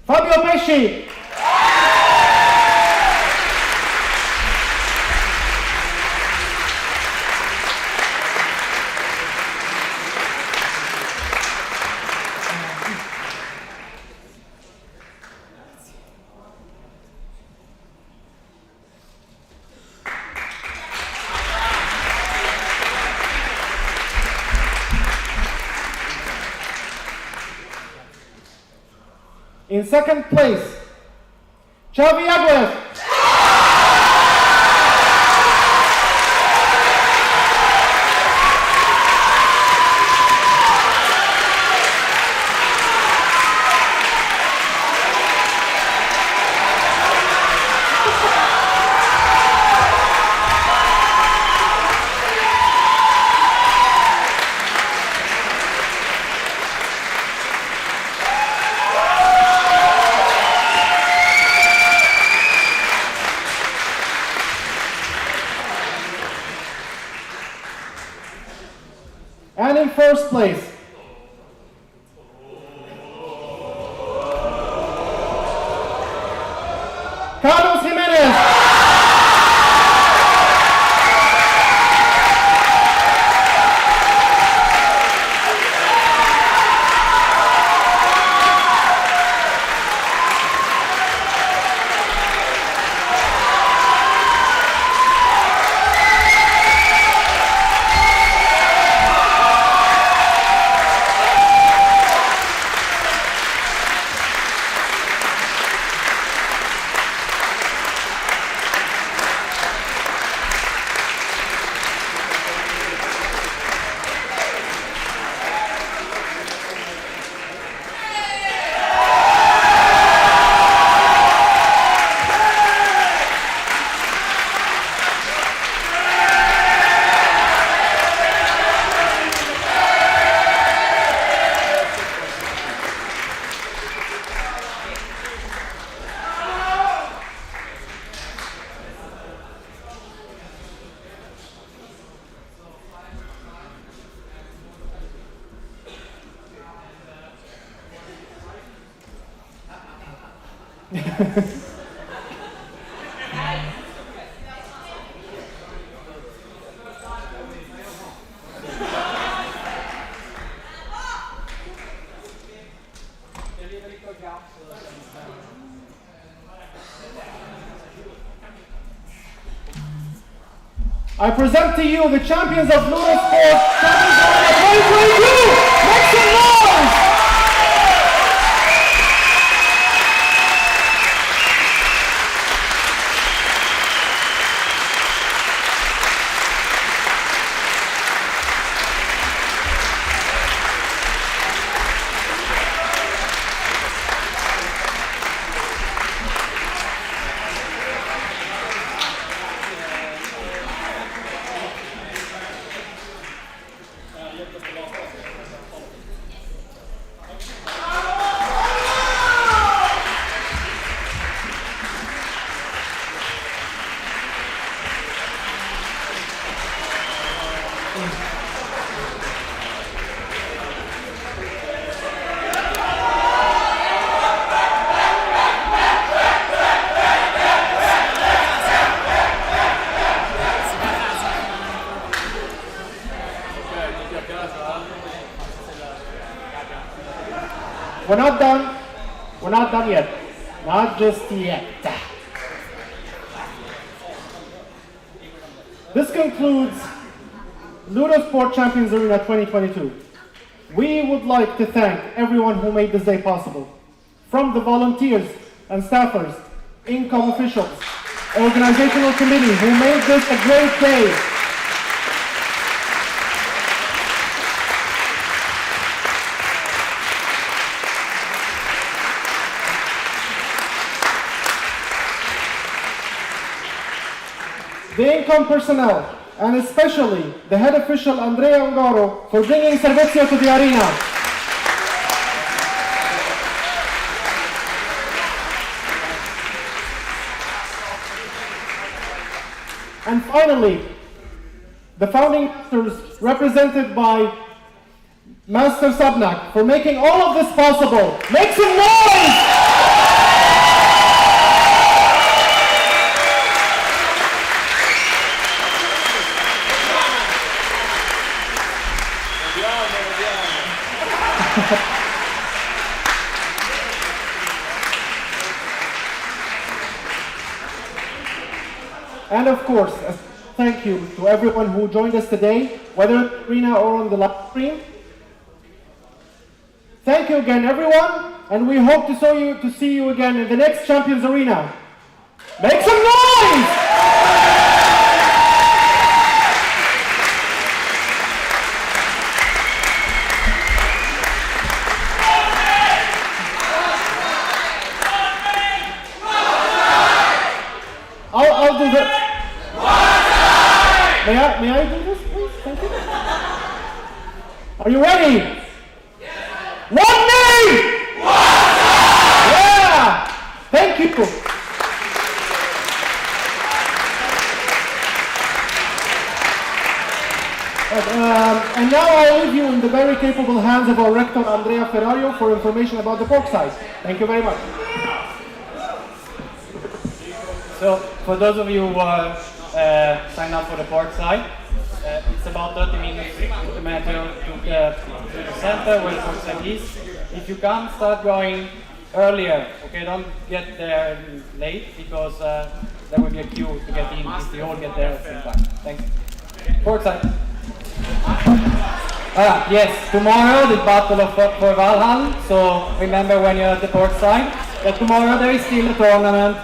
Fabio Pesci. In second place, Xavi Agüez. And in first place, Carlos Jimenez. I present to you the champions of LudoSport Champions Arena 2022! Make some noise! We're not done. We're not done yet. Not just yet. This concludes LudoSport Champions Arena 2022. We would like to thank everyone who made this day possible. From the volunteers and staffers, income officials, organizational committee who made this a great day. The income personnel, and especially the head official Andrea Ungaro for bringing Servizio to the arena. And finally, the founding masters represented by Master Sabnak for making all of this possible. Make some noise! And of course, a thank you to everyone who joined us today, whether in the arena or on the live stream. Thank you again, everyone. and we hope to see you again in the next Champions Arena. Make some noise! I'll do the... May I do this, please? Thank you. Are you ready? One name! Yeah! Thank you. And now I leave you in the very capable hands of our rector, Andrea Ferrario, for information about the pork size. Thank you very much. So, for those of you who are signed up for the port side, it's about 30 minutes to Metro to the center where the port side is. If you can, start going earlier, okay? Don't get there late because there will be a queue to get in if you all get there at the same time. Thanks. Port side. Yes, tomorrow the battle for Valhalla. So remember when you're at the port side that tomorrow there is still a tournament